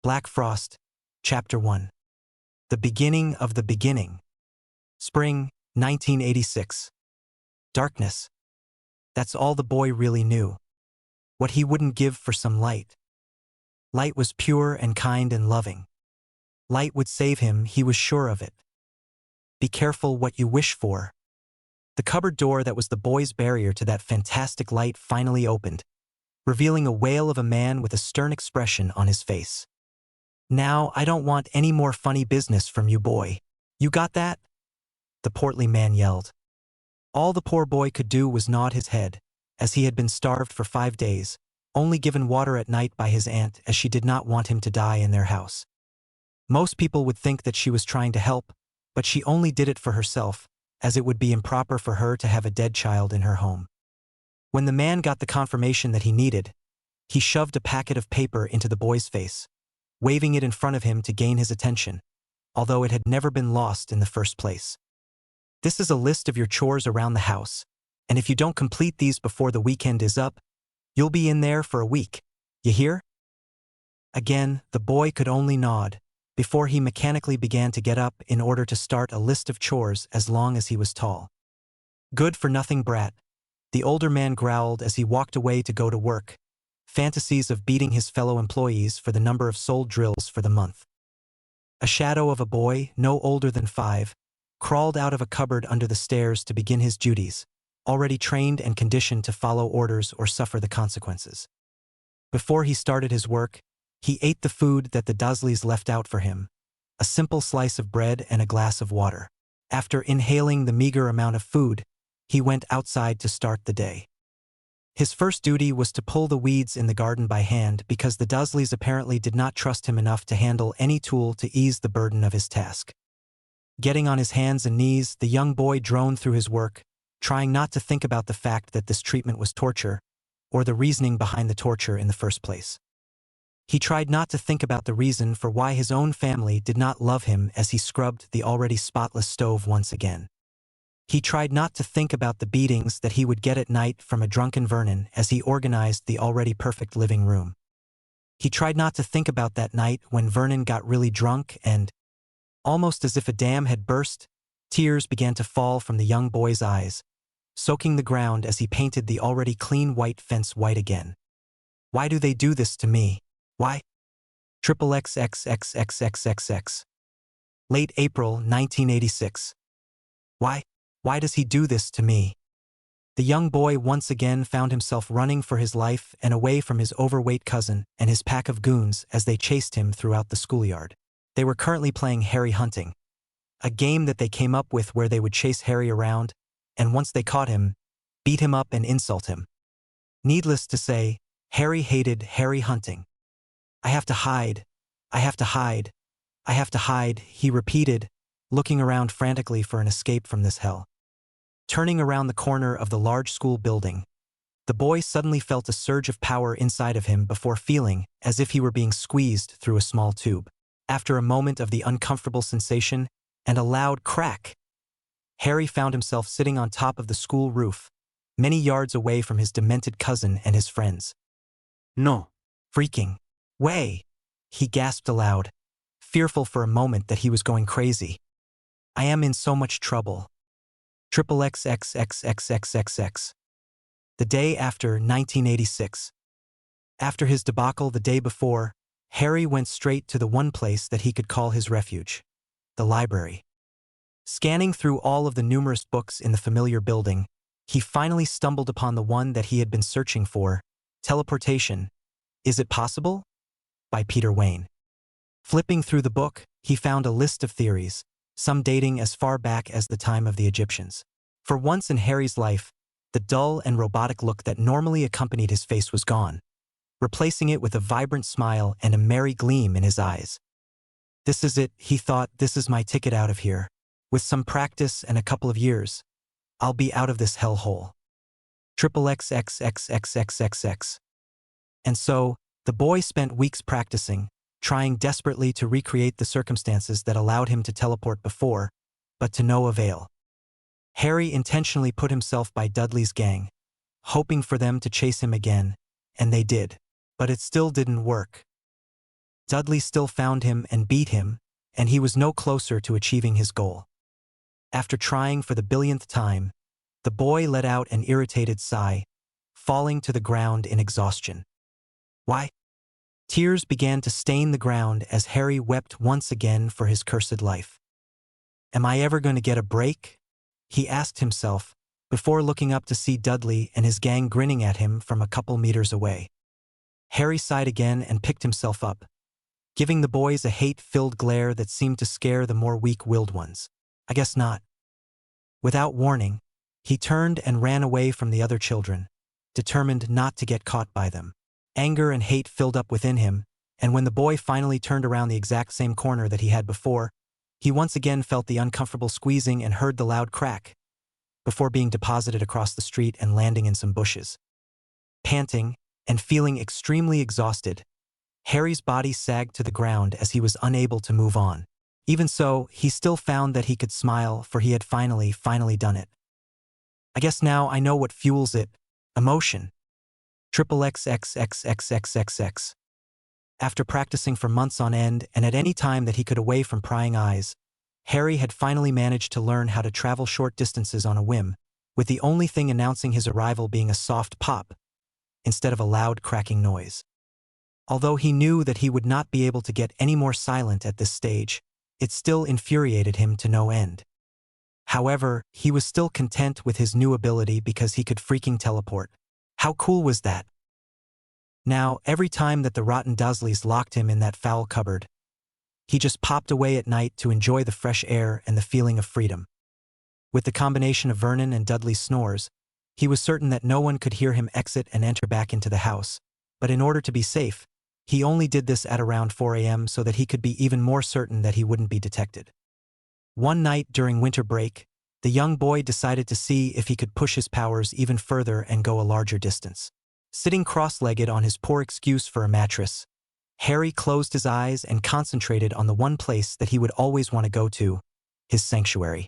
Black Frost, Chapter 1. The Beginning of the Beginning. Spring, 1986. Darkness. That's all the boy really knew. What he wouldn't give for some light. Light was pure and kind and loving. Light would save him, he was sure of it. Be careful what you wish for. The cupboard door that was the boy's barrier to that fantastic light finally opened, revealing a wail of a man with a stern expression on his face. "Now, I don't want any more funny business from you, boy. You got that?" the portly man yelled. All the poor boy could do was nod his head, as he had been starved for 5 days, only given water at night by his aunt as she did not want him to die in their house. Most people would think that she was trying to help, but she only did it for herself, as it would be improper for her to have a dead child in her home. When the man got the confirmation that he needed, he shoved a packet of paper into the boy's face, waving it in front of him to gain his attention, although it had never been lost in the first place. "This is a list of your chores around the house, and if you don't complete these before the weekend is up, you'll be in there for a week. You hear?" Again, the boy could only nod, before he mechanically began to get up in order to start a list of chores as long as he was tall. "Good-for-nothing brat," the older man growled as he walked away to go to work, fantasies of beating his fellow employees for the number of sold drills for the month. A shadow of a boy, no older than 5, crawled out of a cupboard under the stairs to begin his duties, already trained and conditioned to follow orders or suffer the consequences. Before he started his work, he ate the food that the Dursleys left out for him, a simple slice of bread and a glass of water. After inhaling the meager amount of food, he went outside to start the day. His first duty was to pull the weeds in the garden by hand because the Dursleys apparently did not trust him enough to handle any tool to ease the burden of his task. Getting on his hands and knees, the young boy droned through his work, trying not to think about the fact that this treatment was torture, or the reasoning behind the torture in the first place. He tried not to think about the reason for why his own family did not love him as he scrubbed the already spotless stove once again. He tried not to think about the beatings that he would get at night from a drunken Vernon as he organized the already perfect living room. He tried not to think about that night when Vernon got really drunk and, almost as if a dam had burst, tears began to fall from the young boy's eyes, soaking the ground as he painted the already clean white fence white again. "Why do they do this to me? Why?" XXXXXXXX. Late April 1986. Why does he do this to me? The young boy once again found himself running for his life and away from his overweight cousin and his pack of goons as they chased him throughout the schoolyard. They were currently playing Harry hunting, a game that they came up with where they would chase Harry around, and once they caught him, beat him up and insult him. Needless to say, Harry hated Harry hunting. "I have to hide, I have to hide, I have to hide," he repeated, looking around frantically for an escape from this hell. Turning around the corner of the large school building, the boy suddenly felt a surge of power inside of him before feeling as if he were being squeezed through a small tube. After a moment of the uncomfortable sensation and a loud crack, Harry found himself sitting on top of the school roof, many yards away from his demented cousin and his friends. "No. Freaking way!" he gasped aloud, fearful for a moment that he was going crazy. "I am in so much trouble. XXXXXXXX. The day after 1986. After his debacle the day before, Harry went straight to the one place that he could call his refuge, the library. Scanning through all of the numerous books in the familiar building, he finally stumbled upon the one that he had been searching for, Teleportation, Is It Possible? By Peter Wayne. Flipping through the book, he found a list of theories, some dating as far back as the time of the Egyptians. For once in Harry's life, the dull and robotic look that normally accompanied his face was gone, replacing it with a vibrant smile and a merry gleam in his eyes. "This is it," he thought, "this is my ticket out of here. With some practice and a couple of years, I'll be out of this hellhole." XXXXXXX. And so, the boy spent weeks practicing, trying desperately to recreate the circumstances that allowed him to teleport before, but to no avail. Harry intentionally put himself by Dudley's gang, hoping for them to chase him again, and they did, but it still didn't work. Dudley still found him and beat him, and he was no closer to achieving his goal. After trying for the billionth time, the boy let out an irritated sigh, falling to the ground in exhaustion. Why? Tears began to stain the ground as Harry wept once again for his cursed life. Am I ever going to get a break? He asked himself, before looking up to see Dudley and his gang grinning at him from a couple meters away. Harry sighed again and picked himself up, giving the boys a hate-filled glare that seemed to scare the more weak-willed ones. I guess not. Without warning, he turned and ran away from the other children, determined not to get caught by them. Anger and hate filled up within him, and when the boy finally turned around the exact same corner that he had before, he once again felt the uncomfortable squeezing and heard the loud crack, before being deposited across the street and landing in some bushes. Panting and feeling extremely exhausted, Harry's body sagged to the ground as he was unable to move on. Even so, he still found that he could smile, for he had finally done it. I guess now I know what fuels it. Emotion. XXXXXXXX. After practicing for months on end and at any time that he could away from prying eyes, Harry had finally managed to learn how to travel short distances on a whim, with the only thing announcing his arrival being a soft pop, instead of a loud cracking noise. Although he knew that he would not be able to get any more silent at this stage, it still infuriated him to no end. However, he was still content with his new ability because he could freaking teleport. How cool was that? Now, every time that the rotten Dursleys locked him in that foul cupboard, he just popped away at night to enjoy the fresh air and the feeling of freedom. With the combination of Vernon and Dudley's snores, he was certain that no one could hear him exit and enter back into the house, but in order to be safe, he only did this at around 4 a.m. so that he could be even more certain that he wouldn't be detected. One night during winter break, the young boy decided to see if he could push his powers even further and go a larger distance. Sitting cross-legged on his poor excuse for a mattress, Harry closed his eyes and concentrated on the one place that he would always want to go to, his sanctuary.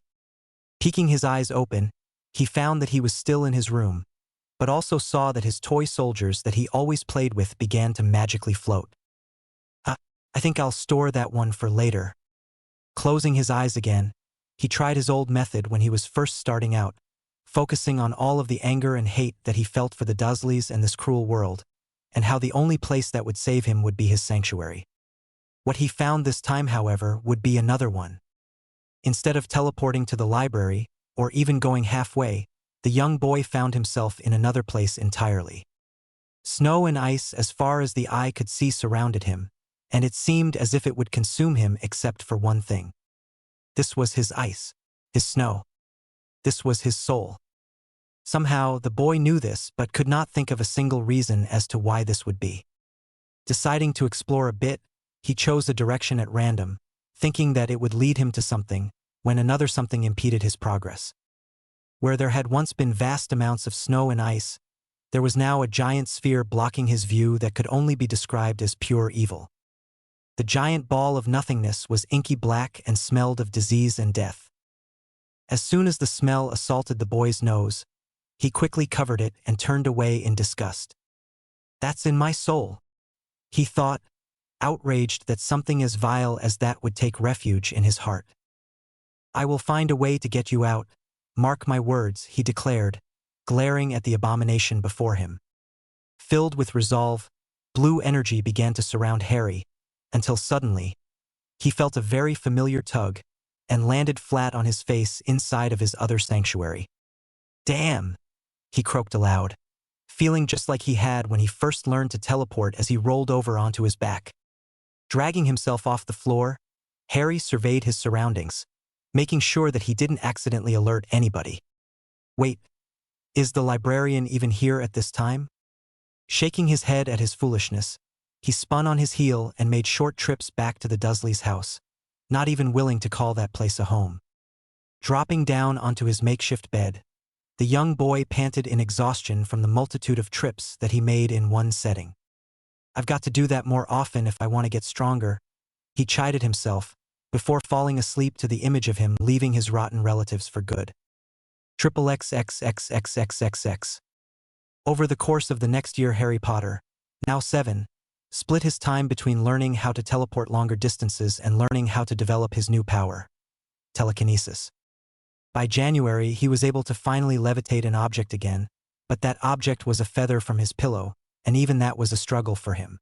Peeking his eyes open, he found that he was still in his room, but also saw that his toy soldiers that he always played with began to magically float. I think I'll store that one for later. Closing his eyes again, he tried his old method when he was first starting out, focusing on all of the anger and hate that he felt for the Dursleys and this cruel world, and how the only place that would save him would be his sanctuary. What he found this time, however, would be another one. Instead of teleporting to the library, or even going halfway, the young boy found himself in another place entirely. Snow and ice as far as the eye could see surrounded him, and it seemed as if it would consume him except for one thing. This was his ice, his snow. This was his soul. Somehow, the boy knew this but could not think of a single reason as to why this would be. Deciding to explore a bit, he chose a direction at random, thinking that it would lead him to something, when another something impeded his progress. Where there had once been vast amounts of snow and ice, there was now a giant sphere blocking his view that could only be described as pure evil. The giant ball of nothingness was inky black and smelled of disease and death. As soon as the smell assaulted the boy's nose, he quickly covered it and turned away in disgust. That's in my soul, he thought, outraged that something as vile as that would take refuge in his heart. I will find a way to get you out, mark my words, he declared, glaring at the abomination before him. Filled with resolve, blue energy began to surround Harry, until suddenly, he felt a very familiar tug, and landed flat on his face inside of his other sanctuary. Damn, he croaked aloud, feeling just like he had when he first learned to teleport as he rolled over onto his back. Dragging himself off the floor, Harry surveyed his surroundings, making sure that he didn't accidentally alert anybody. Wait, is the librarian even here at this time? Shaking his head at his foolishness, he spun on his heel and made short trips back to the Dursleys' house, not even willing to call that place a home. Dropping down onto his makeshift bed, the young boy panted in exhaustion from the multitude of trips that he made in one setting. I've got to do that more often if I want to get stronger, he chided himself, before falling asleep to the image of him leaving his rotten relatives for good. XXXXXXXX. Over the course of the next year, Harry Potter, now 7, split his time between learning how to teleport longer distances and learning how to develop his new power, telekinesis. By January, he was able to finally levitate an object again, but that object was a feather from his pillow, and even that was a struggle for him.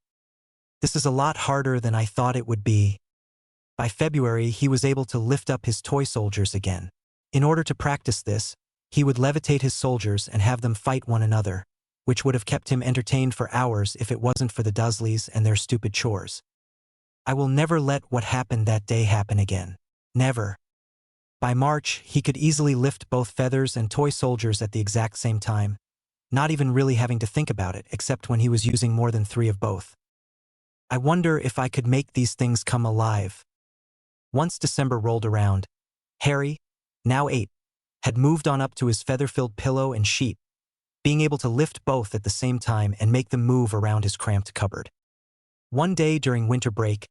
This is a lot harder than I thought it would be. By February, he was able to lift up his toy soldiers again. In order to practice this, he would levitate his soldiers and have them fight one another, which would have kept him entertained for hours if it wasn't for the Dursleys and their stupid chores. I will never let what happened that day happen again. Never. By March, he could easily lift both feathers and toy soldiers at the exact same time, not even really having to think about it except when he was using more than 3 of both. I wonder if I could make these things come alive. Once December rolled around, Harry, now 8, had moved on up to his feather-filled pillow and sheet, being able to lift both at the same time and make them move around his cramped cupboard. One day during winter break,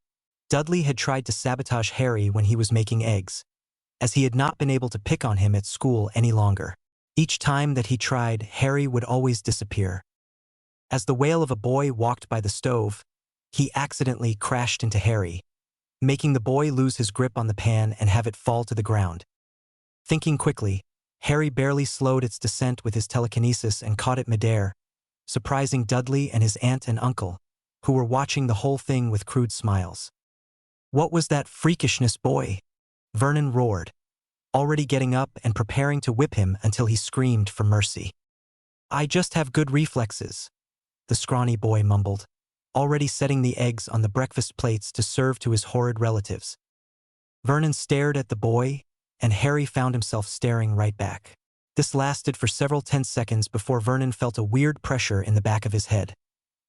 Dudley had tried to sabotage Harry when he was making eggs, as he had not been able to pick on him at school any longer. Each time that he tried, Harry would always disappear. As the wail of a boy walked by the stove, he accidentally crashed into Harry, making the boy lose his grip on the pan and have it fall to the ground. Thinking quickly, Harry barely slowed its descent with his telekinesis and caught it midair, surprising Dudley and his aunt and uncle, who were watching the whole thing with crude smiles. "What was that freakishness, boy?" Vernon roared, already getting up and preparing to whip him until he screamed for mercy. "I just have good reflexes," the scrawny boy mumbled, already setting the eggs on the breakfast plates to serve to his horrid relatives. Vernon stared at the boy, and Harry found himself staring right back. This lasted for several tense seconds before Vernon felt a weird pressure in the back of his head,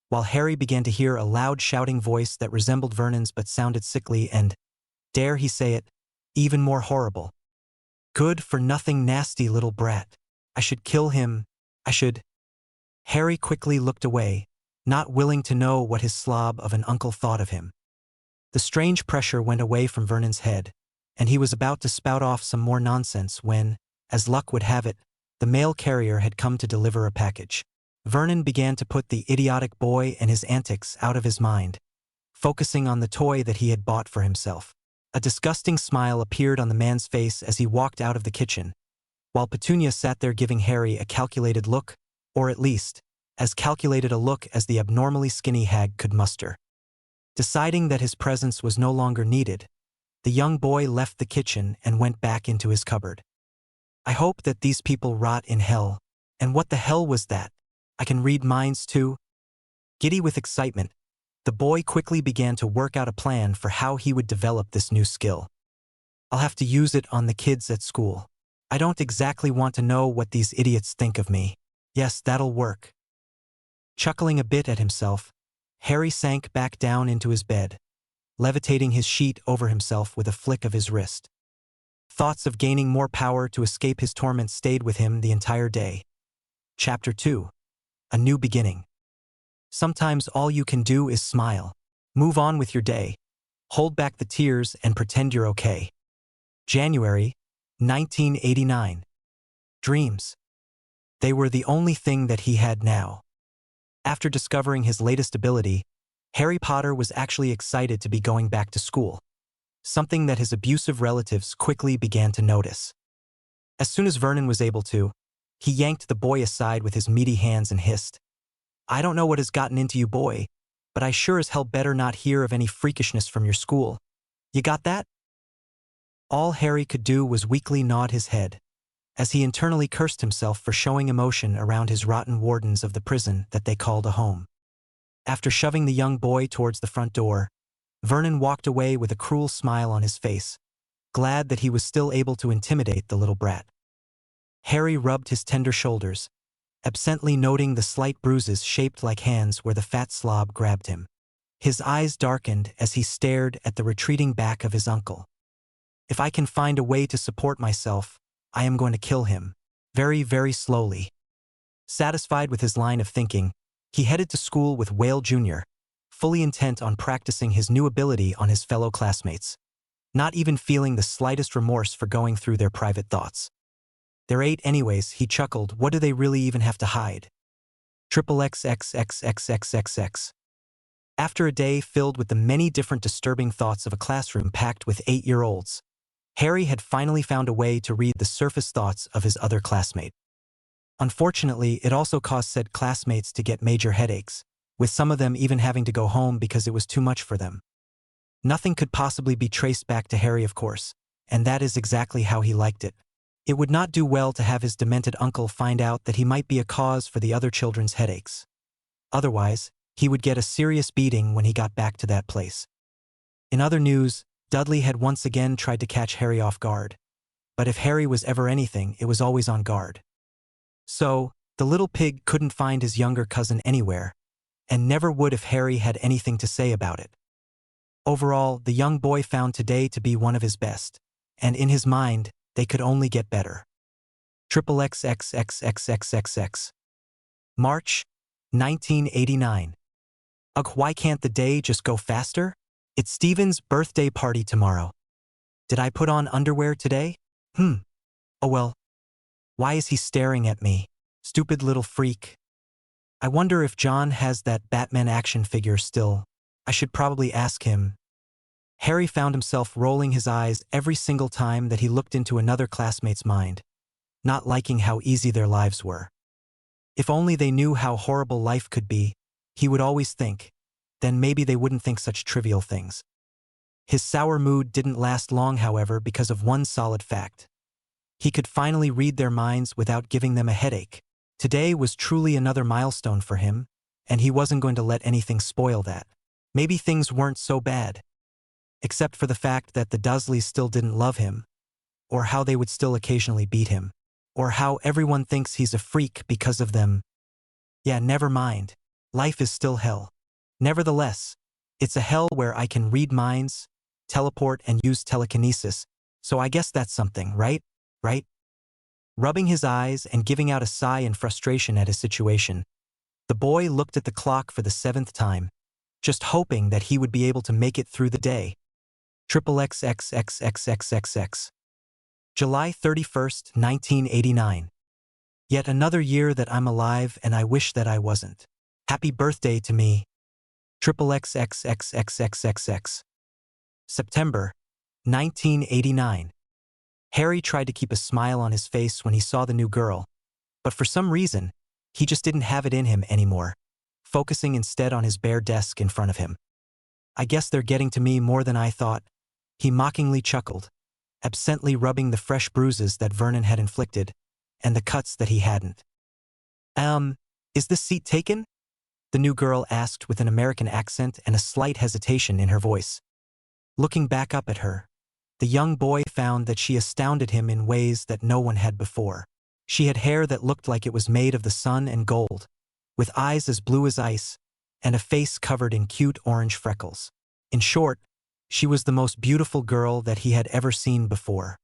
while Harry began to hear a loud shouting voice that resembled Vernon's but sounded sickly and, dare he say it, even more horrible. "Good-for-nothing nasty little brat. I should kill him. I should—" Harry quickly looked away, not willing to know what his slob of an uncle thought of him. The strange pressure went away from Vernon's head, and he was about to spout off some more nonsense when, as luck would have it, the mail carrier had come to deliver a package. Vernon began to put the idiotic boy and his antics out of his mind, focusing on the toy that he had bought for himself. A disgusting smile appeared on the man's face as he walked out of the kitchen, while Petunia sat there giving Harry a calculated look, or at least, as calculated a look as the abnormally skinny hag could muster. Deciding that his presence was no longer needed, the young boy left the kitchen and went back into his cupboard. "I hope that these people rot in hell. And what the hell was that? I can read minds too?" Giddy with excitement, the boy quickly began to work out a plan for how he would develop this new skill. "I'll have to use it on the kids at school. I don't exactly want to know what these idiots think of me. Yes, that'll work." Chuckling a bit at himself, Harry sank back down into his bed, levitating his sheet over himself with a flick of his wrist. Thoughts of gaining more power to escape his torment stayed with him the entire day. Chapter 2. A New Beginning. Sometimes all you can do is smile. Move on with your day. Hold back the tears and pretend you're okay. January, 1989. Dreams. They were the only thing that he had now. After discovering his latest ability, Harry Potter was actually excited to be going back to school, something that his abusive relatives quickly began to notice. As soon as Vernon was able to, he yanked the boy aside with his meaty hands and hissed, "I don't know what has gotten into you, boy, but I sure as hell better not hear of any freakishness from your school. You got that?" All Harry could do was weakly nod his head, as he internally cursed himself for showing emotion around his rotten wardens of the prison that they called a home. After shoving the young boy towards the front door, Vernon walked away with a cruel smile on his face, glad that he was still able to intimidate the little brat. Harry rubbed his tender shoulders, absently noting the slight bruises shaped like hands where the fat slob grabbed him. His eyes darkened as he stared at the retreating back of his uncle. "If I can find a way to support myself, I am going to kill him, very, very slowly." Satisfied with his line of thinking, he headed to school with Whale Jr., fully intent on practicing his new ability on his fellow classmates, not even feeling the slightest remorse for going through their private thoughts. "They're 8 anyways," he chuckled. "What do they really even have to hide? XXXXXXXX." After a day filled with the many different disturbing thoughts of a classroom packed with 8-year-olds, Harry had finally found a way to read the surface thoughts of his other classmate. Unfortunately, it also caused said classmates to get major headaches, with some of them even having to go home because it was too much for them. Nothing could possibly be traced back to Harry, of course, and that is exactly how he liked it. It would not do well to have his demented uncle find out that he might be a cause for the other children's headaches. Otherwise, he would get a serious beating when he got back to that place. In other news, Dudley had once again tried to catch Harry off guard. But if Harry was ever anything, it was always on guard. So, the little pig couldn't find his younger cousin anywhere, and never would if Harry had anything to say about it. Overall, the young boy found today to be one of his best, and in his mind, they could only get better. XXXXXXXX. March, 1989. Ugh, why can't the day just go faster? It's Steven's birthday party tomorrow. Did I put on underwear today? Oh well. Why is he staring at me? Stupid little freak. I wonder if John has that Batman action figure still. I should probably ask him. Harry found himself rolling his eyes every single time that he looked into another classmate's mind, not liking how easy their lives were. If only they knew how horrible life could be, he would always think, then maybe they wouldn't think such trivial things. His sour mood didn't last long, however, because of one solid fact. He could finally read their minds without giving them a headache. Today was truly another milestone for him, and he wasn't going to let anything spoil that. Maybe things weren't so bad, except for the fact that the Dursleys still didn't love him, or how they would still occasionally beat him, or how everyone thinks he's a freak because of them. Yeah, never mind. Life is still hell. Nevertheless, it's a hell where I can read minds, teleport, and use telekinesis, so I guess that's something, right? Right? Rubbing his eyes and giving out a sigh in frustration at his situation, the boy looked at the clock for the 7th time, just hoping that he would be able to make it through the day. XXXXXXXX. July 31st, 1989. Yet another year that I'm alive and I wish that I wasn't. Happy birthday to me. XXXXXXXX. September, 1989. Harry tried to keep a smile on his face when he saw the new girl, but for some reason, he just didn't have it in him anymore, focusing instead on his bare desk in front of him. I guess they're getting to me more than I thought, he mockingly chuckled, absently rubbing the fresh bruises that Vernon had inflicted, and the cuts that he hadn't. Is this seat taken? The new girl asked with an American accent and a slight hesitation in her voice. Looking back up at her, the young boy found that she astounded him in ways that no one had before. She had hair that looked like it was made of the sun and gold, with eyes as blue as ice, and a face covered in cute orange freckles. In short, she was the most beautiful girl that he had ever seen before.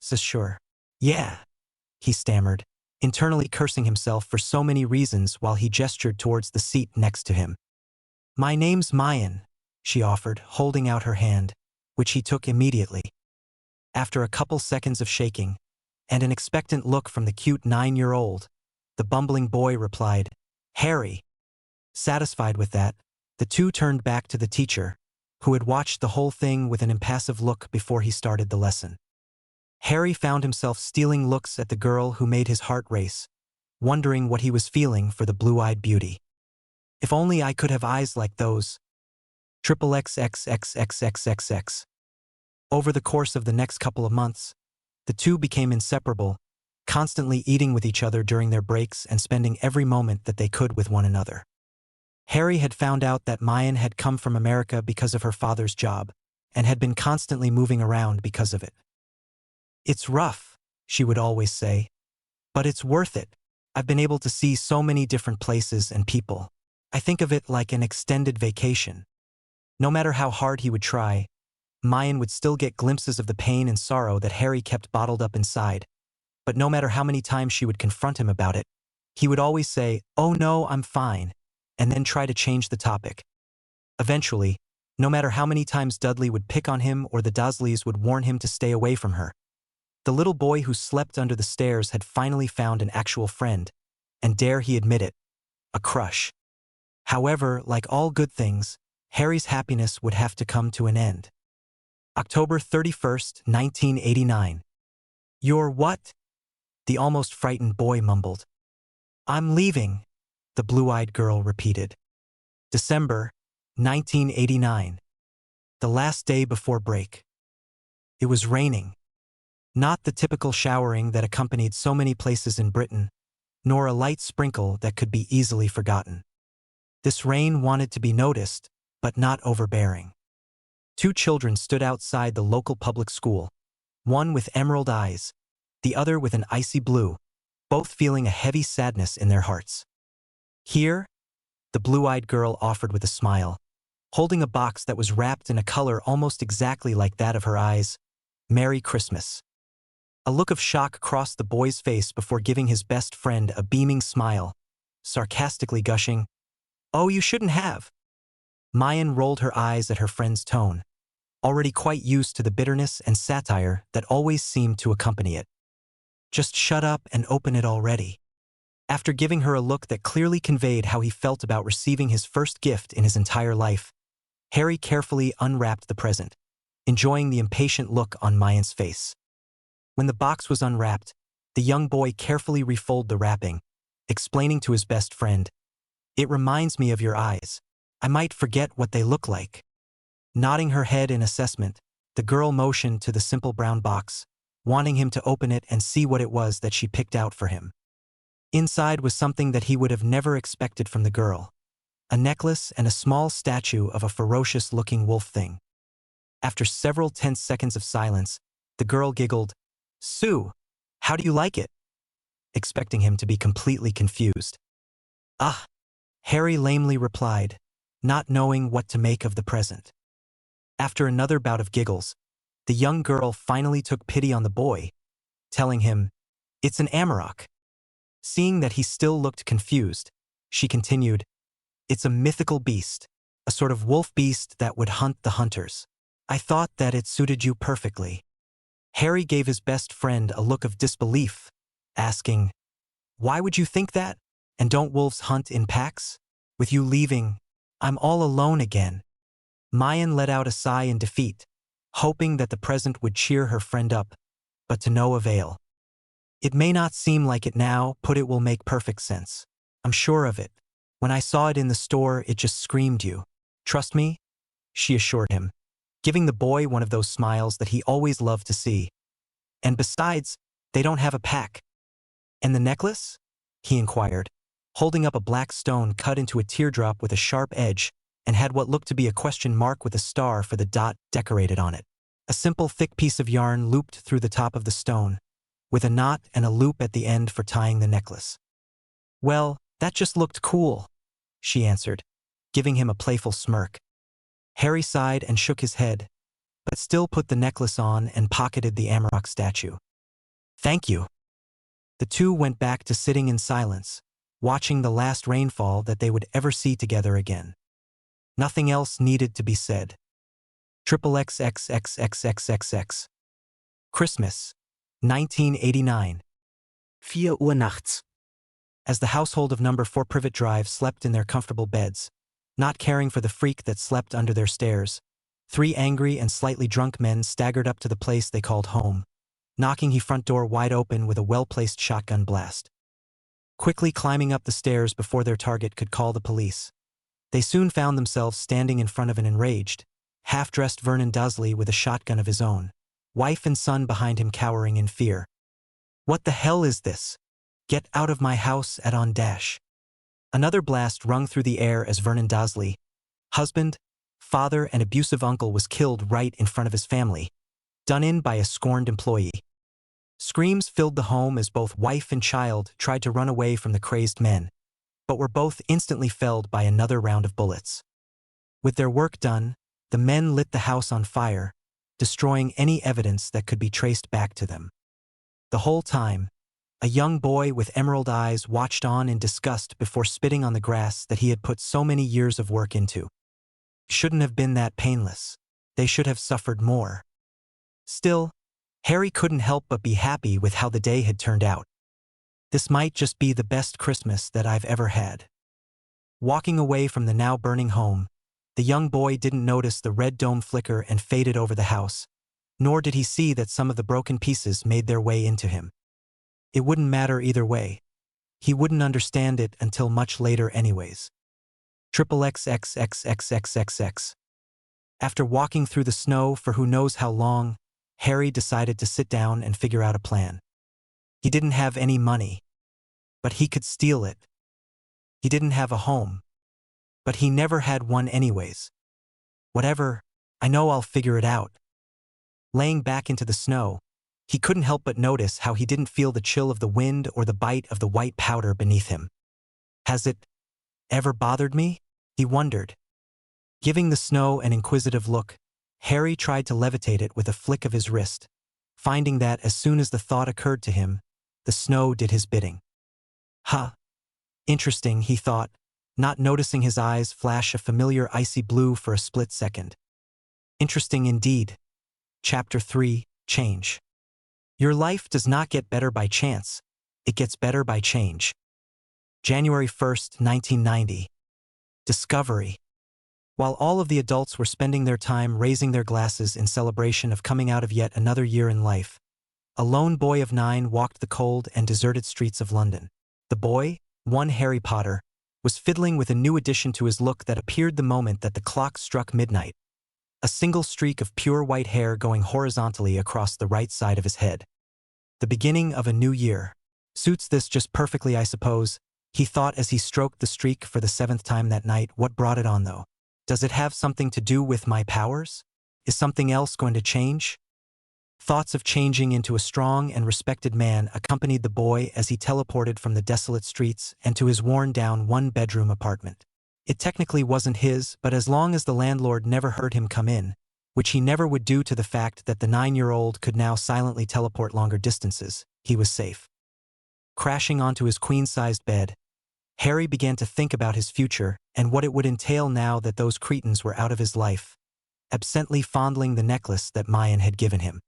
Sure. Yeah, he stammered, internally cursing himself for so many reasons while he gestured towards the seat next to him. My name's Mayan, she offered, holding out her hand, which he took immediately. After a couple seconds of shaking, and an expectant look from the cute 9-year-old, the bumbling boy replied, Harry. Satisfied with that, the two turned back to the teacher, who had watched the whole thing with an impassive look before he started the lesson. Harry found himself stealing looks at the girl who made his heart race, wondering what he was feeling for the blue-eyed beauty. If only I could have eyes like those. XXXXXXXX. Over the course of the next couple of months, the two became inseparable, constantly eating with each other during their breaks and spending every moment that they could with one another. Harry had found out that Mayan had come from America because of her father's job, and had been constantly moving around because of it. It's rough, she would always say, but it's worth it. I've been able to see so many different places and people. I think of it like an extended vacation. No matter how hard he would try, Mayan would still get glimpses of the pain and sorrow that Harry kept bottled up inside. But no matter how many times she would confront him about it, he would always say, "Oh no, I'm fine," and then try to change the topic. Eventually, no matter how many times Dudley would pick on him or the Dursleys would warn him to stay away from her, the little boy who slept under the stairs had finally found an actual friend, and dare he admit it, a crush. However, like all good things, Harry's happiness would have to come to an end. October 31st, 1989. "You're what?" the almost frightened boy mumbled. "I'm leaving," the blue-eyed girl repeated. December 1989. The last day before break. It was raining. Not the typical showering that accompanied so many places in Britain, nor a light sprinkle that could be easily forgotten. This rain wanted to be noticed, but not overbearing. Two children stood outside the local public school, one with emerald eyes, the other with an icy blue, both feeling a heavy sadness in their hearts. "Here?" the blue-eyed girl offered with a smile, holding a box that was wrapped in a color almost exactly like that of her eyes. "Merry Christmas." A look of shock crossed the boy's face before giving his best friend a beaming smile, sarcastically gushing, "Oh, you shouldn't have." Mayan rolled her eyes at her friend's tone, already quite used to the bitterness and satire that always seemed to accompany it. "Just shut up and open it already." After giving her a look that clearly conveyed how he felt about receiving his first gift in his entire life, Harry carefully unwrapped the present, enjoying the impatient look on Mayan's face. When the box was unwrapped, the young boy carefully refolded the wrapping, explaining to his best friend, "It reminds me of your eyes. I might forget what they look like." Nodding her head in assessment, the girl motioned to the simple brown box, wanting him to open it and see what it was that she picked out for him. Inside was something that he would have never expected from the girl, a necklace and a small statue of a ferocious-looking wolf thing. After several tense seconds of silence, the girl giggled, "Sue, how do you like it?" expecting him to be completely confused. "Ah," Harry lamely replied, not knowing what to make of the present. After another bout of giggles, the young girl finally took pity on the boy, telling him, "It's an amarok." Seeing that he still looked confused, she continued, "It's a mythical beast, a sort of wolf beast that would hunt the hunters. I thought that it suited you perfectly." Harry gave his best friend a look of disbelief, asking, "Why would you think that? And don't wolves hunt in packs? With you leaving, I'm all alone again." Mayan let out a sigh in defeat, hoping that the present would cheer her friend up, but to no avail. "It may not seem like it now, but it will make perfect sense. I'm sure of it. When I saw it in the store, it just screamed you. Trust me," she assured him, giving the boy one of those smiles that he always loved to see. "And besides, they don't have a pack." "And the necklace?" he inquired, holding up a black stone cut into a teardrop with a sharp edge and had what looked to be a question mark with a star for the dot decorated on it. A simple thick piece of yarn looped through the top of the stone, with a knot and a loop at the end for tying the necklace. "Well, that just looked cool," she answered, giving him a playful smirk. Harry sighed and shook his head, but still put the necklace on and pocketed the amarok statue. "Thank you." The two went back to sitting in silence, watching the last rainfall that they would ever see together again. Nothing else needed to be said. XXXXXXXX. Christmas, 1989. 4 Uhr nachts. As the household of number 4 Privet Drive slept in their comfortable beds, not caring for the freak that slept under their stairs, 3 angry and slightly drunk men staggered up to the place they called home, knocking his front door wide open with a well-placed shotgun blast. Quickly climbing up the stairs before their target could call the police, they soon found themselves standing in front of an enraged, half-dressed Vernon Dursley with a shotgun of his own, wife and son behind him cowering in fear. "What the hell is this? Get out of my house at on dash." Another blast rung through the air as Vernon Dursley, husband, father, and abusive uncle, was killed right in front of his family, done in by a scorned employee. Screams filled the home as both wife and child tried to run away from the crazed men, but were both instantly felled by another round of bullets. With their work done, the men lit the house on fire, destroying any evidence that could be traced back to them. The whole time, a young boy with emerald eyes watched on in disgust before spitting on the grass that he had put so many years of work into. Shouldn't have been that painless. They should have suffered more. Still, Harry couldn't help but be happy with how the day had turned out. This might just be the best Christmas that I've ever had. Walking away from the now burning home, the young boy didn't notice the red dome flicker and faded over the house, nor did he see that some of the broken pieces made their way into him. It wouldn't matter either way. He wouldn't understand it until much later anyways. XXXXXXXX. After walking through the snow for who knows how long, Harry decided to sit down and figure out a plan. He didn't have any money, but he could steal it. He didn't have a home, but he never had one anyways. Whatever, I know I'll figure it out. Laying back into the snow, he couldn't help but notice how he didn't feel the chill of the wind or the bite of the white powder beneath him. Has it ever bothered me? He wondered. Giving the snow an inquisitive look, Harry tried to levitate it with a flick of his wrist, finding that as soon as the thought occurred to him, the snow did his bidding. Huh. Interesting, he thought, not noticing his eyes flash a familiar icy blue for a split second. Interesting indeed. Chapter 3, Change. Your life does not get better by chance. It gets better by change. January 1st, 1990. Discovery. While all of the adults were spending their time raising their glasses in celebration of coming out of yet another year in life, a lone boy of 9 walked the cold and deserted streets of London. The boy, one Harry Potter, was fiddling with a new addition to his look that appeared the moment that the clock struck midnight. A single streak of pure white hair going horizontally across the right side of his head. The beginning of a new year. Suits this just perfectly, I suppose, he thought as he stroked the streak for the 7th time that night. What brought it on, though? Does it have something to do with my powers? Is something else going to change? Thoughts of changing into a strong and respected man accompanied the boy as he teleported from the desolate streets and to his worn-down one-bedroom apartment. It technically wasn't his, but as long as the landlord never heard him come in, which he never would due to the fact that the 9-year-old could now silently teleport longer distances, he was safe. Crashing onto his queen-sized bed, Harry began to think about his future and what it would entail now that those cretins were out of his life, absently fondling the necklace that Mayan had given him.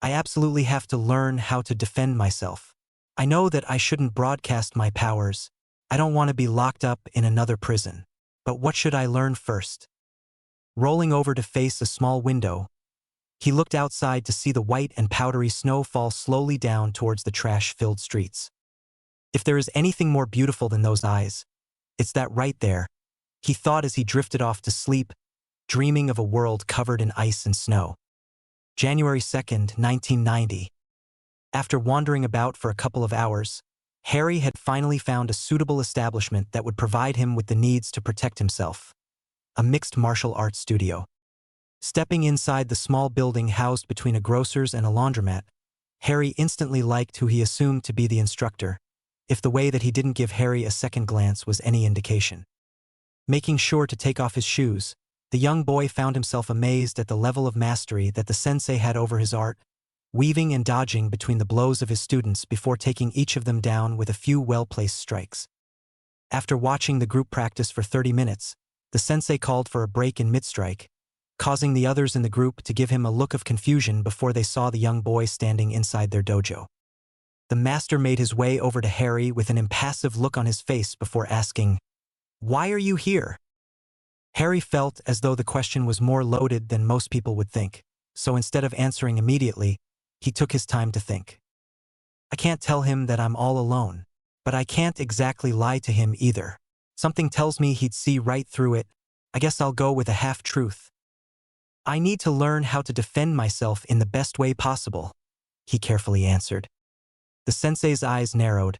I absolutely have to learn how to defend myself. I know that I shouldn't broadcast my powers. I don't want to be locked up in another prison. But what should I learn first? Rolling over to face a small window, he looked outside to see the white and powdery snow fall slowly down towards the trash-filled streets. If there is anything more beautiful than those eyes, it's that right there, he thought as he drifted off to sleep, dreaming of a world covered in ice and snow. January 2nd, 1990. After wandering about for a couple of hours, Harry had finally found a suitable establishment that would provide him with the needs to protect himself. A mixed martial arts studio. Stepping inside the small building housed between a grocer's and a laundromat, Harry instantly liked who he assumed to be the instructor, if the way that he didn't give Harry a second glance was any indication. Making sure to take off his shoes, the young boy found himself amazed at the level of mastery that the sensei had over his art, weaving and dodging between the blows of his students before taking each of them down with a few well-placed strikes. After watching the group practice for 30 minutes, the sensei called for a break in mid-strike, causing the others in the group to give him a look of confusion before they saw the young boy standing inside their dojo. The master made his way over to Harry with an impassive look on his face before asking, "Why are you here?" Harry felt as though the question was more loaded than most people would think, so instead of answering immediately, he took his time to think. I can't tell him that I'm all alone, but I can't exactly lie to him either. Something tells me he'd see right through it. I guess I'll go with a half-truth. I need to learn how to defend myself in the best way possible, he carefully answered. The sensei's eyes narrowed,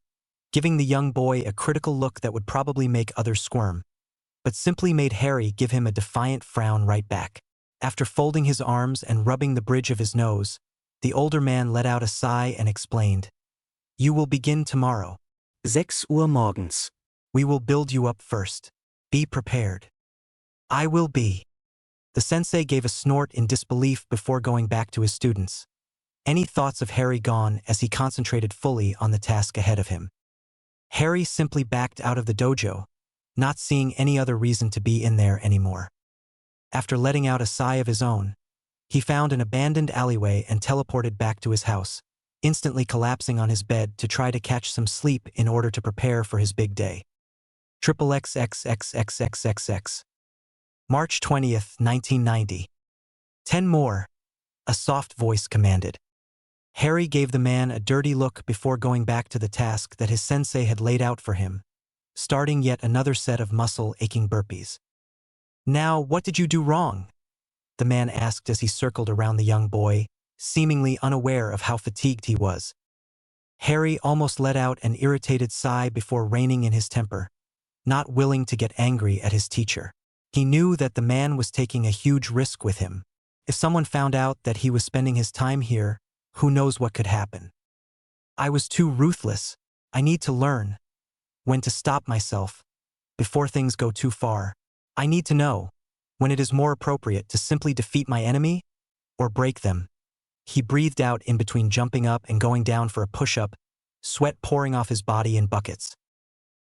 giving the young boy a critical look that would probably make others squirm, but simply made Harry give him a defiant frown right back. After folding his arms and rubbing the bridge of his nose, the older man let out a sigh and explained, "You will begin tomorrow. 6 Uhr morgens. We will build you up first. Be prepared." "I will be." The sensei gave a snort in disbelief before going back to his students, any thoughts of Harry gone as he concentrated fully on the task ahead of him. Harry simply backed out of the dojo, not seeing any other reason to be in there anymore. After letting out a sigh of his own, he found an abandoned alleyway and teleported back to his house, instantly collapsing on his bed to try to catch some sleep in order to prepare for his big day. Triple XXXXXXX. March 20th, 1990. 10 more, a soft voice commanded. Harry gave the man a dirty look before going back to the task that his sensei had laid out for him, starting yet another set of muscle-aching burpees. Now, what did you do wrong? The man asked as he circled around the young boy, seemingly unaware of how fatigued he was. Harry almost let out an irritated sigh before reining in his temper, not willing to get angry at his teacher. He knew that the man was taking a huge risk with him. If someone found out that he was spending his time here, who knows what could happen. I was too ruthless. I need to learn when to stop myself before things go too far. I need to know when it is more appropriate to simply defeat my enemy or break them. He breathed out in between jumping up and going down for a push-up, sweat pouring off his body in buckets.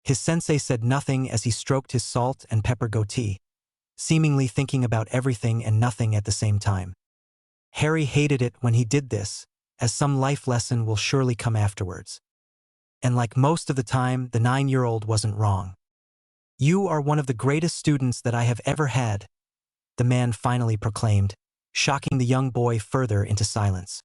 His sensei said nothing as he stroked his salt and pepper goatee, seemingly thinking about everything and nothing at the same time. Harry hated it when he did this, as some life lesson will surely come afterwards. And like most of the time, the 9-year-old wasn't wrong. You are one of the greatest students that I have ever had, the man finally proclaimed, shocking the young boy further into silence.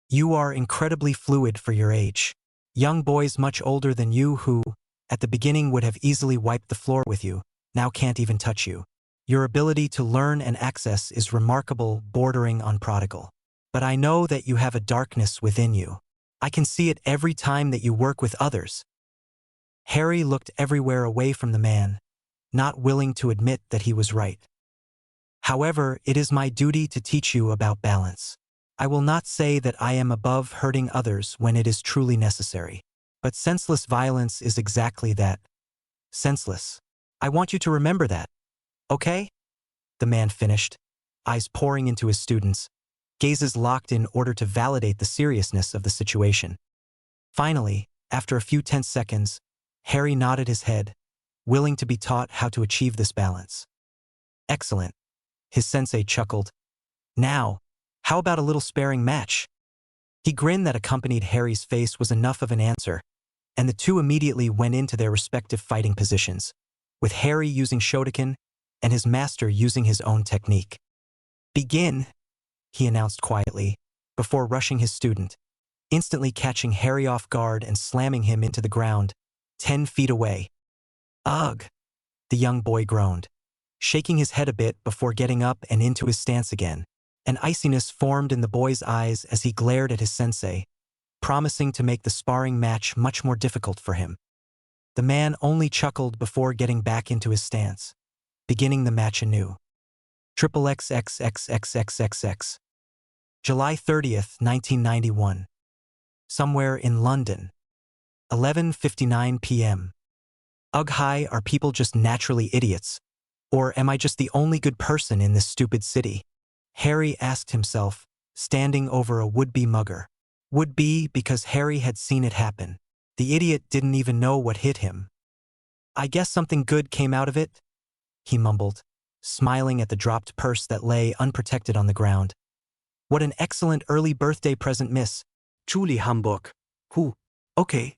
You are incredibly fluid for your age. Young boys much older than you who, at the beginning would have easily wiped the floor with you, now can't even touch you. Your ability to learn and access is remarkable, bordering on prodigal. But I know that you have a darkness within you. I can see it every time that you work with others. Harry looked everywhere away from the man, not willing to admit that he was right. However, it is my duty to teach you about balance. I will not say that I am above hurting others when it is truly necessary. But senseless violence is exactly that. Senseless. I want you to remember that. Okay? The man finished, eyes pouring into his students, gazes locked in order to validate the seriousness of the situation. Finally, after a few tense seconds, Harry nodded his head, willing to be taught how to achieve this balance. Excellent. His sensei chuckled. Now, how about a little sparring match? The grin that accompanied Harry's face was enough of an answer, and the two immediately went into their respective fighting positions, with Harry using Shotokan and his master using his own technique. Begin, he announced quietly, before rushing his student, instantly catching Harry off guard and slamming him into the ground, 10 feet away. Ugh, the young boy groaned, shaking his head a bit before getting up and into his stance again. An iciness formed in the boy's eyes as he glared at his sensei, promising to make the sparring match much more difficult for him. The man only chuckled before getting back into his stance, beginning the match anew. Triple XXXXXXX. July 30th, 1991. Somewhere in London. 11:59 p.m. Ugh, hi, are people just naturally idiots? Or am I just the only good person in this stupid city? Harry asked himself, standing over a would-be mugger. Would-be because Harry had seen it happen. The idiot didn't even know what hit him. I guess something good came out of it, he mumbled, smiling at the dropped purse that lay unprotected on the ground. What an excellent early birthday present, Miss Julie Hamburg. Who? Okay.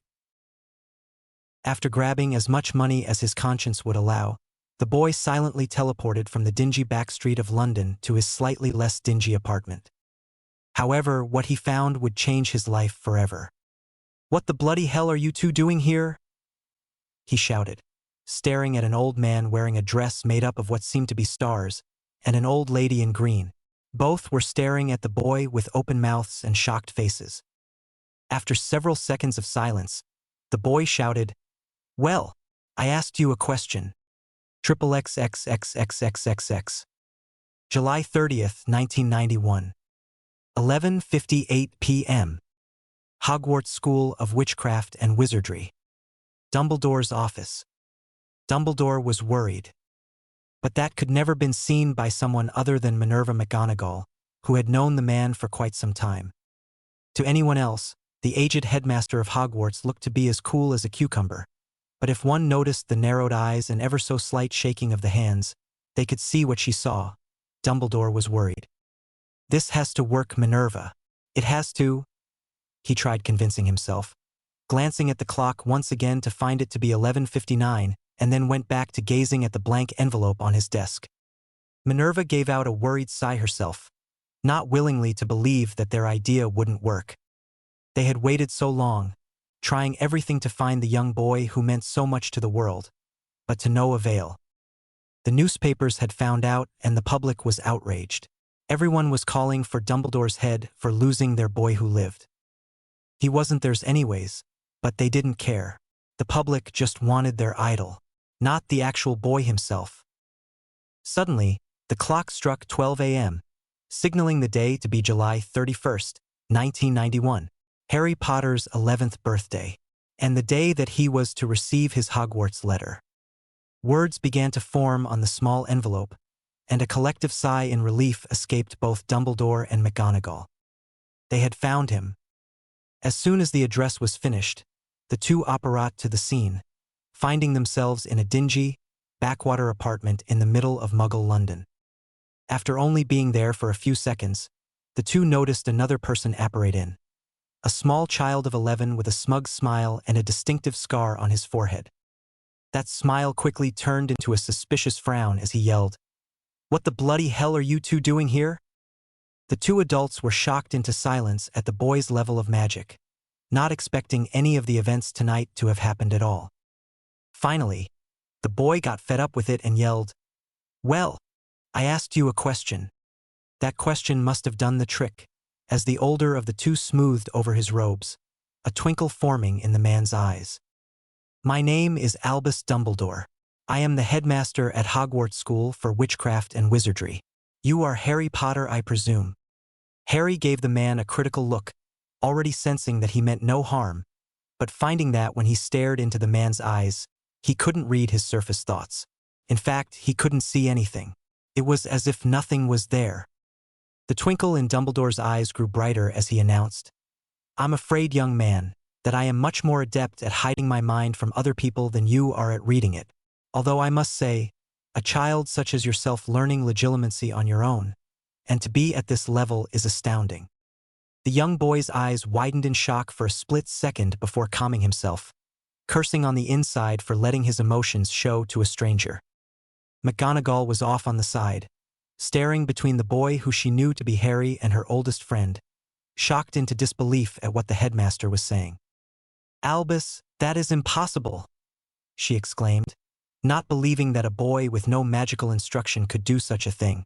After grabbing as much money as his conscience would allow, the boy silently teleported from the dingy back street of London to his slightly less dingy apartment. However, what he found would change his life forever. What the bloody hell are you two doing here? He shouted, staring at an old man wearing a dress made up of what seemed to be stars, and an old lady in green. Both were staring at the boy with open mouths and shocked faces. After several seconds of silence, the boy shouted, "Well, I asked you a question." Triple XXXXXXX. July 30th, 1991. 11:58 p.m. Hogwarts School of Witchcraft and Wizardry. Dumbledore's office. Dumbledore was worried. But that could never been seen by someone other than Minerva McGonagall, who had known the man for quite some time. To anyone else, the aged headmaster of Hogwarts looked to be as cool as a cucumber. But if one noticed the narrowed eyes and ever so slight shaking of the hands, they could see what she saw. Dumbledore was worried. This has to work, Minerva. It has to, he tried convincing himself, glancing at the clock once again to find it to be 11:59 and then went back to gazing at the blank envelope on his desk. Minerva gave out a worried sigh herself, not willingly to believe that their idea wouldn't work. They had waited so long, trying everything to find the young boy who meant so much to the world, but to no avail. The newspapers had found out, and the public was outraged. Everyone was calling for Dumbledore's head for losing their boy who lived. He wasn't theirs anyways, but they didn't care. The public just wanted their idol, not the actual boy himself. Suddenly, the clock struck 12 a.m., signaling the day to be July 31st, 1991, Harry Potter's 11th birthday, and the day that he was to receive his Hogwarts letter. Words began to form on the small envelope, and a collective sigh in relief escaped both Dumbledore and McGonagall. They had found him. As soon as the address was finished, the two apparat to the scene, finding themselves in a dingy, backwater apartment in the middle of Muggle London. After only being there for a few seconds, the two noticed another person apparate in. A small child of 11 with a smug smile and a distinctive scar on his forehead. That smile quickly turned into a suspicious frown as he yelled, "What the bloody hell are you two doing here?" The two adults were shocked into silence at the boy's level of magic, not expecting any of the events tonight to have happened at all. Finally, the boy got fed up with it and yelled, "Well, I asked you a question." That question must have done the trick, as the older of the two smoothed over his robes, a twinkle forming in the man's eyes. "My name is Albus Dumbledore. I am the headmaster at Hogwarts School for Witchcraft and Wizardry. You are Harry Potter, I presume." Harry gave the man a critical look, already sensing that he meant no harm, but finding that when he stared into the man's eyes, he couldn't read his surface thoughts. In fact, he couldn't see anything. It was as if nothing was there. The twinkle in Dumbledore's eyes grew brighter as he announced, "I'm afraid, young man, that I am much more adept at hiding my mind from other people than you are at reading it. Although I must say, a child such as yourself learning legilimency on your own, and to be at this level is astounding." The young boy's eyes widened in shock for a split second before calming himself, cursing on the inside for letting his emotions show to a stranger. McGonagall was off on the side, staring between the boy who she knew to be Harry and her oldest friend, shocked into disbelief at what the headmaster was saying. "Albus, that is impossible," she exclaimed, not believing that a boy with no magical instruction could do such a thing.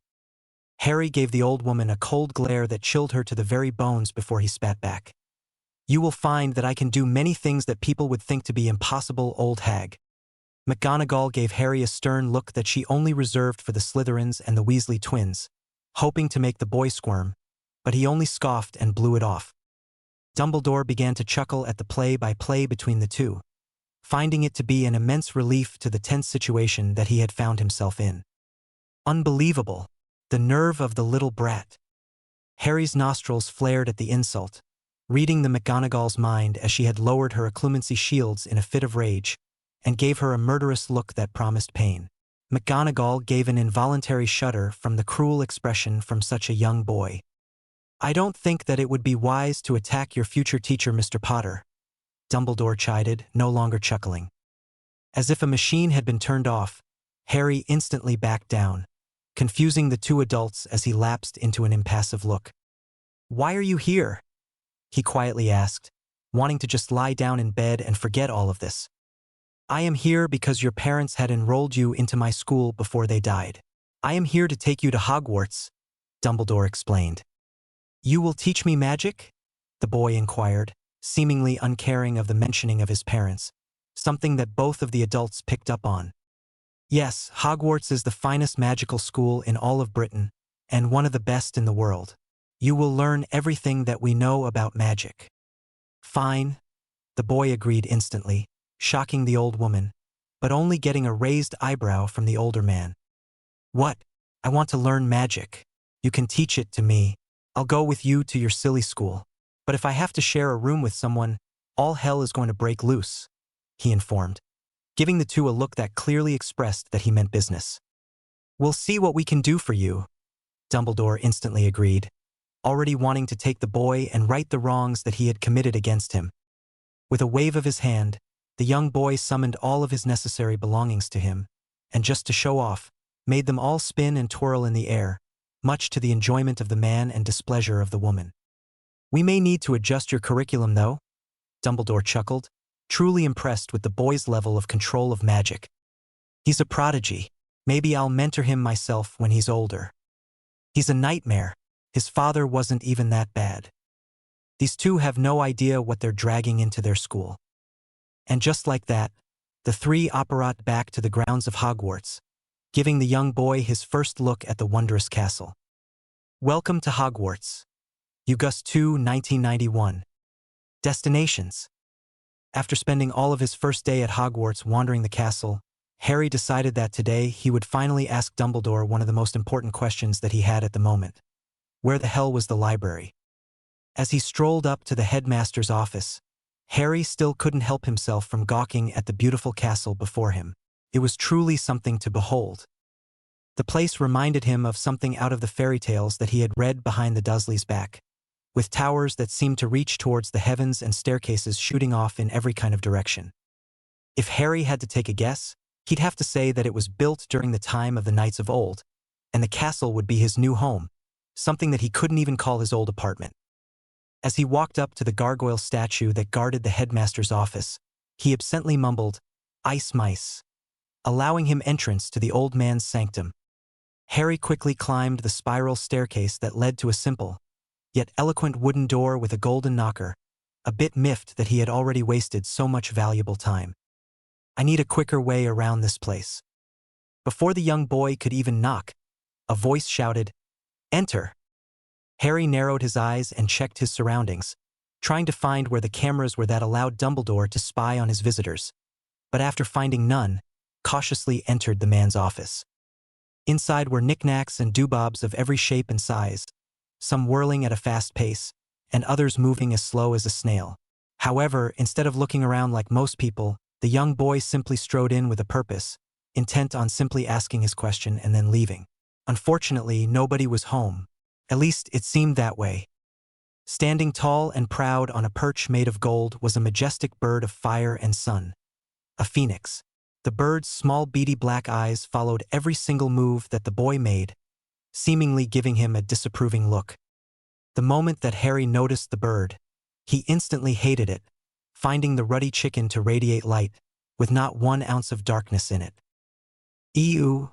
Harry gave the old woman a cold glare that chilled her to the very bones before he spat back. "You will find that I can do many things that people would think to be impossible, old hag." McGonagall gave Harry a stern look that she only reserved for the Slytherins and the Weasley twins, hoping to make the boy squirm, but he only scoffed and blew it off. Dumbledore began to chuckle at the play-by-play between the two, finding it to be an immense relief to the tense situation that he had found himself in. Unbelievable, the nerve of the little brat. Harry's nostrils flared at the insult, reading the McGonagall's mind as she had lowered her occlumency shields in a fit of rage, and gave her a murderous look that promised pain. McGonagall gave an involuntary shudder from the cruel expression from such a young boy. "I don't think that it would be wise to attack your future teacher, Mr. Potter," Dumbledore chided, no longer chuckling. As if a machine had been turned off, Harry instantly backed down, confusing the two adults as he lapsed into an impassive look. "Why are you here?" he quietly asked, wanting to just lie down in bed and forget all of this. "I am here because your parents had enrolled you into my school before they died. I am here to take you to Hogwarts," Dumbledore explained. "You will teach me magic?" the boy inquired, seemingly uncaring of the mentioning of his parents, something that both of the adults picked up on. "Yes, Hogwarts is the finest magical school in all of Britain, and one of the best in the world. You will learn everything that we know about magic." "Fine," the boy agreed instantly, shocking the old woman, but only getting a raised eyebrow from the older man. "What? I want to learn magic. You can teach it to me. I'll go with you to your silly school. But if I have to share a room with someone, all hell is going to break loose," he informed, giving the two a look that clearly expressed that he meant business. "We'll see what we can do for you," Dumbledore instantly agreed, already wanting to take the boy and right the wrongs that he had committed against him. With a wave of his hand, The young boy summoned all of his necessary belongings to him, and just to show off, made them all spin and twirl in the air, much to the enjoyment of the man and displeasure of the woman. "We may need to adjust your curriculum, though," Dumbledore chuckled, truly impressed with the boy's level of control of magic. "He's a prodigy. Maybe I'll mentor him myself when he's older. He's a nightmare. His father wasn't even that bad. These two have no idea what they're dragging into their school." And just like that, the three apparat back to the grounds of Hogwarts, giving the young boy his first look at the wondrous castle. Welcome to Hogwarts. August 2, 1991. Destinations. After spending all of his first day at Hogwarts wandering the castle, Harry decided that today he would finally ask Dumbledore one of the most important questions that he had at the moment. Where the hell was the library? As he strolled up to the headmaster's office, Harry still couldn't help himself from gawking at the beautiful castle before him. It was truly something to behold. The place reminded him of something out of the fairy tales that he had read behind the Dursleys' back, with towers that seemed to reach towards the heavens and staircases shooting off in every kind of direction. If Harry had to take a guess, he'd have to say that it was built during the time of the knights of old, and the castle would be his new home, something that he couldn't even call his old apartment. As he walked up to the gargoyle statue that guarded the headmaster's office, he absently mumbled, "Ice mice," allowing him entrance to the old man's sanctum. Harry quickly climbed the spiral staircase that led to a simple, yet eloquent wooden door with a golden knocker, a bit miffed that he had already wasted so much valuable time. "I need a quicker way around this place." Before the young boy could even knock, a voice shouted, "Enter." Harry narrowed his eyes and checked his surroundings, trying to find where the cameras were that allowed Dumbledore to spy on his visitors, but after finding none, cautiously entered the man's office. Inside were knickknacks and doobobs of every shape and size, some whirling at a fast pace, and others moving as slow as a snail. However, instead of looking around like most people, the young boy simply strode in with a purpose, intent on simply asking his question and then leaving. Unfortunately, nobody was home. At least it seemed that way. Standing tall and proud on a perch made of gold was a majestic bird of fire and sun, a phoenix. The bird's small beady black eyes followed every single move that the boy made, seemingly giving him a disapproving look. The moment that Harry noticed the bird, he instantly hated it, finding the ruddy chicken to radiate light, with not 1 ounce of darkness in it. "Ew,"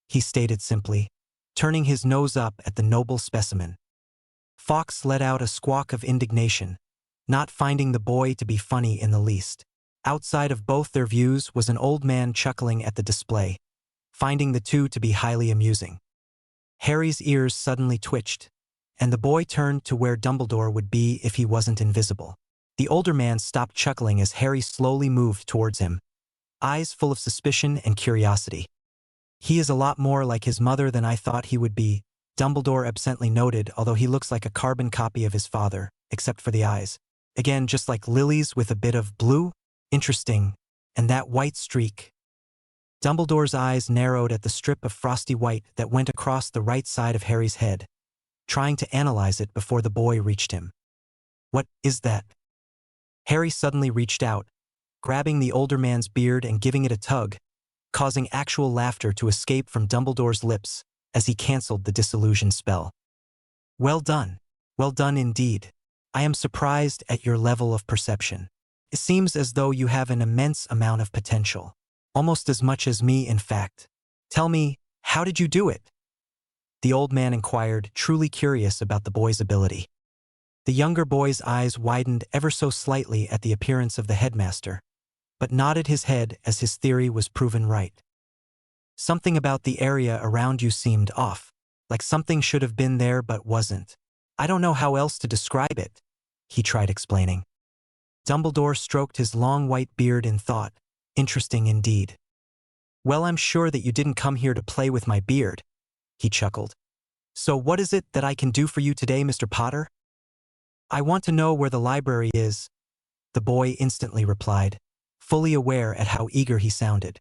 he stated simply, turning his nose up at the noble specimen. Fawkes let out a squawk of indignation, not finding the boy to be funny in the least. Outside of both their views was an old man chuckling at the display, finding the two to be highly amusing. Harry's ears suddenly twitched, and the boy turned to where Dumbledore would be if he wasn't invisible. The older man stopped chuckling as Harry slowly moved towards him, eyes full of suspicion and curiosity. "He is a lot more like his mother than I thought he would be," Dumbledore absently noted, although he looks like a carbon copy of his father, except for the eyes. Again, just like lilies with a bit of blue. Interesting. And that white streak. Dumbledore's eyes narrowed at the strip of frosty white that went across the right side of Harry's head, trying to analyze it before the boy reached him. "What is that?" Harry suddenly reached out, grabbing the older man's beard and giving it a tug, causing actual laughter to escape from Dumbledore's lips as he cancelled the disillusion spell. Well done indeed. I am surprised at your level of perception. It seems as though you have an immense amount of potential. Almost as much as me, in fact. Tell me, how did you do it?" The old man inquired, truly curious about the boy's ability. The younger boy's eyes widened ever so slightly at the appearance of the headmaster, but nodded his head as his theory was proven right. "Something about the area around you seemed off, like something should have been there but wasn't. I don't know how else to describe it," he tried explaining. Dumbledore stroked his long white beard in thought. "Interesting indeed." "Well, I'm sure that you didn't come here to play with my beard," he chuckled. "So what is it that I can do for you today, Mr. Potter?" "I want to know where the library is," the boy instantly replied, fully aware at how eager he sounded.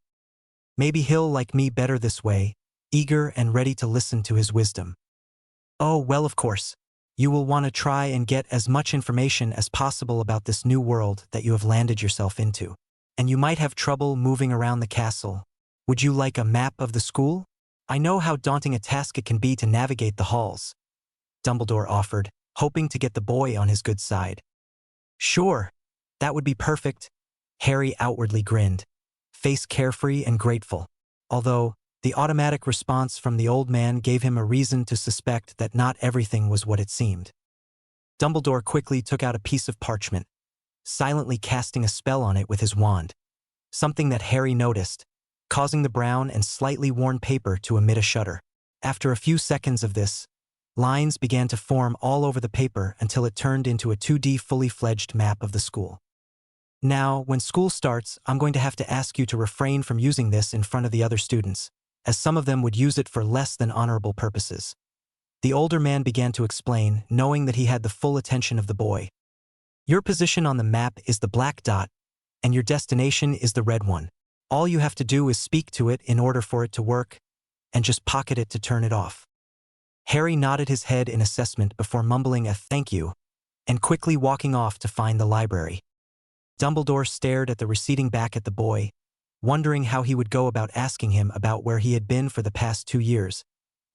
Maybe he'll like me better this way, eager and ready to listen to his wisdom. "Oh, well, of course. You will want to try and get as much information as possible about this new world that you have landed yourself into. and you might have trouble moving around the castle. Would you like a map of the school? I know how daunting a task it can be to navigate the halls, Dumbledore offered, hoping to get the boy on his good side. Sure, that would be perfect. Harry outwardly grinned, face carefree and grateful, although the automatic response from the old man gave him a reason to suspect that not everything was what it seemed. Dumbledore quickly took out a piece of parchment, silently casting a spell on it with his wand, something that Harry noticed, causing the brown and slightly worn paper to emit a shudder. After a few seconds of this, lines began to form all over the paper until it turned into a 2D fully fledged map of the school. Now, when school starts, I'm going to have to ask you to refrain from using this in front of the other students, as some of them would use it for less than honorable purposes. The older man began to explain, knowing that he had the full attention of the boy. Your position on the map is the black dot, and your destination is the red one. All you have to do is speak to it in order for it to work, and just pocket it to turn it off. Harry nodded his head in assessment before mumbling a thank you, and quickly walking off to find the library. Dumbledore stared at the receding back at the boy, wondering how he would go about asking him about where he had been for the past 2 years,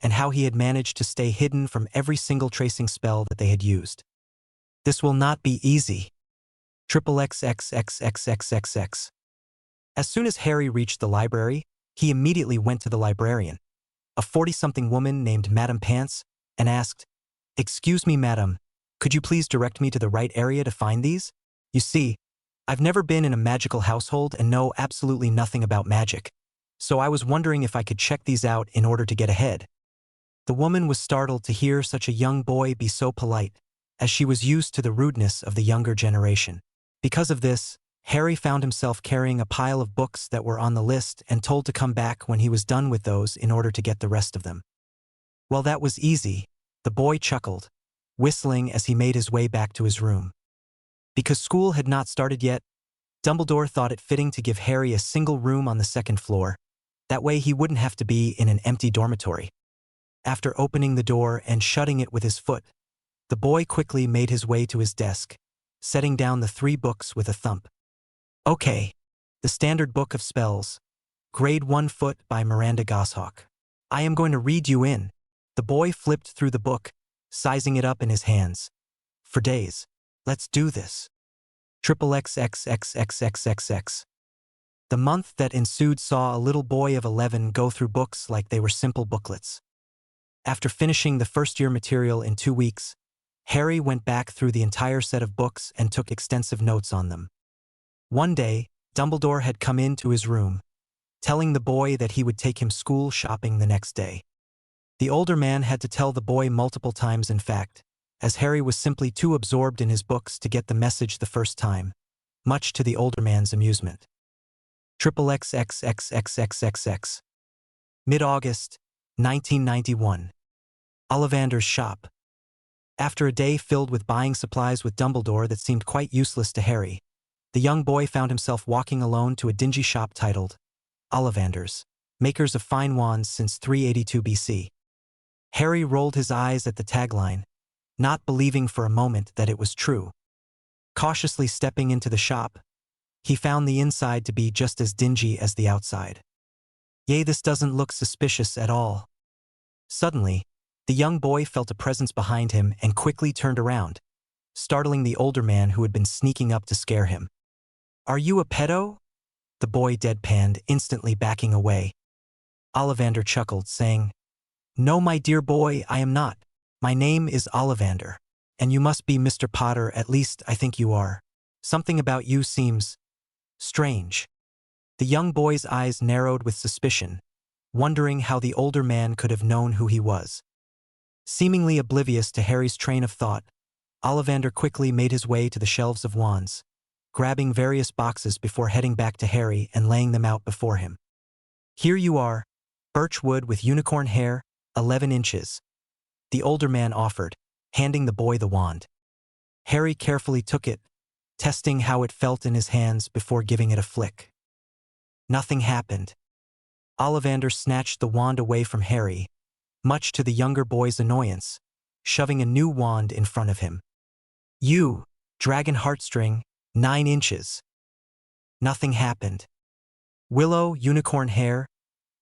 and how he had managed to stay hidden from every single tracing spell that they had used. This will not be easy. XXXXXXXX. As soon as Harry reached the library, he immediately went to the librarian, a 40-something woman named Madame Pants, and asked, "Excuse me, madam, could you please direct me to the right area to find these? You see, I've never been in a magical household and know absolutely nothing about magic, so I was wondering if I could check these out in order to get ahead." The woman was startled to hear such a young boy be so polite, as she was used to the rudeness of the younger generation. Because of this, Harry found himself carrying a pile of books that were on the list and told to come back when he was done with those in order to get the rest of them. Well, that was easy, the boy chuckled, whistling as he made his way back to his room. Because school had not started yet, Dumbledore thought it fitting to give Harry a single room on the second floor. That way he wouldn't have to be in an empty dormitory. After opening the door and shutting it with his foot, the boy quickly made his way to his desk, setting down the 3 books with a thump. Okay, the Standard Book of Spells, Grade 1 Foot by Miranda Goshawk. I am going to read you in. The boy flipped through the book, sizing it up in his hands. For days. Let's do this. XXXXXXXX. The month that ensued saw a little boy of 11 go through books like they were simple booklets. After finishing the first-year material in 2 weeks, Harry went back through the entire set of books and took extensive notes on them. One day, Dumbledore had come into his room, telling the boy that he would take him school shopping the next day. The older man had to tell the boy multiple times in fact, as Harry was simply too absorbed in his books to get the message the first time, much to the older man's amusement. XXXXXXXX. Mid-August, 1991. Ollivander's shop. After a day filled with buying supplies with Dumbledore that seemed quite useless to Harry, the young boy found himself walking alone to a dingy shop titled Ollivander's, makers of fine wands since 382 BC. Harry rolled his eyes at the tagline, not believing for a moment that it was true. Cautiously stepping into the shop, he found the inside to be just as dingy as the outside. Yay, this doesn't look suspicious at all. Suddenly, the young boy felt a presence behind him and quickly turned around, startling the older man who had been sneaking up to scare him. "Are you a pedo?" The boy deadpanned, instantly backing away. Ollivander chuckled, saying, "No, my dear boy, I am not. My name is Ollivander, and you must be Mr. Potter, at least I think you are. Something about you seems strange." The young boy's eyes narrowed with suspicion, wondering how the older man could have known who he was. Seemingly oblivious to Harry's train of thought, Ollivander quickly made his way to the shelves of wands, grabbing various boxes before heading back to Harry and laying them out before him. "Here you are, birch wood with unicorn hair, 11 inches. The older man offered, handing the boy the wand. Harry carefully took it, testing how it felt in his hands before giving it a flick. Nothing happened. Ollivander snatched the wand away from Harry, much to the younger boy's annoyance, shoving a new wand in front of him. "You, dragon heartstring, 9 inches. Nothing happened. Willow, unicorn hair,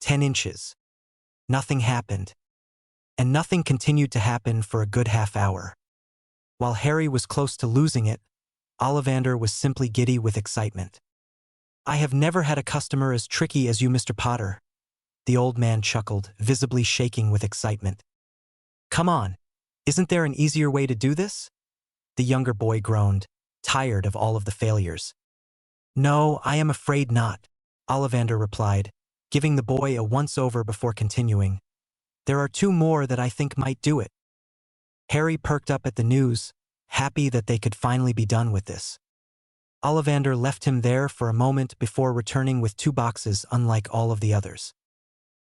10 inches. Nothing happened. And nothing continued to happen for a good half hour. While Harry was close to losing it, Ollivander was simply giddy with excitement. "I have never had a customer as tricky as you, Mr. Potter." The old man chuckled, visibly shaking with excitement. "Come on, isn't there an easier way to do this?" The younger boy groaned, tired of all of the failures. "No, I am afraid not," Ollivander replied, giving the boy a once-over before continuing. "There are 2 more that I think might do it." Harry perked up at the news, happy that they could finally be done with this. Ollivander left him there for a moment before returning with 2 boxes unlike all of the others.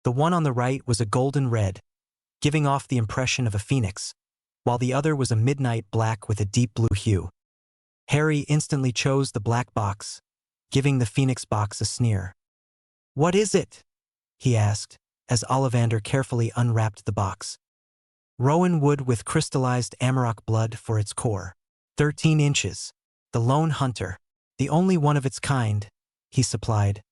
The one on the right was a golden red, giving off the impression of a phoenix, while the other was a midnight black with a deep blue hue. Harry instantly chose the black box, giving the phoenix box a sneer. "What is it?" he asked, as Ollivander carefully unwrapped the box. "Rowan wood with crystallized amarok blood for its core. 13 inches. The lone hunter. The only one of its kind," he supplied.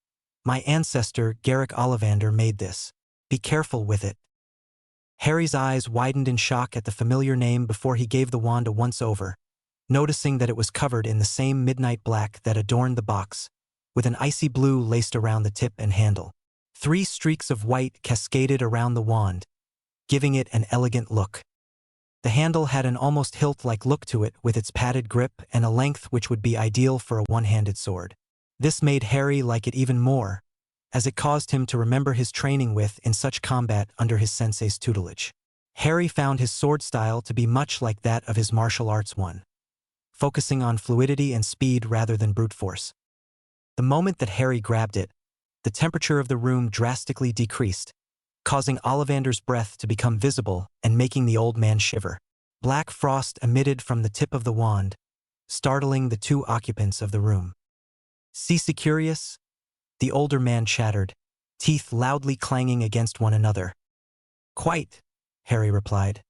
"My ancestor, Garrick Ollivander, made this. Be careful with it." Harry's eyes widened in shock at the familiar name before he gave the wand a once-over, noticing that it was covered in the same midnight black that adorned the box, with an icy blue laced around the tip and handle. 3 streaks of white cascaded around the wand, giving it an elegant look. The handle had an almost hilt-like look to it with its padded grip and a length which would be ideal for a one-handed sword. This made Harry like it even more, as it caused him to remember his training with in such combat under his sensei's tutelage. Harry found his sword style to be much like that of his martial arts one, focusing on fluidity and speed rather than brute force. The moment that Harry grabbed it, the temperature of the room drastically decreased, causing Ollivander's breath to become visible and making the old man shiver. Black frost emitted from the tip of the wand, startling the 2 occupants of the room. "See, curious?" the older man chattered, teeth loudly clanging against one another. "Quite," Harry replied,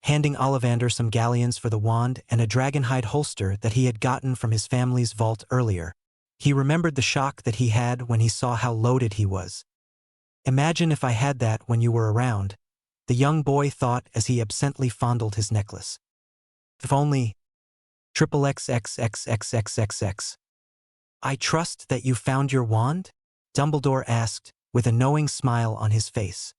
handing Ollivander some galleons for the wand and a dragonhide holster that he had gotten from his family's vault earlier. He remembered the shock that he had when he saw how loaded he was. "Imagine if I had that when you were around," the young boy thought as he absently fondled his necklace. "If only XXXXXXXX. "I trust that you found your wand?" Dumbledore asked, with a knowing smile on his face.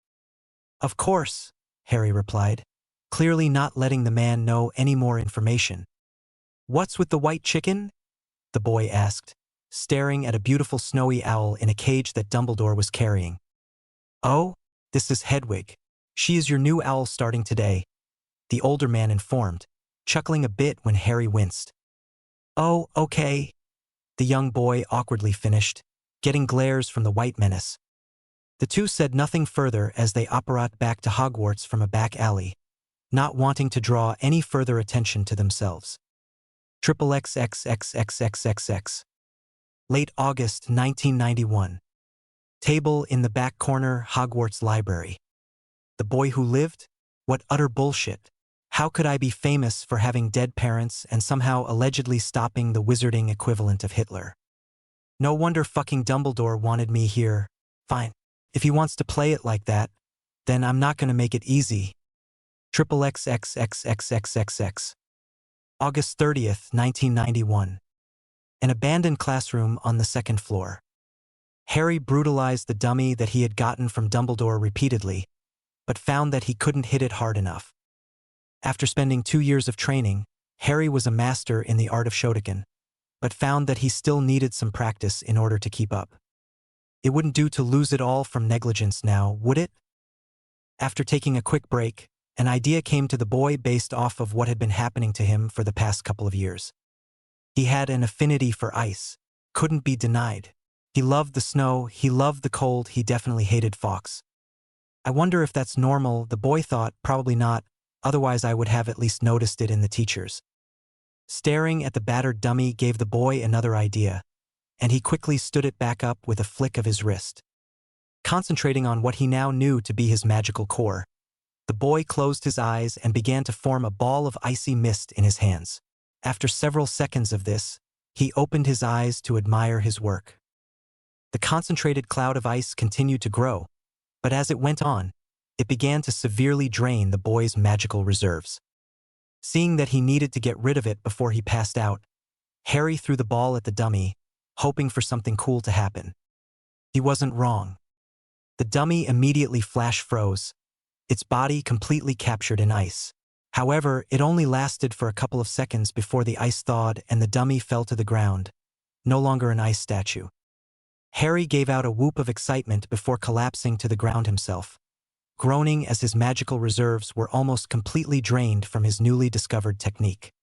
"Of course," Harry replied, clearly not letting the man know any more information. "What's with the white chicken?" the boy asked, staring at a beautiful snowy owl in a cage that Dumbledore was carrying. "Oh, this is Hedwig. She is your new owl starting today," the older man informed, chuckling a bit when Harry winced. "Oh, okay," the young boy awkwardly finished, getting glares from the white menace. The 2 said nothing further as they apparat back to Hogwarts from a back alley, not wanting to draw any further attention to themselves. XXXXXXXX. Late August 1991. Table in the back corner, Hogwarts Library. The boy who lived? What utter bullshit. How could I be famous for having dead parents and somehow allegedly stopping the wizarding equivalent of Hitler? No wonder fucking Dumbledore wanted me here. Fine. If he wants to play it like that, then I'm not gonna make it easy. XXXXXXXX. August 30th, 1991. An abandoned classroom on the 2nd floor. Harry brutalized the dummy that he had gotten from Dumbledore repeatedly, but found that he couldn't hit it hard enough. After spending 2 years of training, Harry was a master in the art of Shotokan, but found that he still needed some practice in order to keep up. It wouldn't do to lose it all from negligence now, would it? After taking a quick break, an idea came to the boy based off of what had been happening to him for the past couple of years. He had an affinity for ice, couldn't be denied. He loved the snow, he loved the cold, he definitely hated Fawkes. I wonder if that's normal, the boy thought, probably not, otherwise I would have at least noticed it in the teachers. Staring at the battered dummy gave the boy another idea, and he quickly stood it back up with a flick of his wrist. Concentrating on what he now knew to be his magical core, the boy closed his eyes and began to form a ball of icy mist in his hands. After several seconds of this, He opened his eyes to admire his work. The concentrated cloud of ice continued to grow, but as it went on, it began to severely drain the boy's magical reserves. Seeing that he needed to get rid of it before he passed out, Harry threw the ball at the dummy, hoping for something cool to happen. He wasn't wrong. The dummy immediately flash froze, its body completely captured in ice. However, it only lasted for a couple of seconds before the ice thawed and the dummy fell to the ground, no longer an ice statue. Harry gave out a whoop of excitement before collapsing to the ground himself, groaning as his magical reserves were almost completely drained from his newly discovered technique.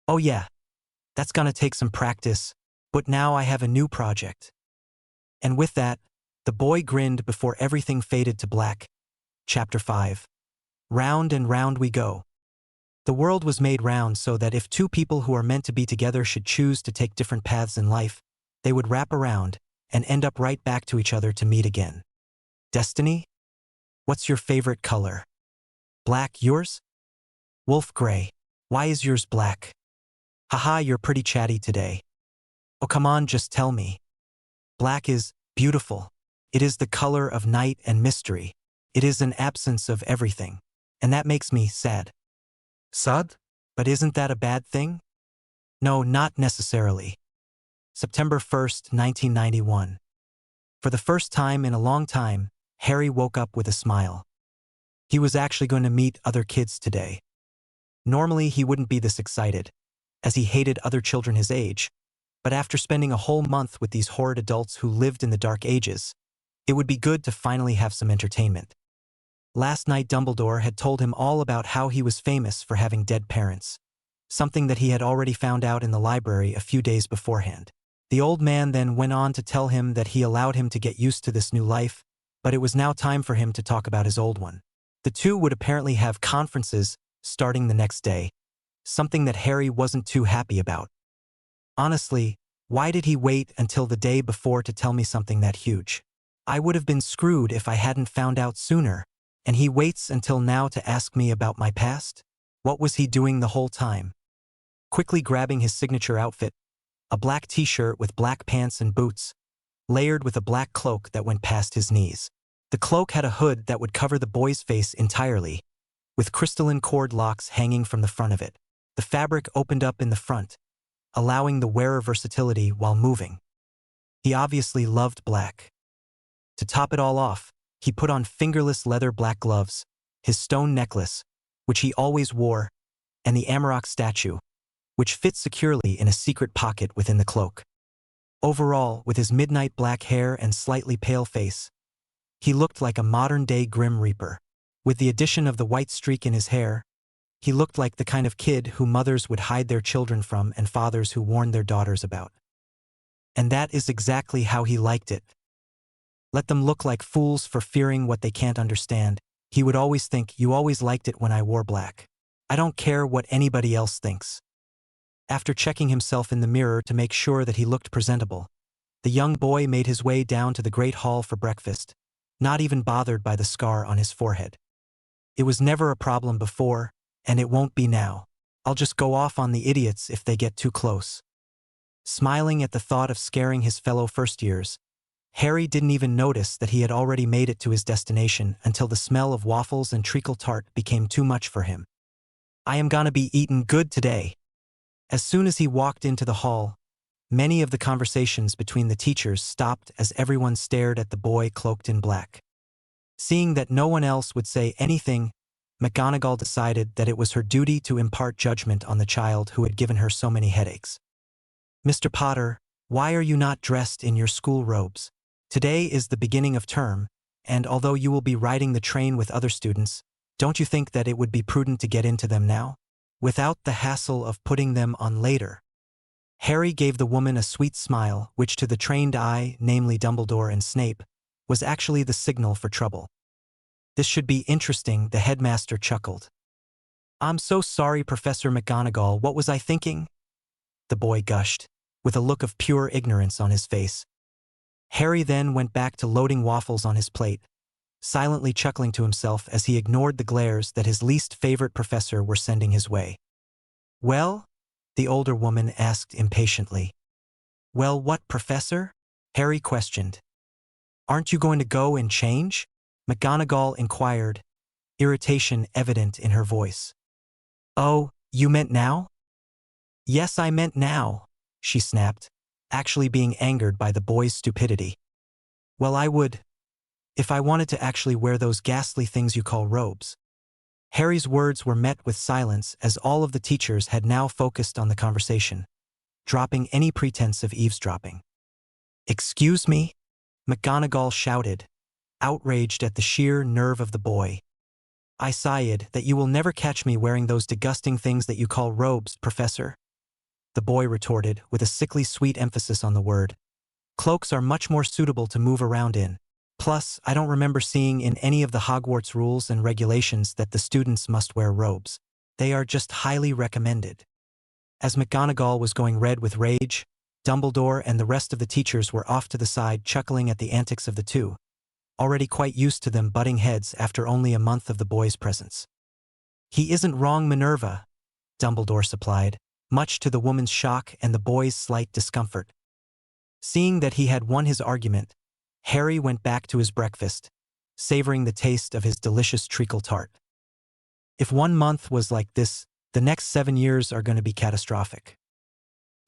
"Oh yeah, that's gonna take some practice, but now I have a new project." And with that, the boy grinned before everything faded to black. Chapter 5. Round and round we go. The world was made round so that if two people who are meant to be together should choose to take different paths in life, they would wrap around and end up right back to each other to meet again. Destiny? What's your favorite color? Black, yours? Wolf gray. Why is yours black? Haha, you're pretty chatty today. Oh, come on, just tell me. Black is beautiful. It is the color of night and mystery. It is an absence of everything. And that makes me sad. Sad? But isn't that a bad thing? No, not necessarily. September 1st, 1991. For the first time in a long time, Harry woke up with a smile. He was actually going to meet other kids today. Normally, he wouldn't be this excited, as he hated other children his age, but after spending a whole month with these horrid adults who lived in the Dark Ages, it would be good to finally have some entertainment. Last night Dumbledore had told him all about how he was famous for having dead parents, something that he had already found out in the library a few days beforehand. The old man then went on to tell him that he allowed him to get used to this new life, but it was now time for him to talk about his old one. The two would apparently have conferences starting the next day, something that Harry wasn't too happy about. Honestly, why did he wait until the day before to tell me something that huge? I would have been screwed if I hadn't found out sooner, and he waits until now to ask me about my past? What was he doing the whole time? Quickly grabbing his signature outfit, a black t-shirt with black pants and boots, layered with a black cloak that went past his knees. The cloak had a hood that would cover the boy's face entirely, with crystalline cord locks hanging from the front of it. The fabric opened up in the front, allowing the wearer versatility while moving. He obviously loved black. To top it all off, he put on fingerless leather black gloves, his stone necklace, which he always wore, and the Amarok statue, which fit securely in a secret pocket within the cloak. Overall, with his midnight black hair and slightly pale face, he looked like a modern-day Grim Reaper. With the addition of the white streak in his hair, he looked like the kind of kid who mothers would hide their children from and fathers who warned their daughters about. And that is exactly how he liked it. Let them look like fools for fearing what they can't understand. He would always think, "You always liked it when I wore black. I don't care what anybody else thinks." After checking himself in the mirror to make sure that he looked presentable, the young boy made his way down to the Great Hall for breakfast, not even bothered by the scar on his forehead. It was never a problem before, and it won't be now. I'll just go off on the idiots if they get too close. Smiling at the thought of scaring his fellow first-years, Harry didn't even notice that he had already made it to his destination until the smell of waffles and treacle tart became too much for him. I am gonna be eating good today. As soon as he walked into the hall, many of the conversations between the teachers stopped as everyone stared at the boy cloaked in black. Seeing that no one else would say anything, McGonagall decided that it was her duty to impart judgment on the child who had given her so many headaches. "Mr. Potter, why are you not dressed in your school robes? Today is the beginning of term, and although you will be riding the train with other students, don't you think that it would be prudent to get into them now, without the hassle of putting them on later?" Harry gave the woman a sweet smile, which to the trained eye, namely Dumbledore and Snape, was actually the signal for trouble. "This should be interesting," the headmaster chuckled. "I'm so sorry, Professor McGonagall, what was I thinking?" the boy gushed, with a look of pure ignorance on his face. Harry then went back to loading waffles on his plate, silently chuckling to himself as he ignored the glares that his least favorite professor were sending his way. "Well?" the older woman asked impatiently. Well, what, Professor? Harry questioned. Aren't you going to go and change? McGonagall inquired, irritation evident in her voice. Oh, you meant now? Yes, I meant now, she snapped, actually being angered by the boy's stupidity. Well, I would, if I wanted to actually wear those ghastly things you call robes. Harry's words were met with silence as all of the teachers had now focused on the conversation, dropping any pretense of eavesdropping. Excuse me? McGonagall shouted, outraged at the sheer nerve of the boy. I sighed that you will never catch me wearing those disgusting things that you call robes, Professor. The boy retorted with a sickly sweet emphasis on the word. Cloaks are much more suitable to move around in. Plus, I don't remember seeing in any of the Hogwarts rules and regulations that the students must wear robes. They are just highly recommended. As McGonagall was going red with rage, Dumbledore and the rest of the teachers were off to the side chuckling at the antics of the two, already quite used to them butting heads after only a month of the boy's presence. He isn't wrong, Minerva, Dumbledore supplied, much to the woman's shock and the boy's slight discomfort. Seeing that he had won his argument, Harry went back to his breakfast, savoring the taste of his delicious treacle tart. If 1 month was like this, the next 7 years are going to be catastrophic.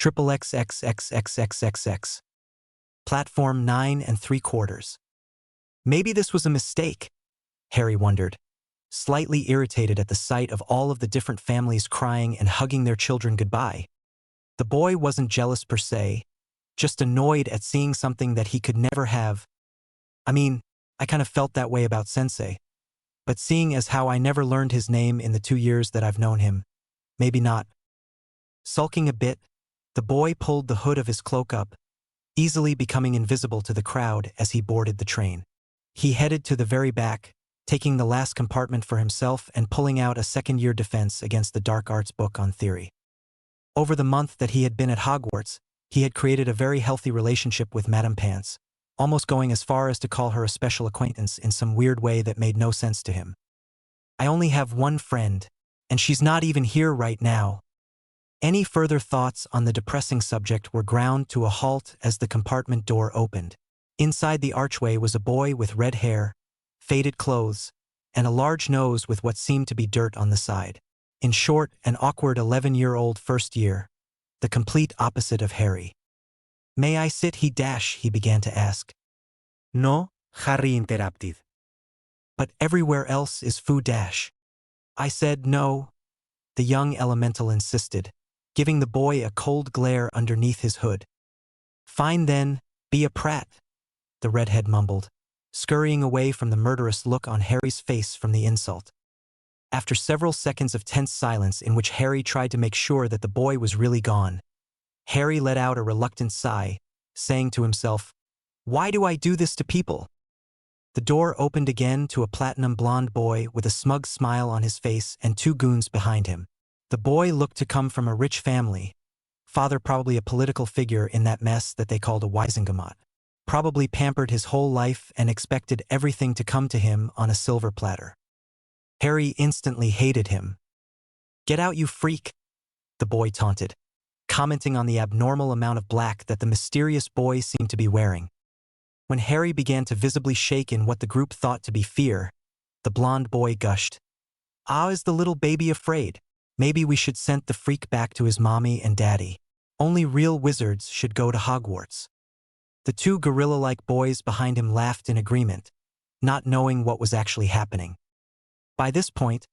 XXXXXXXX. Platform 9 3/4. Maybe this was a mistake, Harry wondered, slightly irritated at the sight of all of the different families crying and hugging their children goodbye. The boy wasn't jealous per se, just annoyed at seeing something that he could never have. I mean, I kind of felt that way about Sensei, but seeing as how I never learned his name in the 2 years that I've known him, maybe not. Sulking a bit, the boy pulled the hood of his cloak up, easily becoming invisible to the crowd as he boarded the train. He headed to the very back, taking the last compartment for himself and pulling out a second-year defense against the dark arts book on theory. Over the month that he had been at Hogwarts, he had created a very healthy relationship with Madame Pants, almost going as far as to call her a special acquaintance in some weird way that made no sense to him. I only have one friend, and she's not even here right now. Any further thoughts on the depressing subject were ground to a halt as the compartment door opened. Inside the archway was a boy with red hair, faded clothes, and a large nose with what seemed to be dirt on the side. In short, an awkward 11-year-old first year, the complete opposite of Harry. May I sit? He began to ask. No, Harry interrupted. But everywhere else is foo dash. I said no, the young elemental insisted, giving the boy a cold glare underneath his hood. Fine then, be a prat, the redhead mumbled, scurrying away from the murderous look on Harry's face from the insult. After several seconds of tense silence in which Harry tried to make sure that the boy was really gone, Harry let out a reluctant sigh, saying to himself, "Why do I do this to people?" The door opened again to a platinum blonde boy with a smug smile on his face and 2 goons behind him. The boy looked to come from a rich family, father probably a political figure in that mess that they called a Wisengamot, probably pampered his whole life and expected everything to come to him on a silver platter. Harry instantly hated him. "Get out, you freak," the boy taunted, commenting on the abnormal amount of black that the mysterious boy seemed to be wearing. When Harry began to visibly shake in what the group thought to be fear, the blonde boy gushed. "Ah, is the little baby afraid? Maybe we should send the freak back to his mommy and daddy. Only real wizards should go to Hogwarts." The 2 gorilla-like boys behind him laughed in agreement, not knowing what was actually happening. By this point,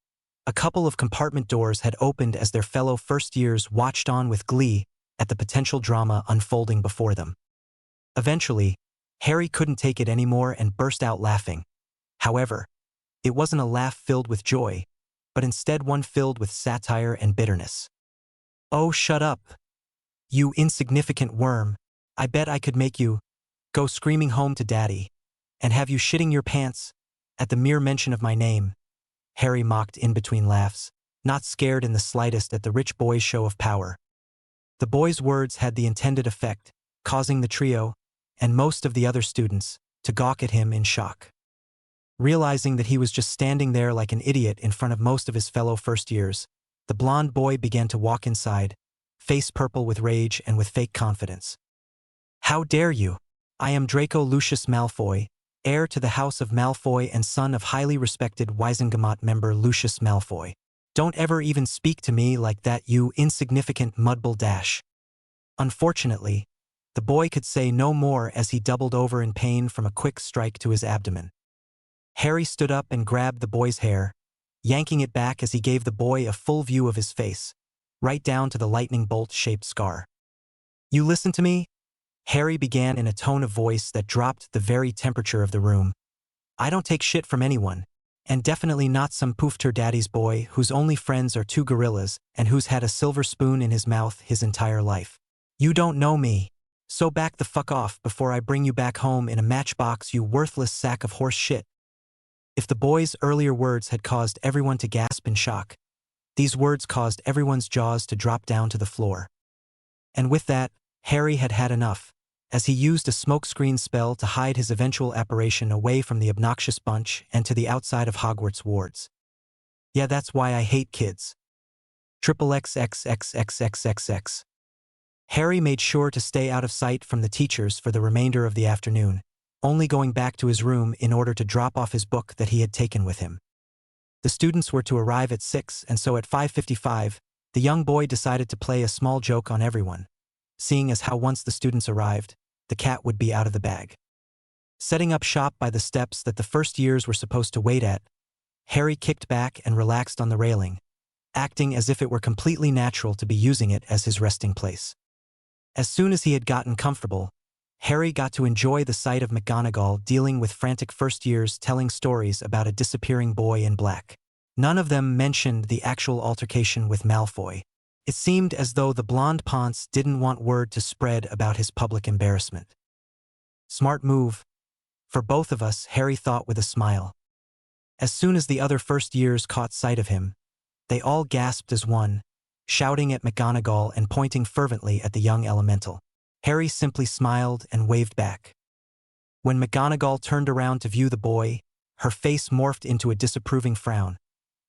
a couple of compartment doors had opened as their fellow first years watched on with glee at the potential drama unfolding before them. Eventually, Harry couldn't take it anymore and burst out laughing. However, it wasn't a laugh filled with joy, but instead one filled with satire and bitterness. "Oh, shut up, you insignificant worm. I bet I could make you go screaming home to Daddy and have you shitting your pants at the mere mention of my name," Harry mocked in between laughs, not scared in the slightest at the rich boy's show of power. The boy's words had the intended effect, causing the trio, and most of the other students, to gawk at him in shock. Realizing that he was just standing there like an idiot in front of most of his fellow first years, the blonde boy began to walk inside, face purple with rage and with fake confidence. How dare you? I am Draco Lucius Malfoy, heir to the House of Malfoy and son of highly respected Wizengamot member Lucius Malfoy. Don't ever even speak to me like that, you insignificant mudbull dash. Unfortunately, the boy could say no more as he doubled over in pain from a quick strike to his abdomen. Harry stood up and grabbed the boy's hair, yanking it back as he gave the boy a full view of his face, right down to the lightning bolt-shaped scar. You listen to me? Harry began in a tone of voice that dropped the very temperature of the room. I don't take shit from anyone, and definitely not some poofter daddy's boy whose only friends are two gorillas and who's had a silver spoon in his mouth his entire life. You don't know me, so back the fuck off before I bring you back home in a matchbox, you worthless sack of horse shit. If the boy's earlier words had caused everyone to gasp in shock, these words caused everyone's jaws to drop down to the floor. And with that, Harry had had enough, as he used a smokescreen spell to hide his eventual apparition away from the obnoxious bunch and to the outside of Hogwarts wards. Yeah, that's why I hate kids. XXXXXXXX. Harry made sure to stay out of sight from the teachers for the remainder of the afternoon, only going back to his room in order to drop off his book that he had taken with him. The students were to arrive at 6, and so at 5:55, the young boy decided to play a small joke on everyone, seeing as how once the students arrived, the cat would be out of the bag. Setting up shop by the steps that the first years were supposed to wait at, Harry kicked back and relaxed on the railing, acting as if it were completely natural to be using it as his resting place. As soon as he had gotten comfortable, Harry got to enjoy the sight of McGonagall dealing with frantic first years telling stories about a disappearing boy in black. None of them mentioned the actual altercation with Malfoy. It seemed as though the blonde ponce didn't want word to spread about his public embarrassment. Smart move. For both of us, Harry thought with a smile. As soon as the other first years caught sight of him, they all gasped as one, shouting at McGonagall and pointing fervently at the young elemental. Harry simply smiled and waved back. When McGonagall turned around to view the boy, her face morphed into a disapproving frown,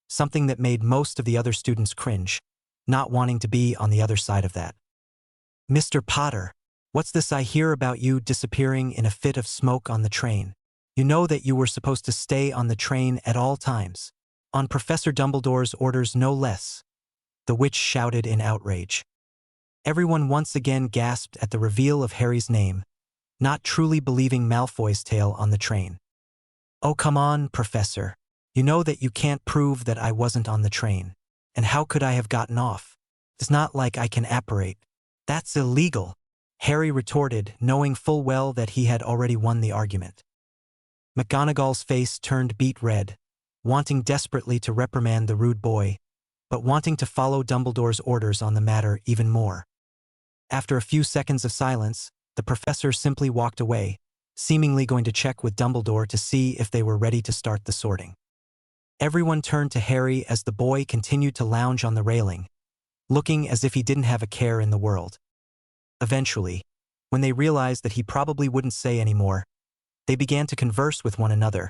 something that made most of the other students cringe, not wanting to be on the other side of that. Mr. Potter, what's this I hear about you disappearing in a fit of smoke on the train? You know that you were supposed to stay on the train at all times. On Professor Dumbledore's orders no less. The witch shouted in outrage. Everyone once again gasped at the reveal of Harry's name, not truly believing Malfoy's tale on the train. Oh, come on, Professor. You know that you can't prove that I wasn't on the train. And how could I have gotten off? It's not like I can apparate. That's illegal, Harry retorted, knowing full well that he had already won the argument. McGonagall's face turned beet red, wanting desperately to reprimand the rude boy, but wanting to follow Dumbledore's orders on the matter even more. After a few seconds of silence, the professor simply walked away, seemingly going to check with Dumbledore to see if they were ready to start the sorting. Everyone turned to Harry as the boy continued to lounge on the railing, looking as if he didn't have a care in the world. Eventually, when they realized that he probably wouldn't say any more, they began to converse with one another,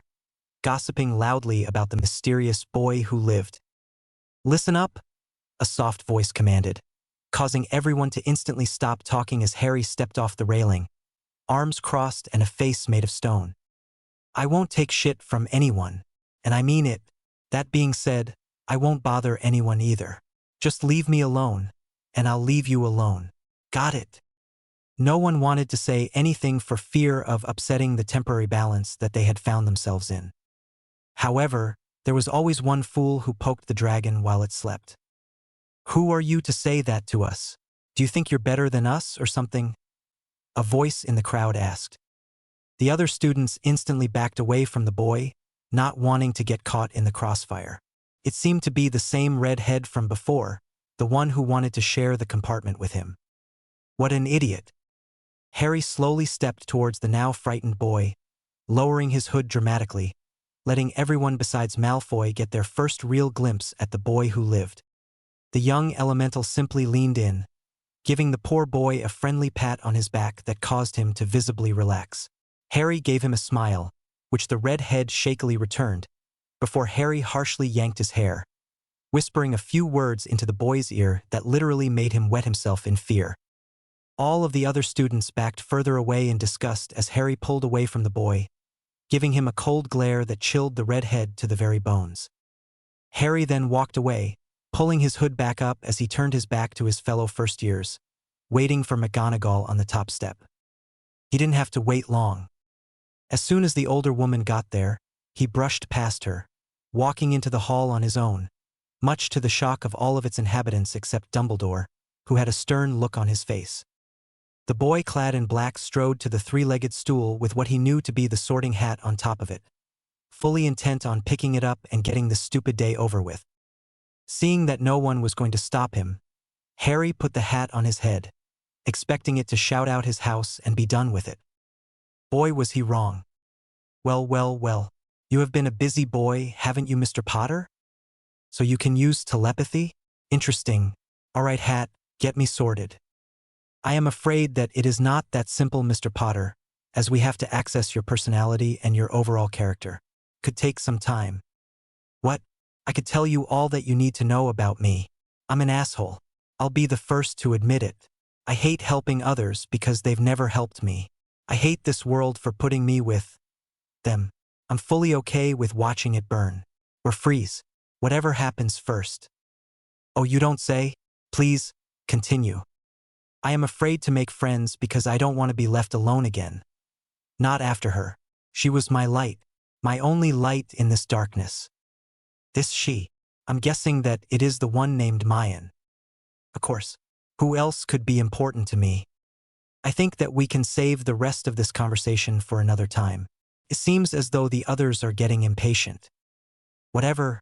gossiping loudly about the mysterious boy who lived. Listen up, a soft voice commanded, causing everyone to instantly stop talking as Harry stepped off the railing, arms crossed and a face made of stone. I won't take shit from anyone, and I mean it. That being said, I won't bother anyone either. Just leave me alone, and I'll leave you alone. Got it? No one wanted to say anything for fear of upsetting the temporary balance that they had found themselves in. However, there was always one fool who poked the dragon while it slept. Who are you to say that to us? Do you think you're better than us or something? A voice in the crowd asked. The other students instantly backed away from the boy, not wanting to get caught in the crossfire. It seemed to be the same redhead from before, the one who wanted to share the compartment with him. What an idiot. Harry slowly stepped towards the now frightened boy, lowering his hood dramatically, letting everyone besides Malfoy get their first real glimpse at the boy who lived. The young elemental simply leaned in, giving the poor boy a friendly pat on his back that caused him to visibly relax. Harry gave him a smile, which the red head shakily returned, before Harry harshly yanked his hair, whispering a few words into the boy's ear that literally made him wet himself in fear. All of the other students backed further away in disgust as Harry pulled away from the boy, giving him a cold glare that chilled the redhead to the very bones. Harry then walked away, pulling his hood back up as he turned his back to his fellow first-years, waiting for McGonagall on the top step. He didn't have to wait long. As soon as the older woman got there, he brushed past her, walking into the hall on his own, much to the shock of all of its inhabitants except Dumbledore, who had a stern look on his face. The boy clad in black strode to the three-legged stool with what he knew to be the sorting hat on top of it, fully intent on picking it up and getting the stupid day over with. Seeing that no one was going to stop him, Harry put the hat on his head, expecting it to shout out his house and be done with it. Boy, was he wrong. Well, well, well, you have been a busy boy, haven't you, Mr. Potter? So you can use telepathy? Interesting. All right, hat, get me sorted. I am afraid that it is not that simple, Mr. Potter, as we have to access your personality and your overall character. Could take some time. What? I could tell you all that you need to know about me. I'm an asshole. I'll be the first to admit it. I hate helping others because they've never helped me. I hate this world for putting me with them. I'm fully okay with watching it burn. Or freeze. Whatever happens first. Oh, you don't say? Please, continue. I am afraid to make friends because I don't want to be left alone again. Not after her. She was my light. My only light in this darkness. This she. I'm guessing that it is the one named Mayan. Of course. Who else could be important to me? I think that we can save the rest of this conversation for another time. It seems as though the others are getting impatient. Whatever.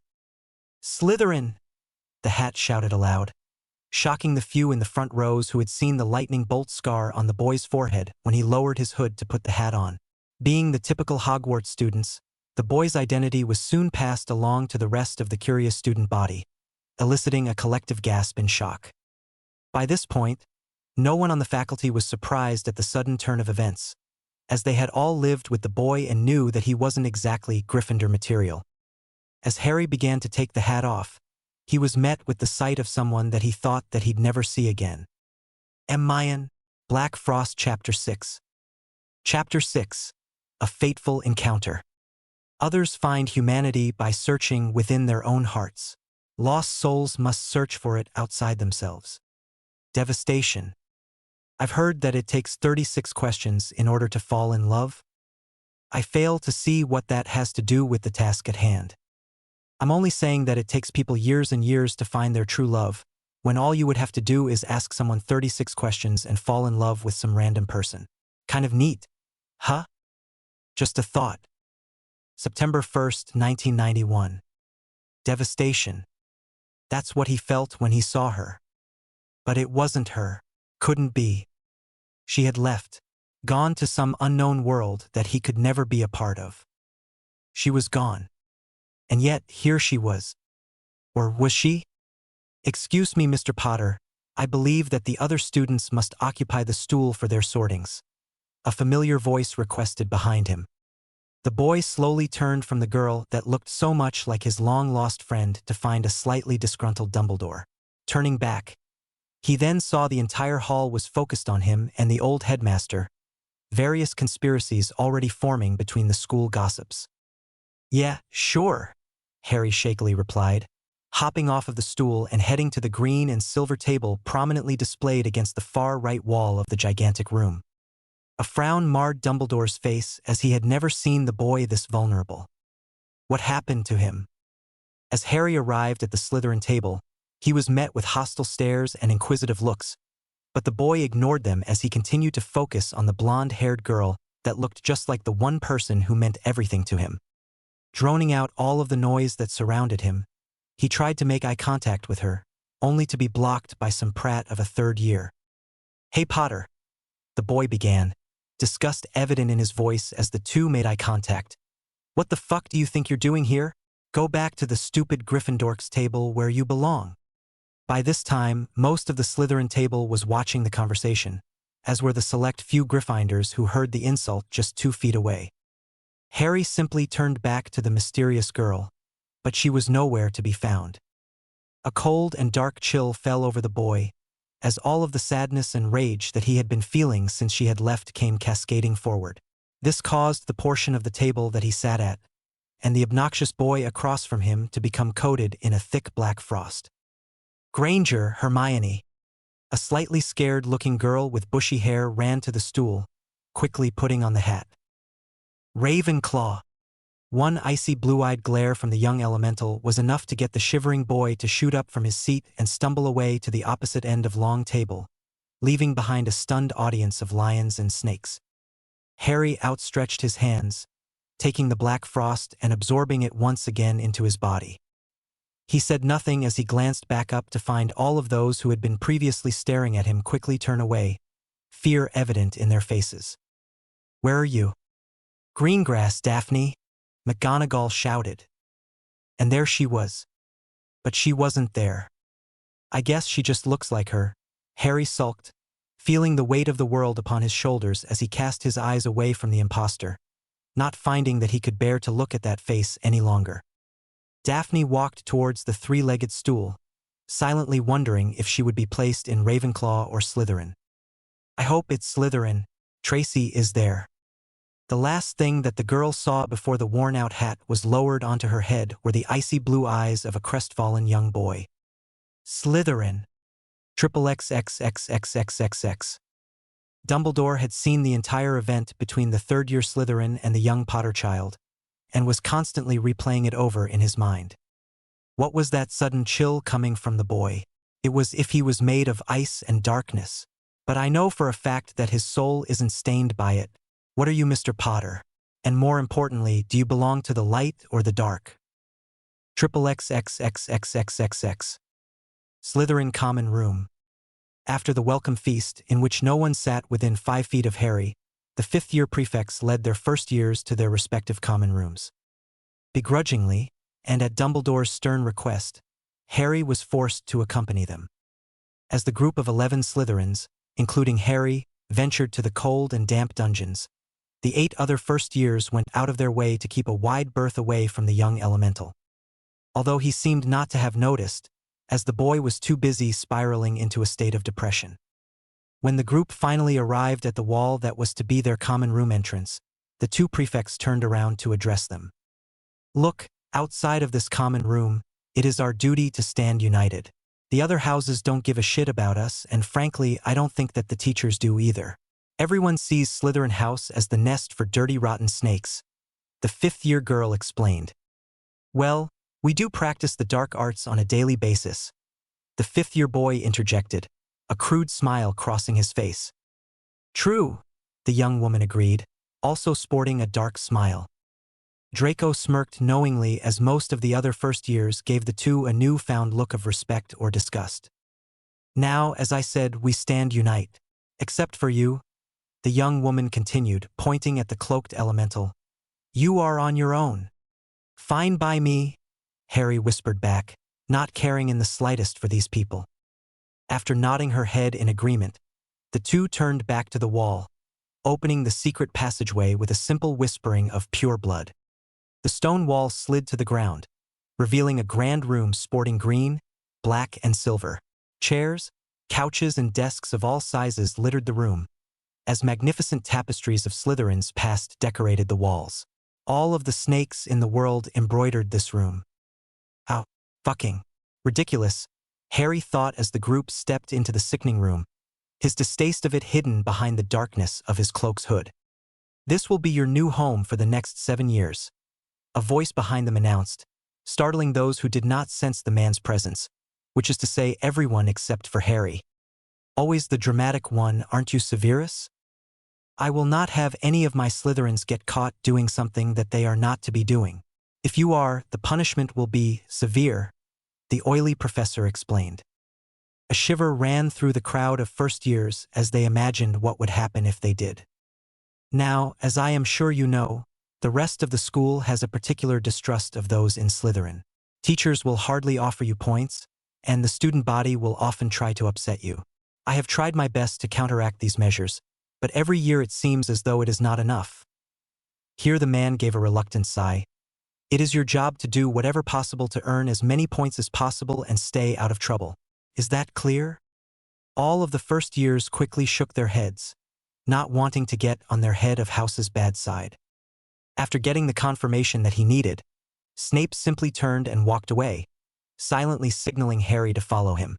Slytherin! The hat shouted aloud, shocking the few in the front rows who had seen the lightning bolt scar on the boy's forehead when he lowered his hood to put the hat on. Being the typical Hogwarts students, the boy's identity was soon passed along to the rest of the curious student body, eliciting a collective gasp in shock. By this point, no one on the faculty was surprised at the sudden turn of events, as they had all lived with the boy and knew that he wasn't exactly Gryffindor material. As Harry began to take the hat off, he was met with the sight of someone that he thought that he'd never see again. M. Mayan, Black Frost Chapter 6. Chapter 6. A Fateful Encounter. Others find humanity by searching within their own hearts. Lost souls must search for it outside themselves. Devastation. I've heard that it takes 36 questions in order to fall in love. I fail to see what that has to do with the task at hand. I'm only saying that it takes people years and years to find their true love, when all you would have to do is ask someone 36 questions and fall in love with some random person. Kind of neat. Huh? Just a thought. September 1st, 1991. Devastation. That's what he felt when he saw her. But it wasn't her. Couldn't be. She had left, gone to some unknown world that he could never be a part of. She was gone. And yet, here she was. Or was she? Excuse me, Mr. Potter, I believe that the other students must occupy the stool for their sortings. A familiar voice requested behind him. The boy slowly turned from the girl that looked so much like his long-lost friend to find a slightly disgruntled Dumbledore. Turning back, he then saw the entire hall was focused on him and the old headmaster, various conspiracies already forming between the school gossips. Yeah, sure, Harry shakily replied, hopping off of the stool and heading to the green and silver table prominently displayed against the far right wall of the gigantic room. A frown marred Dumbledore's face as he had never seen the boy this vulnerable. What happened to him? As Harry arrived at the Slytherin table, he was met with hostile stares and inquisitive looks, but the boy ignored them as he continued to focus on the blonde-haired girl that looked just like the one person who meant everything to him. Droning out all of the noise that surrounded him, he tried to make eye contact with her, only to be blocked by some prat of a third year. Hey, Potter, the boy began, disgust evident in his voice as the two made eye contact. What the fuck do you think you're doing here? Go back to the stupid Gryffindor's table where you belong. By this time, most of the Slytherin table was watching the conversation, as were the select few Gryffindors who heard the insult just 2 feet away. Harry simply turned back to the mysterious girl, but she was nowhere to be found. A cold and dark chill fell over the boy, as all of the sadness and rage that he had been feeling since she had left came cascading forward. This caused the portion of the table that he sat at, and the obnoxious boy across from him to become coated in a thick black frost. Granger, Hermione, a slightly scared-looking girl with bushy hair, ran to the stool, quickly putting on the hat. Ravenclaw. One icy blue-eyed glare from the young elemental was enough to get the shivering boy to shoot up from his seat and stumble away to the opposite end of long table, leaving behind a stunned audience of lions and snakes. Harry outstretched his hands, taking the black frost and absorbing it once again into his body. He said nothing as he glanced back up to find all of those who had been previously staring at him quickly turn away, fear evident in their faces. "Where are you?" "Greengrass, Daphne," McGonagall shouted. And there she was. But she wasn't there. "I guess she just looks like her," Harry sulked, feeling the weight of the world upon his shoulders as he cast his eyes away from the impostor, not finding that he could bear to look at that face any longer. Daphne walked towards the three-legged stool, silently wondering if she would be placed in Ravenclaw or Slytherin. "I hope it's Slytherin. Tracy is there." The last thing that the girl saw before the worn-out hat was lowered onto her head were the icy blue eyes of a crestfallen young boy. "Slytherin. XXXXXXXX." Dumbledore had seen the entire event between the third-year Slytherin and the young Potter child, and was constantly replaying it over in his mind. What was that sudden chill coming from the boy? It was if he was made of ice and darkness. But I know for a fact that his soul isn't stained by it. What are you, Mr. Potter? And more importantly, do you belong to the light or the dark? XXXXXXXX. Slytherin Common Room. After the welcome feast, in which no one sat within 5 feet of Harry, the fifth-year prefects led their first years to their respective common rooms. Begrudgingly, and at Dumbledore's stern request, Harry was forced to accompany them. As the group of 11 Slytherins, including Harry, ventured to the cold and damp dungeons, the 8 other first years went out of their way to keep a wide berth away from the young elemental. Although he seemed not to have noticed, as the boy was too busy spiraling into a state of depression. When the group finally arrived at the wall that was to be their common room entrance, the 2 prefects turned around to address them. "Look, outside of this common room, it is our duty to stand united. The other houses don't give a shit about us, and frankly, I don't think that the teachers do either. Everyone sees Slytherin House as the nest for dirty, rotten snakes," the fifth-year girl explained. "Well, we do practice the dark arts on a daily basis," the fifth-year boy interjected, a crude smile crossing his face. "True," the young woman agreed, also sporting a dark smile. Draco smirked knowingly as most of the other first years gave the 2 a new-found look of respect or disgust. "Now, as I said, we stand unite. Except for you," the young woman continued, pointing at the cloaked elemental. "You are on your own." "Fine by me," Harry whispered back, not caring in the slightest for these people. After nodding her head in agreement, the 2 turned back to the wall, opening the secret passageway with a simple whispering of pure blood. The stone wall slid to the ground, revealing a grand room sporting green, black, and silver. Chairs, couches, and desks of all sizes littered the room, as magnificent tapestries of Slytherins past decorated the walls. All of the snakes in the world embroidered this room. How fucking ridiculous, Harry thought as the group stepped into the sickening room, his distaste of it hidden behind the darkness of his cloak's hood. "This will be your new home for the next 7 years," a voice behind them announced, startling those who did not sense the man's presence, which is to say everyone except for Harry. "Always the dramatic one, aren't you, Severus? I will not have any of my Slytherins get caught doing something that they are not to be doing. If you are, the punishment will be severe," the oily professor explained. A shiver ran through the crowd of first years as they imagined what would happen if they did. Now, as I am sure you know, the rest of the school has a particular distrust of those in Slytherin. Teachers will hardly offer you points, and the student body will often try to upset you. I have tried my best to counteract these measures, but every year it seems as though it is not enough. Here the man gave a reluctant sigh. "It is your job to do whatever possible to earn as many points as possible and stay out of trouble. Is that clear?" All of the first years quickly shook their heads, not wanting to get on their head of house's bad side. After getting the confirmation that he needed, Snape simply turned and walked away, silently signaling Harry to follow him.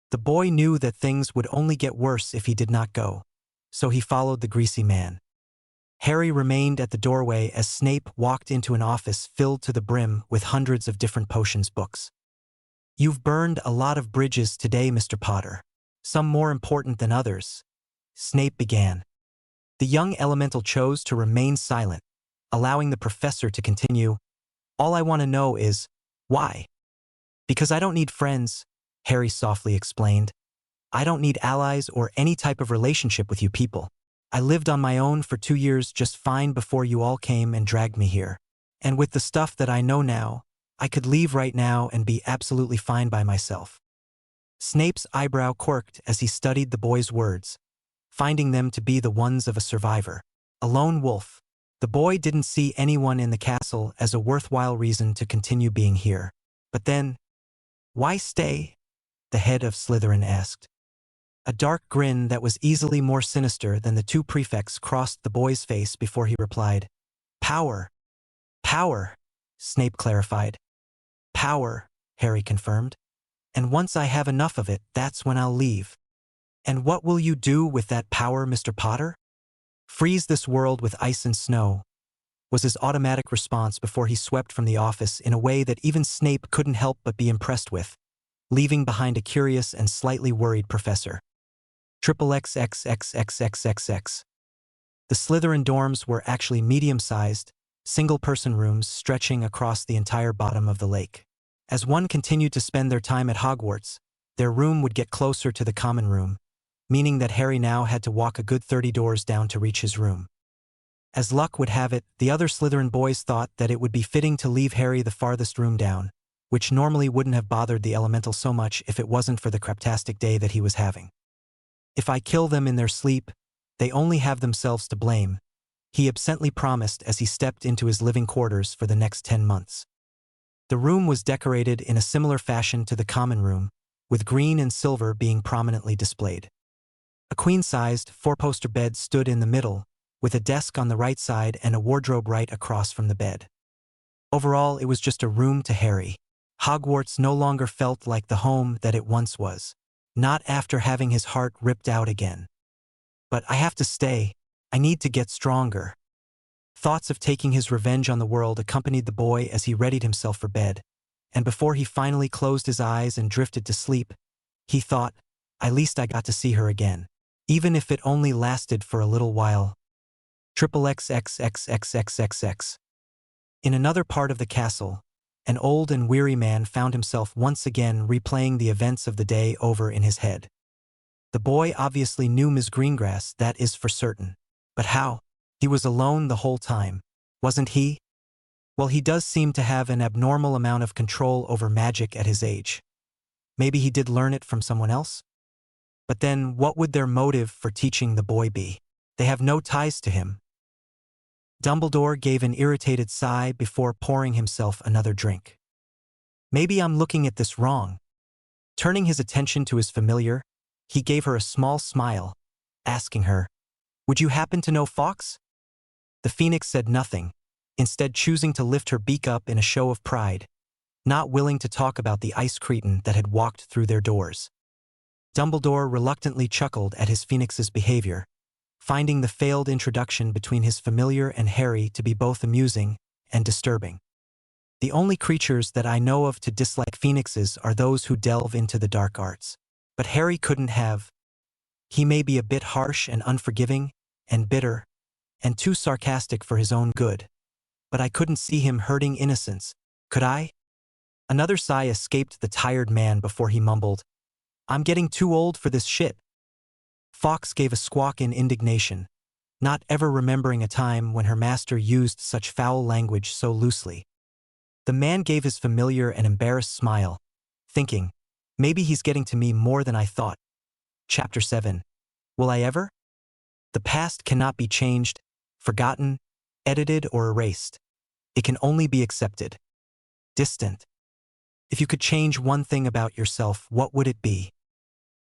The boy knew that things would only get worse if he did not go, so he followed the greasy man. Harry remained at the doorway as Snape walked into an office filled to the brim with hundreds of different potions books. "You've burned a lot of bridges today, Mr. Potter. Some more important than others," Snape began. The young elemental chose to remain silent, allowing the professor to continue. "All I want to know is, why?" "Because I don't need friends," Harry softly explained. "I don't need allies or any type of relationship with you people. I lived on my own for 2 years just fine before you all came and dragged me here. And with the stuff that I know now, I could leave right now and be absolutely fine by myself." Snape's eyebrow quirked as he studied the boy's words, finding them to be the ones of a survivor, a lone wolf. The boy didn't see anyone in the castle as a worthwhile reason to continue being here. But then, "Why stay?" the head of Slytherin asked. A dark grin that was easily more sinister than the two prefects crossed the boy's face before he replied. "Power. Power," Snape clarified. "Power," Harry confirmed. "And once I have enough of it, that's when I'll leave." "And what will you do with that power, Mr. Potter?" "Freeze this world with ice and snow," was his automatic response before he swept from the office in a way that even Snape couldn't help but be impressed with, leaving behind a curious and slightly worried professor. XXXXXXXX. The Slytherin dorms were actually medium-sized, single-person rooms stretching across the entire bottom of the lake. As one continued to spend their time at Hogwarts, their room would get closer to the common room, meaning that Harry now had to walk a good 30 doors down to reach his room. As luck would have it, the other Slytherin boys thought that it would be fitting to leave Harry the farthest room down, which normally wouldn't have bothered the elemental so much if it wasn't for the craptastic day that he was having. "If I kill them in their sleep, they only have themselves to blame," he absently promised as he stepped into his living quarters for the next 10 months. The room was decorated in a similar fashion to the common room, with green and silver being prominently displayed. A queen-sized, 4-poster bed stood in the middle, with a desk on the right side and a wardrobe right across from the bed. Overall, it was just a room to Harry. Hogwarts no longer felt like the home that it once was. Not after having his heart ripped out again. "But I have to stay. I need to get stronger." Thoughts of taking his revenge on the world accompanied the boy as he readied himself for bed, and before he finally closed his eyes and drifted to sleep, he thought, "At least I got to see her again, even if it only lasted for a little while." XXXXXXXX. In another part of the castle, an old and weary man found himself once again replaying the events of the day over in his head. The boy obviously knew Ms. Greengrass, that is for certain. But how? He was alone the whole time, wasn't he? Well, he does seem to have an abnormal amount of control over magic at his age. Maybe he did learn it from someone else? But then, what would their motive for teaching the boy be? They have no ties to him. Dumbledore gave an irritated sigh before pouring himself another drink. "Maybe I'm looking at this wrong." Turning his attention to his familiar, he gave her a small smile, asking her, "Would you happen to know Fawkes?" The Phoenix said nothing, instead choosing to lift her beak up in a show of pride, not willing to talk about the ice cretin that had walked through their doors. Dumbledore reluctantly chuckled at his Phoenix's behavior, finding the failed introduction between his familiar and Harry to be both amusing and disturbing. "The only creatures that I know of to dislike Phoenixes are those who delve into the dark arts. But Harry couldn't have. He may be a bit harsh and unforgiving, and bitter, and too sarcastic for his own good. But I couldn't see him hurting innocents, could I?" Another sigh escaped the tired man before he mumbled, "I'm getting too old for this shit." Fawkes gave a squawk in indignation, not ever remembering a time when her master used such foul language so loosely. The man gave his familiar an embarrassed smile, thinking, "Maybe he's getting to me more than I thought." Chapter 7. Will I ever? The past cannot be changed, forgotten, edited, or erased. It can only be accepted. Distant. If you could change one thing about yourself, what would it be?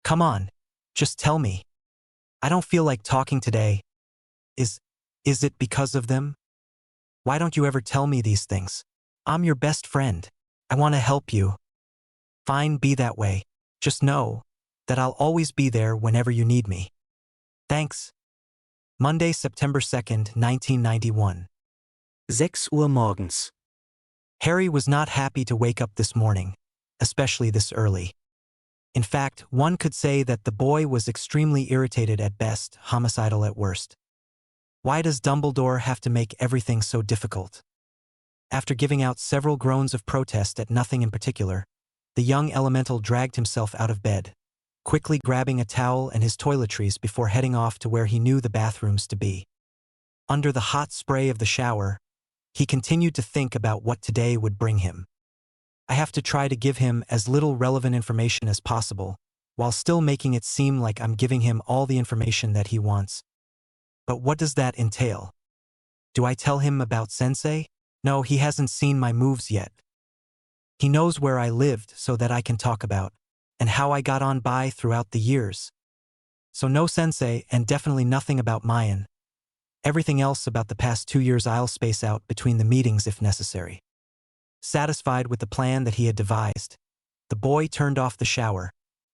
Come on, Just tell me. I don't feel like talking today. Is it because of them? Why don't you ever tell me these things? I'm your best friend. I want to help you. Fine, be that way. Just know that I'll always be there whenever you need me. Thanks. Monday, September 2nd, 1991. 6 Uhr morgens. Harry was not happy to wake up this morning, especially this early. In fact, one could say that the boy was extremely irritated at best, homicidal at worst. Why does Dumbledore have to make everything so difficult? After giving out several groans of protest at nothing in particular, the young elemental dragged himself out of bed, quickly grabbing a towel and his toiletries before heading off to where he knew the bathrooms to be. Under the hot spray of the shower, he continued to think about what today would bring him. I have to try to give him as little relevant information as possible, while still making it seem like I'm giving him all the information that he wants. But what does that entail? Do I tell him about Sensei? No, he hasn't seen my moves yet. He knows where I lived so that I can talk about, and how I got on by throughout the years. So no Sensei and definitely nothing about Mayan. Everything else about the past 2 years I'll space out between the meetings if necessary. Satisfied with the plan that he had devised, the boy turned off the shower,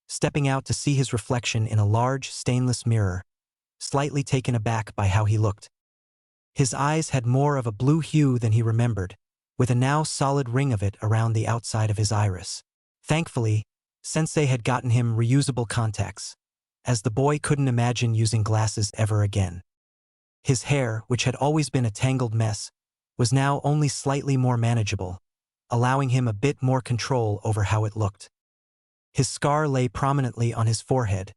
stepping out to see his reflection in a large stainless mirror, slightly taken aback by how he looked. His eyes had more of a blue hue than he remembered, with a now solid ring of it around the outside of his iris. Thankfully, Sensei had gotten him reusable contacts, as the boy couldn't imagine using glasses ever again. His hair, which had always been a tangled mess, was now only slightly more manageable, allowing him a bit more control over how it looked. His scar lay prominently on his forehead,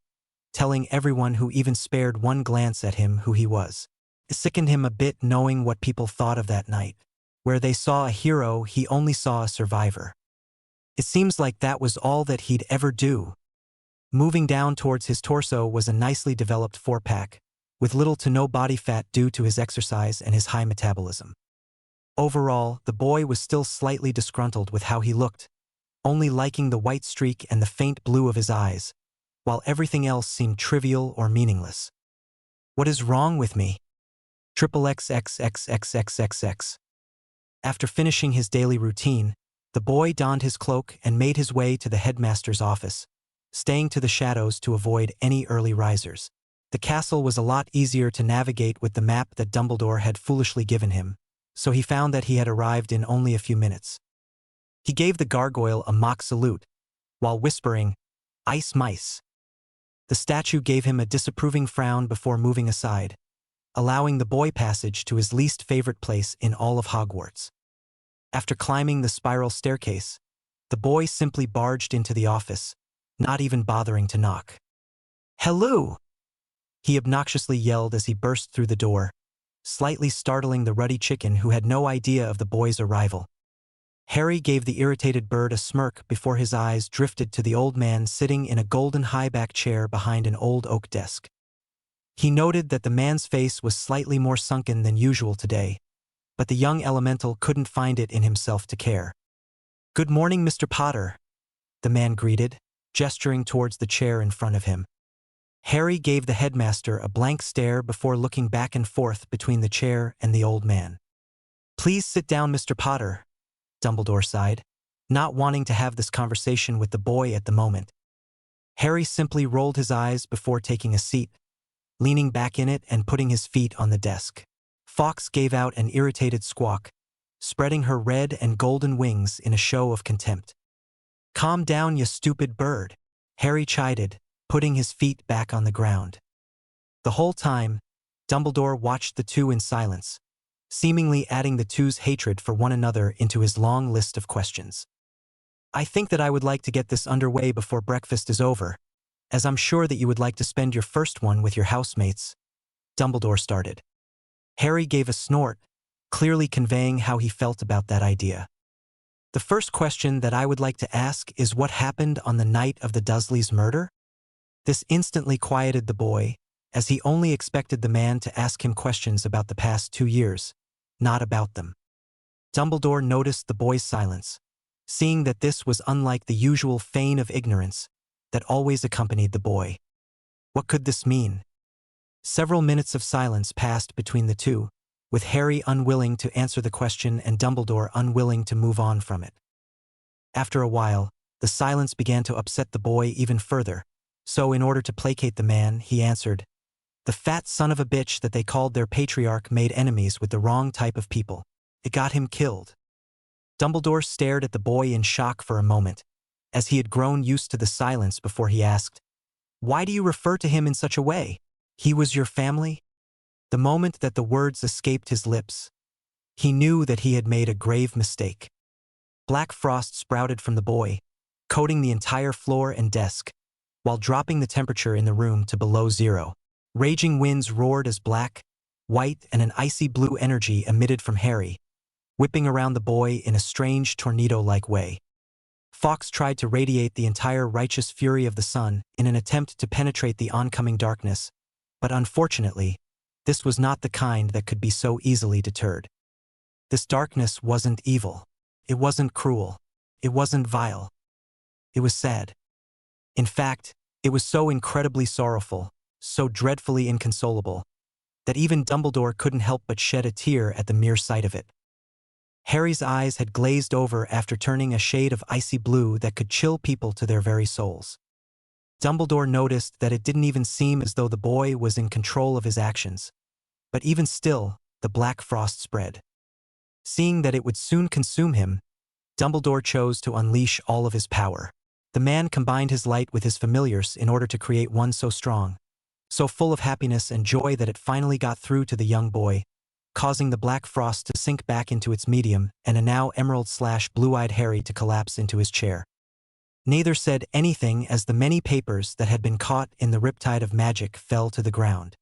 telling everyone who even spared one glance at him who he was. It sickened him a bit knowing what people thought of that night. Where they saw a hero, he only saw a survivor. It seems like that was all that he'd ever do. Moving down towards his torso was a nicely developed four-pack, with little to no body fat due to his exercise and his high metabolism. Overall, the boy was still slightly disgruntled with how he looked, only liking the white streak and the faint blue of his eyes, while everything else seemed trivial or meaningless. What is wrong with me? XXXXXXXX. After finishing his daily routine, the boy donned his cloak and made his way to the headmaster's office, staying to the shadows to avoid any early risers. The castle was a lot easier to navigate with the map that Dumbledore had foolishly given him, so he found that he had arrived in only a few minutes. He gave the gargoyle a mock salute, while whispering, "Ice mice." The statue gave him a disapproving frown before moving aside, allowing the boy passage to his least favorite place in all of Hogwarts. After climbing the spiral staircase, the boy simply barged into the office, not even bothering to knock. "Hello!" he obnoxiously yelled as he burst through the door, slightly startling the ruddy chicken who had no idea of the boy's arrival. Harry gave the irritated bird a smirk before his eyes drifted to the old man sitting in a golden high-back chair behind an old oak desk. He noted that the man's face was slightly more sunken than usual today, but the young elemental couldn't find it in himself to care. "Good morning, Mr. Potter," the man greeted, gesturing towards the chair in front of him. Harry gave the headmaster a blank stare before looking back and forth between the chair and the old man. "Please sit down, Mr. Potter," Dumbledore sighed, not wanting to have this conversation with the boy at the moment. Harry simply rolled his eyes before taking a seat, leaning back in it and putting his feet on the desk. Fox gave out an irritated squawk, spreading her red and golden wings in a show of contempt. "Calm down, you stupid bird," Harry chided, putting his feet back on the ground. The whole time, Dumbledore watched the two in silence, seemingly adding the two's hatred for one another into his long list of questions. "I think that I would like to get this underway before breakfast is over, as I'm sure that you would like to spend your first one with your housemates," Dumbledore started. Harry gave a snort, clearly conveying how he felt about that idea. "The first question that I would like to ask is what happened on the night of the Dursleys' murder?" This instantly quieted the boy, as he only expected the man to ask him questions about the past 2 years, not about them. Dumbledore noticed the boy's silence, seeing that this was unlike the usual feign of ignorance that always accompanied the boy. What could this mean? Several minutes of silence passed between the two, with Harry unwilling to answer the question and Dumbledore unwilling to move on from it. After a while, the silence began to upset the boy even further, so in order to placate the man, he answered, "The fat son of a bitch that they called their patriarch made enemies with the wrong type of people. It got him killed." Dumbledore stared at the boy in shock for a moment, as he had grown used to the silence before he asked, "Why do you refer to him in such a way? He was your family?" The moment that the words escaped his lips, he knew that he had made a grave mistake. Black frost sprouted from the boy, coating the entire floor and desk, while dropping the temperature in the room to below zero. Raging winds roared as black, white, and an icy blue energy emitted from Harry, whipping around the boy in a strange tornado-like way. Fawkes tried to radiate the entire righteous fury of the sun in an attempt to penetrate the oncoming darkness, but unfortunately, this was not the kind that could be so easily deterred. This darkness wasn't evil. It wasn't cruel. It wasn't vile. It was sad. In fact, it was so incredibly sorrowful, so dreadfully inconsolable, that even Dumbledore couldn't help but shed a tear at the mere sight of it. Harry's eyes had glazed over after turning a shade of icy blue that could chill people to their very souls. Dumbledore noticed that it didn't even seem as though the boy was in control of his actions, but even still, the black frost spread. Seeing that it would soon consume him, Dumbledore chose to unleash all of his power. The man combined his light with his familiars in order to create one so strong, so full of happiness and joy that it finally got through to the young boy, causing the black frost to sink back into its medium and a now emerald/blue-eyed Harry to collapse into his chair. Neither said anything as the many papers that had been caught in the riptide of magic fell to the ground.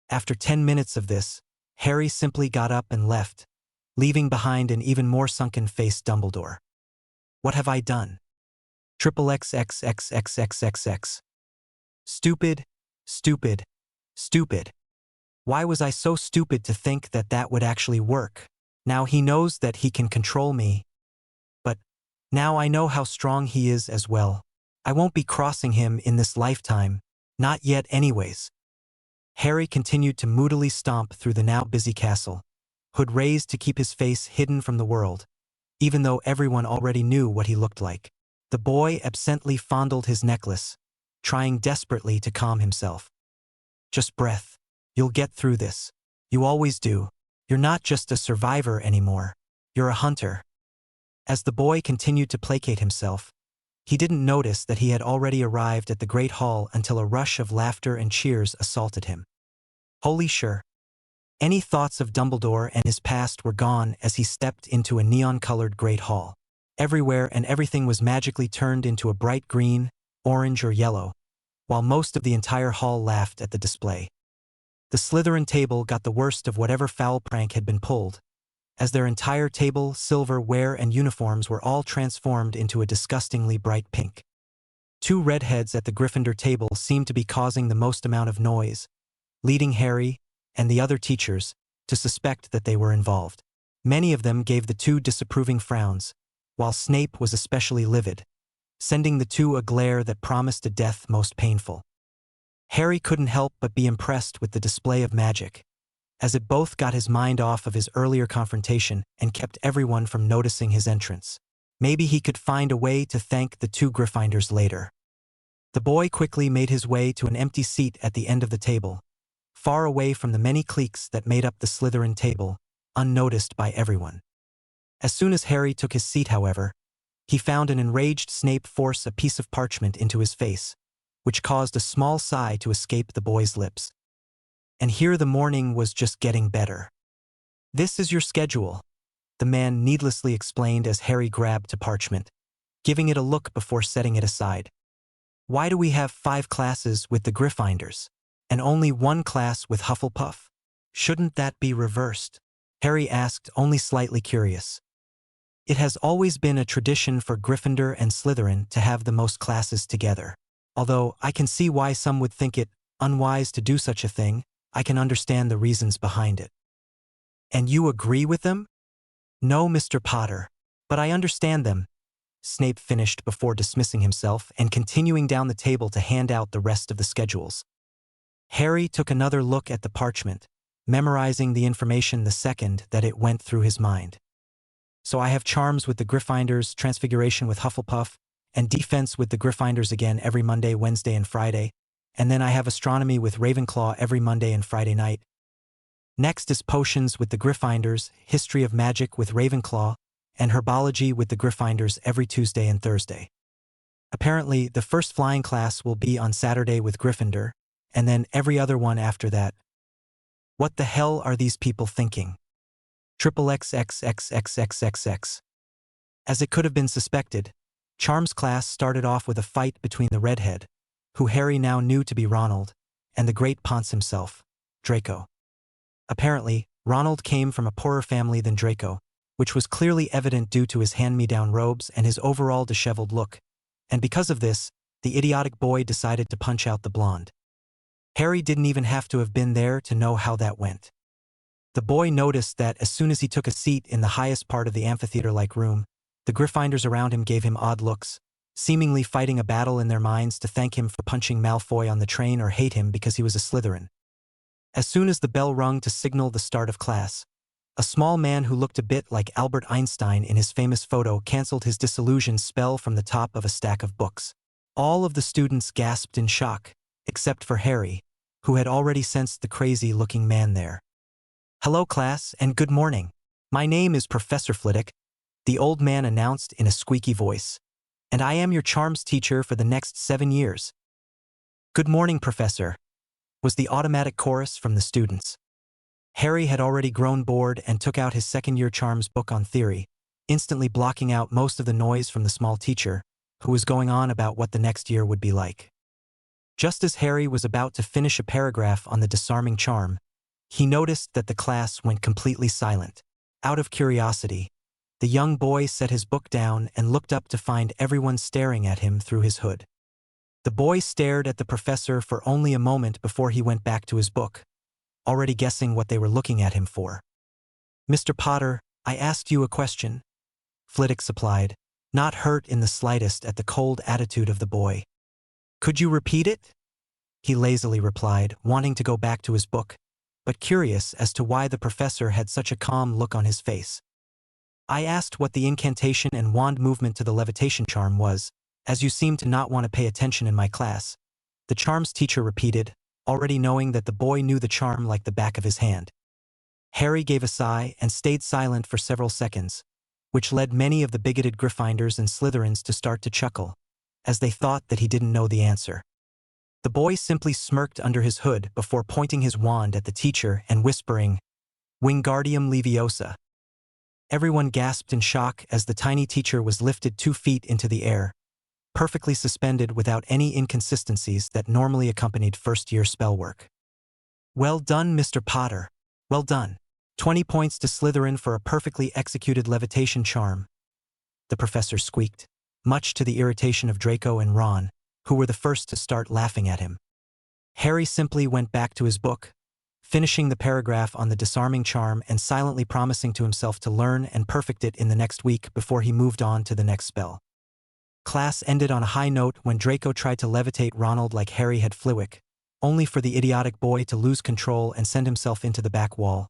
After 10 minutes of this, Harry simply got up and left, leaving behind an even more sunken-faced Dumbledore. "What have I done? XXXXXXXX. Stupid, stupid, stupid. Why was I so stupid to think that that would actually work? Now he knows that he can control me. But now I know how strong he is as well. I won't be crossing him in this lifetime, not yet anyways." Harry continued to moodily stomp through the now busy castle, hood raised to keep his face hidden from the world, even though everyone already knew what he looked like. The boy absently fondled his necklace, trying desperately to calm himself. "Just breath. You'll get through this. You always do. You're not just a survivor anymore. You're a hunter." As the boy continued to placate himself, he didn't notice that he had already arrived at the Great Hall until a rush of laughter and cheers assaulted him. Holy sure. Any thoughts of Dumbledore and his past were gone as he stepped into a neon-colored Great Hall. Everywhere and everything was magically turned into a bright green, orange, or yellow, while most of the entire hall laughed at the display. The Slytherin table got the worst of whatever foul prank had been pulled, as their entire table, silverware, and uniforms were all transformed into a disgustingly bright pink. 2 redheads at the Gryffindor table seemed to be causing the most amount of noise, leading Harry and the other teachers to suspect that they were involved. Many of them gave the 2 disapproving frowns, while Snape was especially livid, sending the 2 a glare that promised a death most painful. Harry couldn't help but be impressed with the display of magic, as it both got his mind off of his earlier confrontation and kept everyone from noticing his entrance. Maybe he could find a way to thank the 2 Gryffindors later. The boy quickly made his way to an empty seat at the end of the table, far away from the many cliques that made up the Slytherin table, unnoticed by everyone. As soon as Harry took his seat, however, he found an enraged Snape force a piece of parchment into his face, which caused a small sigh to escape the boy's lips. And here the morning was just getting better. "This is your schedule," the man needlessly explained as Harry grabbed to parchment, giving it a look before setting it aside. "Why do we have 5 classes with the Gryffindors, and only 1 class with Hufflepuff? Shouldn't that be reversed?" Harry asked, only slightly curious. "It has always been a tradition for Gryffindor and Slytherin to have the most classes together. Although I can see why some would think it unwise to do such a thing, I can understand the reasons behind it." "And you agree with them?" "No, Mr. Potter, but I understand them," Snape finished before dismissing himself and continuing down the table to hand out the rest of the schedules. Harry took another look at the parchment, memorizing the information the second that it went through his mind. So I have charms with the Gryffindors, Transfiguration with Hufflepuff, and Defense with the Gryffindors again every Monday, Wednesday, and Friday, and then I have Astronomy with Ravenclaw every Monday and Friday night. Next is Potions with the Gryffindors, History of Magic with Ravenclaw, and Herbology with the Gryffindors every Tuesday and Thursday. Apparently, the first flying class will be on Saturday with Gryffindor, and then every other one after that. What the hell are these people thinking? XXXXXXXX. As it could have been suspected, Charms class started off with a fight between the redhead, who Harry now knew to be Ronald, and the great Ponce himself, Draco. Apparently, Ronald came from a poorer family than Draco, which was clearly evident due to his hand-me-down robes and his overall disheveled look, and because of this, the idiotic boy decided to punch out the blonde. Harry didn't even have to have been there to know how that went. The boy noticed that as soon as he took a seat in the highest part of the amphitheater-like room, the Gryffindors around him gave him odd looks, seemingly fighting a battle in their minds to thank him for punching Malfoy on the train or hate him because he was a Slytherin. As soon as the bell rung to signal the start of class, a small man who looked a bit like Albert Einstein in his famous photo canceled his disillusioned spell from the top of a stack of books. All of the students gasped in shock, except for Harry, who had already sensed the crazy-looking man there. "Hello, class, and good morning. My name is Professor Flitwick," the old man announced in a squeaky voice, "and I am your charms teacher for the next 7 years." "Good morning, Professor," was the automatic chorus from the students. Harry had already grown bored and took out his second-year charms book on theory, instantly blocking out most of the noise from the small teacher, who was going on about what the next year would be like. Just as Harry was about to finish a paragraph on the disarming charm, he noticed that the class went completely silent. Out of curiosity, the young boy set his book down and looked up to find everyone staring at him through his hood. The boy stared at the professor for only a moment before he went back to his book, already guessing what they were looking at him for. "Mr. Potter, I asked you a question," Flitwick supplied, not hurt in the slightest at the cold attitude of the boy. "Could you repeat it?" he lazily replied, wanting to go back to his book, but curious as to why the professor had such a calm look on his face. "I asked what the incantation and wand movement to the levitation charm was, as you seem to not want to pay attention in my class," the charms teacher repeated, already knowing that the boy knew the charm like the back of his hand. Harry gave a sigh and stayed silent for several seconds, which led many of the bigoted Gryffindors and Slytherins to start to chuckle, as they thought that he didn't know the answer. The boy simply smirked under his hood before pointing his wand at the teacher and whispering, "Wingardium Leviosa." Everyone gasped in shock as the tiny teacher was lifted 2 feet into the air, perfectly suspended without any inconsistencies that normally accompanied first-year spell work. "Well done, Mr. Potter. Well done. 20 points to Slytherin for a perfectly executed levitation charm," the professor squeaked, much to the irritation of Draco and Ron, who were the first to start laughing at him. Harry simply went back to his book, finishing the paragraph on the disarming charm and silently promising to himself to learn and perfect it in the next week before he moved on to the next spell. Class ended on a high note when Draco tried to levitate Ronald like Harry had Flitwick, only for the idiotic boy to lose control and send himself into the back wall,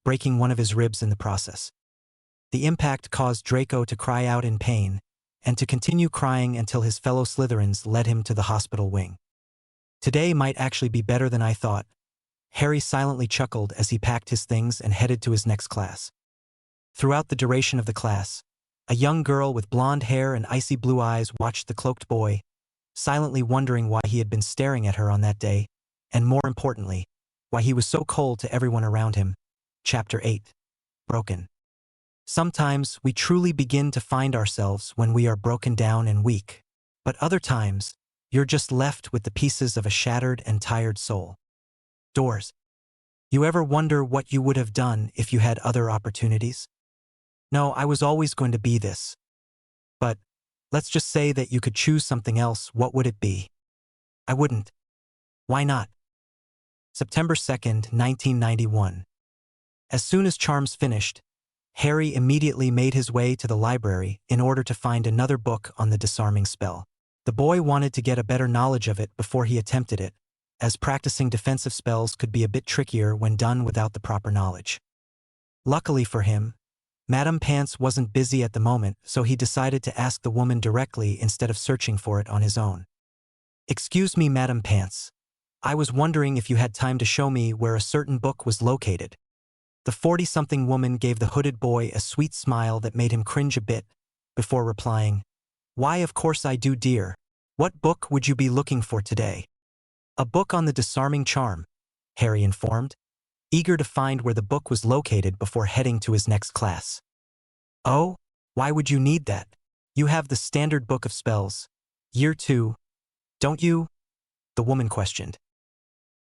breaking one of his ribs in the process. The impact caused Draco to cry out in pain, and to continue crying until his fellow Slytherins led him to the hospital wing. "Today might actually be better than I thought," Harry silently chuckled as he packed his things and headed to his next class. Throughout the duration of the class, a young girl with blonde hair and icy blue eyes watched the cloaked boy, silently wondering why he had been staring at her on that day, and more importantly, why he was so cold to everyone around him. Chapter 8. Broken. Sometimes we truly begin to find ourselves when we are broken down and weak, but other times, you're just left with the pieces of a shattered and tired soul. Doors. You ever wonder what you would have done if you had other opportunities? No, I was always going to be this. But let's just say that you could choose something else, what would it be? I wouldn't. Why not? September 2nd, 1991. As soon as Charms finished, Harry immediately made his way to the library in order to find another book on the disarming spell. The boy wanted to get a better knowledge of it before he attempted it, as practicing defensive spells could be a bit trickier when done without the proper knowledge. Luckily for him, Madame Pants wasn't busy at the moment, so he decided to ask the woman directly instead of searching for it on his own. "Excuse me, Madame Pants. I was wondering if you had time to show me where a certain book was located." The 40-something woman gave the hooded boy a sweet smile that made him cringe a bit, before replying, "Why, of course I do, dear. What book would you be looking for today?" "A book on the disarming charm," Harry informed, eager to find where the book was located before heading to his next class. "Oh, why would you need that? You have the Standard Book of Spells, Year 2, don't you?" the woman questioned.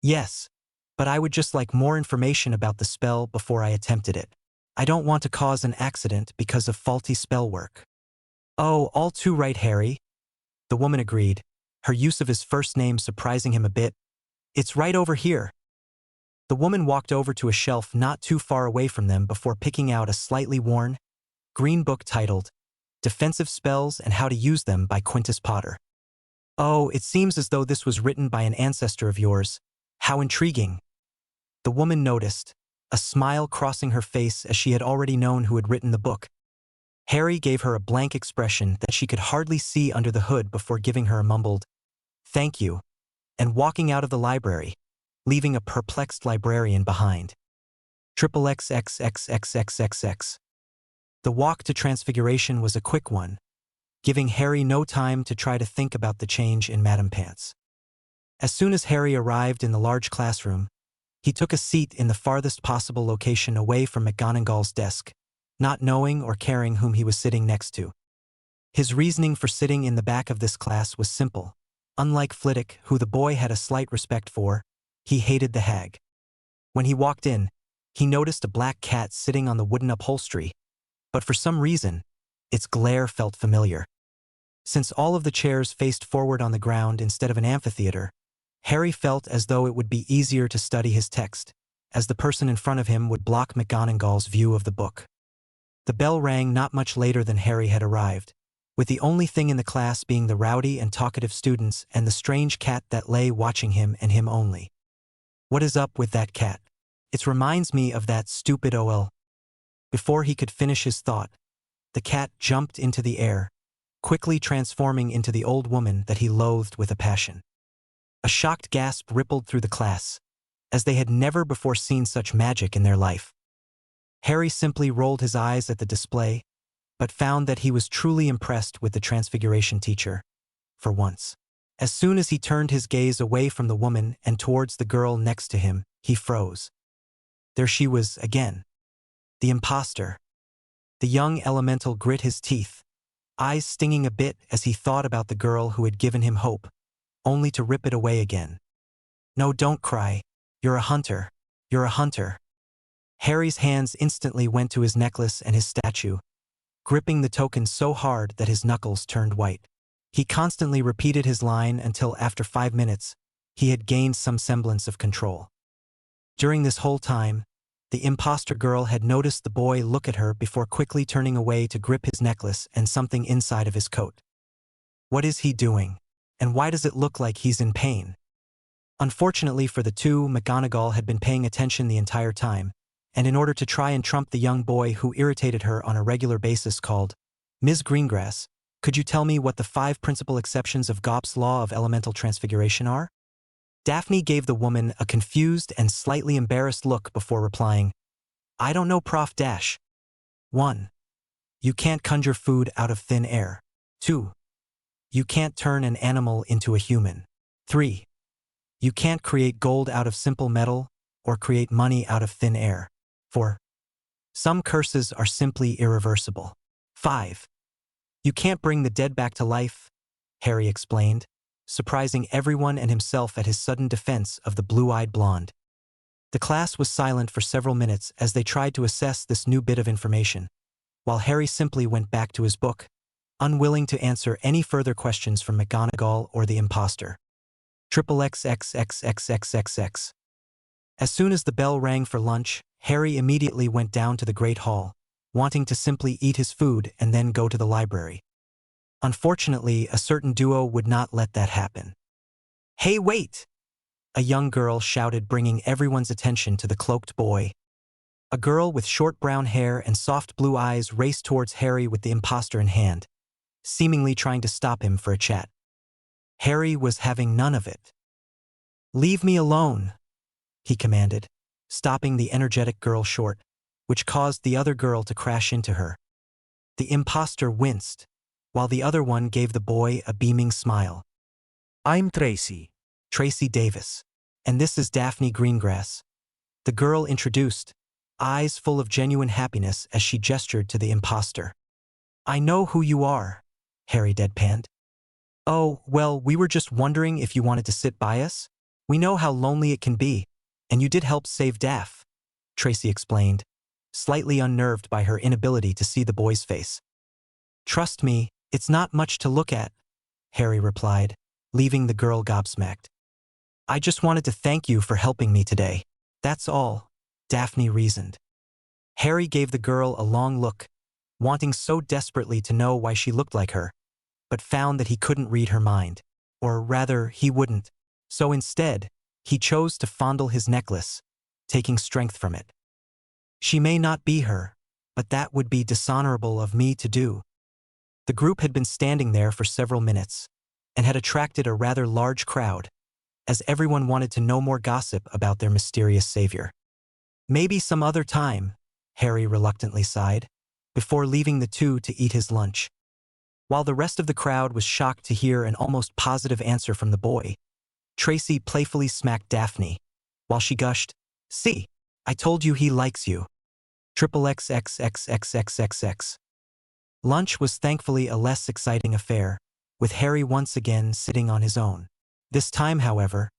"Yes, but I would just like more information about the spell before I attempted it. I don't want to cause an accident because of faulty spell work." "Oh, all too right, Harry," the woman agreed, her use of his first name surprising him a bit. "It's right over here." The woman walked over to a shelf not too far away from them before picking out a slightly worn, green book titled Defensive Spells and How to Use Them by Quintus Potter. "Oh, it seems as though this was written by an ancestor of yours. How intriguing." The woman noticed, a smile crossing her face as she had already known who had written the book. Harry gave her a blank expression that she could hardly see under the hood before giving her a mumbled, "Thank you," and walking out of the library, leaving a perplexed librarian behind. XXXXXXXX. The walk to Transfiguration was a quick one, giving Harry no time to try to think about the change in Madame Pants. As soon as Harry arrived in the large classroom, he took a seat in the farthest possible location away from McGonagall's desk, not knowing or caring whom he was sitting next to. His reasoning for sitting in the back of this class was simple. Unlike Flitwick, who the boy had a slight respect for, he hated the hag. When he walked in, he noticed a black cat sitting on the wooden upholstery, but for some reason, its glare felt familiar. Since all of the chairs faced forward on the ground instead of an amphitheater, Harry felt as though it would be easier to study his text, as the person in front of him would block McGonagall's view of the book. The bell rang not much later than Harry had arrived, with the only thing in the class being the rowdy and talkative students and the strange cat that lay watching him and him only. "What is up with that cat? It reminds me of that stupid OL." Before he could finish his thought, the cat jumped into the air, quickly transforming into the old woman that he loathed with a passion. A shocked gasp rippled through the class, as they had never before seen such magic in their life. Harry simply rolled his eyes at the display, but found that he was truly impressed with the Transfiguration teacher, for once. As soon as he turned his gaze away from the woman and towards the girl next to him, he froze. There she was again. The imposter. The young elemental grit his teeth, eyes stinging a bit as he thought about the girl who had given him hope, only to rip it away again. "No, don't cry. You're a hunter. You're a hunter." Harry's hands instantly went to his necklace and his statue, gripping the token so hard that his knuckles turned white. He constantly repeated his line until after 5 minutes, he had gained some semblance of control. During this whole time, the imposter girl had noticed the boy look at her before quickly turning away to grip his necklace and something inside of his coat. What is he doing? And why does it look like he's in pain? Unfortunately for the two, McGonagall had been paying attention the entire time, and in order to try and trump the young boy who irritated her on a regular basis called, "Ms. Greengrass, could you tell me what the 5 principal exceptions of Gopp's Law of Elemental Transfiguration are?" Daphne gave the woman a confused and slightly embarrassed look before replying, "I don't know, Prof. 1. You can't conjure food out of thin air. 2. You can't turn an animal into a human. 3. You can't create gold out of simple metal or create money out of thin air. 4. Some curses are simply irreversible. 5. You can't bring the dead back to life," Harry explained, surprising everyone and himself at his sudden defense of the blue-eyed blonde. The class was silent for several minutes as they tried to assess this new bit of information, while Harry simply went back to his book, unwilling to answer any further questions from McGonagall or the imposter. XXXXXXXX. As soon as the bell rang for lunch, Harry immediately went down to the Great Hall, wanting to simply eat his food and then go to the library. Unfortunately, a certain duo would not let that happen. "Hey, wait!" a young girl shouted, bringing everyone's attention to the cloaked boy. A girl with short brown hair and soft blue eyes raced towards Harry with the imposter in hand, seemingly trying to stop him for a chat. Harry was having none of it. "Leave me alone," he commanded, stopping the energetic girl short, which caused the other girl to crash into her. The imposter winced, while the other one gave the boy a beaming smile. I'm Tracy. "Tracy Davis. And this is Daphne Greengrass," the girl introduced, eyes full of genuine happiness as she gestured to the imposter. "I know who you are," Harry deadpanned. "Oh, well, we were just wondering if you wanted to sit by us. We know how lonely it can be, and you did help save Daph," Tracy explained, slightly unnerved by her inability to see the boy's face. "Trust me, it's not much to look at," Harry replied, leaving the girl gobsmacked. "I just wanted to thank you for helping me today. That's all," Daphne reasoned. Harry gave the girl a long look, wanting so desperately to know why she looked like her, but found that he couldn't read her mind. Or rather, he wouldn't. So instead, he chose to fondle his necklace, taking strength from it. "She may not be her, but that would be dishonorable of me to do." The group had been standing there for several minutes, and had attracted a rather large crowd, as everyone wanted to know more gossip about their mysterious savior. "Maybe some other time," Harry reluctantly sighed, before leaving the two to eat his lunch. While the rest of the crowd was shocked to hear an almost positive answer from the boy, Tracy playfully smacked Daphne, while she gushed, "See, I told you he likes you. XXXXXXXX." Lunch was thankfully a less exciting affair, with Harry once again sitting on his own. This time, however,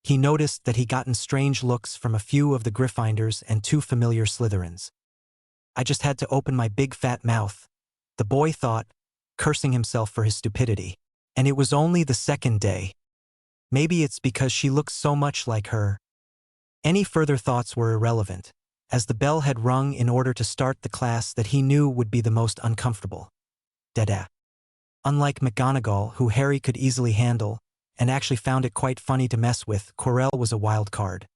he noticed that he'd gotten strange looks from a few of the Gryffindors and 2 familiar Slytherins. "I just had to open my big fat mouth," the boy thought, cursing himself for his stupidity. "And it was only the second day. Maybe it's because she looks so much like her." Any further thoughts were irrelevant, as the bell had rung in order to start the class that he knew would be the most uncomfortable. Dada. Unlike McGonagall, who Harry could easily handle, and actually found it quite funny to mess with, Quirrell was a wild card.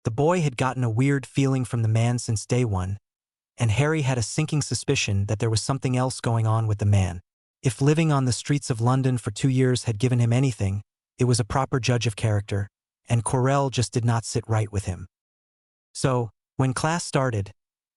The boy had gotten a weird feeling from the man since day one, and Harry had a sinking suspicion that there was something else going on with the man. If living on the streets of London for 2 years had given him anything, it was a proper judge of character, and Quirrell just did not sit right with him. So, when class started,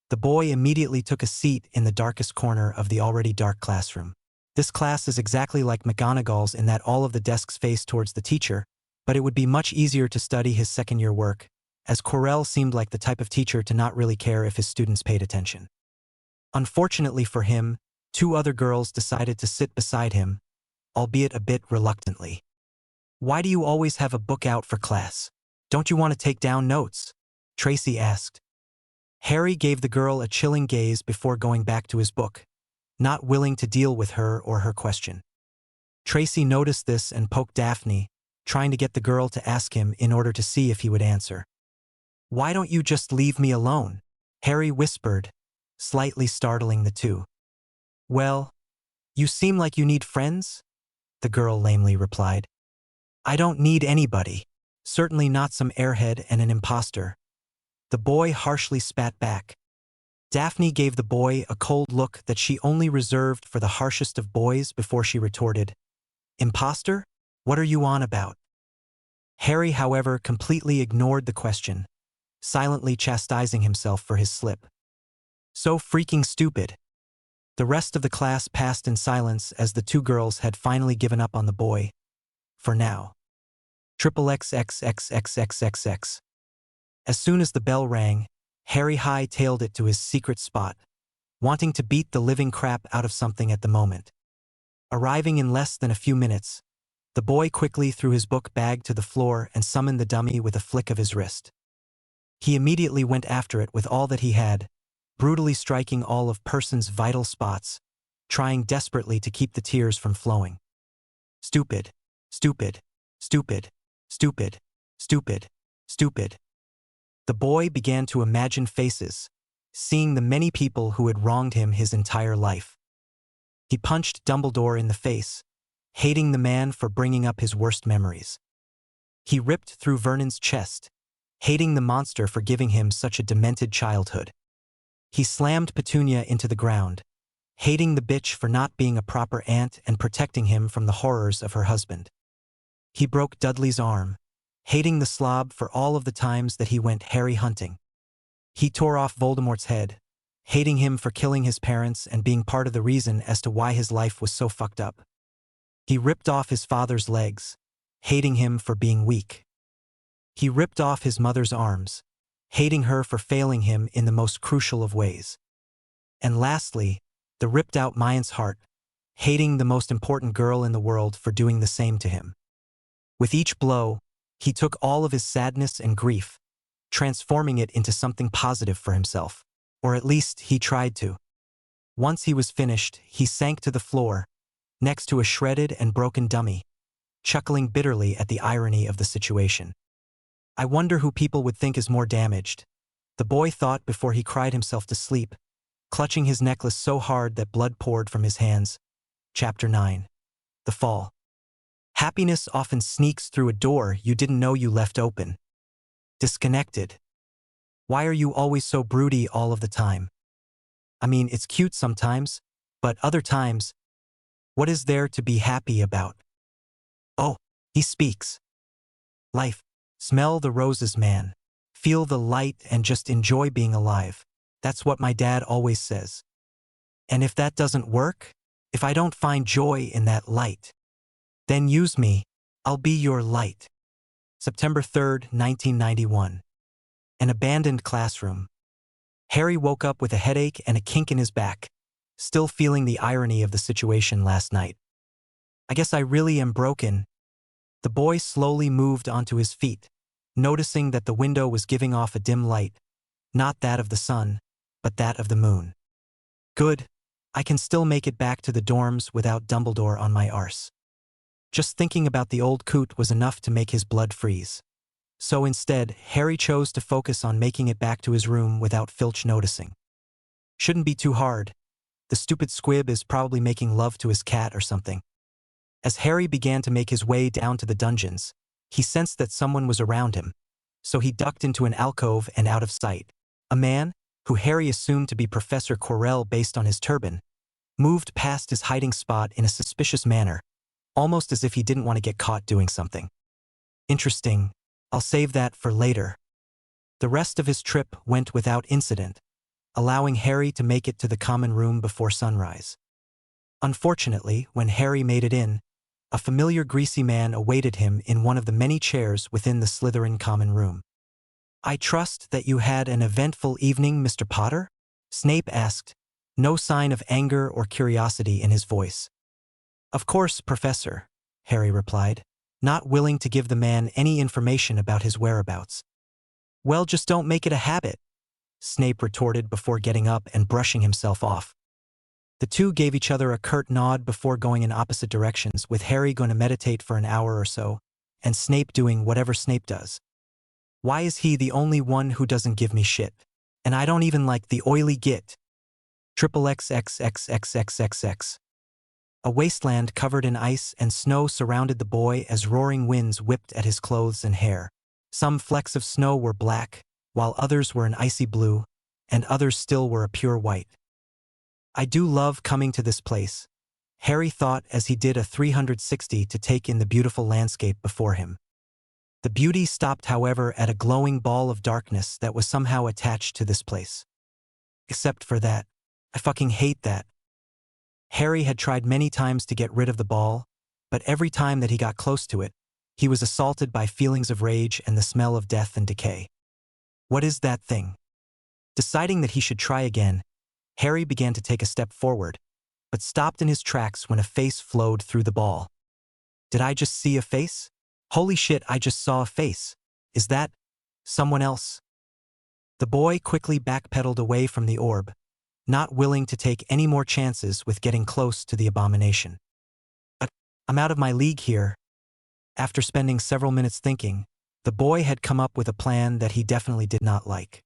the boy immediately took a seat in the darkest corner of the already dark classroom. This class is exactly like McGonagall's in that all of the desks face towards the teacher, but it would be much easier to study his second-year work, as Quirrell seemed like the type of teacher to not really care if his students paid attention. Unfortunately for him, 2 other girls decided to sit beside him, albeit a bit reluctantly. "Why do you always have a book out for class? Don't you want to take down notes?" Tracy asked. Harry gave the girl a chilling gaze before going back to his book, not willing to deal with her or her question. Tracy noticed this and poked Daphne, trying to get the girl to ask him in order to see if he would answer. "Why don't you just leave me alone?" Harry whispered, slightly startling the two. "Well, you seem like you need friends," the girl lamely replied. "I don't need anybody, certainly not some airhead and an imposter," the boy harshly spat back. Daphne gave the boy a cold look that she only reserved for the harshest of boys before she retorted, "Imposter? What are you on about?" Harry, however, completely ignored the question, silently chastising himself for his slip. So freaking stupid. The rest of the class passed in silence as the 2 girls had finally given up on the boy. For now. XXXXXXXX. As soon as the bell rang, Harry hightailed it to his secret spot, wanting to beat the living crap out of something at the moment. Arriving in less than a few minutes, the boy quickly threw his book bag to the floor and summoned the dummy with a flick of his wrist. He immediately went after it with all that he had, brutally striking all of Person's vital spots, trying desperately to keep the tears from flowing. Stupid, stupid, stupid, stupid, stupid, stupid. The boy began to imagine faces, seeing the many people who had wronged him his entire life. He punched Dumbledore in the face, hating the man for bringing up his worst memories. He ripped through Vernon's chest, hating the monster for giving him such a demented childhood. He slammed Petunia into the ground, hating the bitch for not being a proper aunt and protecting him from the horrors of her husband. He broke Dudley's arm, hating the slob for all of the times that he went Harry hunting. He tore off Voldemort's head, hating him for killing his parents and being part of the reason as to why his life was so fucked up. He ripped off his father's legs, hating him for being weak. He ripped off his mother's arms, hating her for failing him in the most crucial of ways. And lastly, the ripped out Mayant's heart, hating the most important girl in the world for doing the same to him. With each blow, he took all of his sadness and grief, transforming it into something positive for himself. Or at least he tried to. Once he was finished, he sank to the floor, next to a shredded and broken dummy, chuckling bitterly at the irony of the situation. I wonder who people would think is more damaged, the boy thought before he cried himself to sleep, clutching his necklace so hard that blood poured from his hands. Chapter 9. The Fall. Happiness often sneaks through a door you didn't know you left open. Disconnected. Why are you always so broody all of the time? I mean, it's cute sometimes, but other times, what is there to be happy about? Oh, he speaks. Life. Smell the roses, man. Feel the light and just enjoy being alive. That's what my dad always says. And if that doesn't work, if I don't find joy in that light, then use me. I'll be your light. September 3rd, 1991. An abandoned classroom. Harry woke up with a headache and a kink in his back, still feeling the irony of the situation last night. I guess I really am broken. The boy slowly moved onto his feet, noticing that the window was giving off a dim light, not that of the sun, but that of the moon. Good, I can still make it back to the dorms without Dumbledore on my arse. Just thinking about the old coot was enough to make his blood freeze. So instead, Harry chose to focus on making it back to his room without Filch noticing. Shouldn't be too hard. The stupid squib is probably making love to his cat or something. As Harry began to make his way down to the dungeons, he sensed that someone was around him, so he ducked into an alcove and out of sight. A man, who Harry assumed to be Professor Quirrell based on his turban, moved past his hiding spot in a suspicious manner, almost as if he didn't want to get caught doing something. Interesting, I'll save that for later. The rest of his trip went without incident, allowing Harry to make it to the common room before sunrise. Unfortunately, when Harry made it in, a familiar greasy man awaited him in one of the many chairs within the Slytherin common room. "I trust that you had an eventful evening, Mr. Potter?" Snape asked, no sign of anger or curiosity in his voice. "Of course, Professor," Harry replied, not willing to give the man any information about his whereabouts. "Well, just don't make it a habit," Snape retorted before getting up and brushing himself off. The two gave each other a curt nod before going in opposite directions, with Harry going to meditate for an hour or so, and Snape doing whatever Snape does. Why is he the only one who doesn't give me shit? And I don't even like the oily git. XXXXXXXX. A wasteland covered in ice and snow surrounded the boy as roaring winds whipped at his clothes and hair. Some flecks of snow were black, while others were an icy blue, and others still were a pure white. "I do love coming to this place," Harry thought as he did a 360 to take in the beautiful landscape before him. The beauty stopped, however, at a glowing ball of darkness that was somehow attached to this place. Except for that. I fucking hate that. Harry had tried many times to get rid of the ball, but every time that he got close to it, he was assaulted by feelings of rage and the smell of death and decay. What is that thing? Deciding that he should try again, Harry began to take a step forward, but stopped in his tracks when a face flowed through the ball. Did I just see a face? Holy shit, I just saw a face. Is that someone else? The boy quickly backpedaled away from the orb, not willing to take any more chances with getting close to the abomination. I'm out of my league here. After spending several minutes thinking, the boy had come up with a plan that he definitely did not like.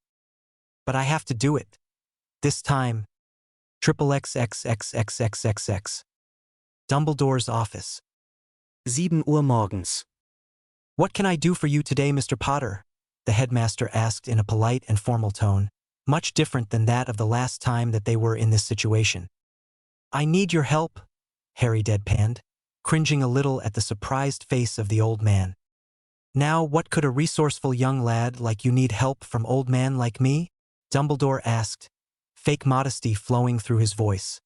But I have to do it. This time. XXXXXXXX. Dumbledore's office. 7 Uhr morgens. "What can I do for you today, Mr. Potter?" the headmaster asked in a polite and formal tone, much different than that of the last time that they were in this situation. "I need your help," Harry deadpanned, cringing a little at the surprised face of the old man. "Now, what could a resourceful young lad like you need help from old man like me?" Dumbledore asked, fake modesty flowing through his voice.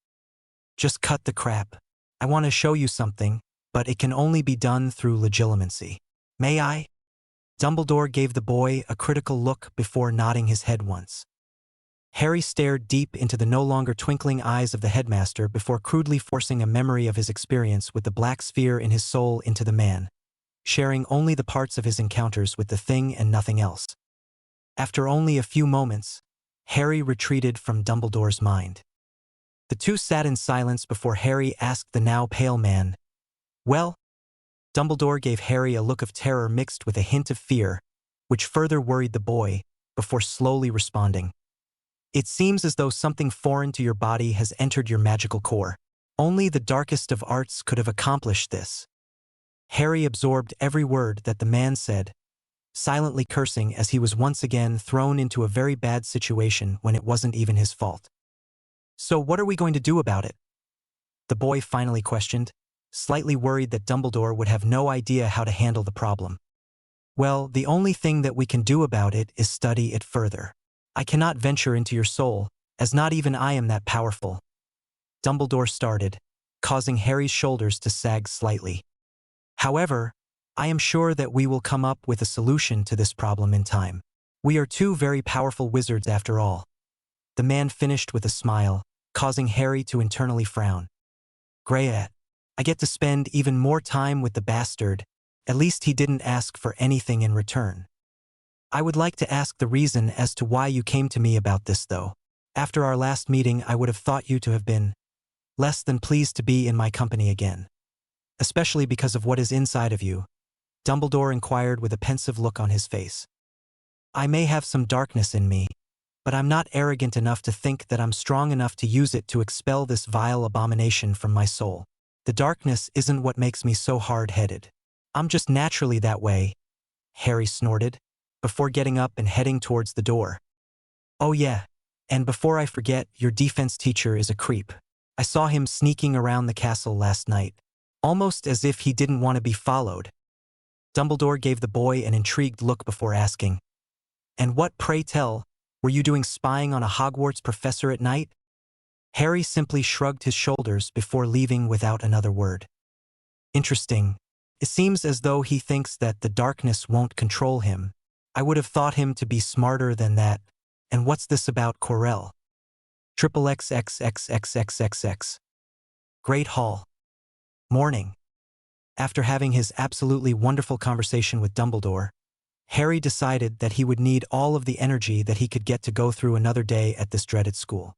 "Just cut the crap. I want to show you something, but it can only be done through legilimency. May I?" Dumbledore gave the boy a critical look before nodding his head once. Harry stared deep into the no longer twinkling eyes of the headmaster before crudely forcing a memory of his experience with the black sphere in his soul into the man, sharing only the parts of his encounters with the thing and nothing else. After only a few moments, Harry retreated from Dumbledore's mind. The two sat in silence before Harry asked the now pale man, "Well?" Dumbledore gave Harry a look of terror mixed with a hint of fear, which further worried the boy, before slowly responding. "It seems as though something foreign to your body has entered your magical core. Only the darkest of arts could have accomplished this." Harry absorbed every word that the man said, silently cursing as he was once again thrown into a very bad situation when it wasn't even his fault. "So what are we going to do about it?" the boy finally questioned, slightly worried that Dumbledore would have no idea how to handle the problem. "Well, the only thing that we can do about it is study it further. I cannot venture into your soul, as not even I am that powerful." Dumbledore started, causing Harry's shoulders to sag slightly. "However, I am sure that we will come up with a solution to this problem in time. We are two very powerful wizards after all." The man finished with a smile, causing Harry to internally frown. "Great. I get to spend even more time with the bastard. At least he didn't ask for anything in return. I would like to ask the reason as to why you came to me about this, though. After our last meeting, I would have thought you to have been less than pleased to be in my company again. Especially because of what is inside of you," Dumbledore inquired with a pensive look on his face. "I may have some darkness in me, but I'm not arrogant enough to think that I'm strong enough to use it to expel this vile abomination from my soul. The darkness isn't what makes me so hard-headed. I'm just naturally that way," Harry snorted, before getting up and heading towards the door. "Oh yeah, and before I forget, your defense teacher is a creep. I saw him sneaking around the castle last night, almost as if he didn't want to be followed." Dumbledore gave the boy an intrigued look before asking, "And what, pray tell, were you doing spying on a Hogwarts professor at night?" Harry simply shrugged his shoulders before leaving without another word. "Interesting. It seems as though he thinks that the darkness won't control him. I would have thought him to be smarter than that. And what's this about Quirrell? XXXXXXXX. Great Hall. Morning." After having his absolutely wonderful conversation with Dumbledore, Harry decided that he would need all of the energy that he could get to go through another day at this dreaded school.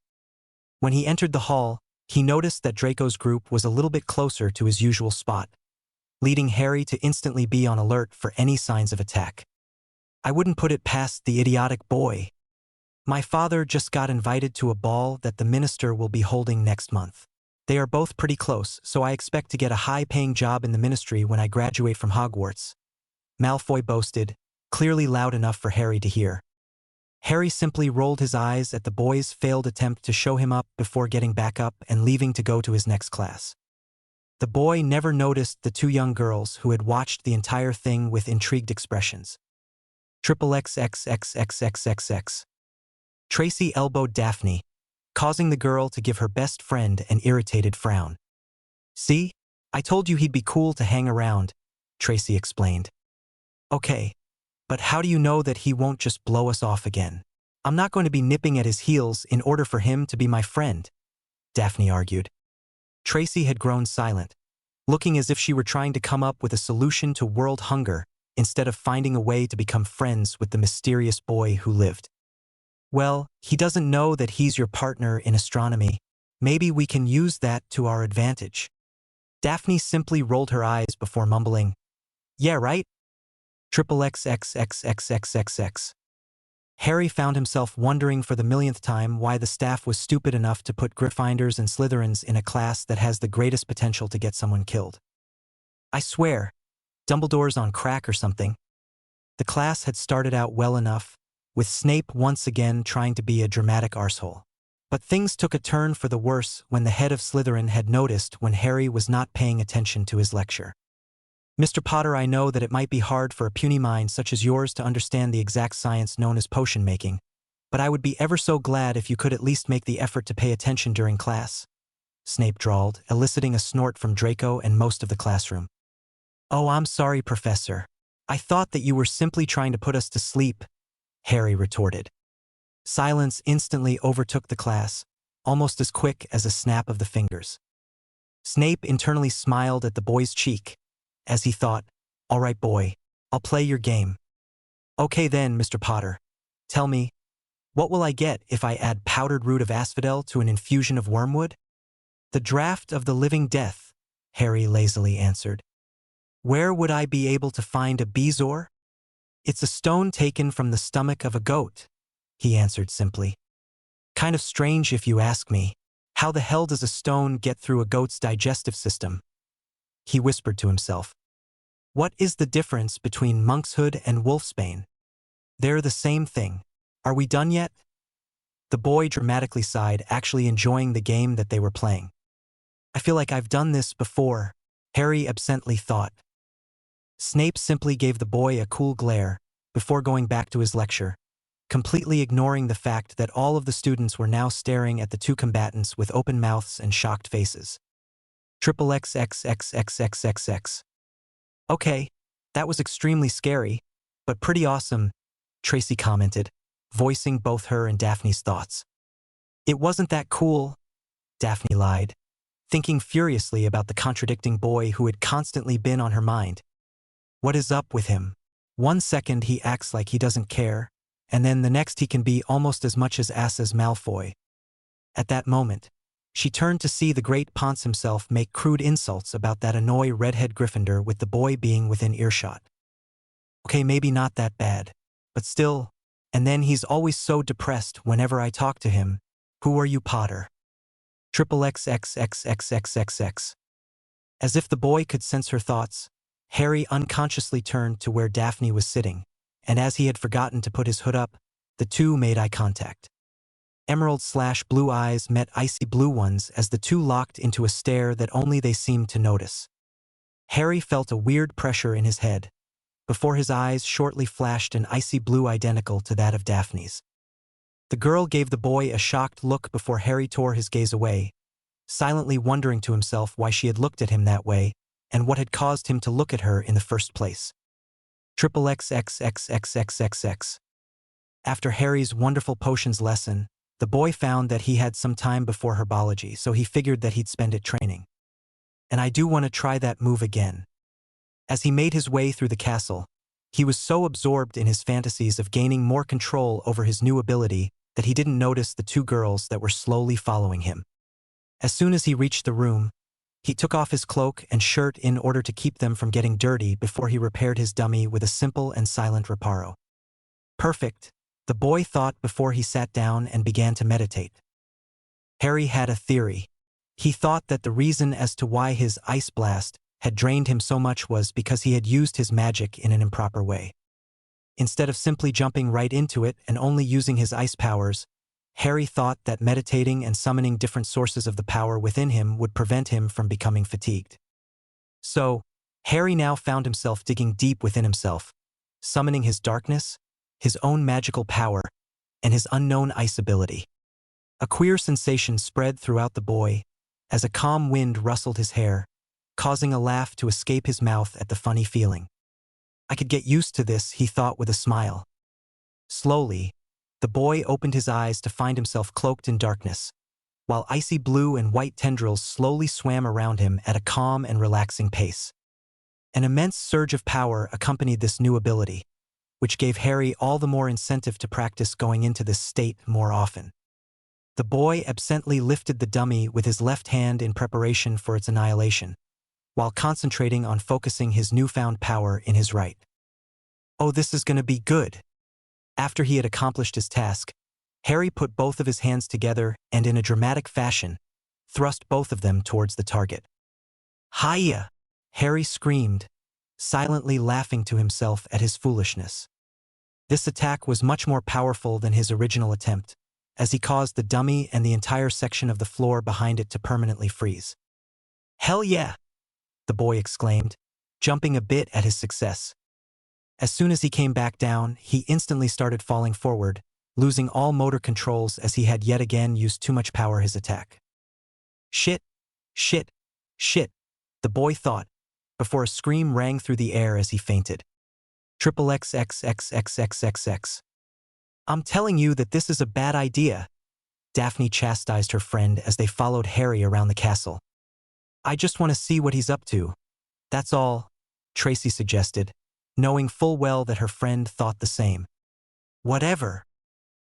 When he entered the hall, he noticed that Draco's group was a little bit closer to his usual spot, leading Harry to instantly be on alert for any signs of attack. "I wouldn't put it past the idiotic boy. My father just got invited to a ball that the minister will be holding next month. They are both pretty close, so I expect to get a high-paying job in the ministry when I graduate from Hogwarts," Malfoy boasted, clearly loud enough for Harry to hear. Harry simply rolled his eyes at the boy's failed attempt to show him up before getting back up and leaving to go to his next class. The boy never noticed the two young girls who had watched the entire thing with intrigued expressions. XXXXXXXX. Tracy elbowed Daphne, causing the girl to give her best friend an irritated frown. "See? I told you he'd be cool to hang around," Tracy explained. "Okay. But how do you know that he won't just blow us off again? I'm not going to be nipping at his heels in order for him to be my friend," Daphne argued. Tracy had grown silent, looking as if she were trying to come up with a solution to world hunger instead of finding a way to become friends with the mysterious boy who lived. "Well, he doesn't know that he's your partner in astronomy. Maybe we can use that to our advantage." Daphne simply rolled her eyes before mumbling, "Yeah, right? XXXXXXXX. Harry found himself wondering for the millionth time why the staff was stupid enough to put Gryffindors and Slytherins in a class that has the greatest potential to get someone killed. "I swear," Dumbledore's on crack or something. The class had started out well enough, with Snape once again trying to be a dramatic arsehole. But things took a turn for the worse when the head of Slytherin had noticed when Harry was not paying attention to his lecture. "Mr. Potter, I know that it might be hard for a puny mind such as yours to understand the exact science known as potion making, but I would be ever so glad if you could at least make the effort to pay attention during class," Snape drawled, eliciting a snort from Draco and most of the classroom. "Oh, I'm sorry, Professor. I thought that you were simply trying to put us to sleep," Harry retorted. Silence instantly overtook the class, almost as quick as a snap of the fingers. Snape internally smiled at the boy's cheek, as he thought, "All right, boy, I'll play your game. Okay then, Mr. Potter. Tell me, what will I get if I add powdered root of asphodel to an infusion of wormwood?" "The draught of the living death," Harry lazily answered. "Where would I be able to find a bezoar?" "It's a stone taken from the stomach of a goat," he answered simply. "Kind of strange if you ask me. How the hell does a stone get through a goat's digestive system?" He whispered to himself. "What is the difference between monkshood and wolfsbane? They're the same thing. Are we done yet?" The boy dramatically sighed, actually enjoying the game that they were playing. "I feel like I've done this before," Harry absently thought. Snape simply gave the boy a cool glare before going back to his lecture, completely ignoring the fact that all of the students were now staring at the two combatants with open mouths and shocked faces. XXXXXXXX. "Okay, that was extremely scary, but pretty awesome," Tracy commented, voicing both her and Daphne's thoughts. "It wasn't that cool," Daphne lied, thinking furiously about the contradicting boy who had constantly been on her mind. What is up with him? One second he acts like he doesn't care, and then the next he can be almost as much as ass as Malfoy. At that moment, she turned to see the great Ponce himself make crude insults about that annoying redhead Gryffindor with the boy being within earshot. Okay, maybe not that bad, but still, and then he's always so depressed whenever I talk to him. Who are you, Potter? XXXXXXXX. As if the boy could sense her thoughts, Harry unconsciously turned to where Daphne was sitting, and as he had forgotten to put his hood up, the two made eye contact. Emerald/blue eyes met icy blue ones as the two locked into a stare that only they seemed to notice. Harry felt a weird pressure in his head, before his eyes shortly flashed an icy blue identical to that of Daphne's. The girl gave the boy a shocked look before Harry tore his gaze away, silently wondering to himself why she had looked at him that way and what had caused him to look at her in the first place. XXXXXXXX. After Harry's wonderful potions lesson, the boy found that he had some time before herbology, so he figured that he'd spend it training. And I do want to try that move again. As he made his way through the castle, he was so absorbed in his fantasies of gaining more control over his new ability that he didn't notice the two girls that were slowly following him. As soon as he reached the room, he took off his cloak and shirt in order to keep them from getting dirty before he repaired his dummy with a simple and silent reparo. Perfect, the boy thought before he sat down and began to meditate. Harry had a theory. He thought that the reason as to why his ice blast had drained him so much was because he had used his magic in an improper way. Instead of simply jumping right into it and only using his ice powers, Harry thought that meditating and summoning different sources of the power within him would prevent him from becoming fatigued. So, Harry now found himself digging deep within himself, summoning his darkness, his own magical power, and his unknown ice ability. A queer sensation spread throughout the boy as a calm wind rustled his hair, causing a laugh to escape his mouth at the funny feeling. I could get used to this, he thought with a smile. Slowly, the boy opened his eyes to find himself cloaked in darkness, while icy blue and white tendrils slowly swam around him at a calm and relaxing pace. An immense surge of power accompanied this new ability, which gave Harry all the more incentive to practice going into this state more often. The boy absently lifted the dummy with his left hand in preparation for its annihilation, while concentrating on focusing his newfound power in his right. Oh, this is going to be good. After he had accomplished his task, Harry put both of his hands together and in a dramatic fashion, thrust both of them towards the target. Hiya! Harry screamed, silently laughing to himself at his foolishness. This attack was much more powerful than his original attempt, as he caused the dummy and the entire section of the floor behind it to permanently freeze. "Hell yeah!" the boy exclaimed, jumping a bit at his success. As soon as he came back down, he instantly started falling forward, losing all motor controls as he had yet again used too much power his attack. "Shit! Shit! Shit!" the boy thought, before a scream rang through the air as he fainted. XXXXXXXX. "I'm telling you that this is a bad idea," Daphne chastised her friend as they followed Harry around the castle. "I just want to see what he's up to. That's all," Tracy suggested, knowing full well that her friend thought the same. "Whatever."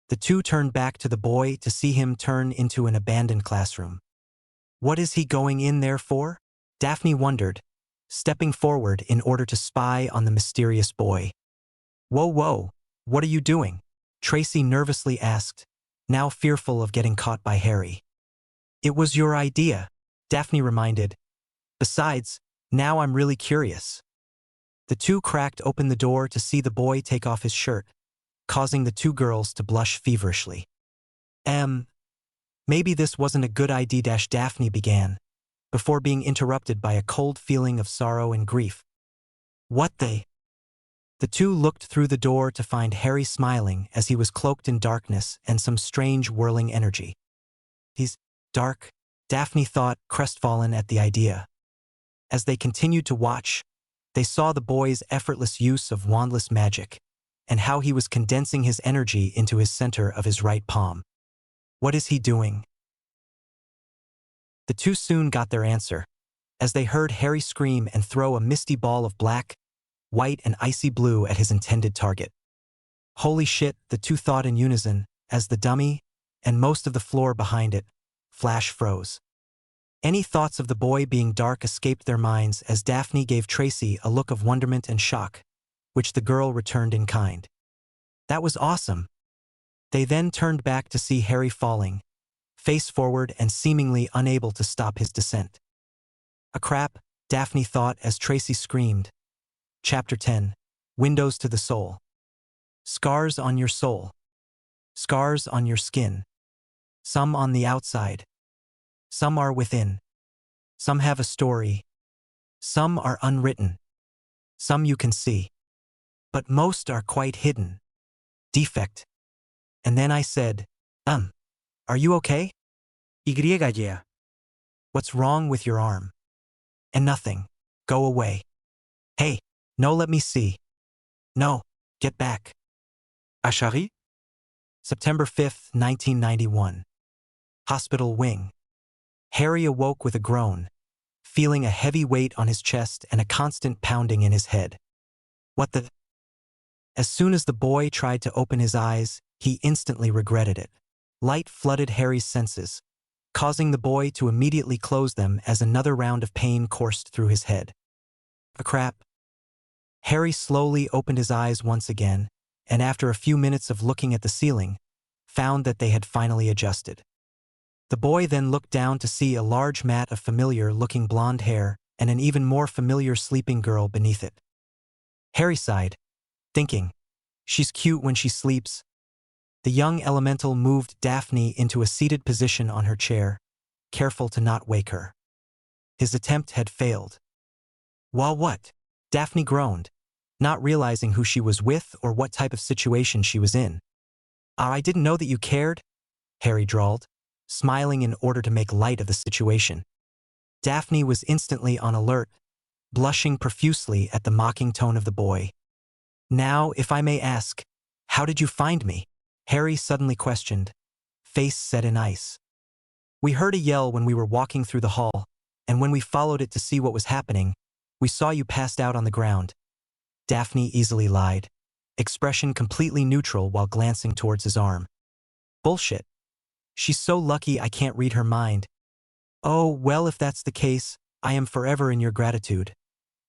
The two turned back to the boy to see him turn into an abandoned classroom. What is he going in there for? Daphne wondered, stepping forward in order to spy on the mysterious boy. "Whoa, whoa, what are you doing?" Tracy nervously asked, now fearful of getting caught by Harry. "It was your idea," Daphne reminded. "Besides, now I'm really curious." The two cracked open the door to see the boy take off his shirt, causing the two girls to blush feverishly. Maybe this wasn't a good idea," Daphne began, before being interrupted by a cold feeling of sorrow and grief. "What the?" The two looked through the door to find Harry smiling as he was cloaked in darkness and some strange whirling energy. "He's dark," Daphne thought, crestfallen at the idea. As they continued to watch, they saw the boy's effortless use of wandless magic, and how he was condensing his energy into his center of his right palm. What is he doing? The two soon got their answer, as they heard Harry scream and throw a misty ball of black, white, and icy blue at his intended target. Holy shit, the two thought in unison, as the dummy, and most of the floor behind it, flash froze. Any thoughts of the boy being dark escaped their minds as Daphne gave Tracy a look of wonderment and shock, which the girl returned in kind. That was awesome. They then turned back to see Harry falling, face forward and seemingly unable to stop his descent. A crap, Daphne thought as Tracy screamed. Chapter 10. Windows to the Soul. Scars on your soul. Scars on your skin. Some on the outside. Some are within. Some have a story. Some are unwritten. Some you can see. But most are quite hidden. Defect. And then I said, are you okay? YY. What's wrong with your arm? And nothing. Go away. Hey, no, let me see. No, get back. Ashari? September 5th, 1991. Hospital wing. Harry awoke with a groan, feeling a heavy weight on his chest and a constant pounding in his head. What the? As soon as the boy tried to open his eyes, he instantly regretted it. Light flooded Harry's senses, causing the boy to immediately close them as another round of pain coursed through his head. A crap. Harry slowly opened his eyes once again, and after a few minutes of looking at the ceiling, found that they had finally adjusted. The boy then looked down to see a large mat of familiar-looking blonde hair and an even more familiar sleeping girl beneath it. Harry sighed, thinking, she's cute when she sleeps. The young elemental moved Daphne into a seated position on her chair, careful to not wake her. His attempt had failed. "Well, what?" Daphne groaned, not realizing who she was with or what type of situation she was in. "I didn't know that you cared," Harry drawled, smiling in order to make light of the situation. Daphne was instantly on alert, blushing profusely at the mocking tone of the boy. "Now, if I may ask, how did you find me?" Harry suddenly questioned, face set in ice. "We heard a yell when we were walking through the hall, and when we followed it to see what was happening, we saw you passed out on the ground." Daphne easily lied, expression completely neutral while glancing towards his arm. "Bullshit. She's so lucky I can't read her mind." "Oh, well, if that's the case, I am forever in your gratitude,"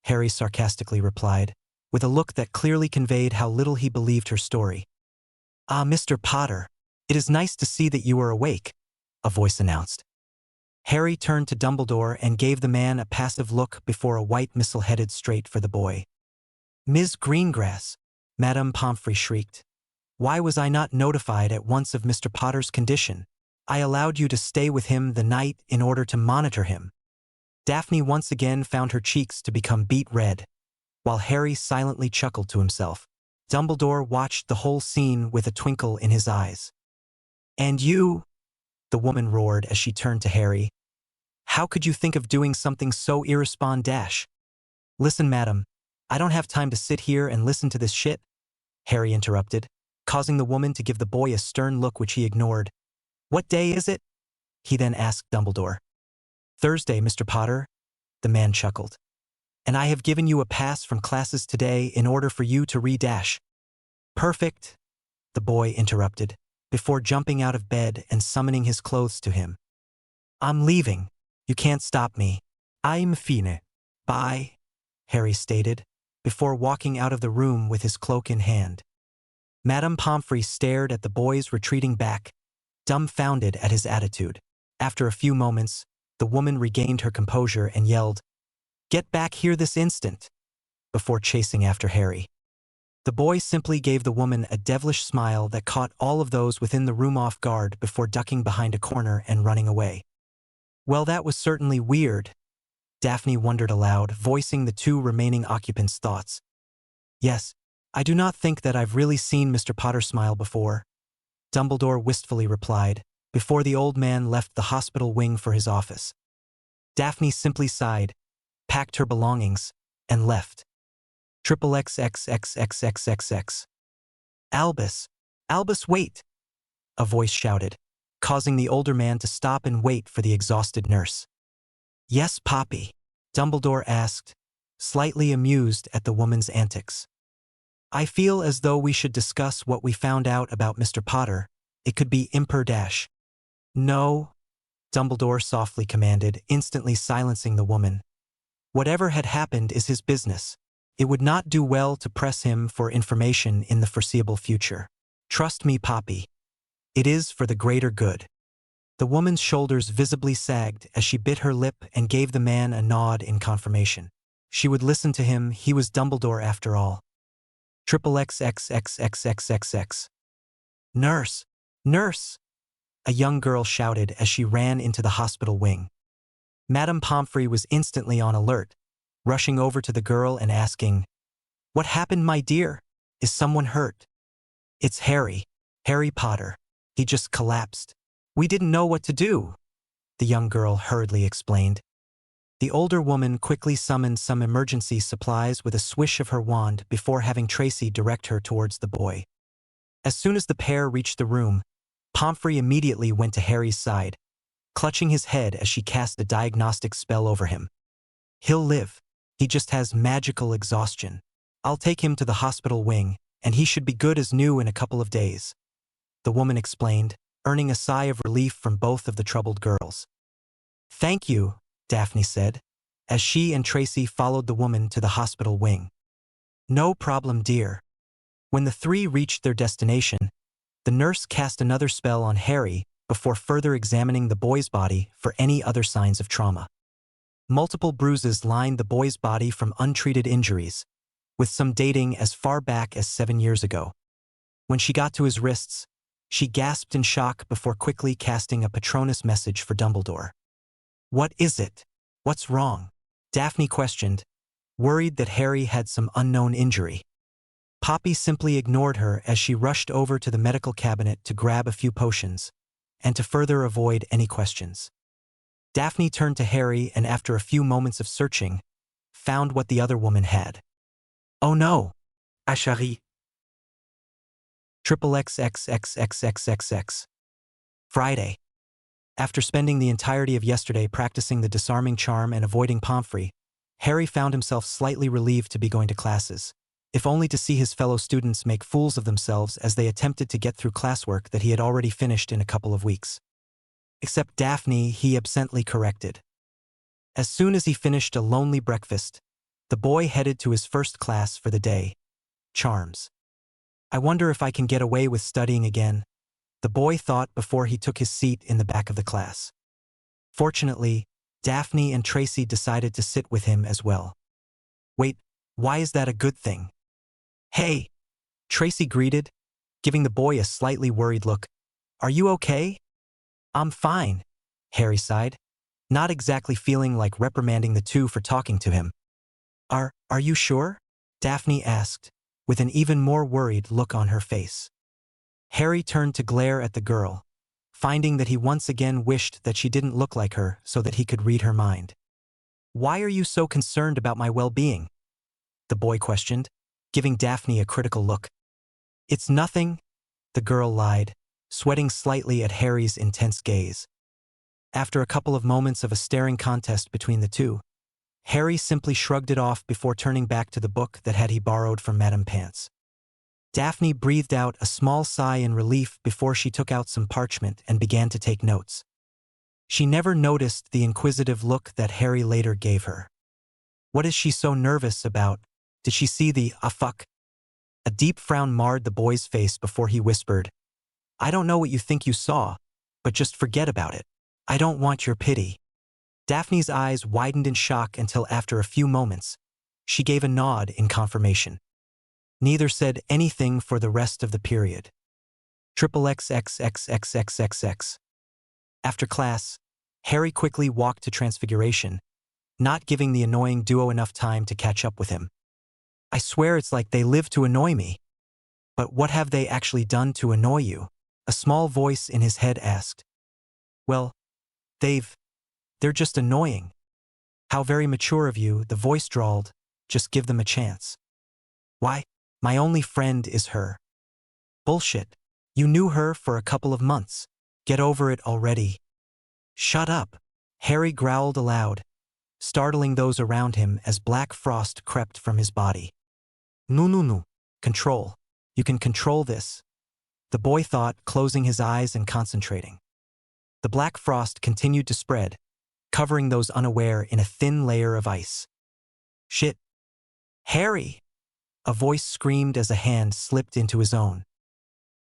Harry sarcastically replied, with a look that clearly conveyed how little he believed her story. "Ah, Mr. Potter, it is nice to see that you are awake," a voice announced. Harry turned to Dumbledore and gave the man a passive look before a white missile headed straight for the boy. Ms. Greengrass, Madame Pomfrey shrieked. Why was I not notified at once of Mr. Potter's condition? I allowed you to stay with him the night in order to monitor him. Daphne once again found her cheeks to become beet red, while Harry silently chuckled to himself. Dumbledore watched the whole scene with a twinkle in his eyes. And you? The woman roared as she turned to Harry. How could you think of doing something so irresponsible? Listen, madam, I don't have time to sit here and listen to this shit, Harry interrupted, causing the woman to give the boy a stern look which he ignored. What day is it? He then asked Dumbledore. Thursday, Mr. Potter, the man chuckled. And I have given you a pass from classes today in order for you to re-dash. Perfect, the boy interrupted, before jumping out of bed and summoning his clothes to him. I'm leaving. You can't stop me. I'm fine. Bye, Harry stated, before walking out of the room with his cloak in hand. Madame Pomfrey stared at the boy's retreating back, dumbfounded at his attitude. After a few moments, the woman regained her composure and yelled, "Get back here this instant!" before chasing after Harry. The boy simply gave the woman a devilish smile that caught all of those within the room off guard before ducking behind a corner and running away. Well, that was certainly weird, Daphne wondered aloud, voicing the two remaining occupants' thoughts. Yes, I do not think that I've really seen Mr. Potter smile before, Dumbledore wistfully replied, before the old man left the hospital wing for his office. Daphne simply sighed, packed her belongings, and left. XXXXXXXX. Albus! Albus, wait! A voice shouted, causing the older man to stop and wait for the exhausted nurse. Yes, Poppy? Dumbledore asked, slightly amused at the woman's antics. I feel as though we should discuss what we found out about Mr. Potter. It could be imper-dash. No, Dumbledore softly commanded, instantly silencing the woman. Whatever had happened is his business. It would not do well to press him for information in the foreseeable future. Trust me, Poppy. It is for the greater good. The woman's shoulders visibly sagged as she bit her lip and gave the man a nod in confirmation. She would listen to him. He was Dumbledore after all. XXXXXXXX. Nurse! Nurse! A young girl shouted as she ran into the hospital wing. Madame Pomfrey was instantly on alert, rushing over to the girl and asking, What happened, my dear? Is someone hurt? It's Harry. Harry Potter. He just collapsed. We didn't know what to do, the young girl hurriedly explained. The older woman quickly summoned some emergency supplies with a swish of her wand before having Tracy direct her towards the boy. As soon as the pair reached the room, Pomfrey immediately went to Harry's side, clutching his head as she cast a diagnostic spell over him. He'll live. He just has magical exhaustion. I'll take him to the hospital wing, and he should be good as new in a couple of days, the woman explained, earning a sigh of relief from both of the troubled girls. Thank you, Daphne said, as she and Tracy followed the woman to the hospital wing. No problem, dear. When the three reached their destination, the nurse cast another spell on Harry before further examining the boy's body for any other signs of trauma. Multiple bruises lined the boy's body from untreated injuries, with some dating as far back as 7 years ago. When she got to his wrists, she gasped in shock before quickly casting a Patronus message for Dumbledore. What is it? What's wrong? Daphne questioned, worried that Harry had some unknown injury. Poppy simply ignored her as she rushed over to the medical cabinet to grab a few potions, and to further avoid any questions. Daphne turned to Harry and after a few moments of searching, found what the other woman had. Oh no! Ashari. XXXXXXXX. Friday. After spending the entirety of yesterday practicing the disarming charm and avoiding Pomfrey, Harry found himself slightly relieved to be going to classes, if only to see his fellow students make fools of themselves as they attempted to get through classwork that he had already finished in a couple of weeks. Except Daphne, he absently corrected. As soon as he finished a lonely breakfast, the boy headed to his first class for the day, charms. I wonder if I can get away with studying again, the boy thought before he took his seat in the back of the class. Fortunately, Daphne and Tracy decided to sit with him as well. Wait, why is that a good thing? Hey, Tracy greeted, giving the boy a slightly worried look. Are you okay? I'm fine, Harry sighed, not exactly feeling like reprimanding the two for talking to him. Are you sure? Daphne asked, with an even more worried look on her face. Harry turned to glare at the girl, finding that he once again wished that she didn't look like her so that he could read her mind. Why are you so concerned about my well-being? The boy questioned, giving Daphne a critical look. It's nothing, the girl lied, sweating slightly at Harry's intense gaze. After a couple of moments of a staring contest between the two, Harry simply shrugged it off before turning back to the book that he borrowed from Madame Pants. Daphne breathed out a small sigh in relief before she took out some parchment and began to take notes. She never noticed the inquisitive look that Harry later gave her. What is she so nervous about? Did she see the fuck? A deep frown marred the boy's face before he whispered, I don't know what you think you saw, but just forget about it. I don't want your pity. Daphne's eyes widened in shock until after a few moments, she gave a nod in confirmation. Neither said anything for the rest of the period. XXXXXXXX. After class, Harry quickly walked to Transfiguration, not giving the annoying duo enough time to catch up with him. I swear it's like they live to annoy me. But what have they actually done to annoy you? A small voice in his head asked. Well, they're just annoying. How very mature of you, the voice drawled. Just give them a chance. Why? My only friend is her. Bullshit. You knew her for a couple of months. Get over it already. Shut up. Harry growled aloud, startling those around him as black frost crept from his body. No. Control. You can control this. The boy thought, closing his eyes and concentrating. The black frost continued to spread, covering those unaware in a thin layer of ice. Shit. Harry! A voice screamed as a hand slipped into his own.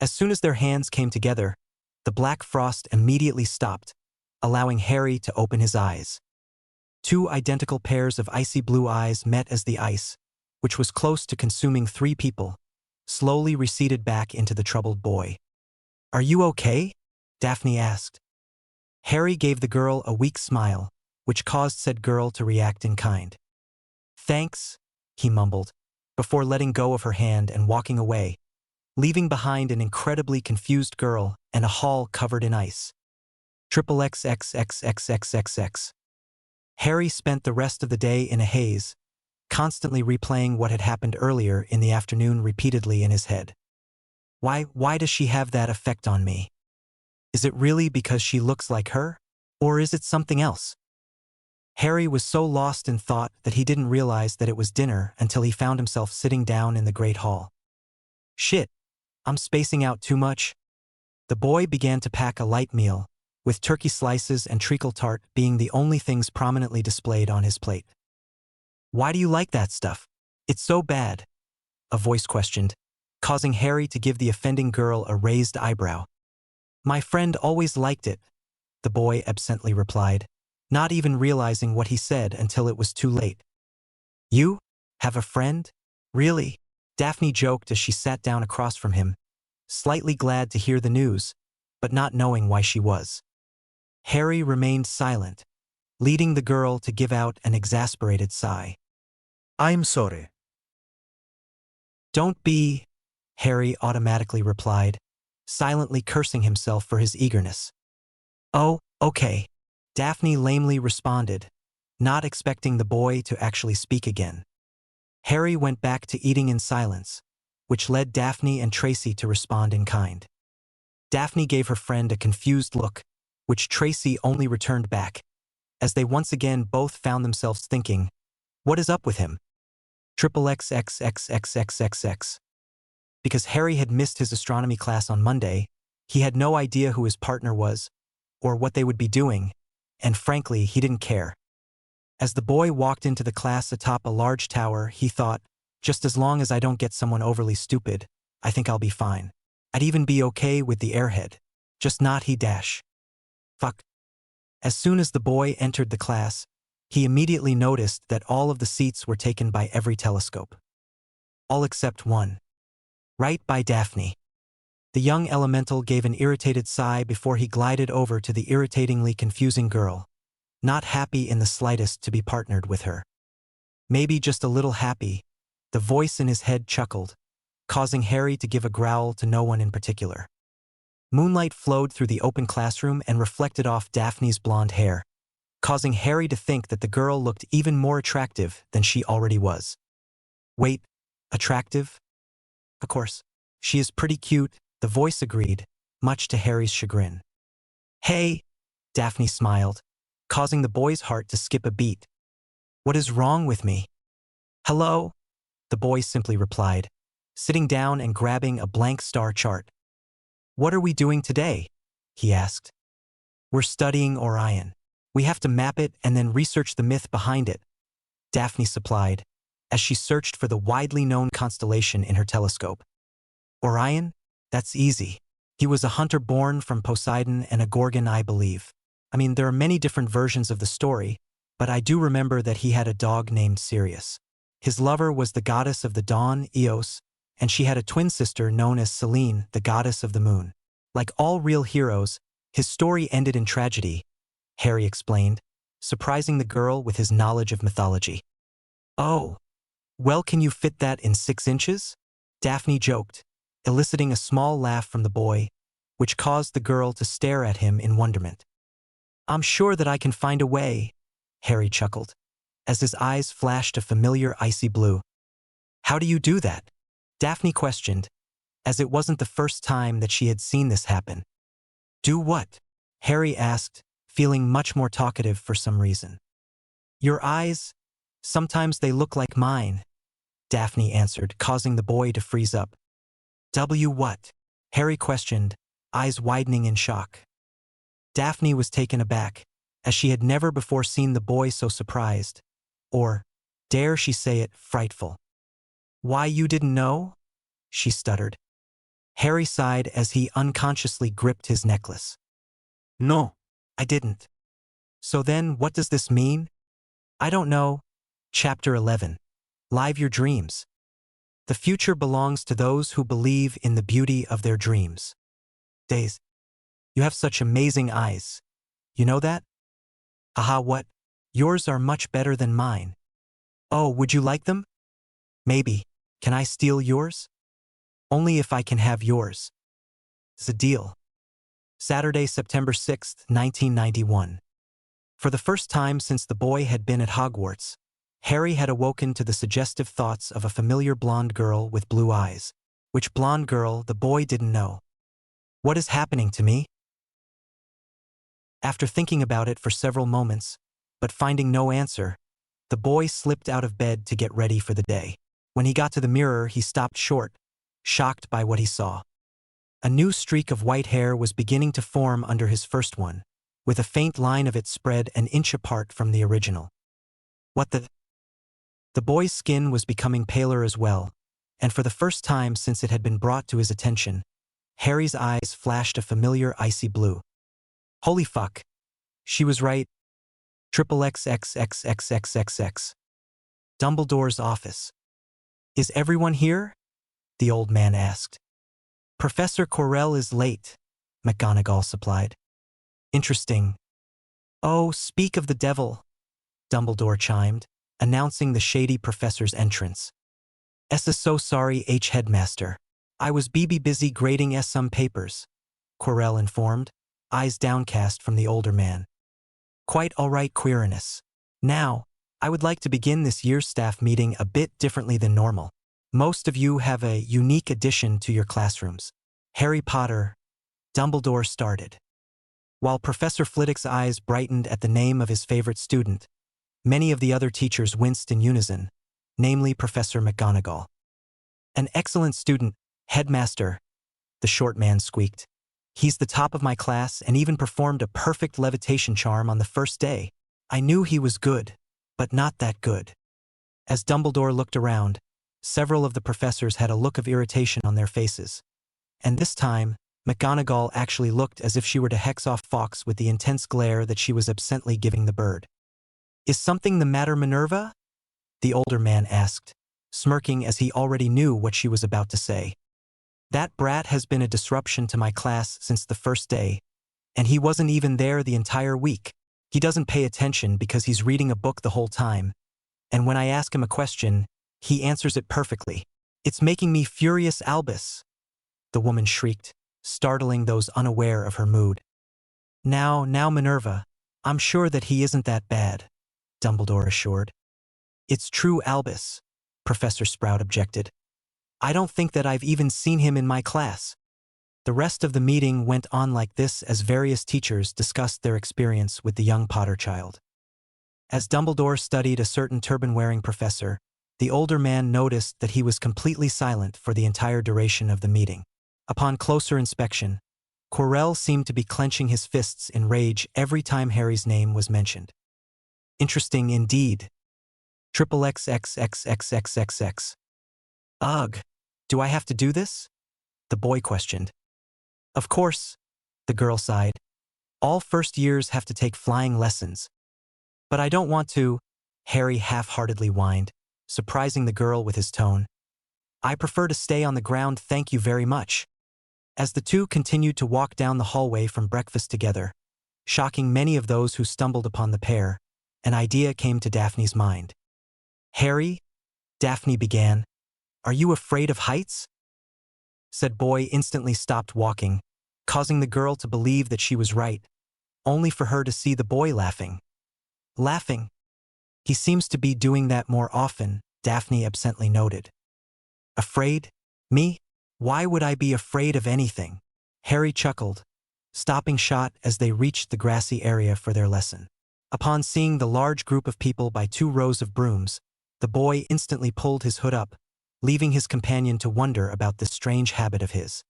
As soon as their hands came together, the black frost immediately stopped, allowing Harry to open his eyes. Two identical pairs of icy blue eyes met as the ice, which was close to consuming 3 people, slowly receded back into the troubled boy. Are you okay? Daphne asked. Harry gave the girl a weak smile, which caused said girl to react in kind. Thanks, he mumbled, before letting go of her hand and walking away, leaving behind an incredibly confused girl and a hall covered in ice. XXXXXXXX. Harry spent the rest of the day in a haze, constantly replaying what had happened earlier in the afternoon repeatedly in his head. Why does she have that effect on me? Is it really because she looks like her? Or is it something else? Harry was so lost in thought that he didn't realize that it was dinner until he found himself sitting down in the great hall. Shit, I'm spacing out too much. The boy began to pack a light meal, with turkey slices and treacle tart being the only things prominently displayed on his plate. Why do you like that stuff? It's so bad, a voice questioned, causing Harry to give the offending girl a raised eyebrow. My friend always liked it, the boy absently replied, not even realizing what he said until it was too late. You? Have a friend? Really? Daphne joked as she sat down across from him, slightly glad to hear the news, but not knowing why she was. Harry remained silent, leading the girl to give out an exasperated sigh. I'm sorry. Don't be, Harry automatically replied, silently cursing himself for his eagerness. Oh, okay, Daphne lamely responded, not expecting the boy to actually speak again. Harry went back to eating in silence, which led Daphne and Tracy to respond in kind. Daphne gave her friend a confused look, which Tracy only returned back, as they once again both found themselves thinking, what is up with him? XXXXXXXX. Because Harry had missed his astronomy class on Monday, he had no idea who his partner was, or what they would be doing, and frankly, he didn't care. As the boy walked into the class atop a large tower, he thought, just as long as I don't get someone overly stupid, I think I'll be fine. I'd even be okay with the airhead. Just not he dash. Fuck. As soon as the boy entered the class, he immediately noticed that all of the seats were taken by every telescope. all except one. Right by Daphne. The young elemental gave an irritated sigh before he glided over to the irritatingly confusing girl, not happy in the slightest to be partnered with her. Maybe just a little happy, the voice in his head chuckled, causing Harry to give a growl to no one in particular. Moonlight flowed through the open classroom and reflected off Daphne's blonde hair, causing Harry to think that the girl looked even more attractive than she already was. Wait, attractive? Of course, she is pretty cute, the voice agreed, much to Harry's chagrin. Hey, Daphne smiled, causing the boy's heart to skip a beat. What is wrong with me? Hello? The boy simply replied, sitting down and grabbing a blank star chart. What are we doing today? He asked. We're studying Orion. We have to map it and then research the myth behind it, Daphne supplied, as she searched for the widely known constellation in her telescope. Orion? That's easy. He was a hunter born from Poseidon and a Gorgon, I believe. I mean, there are many different versions of the story, but I do remember that he had a dog named Sirius. His lover was the goddess of the dawn, Eos, and she had a twin sister known as Selene, the goddess of the moon. Like all real heroes, his story ended in tragedy, Harry explained, surprising the girl with his knowledge of mythology. Oh, well, can you fit that in 6 inches? Daphne joked, eliciting a small laugh from the boy, which caused the girl to stare at him in wonderment. I'm sure that I can find a way, Harry chuckled, as his eyes flashed a familiar icy blue. How do you do that? Daphne questioned, as it wasn't the first time that she had seen this happen. Do what? Harry asked, feeling much more talkative for some reason. Your eyes, sometimes they look like mine, Daphne answered, causing the boy to freeze up. What? Harry questioned, eyes widening in shock. Daphne was taken aback, as she had never before seen the boy so surprised, or, dare she say it, frightful. Why, you didn't know? She stuttered. Harry sighed as he unconsciously gripped his necklace. No, I didn't. So then, what does this mean? I don't know. Chapter 11. Live your dreams. The future belongs to those who believe in the beauty of their dreams. Days. You have such amazing eyes. You know that? Aha, what? Yours are much better than mine. Oh, would you like them? Maybe. Can I steal yours? Only if I can have yours. It's a deal. Saturday, September 6, 1991. For the first time since the boy had been at Hogwarts, Harry had awoken to the suggestive thoughts of a familiar blonde girl with blue eyes. Which blonde girl, the boy didn't know. What is happening to me? After thinking about it for several moments, but finding no answer, the boy slipped out of bed to get ready for the day. When he got to the mirror, he stopped short, shocked by what he saw. A new streak of white hair was beginning to form under his first one, with a faint line of it spread an inch apart from the original. What the? The boy's skin was becoming paler as well, and for the first time since it had been brought to his attention, Harry's eyes flashed a familiar icy blue. Holy fuck. She was right. XXXXXXXX. Dumbledore's office. Is everyone here? The old man asked. Professor Quirrell is late, McGonagall supplied. Interesting. Oh, speak of the devil, Dumbledore chimed, announcing the shady professor's entrance. Essa so sorry, Headmaster. I was busy grading some papers, Quirrell informed, eyes downcast from the older man. Quite all right, Quirinus. Now, I would like to begin this year's staff meeting a bit differently than normal. Most of you have a unique addition to your classrooms. Harry Potter, Dumbledore started. While Professor Flitwick's eyes brightened at the name of his favorite student, many of the other teachers winced in unison, namely Professor McGonagall. An excellent student, Headmaster, the short man squeaked. He's the top of my class and even performed a perfect levitation charm on the first day. I knew he was good, but not that good. As Dumbledore looked around, several of the professors had a look of irritation on their faces. And this time, McGonagall actually looked as if she were to hex off Fawkes with the intense glare that she was absently giving the bird. Is something the matter, Minerva? The older man asked, smirking as he already knew what she was about to say. That brat has been a disruption to my class since the first day, and he wasn't even there the entire week. He doesn't pay attention because he's reading a book the whole time, and when I ask him a question, he answers it perfectly. It's making me furious, Albus, the woman shrieked, startling those unaware of her mood. Now, Minerva, I'm sure that he isn't that bad, Dumbledore assured. It's true, Albus, Professor Sprout objected. I don't think that I've even seen him in my class. The rest of the meeting went on like this as various teachers discussed their experience with the young Potter child. As Dumbledore studied a certain turban-wearing professor, the older man noticed that he was completely silent for the entire duration of the meeting. Upon closer inspection, Quirrell seemed to be clenching his fists in rage every time Harry's name was mentioned. Interesting indeed. XXXXXXXX. Ugh, do I have to do this? The boy questioned. Of course, the girl sighed. All first years have to take flying lessons. But I don't want to, Harry half-heartedly whined, surprising the girl with his tone. I prefer to stay on the ground, thank you very much. As the two continued to walk down the hallway from breakfast together, shocking many of those who stumbled upon the pair, an idea came to Daphne's mind. Harry, Daphne began, are you afraid of heights? Said boy instantly stopped walking, causing the girl to believe that she was right, only for her to see the boy laughing. Laughing? He seems to be doing that more often, Daphne absently noted. Afraid? Me? Why would I be afraid of anything? Harry chuckled, stopping short as they reached the grassy area for their lesson. Upon seeing the large group of people by 2 rows of brooms, the boy instantly pulled his hood up, leaving his companion to wonder about this strange habit of his.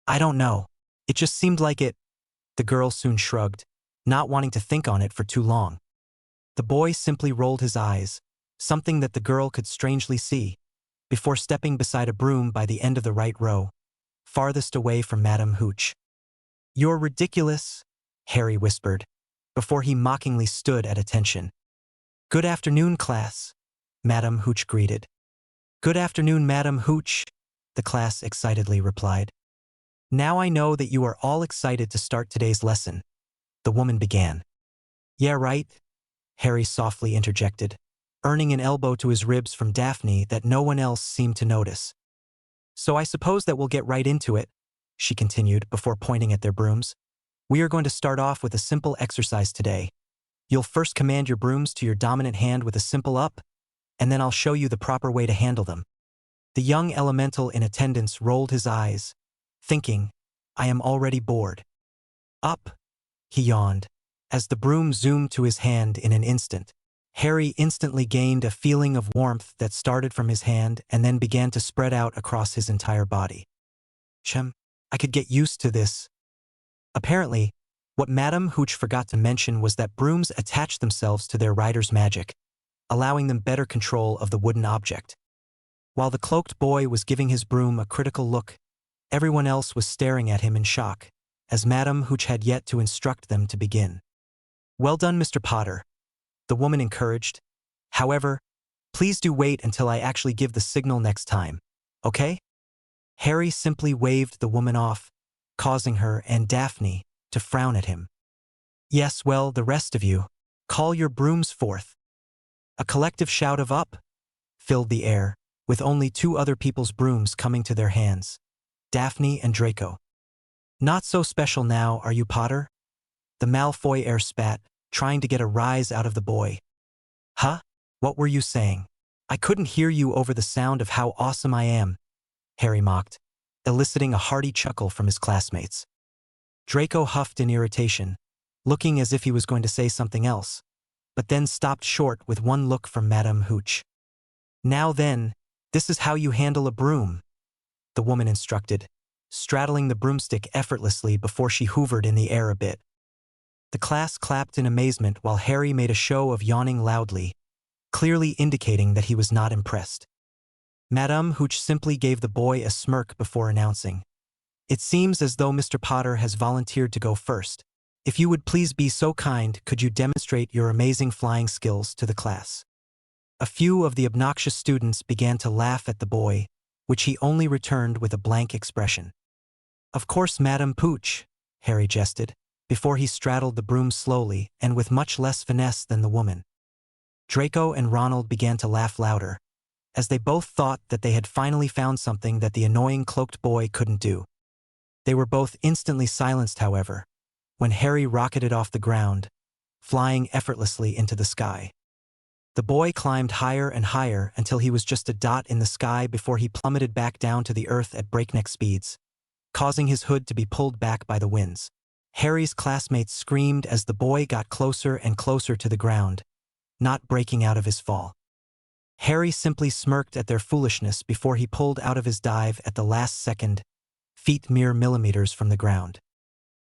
I don't know. It just seemed like it. The girl soon shrugged, not wanting to think on it for too long. The boy simply rolled his eyes, something that the girl could strangely see, before stepping beside a broom by the end of the right row, farthest away from Madame Hooch. You're ridiculous, Harry whispered, before he mockingly stood at attention. Good afternoon, class, Madame Hooch greeted. Good afternoon, Madame Hooch, the class excitedly replied. Now I know that you are all excited to start today's lesson, the woman began. Yeah, right, Harry softly interjected, earning an elbow to his ribs from Daphne that no one else seemed to notice. So I suppose that we'll get right into it, she continued before pointing at their brooms. We are going to start off with a simple exercise today. You'll first command your brooms to your dominant hand with a simple up, and then I'll show you the proper way to handle them. The young elemental in attendance rolled his eyes, thinking, I am already bored. Up, he yawned, as the broom zoomed to his hand in an instant. Harry instantly gained a feeling of warmth that started from his hand and then began to spread out across his entire body. I could get used to this. Apparently, what Madame Hooch forgot to mention was that brooms attach themselves to their rider's magic, allowing them better control of the wooden object. While the cloaked boy was giving his broom a critical look, everyone else was staring at him in shock, as Madame Hooch had yet to instruct them to begin. Well done, Mr. Potter, the woman encouraged. However, please do wait until I actually give the signal next time, okay? Harry simply waved the woman off, causing her and Daphne to frown at him. Yes, well, the rest of you, call your brooms forth. A collective shout of up filled the air, with only 2 other people's brooms coming to their hands, Daphne and Draco. Not so special now, are you, Potter? The Malfoy heir spat, trying to get a rise out of the boy. Huh? What were you saying? I couldn't hear you over the sound of how awesome I am, Harry mocked, eliciting a hearty chuckle from his classmates. Draco huffed in irritation, looking as if he was going to say something else, but then stopped short with one look from Madame Hooch. Now then, this is how you handle a broom, the woman instructed, straddling the broomstick effortlessly before she hovered in the air a bit. The class clapped in amazement while Harry made a show of yawning loudly, clearly indicating that he was not impressed. Madame Hooch simply gave the boy a smirk before announcing, It seems as though Mr. Potter has volunteered to go first. If you would please be so kind, could you demonstrate your amazing flying skills to the class? A few of the obnoxious students began to laugh at the boy, which he only returned with a blank expression. "Of course, Madame Pooch," Harry jested, before he straddled the broom slowly and with much less finesse than the woman. Draco and Ronald began to laugh louder, as they both thought that they had finally found something that the annoying cloaked boy couldn't do. They were both instantly silenced, however, when Harry rocketed off the ground, flying effortlessly into the sky. The boy climbed higher and higher until he was just a dot in the sky before he plummeted back down to the earth at breakneck speeds, causing his hood to be pulled back by the winds. Harry's classmates screamed as the boy got closer and closer to the ground, not breaking out of his fall. Harry simply smirked at their foolishness before he pulled out of his dive at the last second, feet mere millimeters from the ground.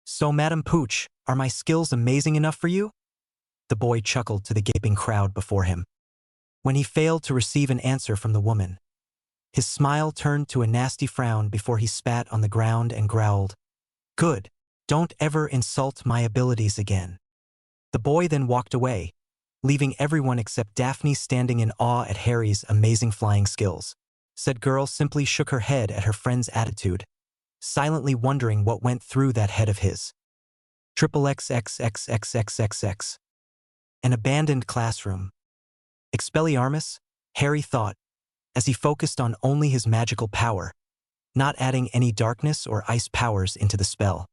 "So, Madame Pooch, are my skills amazing enough for you?" The boy chuckled to the gaping crowd before him. When he failed to receive an answer from the woman, his smile turned to a nasty frown before he spat on the ground and growled, "Good, don't ever insult my abilities again." The boy then walked away, leaving everyone except Daphne standing in awe at Harry's amazing flying skills. Said girl simply shook her head at her friend's attitude, silently wondering what went through that head of his. XXXXXXXX. An abandoned classroom. Expelliarmus, Harry thought, as he focused on only his magical power, not adding any darkness or ice powers into the spell.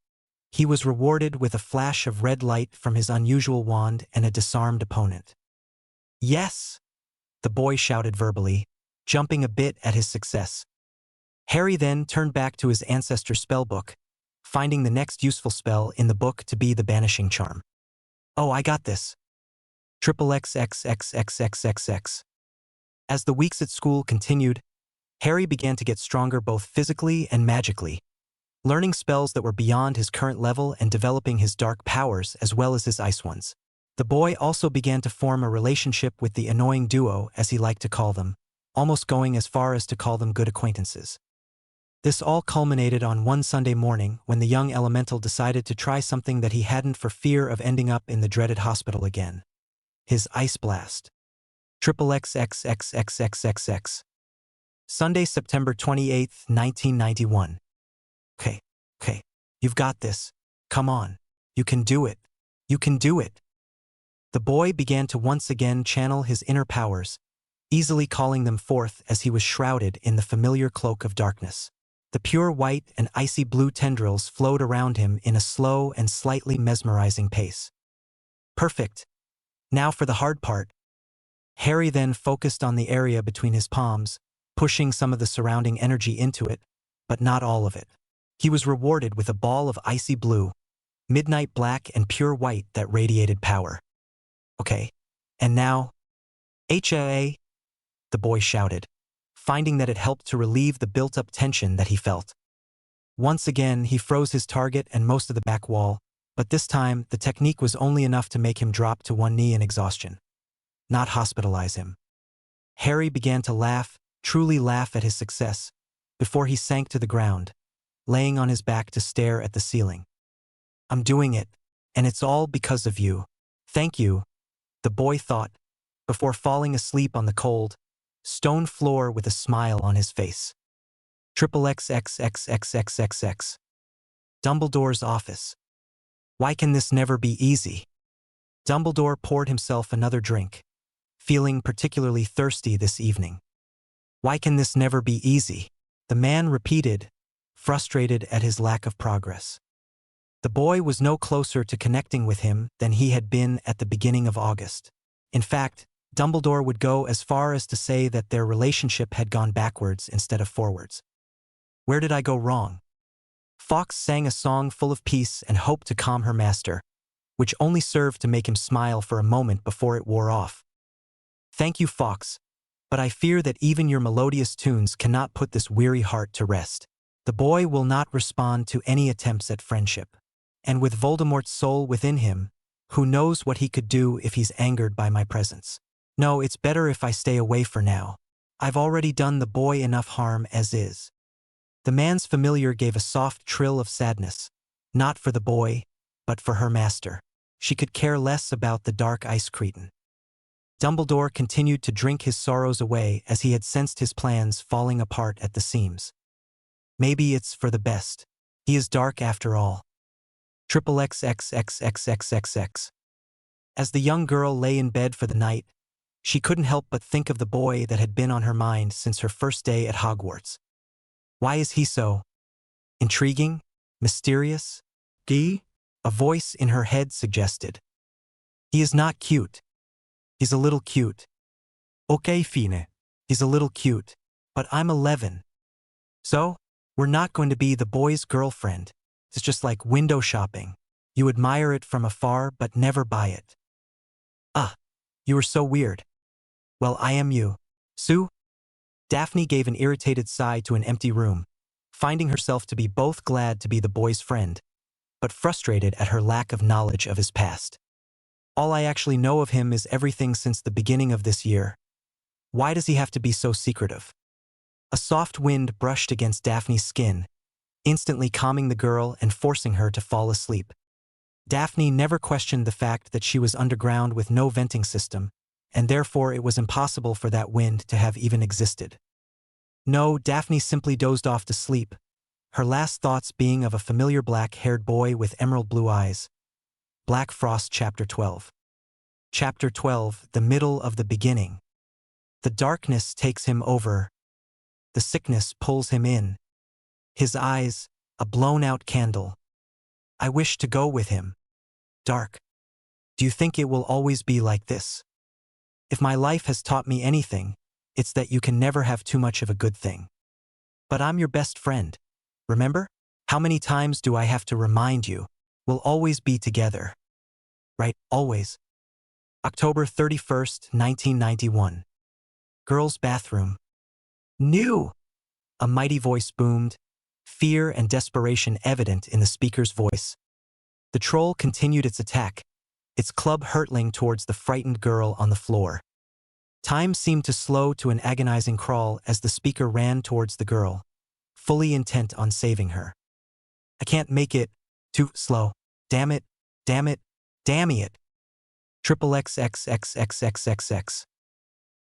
He was rewarded with a flash of red light from his unusual wand and a disarmed opponent. "Yes!" the boy shouted verbally, jumping a bit at his success. Harry then turned back to his ancestor spellbook, finding the next useful spell in the book to be the Banishing Charm. "Oh, I got this. XXXXXXXX." As the weeks at school continued, Harry began to get stronger both physically and magically, learning spells that were beyond his current level and developing his dark powers as well as his ice ones. The boy also began to form a relationship with the annoying duo, as he liked to call them, almost going as far as to call them good acquaintances. This all culminated on one Sunday morning when the young elemental decided to try something that he hadn't for fear of ending up in the dreaded hospital again. His ice blast. XXXXXXXX. Sunday, September 28, 1991. Okay. You've got this. Come on. You can do it. You can do it. The boy began to once again channel his inner powers, easily calling them forth as he was shrouded in the familiar cloak of darkness. The pure white and icy blue tendrils flowed around him in a slow and slightly mesmerizing pace. Perfect. Now for the hard part. Harry then focused on the area between his palms, pushing some of the surrounding energy into it, but not all of it. He was rewarded with a ball of icy blue, midnight black and pure white that radiated power. "Okay, and now, HAA," the boy shouted, finding that it helped to relieve the built-up tension that he felt. Once again, he froze his target and most of the back wall, but this time the technique was only enough to make him drop to one knee in exhaustion, not hospitalize him. Harry began to laugh, truly laugh at his success, before he sank to the ground, laying on his back to stare at the ceiling. "I'm doing it, and it's all because of you. Thank you," the boy thought, before falling asleep on the cold, stone floor with a smile on his face. XXXXXXX. Dumbledore's office. Why can this never be easy? Dumbledore poured himself another drink, feeling particularly thirsty this evening. Why can this never be easy? The man repeated, frustrated at his lack of progress. The boy was no closer to connecting with him than he had been at the beginning of August. In fact, Dumbledore would go as far as to say that their relationship had gone backwards instead of forwards. Where did I go wrong? Fawkes sang a song full of peace and hope to calm her master, which only served to make him smile for a moment before it wore off. Thank you, Fawkes, but I fear that even your melodious tunes cannot put this weary heart to rest. The boy will not respond to any attempts at friendship. And with Voldemort's soul within him, who knows what he could do if he's angered by my presence? No, it's better if I stay away for now. I've already done the boy enough harm as is. The man's familiar gave a soft trill of sadness, not for the boy, but for her master. She could care less about the dark ice cretin. Dumbledore continued to drink his sorrows away as he had sensed his plans falling apart at the seams. Maybe it's for the best. He is dark after all. XXXXXXXX. As the young girl lay in bed for the night, she couldn't help but think of the boy that had been on her mind since her first day at Hogwarts. Why is he so intriguing, mysterious? Guy? A voice in her head suggested. He is not cute. He's a little cute. Ok, fine. He's a little cute. But I'm 11. So, we're not going to be the boy's girlfriend. It's just like window shopping. You admire it from afar but never buy it. You are so weird. Well, I am you. Sue? Daphne gave an irritated sigh to an empty room, finding herself to be both glad to be the boy's friend, but frustrated at her lack of knowledge of his past. All I actually know of him is everything since the beginning of this year. Why does he have to be so secretive? A soft wind brushed against Daphne's skin, instantly calming the girl and forcing her to fall asleep. Daphne never questioned the fact that she was underground with no venting system, and therefore it was impossible for that wind to have even existed. No, Daphne simply dozed off to sleep, her last thoughts being of a familiar black-haired boy with emerald blue eyes. Black Frost Chapter 12. Chapter 12, the middle of the beginning. The darkness takes him over. The sickness pulls him in. His eyes, a blown-out candle. I wish to go with him. Dark. Do you think it will always be like this? If my life has taught me anything, it's that you can never have too much of a good thing. But I'm your best friend. Remember? How many times do I have to remind you? We'll always be together. Right, always. October 31st, 1991. Girls' bathroom. New! A mighty voice boomed, fear and desperation evident in the speaker's voice. The troll continued its attack, its club hurtling towards the frightened girl on the floor. Time seemed to slow to an agonizing crawl as the speaker ran towards the girl, fully intent on saving her. I can't make it. Too slow. Damn it. Damn it. Damn it. XXXXXXXX.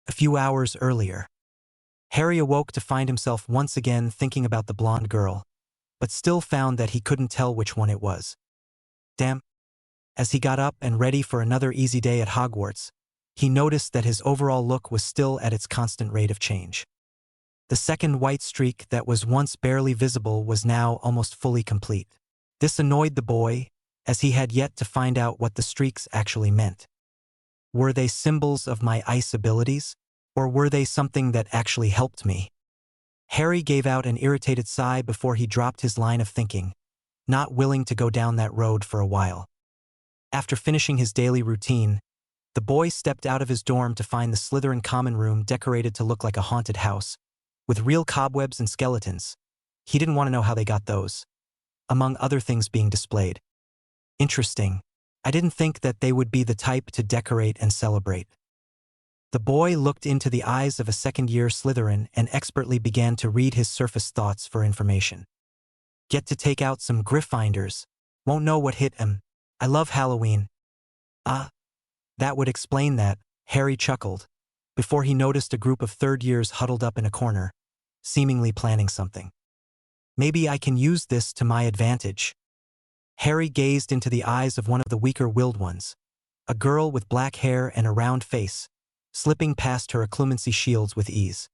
A few hours earlier. Harry awoke to find himself once again thinking about the blonde girl, but still found that he couldn't tell which one it was. Damn. As he got up and ready for another easy day at Hogwarts, he noticed that his overall look was still at its constant rate of change. The second white streak that was once barely visible was now almost fully complete. This annoyed the boy, as he had yet to find out what the streaks actually meant. Were they symbols of my ice abilities, or were they something that actually helped me? Harry gave out an irritated sigh before he dropped his line of thinking, not willing to go down that road for a while. After finishing his daily routine, the boy stepped out of his dorm to find the Slytherin common room decorated to look like a haunted house, with real cobwebs and skeletons. He didn't want to know how they got those, among other things being displayed. Interesting. I didn't think that they would be the type to decorate and celebrate. The boy looked into the eyes of a second-year Slytherin and expertly began to read his surface thoughts for information. Get to take out some Gryffindors. Won't know what hit him. I love Halloween. That would explain that, Harry chuckled, before he noticed a group of third-years huddled up in a corner, seemingly planning something. Maybe I can use this to my advantage. Harry gazed into the eyes of one of the weaker-willed ones, a girl with black hair and a round face, slipping past her occlumency shields with ease.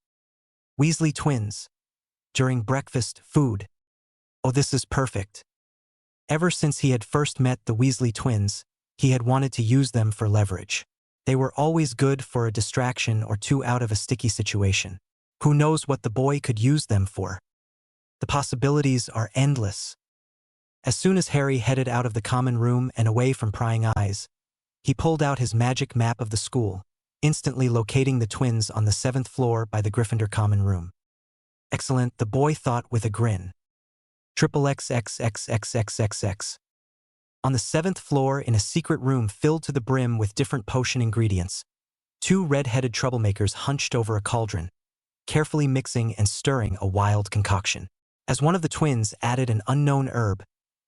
Weasley twins. During breakfast, food. Oh, this is perfect. Ever since he had first met the Weasley twins, he had wanted to use them for leverage. They were always good for a distraction or two out of a sticky situation. Who knows what the boy could use them for? The possibilities are endless. As soon as Harry headed out of the common room and away from prying eyes, he pulled out his magic map of the school, instantly locating the twins on the 7th floor by the Gryffindor common room. Excellent, the boy thought with a grin. XXXXXXXX. On the 7th floor in a secret room filled to the brim with different potion ingredients, two red-headed troublemakers hunched over a cauldron, carefully mixing and stirring a wild concoction. As one of the twins added an unknown herb,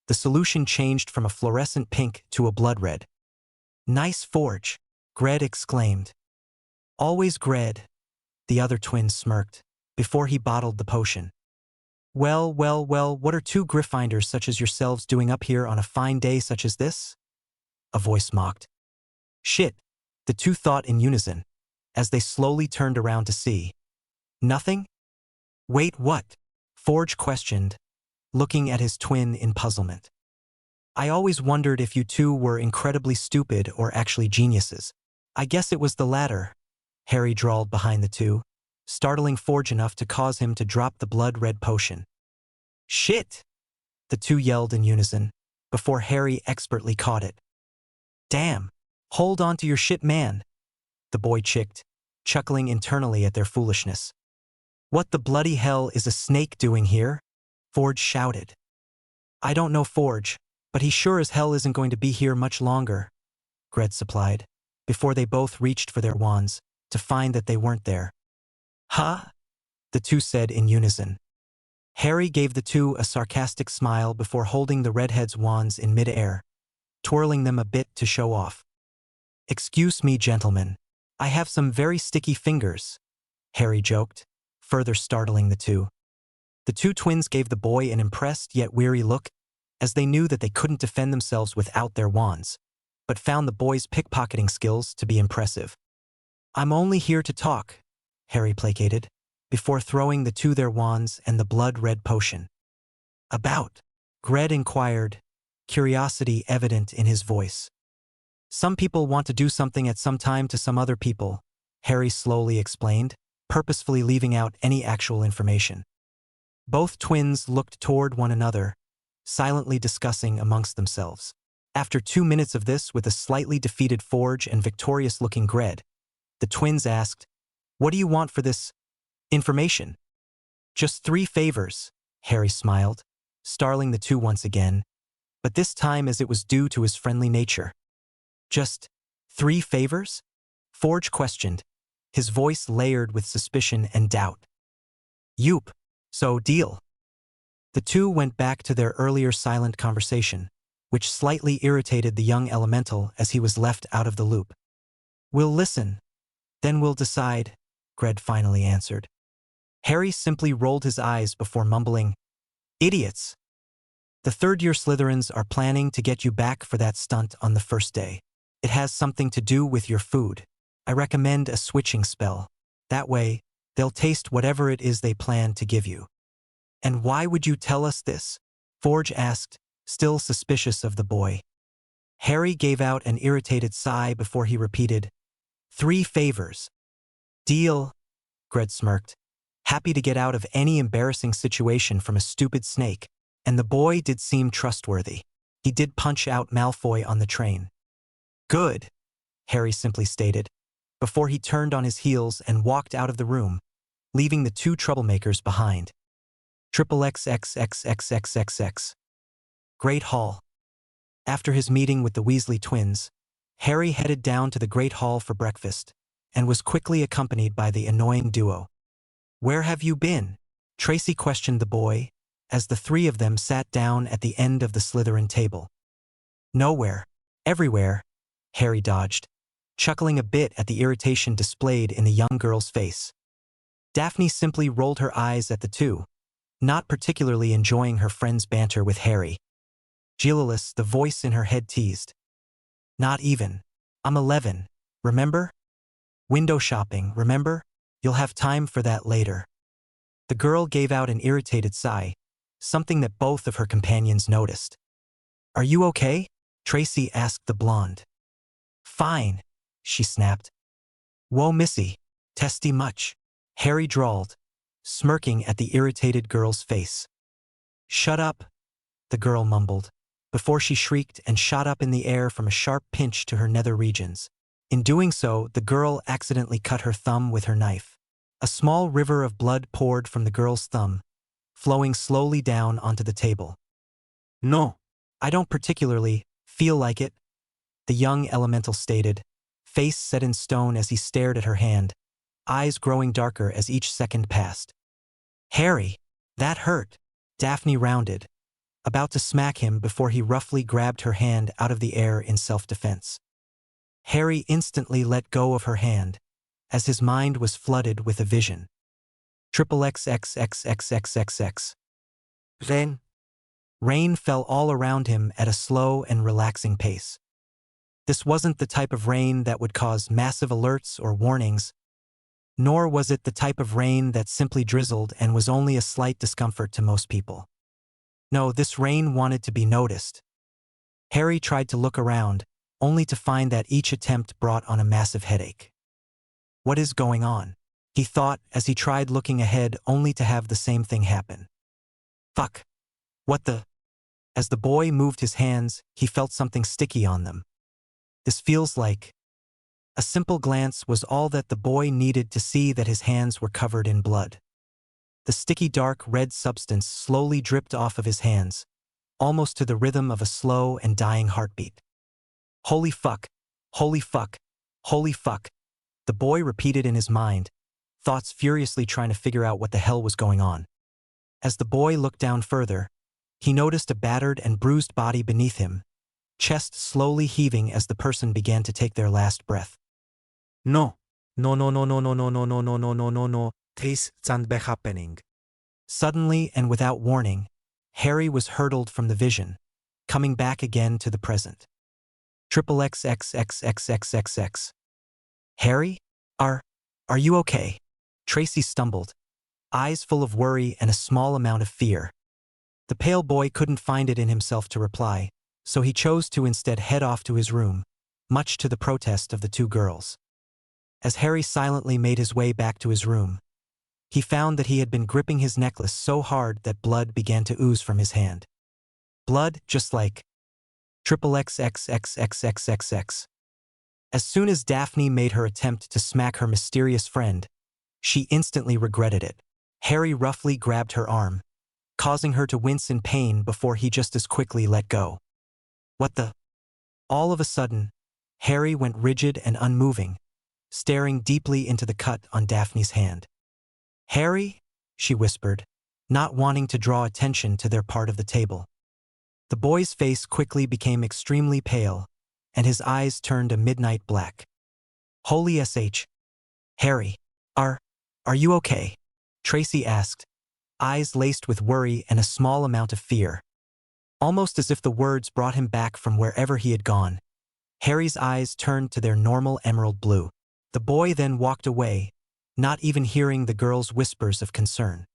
the solution changed from a fluorescent pink to a blood red. Nice forge, Gred exclaimed. Always Gred, the other twin smirked, before he bottled the potion. Well, well, well, what are two Gryffindors such as yourselves doing up here on a fine day such as this? A voice mocked. Shit, the two thought in unison, as they slowly turned around to see. Nothing? Wait, what? Forge questioned, looking at his twin in puzzlement. I always wondered if you two were incredibly stupid or actually geniuses. I guess it was the latter, Harry drawled behind the two, startling Forge enough to cause him to drop the blood-red potion. Shit! The two yelled in unison, before Harry expertly caught it. Damn! Hold on to your shit, man! The boy chicked, chuckling internally at their foolishness. What the bloody hell is a snake doing here? Forge shouted. I don't know Forge, but he sure as hell isn't going to be here much longer, Gred supplied, before they both reached for their wands, to find that they weren't there. Huh? The two said in unison. Harry gave the two a sarcastic smile before holding the redhead's wands in mid-air, twirling them a bit to show off. Excuse me, gentlemen, I have some very sticky fingers, Harry joked, further startling the two. The two twins gave the boy an impressed yet weary look, as they knew that they couldn't defend themselves without their wands, but found the boy's pickpocketing skills to be impressive. I'm only here to talk, Harry placated, before throwing the two their wands and the blood-red potion. About? Gred inquired, curiosity evident in his voice. Some people want to do something at some time to some other people, Harry slowly explained, purposefully leaving out any actual information. Both twins looked toward one another, silently discussing amongst themselves. After 2 minutes of this with a slightly defeated Forge and victorious-looking Gred, the twins asked, What do you want for this information? Just 3 favors, Harry smiled, startling the two once again, but this time as it was due to his friendly nature. Just 3 favors? Forge questioned, his voice layered with suspicion and doubt. Yoop, so deal. The two went back to their earlier silent conversation, which slightly irritated the young elemental as he was left out of the loop. We'll listen, then we'll decide, Gred finally answered. Harry simply rolled his eyes before mumbling, Idiots! The third-year Slytherins are planning to get you back for that stunt on the first day. It has something to do with your food. I recommend a switching spell. That way, they'll taste whatever it is they plan to give you. And why would you tell us this? Forge asked, still suspicious of the boy. Harry gave out an irritated sigh before he repeated, 3 favors. Deal, Gred smirked, happy to get out of any embarrassing situation from a stupid snake, and the boy did seem trustworthy. He did punch out Malfoy on the train. Good, Harry simply stated, before he turned on his heels and walked out of the room, leaving the two troublemakers behind. XXXXXXXX. Great Hall. After his meeting with the Weasley twins, Harry headed down to the Great Hall for breakfast, and was quickly accompanied by the annoying duo. Where have you been? Tracy questioned the boy, as the 3 of them sat down at the end of the Slytherin table. Nowhere. Everywhere, Harry dodged, chuckling a bit at the irritation displayed in the young girl's face. Daphne simply rolled her eyes at the two, not particularly enjoying her friend's banter with Harry. Gilalis, the voice in her head, teased. Not even. I'm 11, remember? Window shopping, remember? You'll have time for that later. The girl gave out an irritated sigh, something that both of her companions noticed. Are you okay? Tracy asked the blonde. Fine, she snapped. Whoa, Missy, testy much? Harry drawled, smirking at the irritated girl's face. Shut up, the girl mumbled, before she shrieked and shot up in the air from a sharp pinch to her nether regions. In doing so, the girl accidentally cut her thumb with her knife. A small river of blood poured from the girl's thumb, flowing slowly down onto the table. No, I don't particularly feel like it, the young elemental stated, face set in stone as he stared at her hand, eyes growing darker as each second passed. Harry, that hurt, Daphne rounded, about to smack him before he roughly grabbed her hand out of the air in self-defense. Harry instantly let go of her hand, as his mind was flooded with a vision. Triple XXXXXXX. Rain. Rain fell all around him at a slow and relaxing pace. This wasn't the type of rain that would cause massive alerts or warnings, nor was it the type of rain that simply drizzled and was only a slight discomfort to most people. No, this rain wanted to be noticed. Harry tried to look around, only to find that each attempt brought on a massive headache. What is going on? He thought as he tried looking ahead only to have the same thing happen. Fuck. What the? As the boy moved his hands, he felt something sticky on them. This feels like... A simple glance was all that the boy needed to see that his hands were covered in blood. The sticky dark red substance slowly dripped off of his hands, almost to the rhythm of a slow and dying heartbeat. Holy fuck, holy fuck, holy fuck, the boy repeated in his mind, thoughts furiously trying to figure out what the hell was going on. As the boy looked down further, he noticed a battered and bruised body beneath him, chest slowly heaving as the person began to take their last breath. No. No, no, no, no, no, no, no, no, no, no, no, no, no. This can't be happening. Suddenly and without warning, Harry was hurtled from the vision, coming back again to the present. Triple XXXXXXX. Harry? Are you okay? Tracy stumbled, eyes full of worry and a small amount of fear. The pale boy couldn't find it in himself to reply, so he chose to instead head off to his room, much to the protest of the two girls. As Harry silently made his way back to his room, he found that he had been gripping his necklace so hard that blood began to ooze from his hand. Blood just like Triple XXXXXXX. As soon as Daphne made her attempt to smack her mysterious friend, she instantly regretted it. Harry roughly grabbed her arm, causing her to wince in pain before he just as quickly let go. What the? All of a sudden, Harry went rigid and unmoving, staring deeply into the cut on Daphne's hand. Harry? She whispered, not wanting to draw attention to their part of the table. The boy's face quickly became extremely pale, and his eyes turned a midnight black. Holy sh! Harry, are you okay? Tracy asked, eyes laced with worry and a small amount of fear. Almost as if the words brought him back from wherever he had gone, Harry's eyes turned to their normal emerald blue. The boy then walked away, not even hearing the girl's whispers of concern.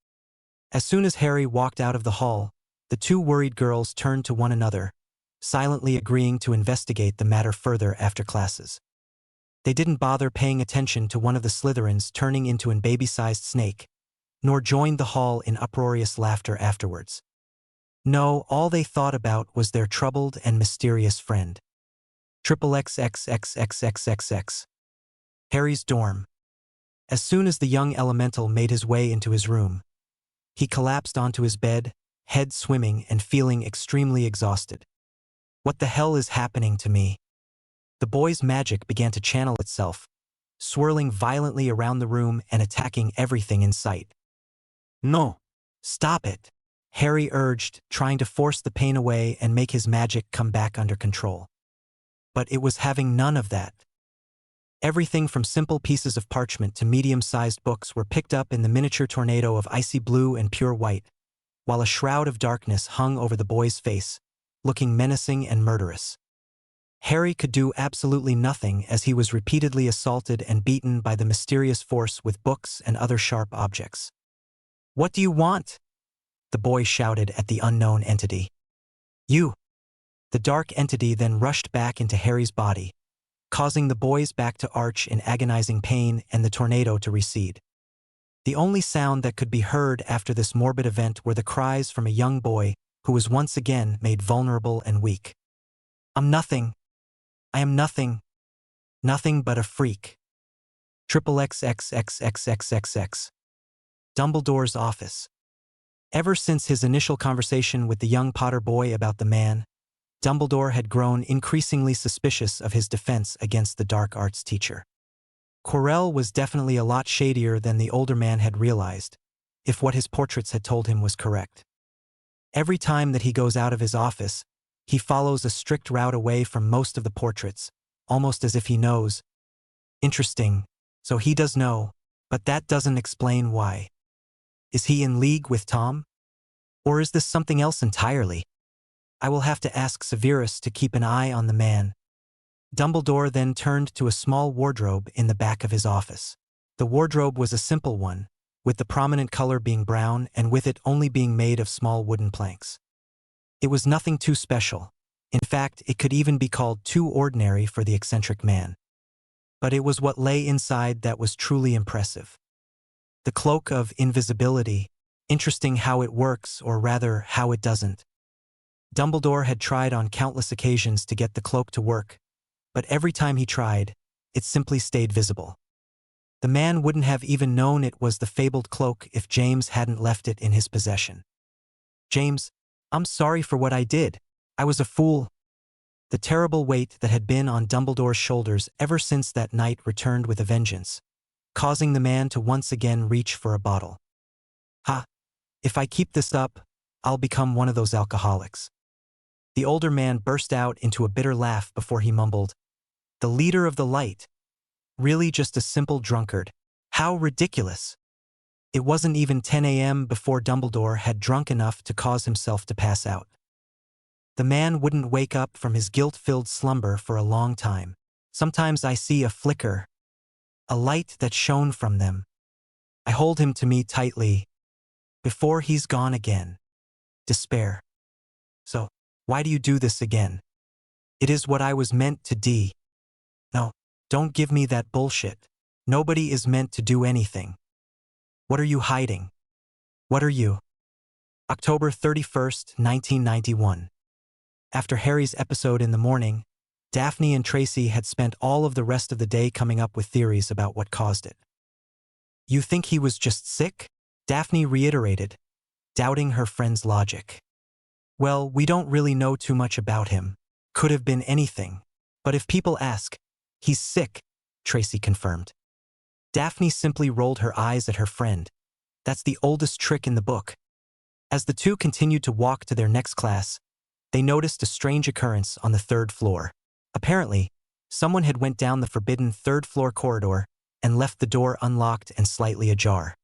As soon as Harry walked out of the hall, the two worried girls turned to one another, silently agreeing to investigate the matter further after classes. They didn't bother paying attention to one of the Slytherins turning into an baby-sized snake, nor joined the hall in uproarious laughter afterwards. No, all they thought about was their troubled and mysterious friend. Triple XXXXXXX. Harry's dorm. As soon as the young elemental made his way into his room, he collapsed onto his bed, head swimming and feeling extremely exhausted. What the hell is happening to me? The boy's magic began to channel itself, swirling violently around the room and attacking everything in sight. No. Stop it, Harry urged, trying to force the pain away and make his magic come back under control. But it was having none of that. Everything from simple pieces of parchment to medium-sized books were picked up in the miniature tornado of icy blue and pure white, while a shroud of darkness hung over the boy's face, looking menacing and murderous. Harry could do absolutely nothing as he was repeatedly assaulted and beaten by the mysterious force with books and other sharp objects. "What do you want?" the boy shouted at the unknown entity. "You!" The dark entity then rushed back into Harry's body, causing the boy's back to arch in agonizing pain and the tornado to recede. The only sound that could be heard after this morbid event were the cries from a young boy who was once again made vulnerable and weak. "I'm nothing. I am nothing. Nothing but a freak." Triple XXXXXXX. Dumbledore's office. Ever since his initial conversation with the young Potter boy about the man, Dumbledore had grown increasingly suspicious of his defense against the dark arts teacher. Quirrell was definitely a lot shadier than the older man had realized, if what his portraits had told him was correct. Every time that he goes out of his office, he follows a strict route away from most of the portraits, almost as if he knows. Interesting, So he does know, but that doesn't explain why. Is he in league with Tom? Or is this something else entirely? I will have to ask Severus to keep an eye on the man. Dumbledore then turned to a small wardrobe in the back of his office. The wardrobe was a simple one, with the prominent color being brown and with it only being made of small wooden planks. It was nothing too special. In fact, it could even be called too ordinary for the eccentric man. But it was what lay inside that was truly impressive. The cloak of invisibility, interesting how it works, or rather, how it doesn't. Dumbledore had tried on countless occasions to get the cloak to work, but every time he tried, it simply stayed visible. The man wouldn't have even known it was the fabled cloak if James hadn't left it in his possession. James, I'm sorry for what I did. I was a fool. The terrible weight that had been on Dumbledore's shoulders ever since that night returned with a vengeance, causing the man to once again reach for a bottle. Ha! If I keep this up, I'll become one of those alcoholics. The older man burst out into a bitter laugh before he mumbled, "The leader of the light. Really just a simple drunkard. How ridiculous." It wasn't even 10 a.m. before Dumbledore had drunk enough to cause himself to pass out. The man wouldn't wake up from his guilt-filled slumber for a long time. Sometimes I see a flicker, a light that shone from them. I hold him to me tightly. Before he's gone again. Despair. So, why do you do this again? It is what I was meant to do. No, don't give me that bullshit. Nobody is meant to do anything. What are you hiding? What are you? October 31st, 1991. After Harry's episode in the morning, Daphne and Tracy had spent all of the rest of the day coming up with theories about what caused it. You think he was just sick? Daphne reiterated, doubting her friend's logic. Well, we don't really know too much about him. Could have been anything. But if people ask, he's sick, Tracy confirmed. Daphne simply rolled her eyes at her friend. That's the oldest trick in the book. As the two continued to walk to their next class, they noticed a strange occurrence on the third floor. Apparently, someone had went down the forbidden third-floor corridor and left the door unlocked and slightly ajar.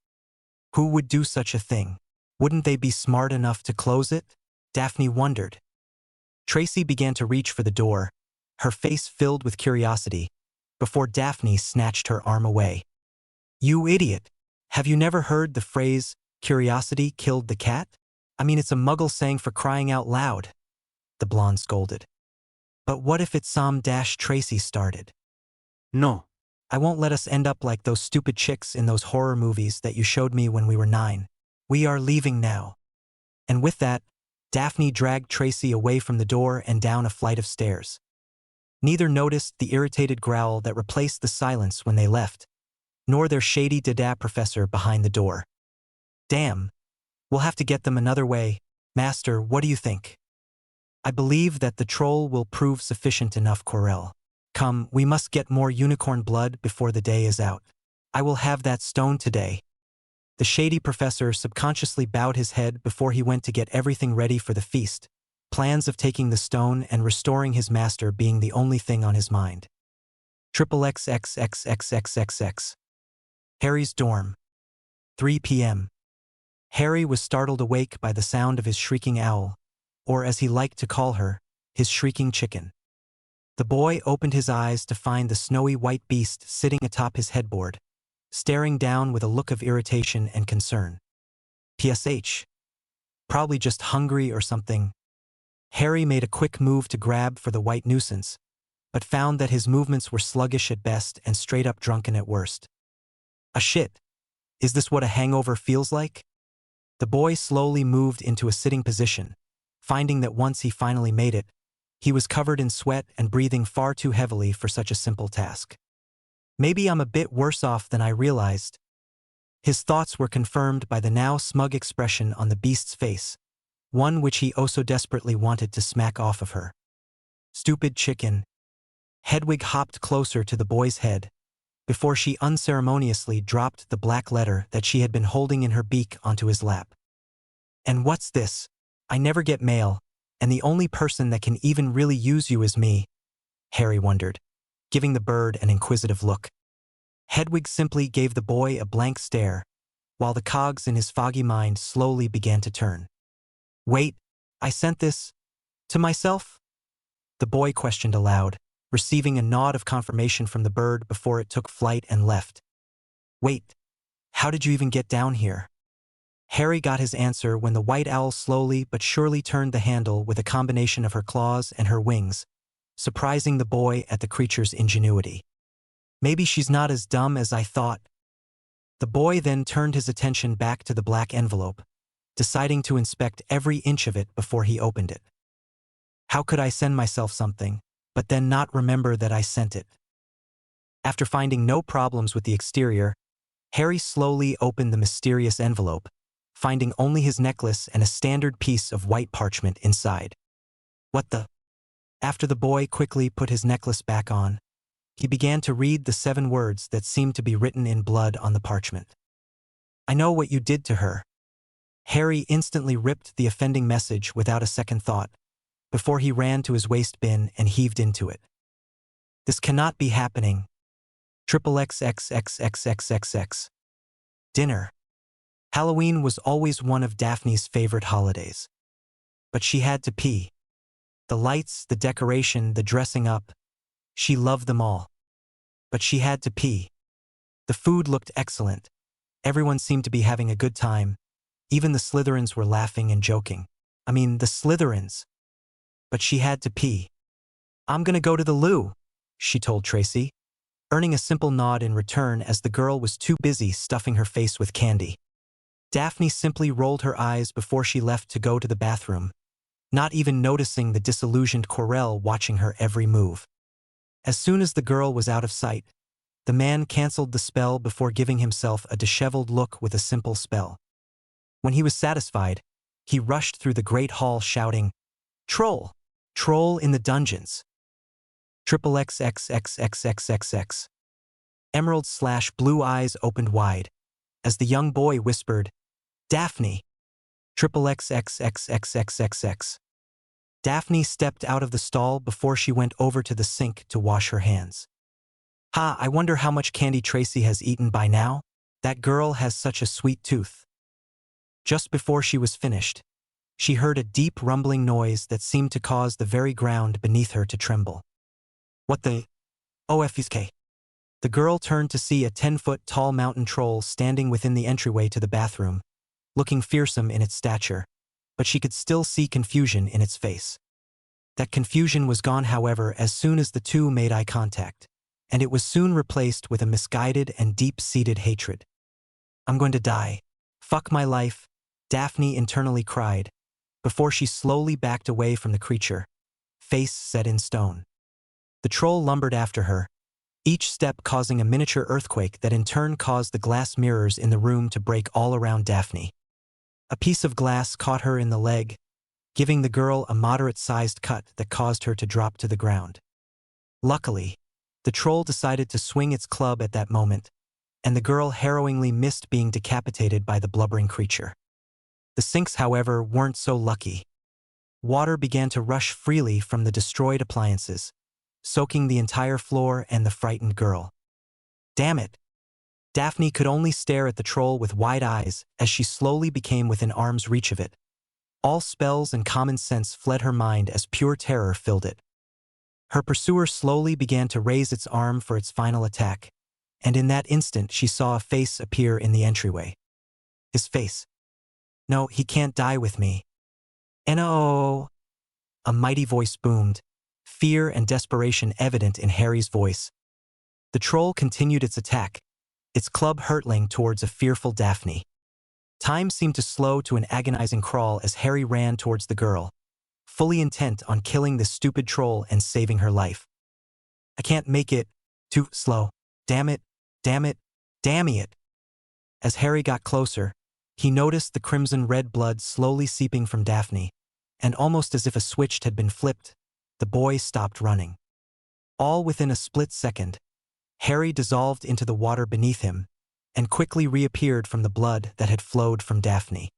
Who would do such a thing? Wouldn't they be smart enough to close it? Daphne wondered. Tracy began to reach for the door, her face filled with curiosity, before Daphne snatched her arm away. You idiot! Have you never heard the phrase, "Curiosity killed the cat"? I mean, it's a Muggle saying for crying out loud, the blonde scolded. But what if it's Tracy started? No. I won't let us end up like those stupid chicks in those horror movies that you showed me when we were 9. We are leaving now. And with that, Daphne dragged Tracy away from the door and down a flight of stairs. Neither noticed the irritated growl that replaced the silence when they left, nor their shady dada professor behind the door. Damn. We'll have to get them another way. Master, what do you think? I believe that the troll will prove sufficient enough, Quirrell. Come, we must get more unicorn blood before the day is out. I will have that stone today. The shady professor subconsciously bowed his head before he went to get everything ready for the feast, plans of taking the stone and restoring his master being the only thing on his mind. XXXXXXXX. Harry's dorm. 3 p.m. Harry was startled awake by the sound of his shrieking owl, or as he liked to call her, his shrieking chicken. The boy opened his eyes to find the snowy white beast sitting atop his headboard, staring down with a look of irritation and concern. PSH. Probably just hungry or something. Harry made a quick move to grab for the white nuisance, but found that his movements were sluggish at best and straight up drunken at worst. A shit. Is this what a hangover feels like? The boy slowly moved into a sitting position, finding that once he finally made it, he was covered in sweat and breathing far too heavily for such a simple task. Maybe I'm a bit worse off than I realized. His thoughts were confirmed by the now smug expression on the beast's face, one which he oh so desperately wanted to smack off of her. Stupid chicken. Hedwig hopped closer to the boy's head, before she unceremoniously dropped the black letter that she had been holding in her beak onto his lap. And what's this? I never get mail, and the only person that can even really use you is me, Harry wondered, giving the bird an inquisitive look. Hedwig simply gave the boy a blank stare, while the cogs in his foggy mind slowly began to turn. Wait, I sent this to myself? The boy questioned aloud, receiving a nod of confirmation from the bird before it took flight and left. Wait, how did you even get down here? Harry got his answer when the white owl slowly but surely turned the handle with a combination of her claws and her wings, surprising the boy at the creature's ingenuity. Maybe she's not as dumb as I thought. The boy then turned his attention back to the black envelope, deciding to inspect every inch of it before he opened it. How could I send myself something, but then not remember that I sent it? After finding no problems with the exterior, Harry slowly opened the mysterious envelope, finding only his necklace and a standard piece of white parchment inside. What the? After the boy quickly put his necklace back on, he began to read the 7 words that seemed to be written in blood on the parchment. I know what you did to her. Harry instantly ripped the offending message without a second thought, before he ran to his waste bin and heaved into it. This cannot be happening. XXXXXXXX. Dinner. Halloween was always one of Daphne's favorite holidays. But she had to pee. The lights, the decoration, the dressing up, she loved them all. But she had to pee. The food looked excellent. Everyone seemed to be having a good time. Even the Slytherins were laughing and joking. I mean, the Slytherins. But she had to pee. I'm gonna go to the loo, she told Tracy, earning a simple nod in return as the girl was too busy stuffing her face with candy. Daphne simply rolled her eyes before she left to go to the bathroom, not even noticing the disillusioned Quirrell watching her every move. As soon as the girl was out of sight, the man canceled the spell before giving himself a disheveled look with a simple spell. When he was satisfied, he rushed through the great hall shouting, "Troll! Troll in the dungeons! XXXXXXXX." Emerald/blue eyes opened wide, as the young boy whispered, "Daphne! XXXXXXXX." Daphne stepped out of the stall before she went over to the sink to wash her hands. I wonder how much candy Tracy has eaten by now? That girl has such a sweet tooth." Just before she was finished, she heard a deep rumbling noise that seemed to cause the very ground beneath her to tremble. What the OFSK? The girl turned to see a 10-foot-tall mountain troll standing within the entryway to the bathroom, looking fearsome in its stature, but she could still see confusion in its face. That confusion was gone, however, as soon as the two made eye contact, and it was soon replaced with a misguided and deep-seated hatred. "I'm going to die. Fuck my life," Daphne internally cried, before she slowly backed away from the creature, face set in stone. The troll lumbered after her, each step causing a miniature earthquake that in turn caused the glass mirrors in the room to break all around Daphne. A piece of glass caught her in the leg, giving the girl a moderate-sized cut that caused her to drop to the ground. Luckily, the troll decided to swing its club at that moment, and the girl harrowingly missed being decapitated by the blubbering creature. The sinks, however, weren't so lucky. Water began to rush freely from the destroyed appliances, soaking the entire floor and the frightened girl. Damn it! Daphne could only stare at the troll with wide eyes as she slowly became within arm's reach of it. All spells and common sense fled her mind as pure terror filled it. Her pursuer slowly began to raise its arm for its final attack, and in that instant she saw a face appear in the entryway. His face. "No, he can't die with me." "No!" A mighty voice boomed, fear and desperation evident in Harry's voice. The troll continued its attack, its club hurtling towards a fearful Daphne. Time seemed to slow to an agonizing crawl as Harry ran towards the girl, fully intent on killing this stupid troll and saving her life. "I can't make it. Too slow. Damn it. Damn it. Damn it." As Harry got closer, he noticed the crimson-red blood slowly seeping from Daphne, and almost as if a switch had been flipped, the boy stopped running. All within a split second, Harry dissolved into the water beneath him and quickly reappeared from the blood that had flowed from Daphne.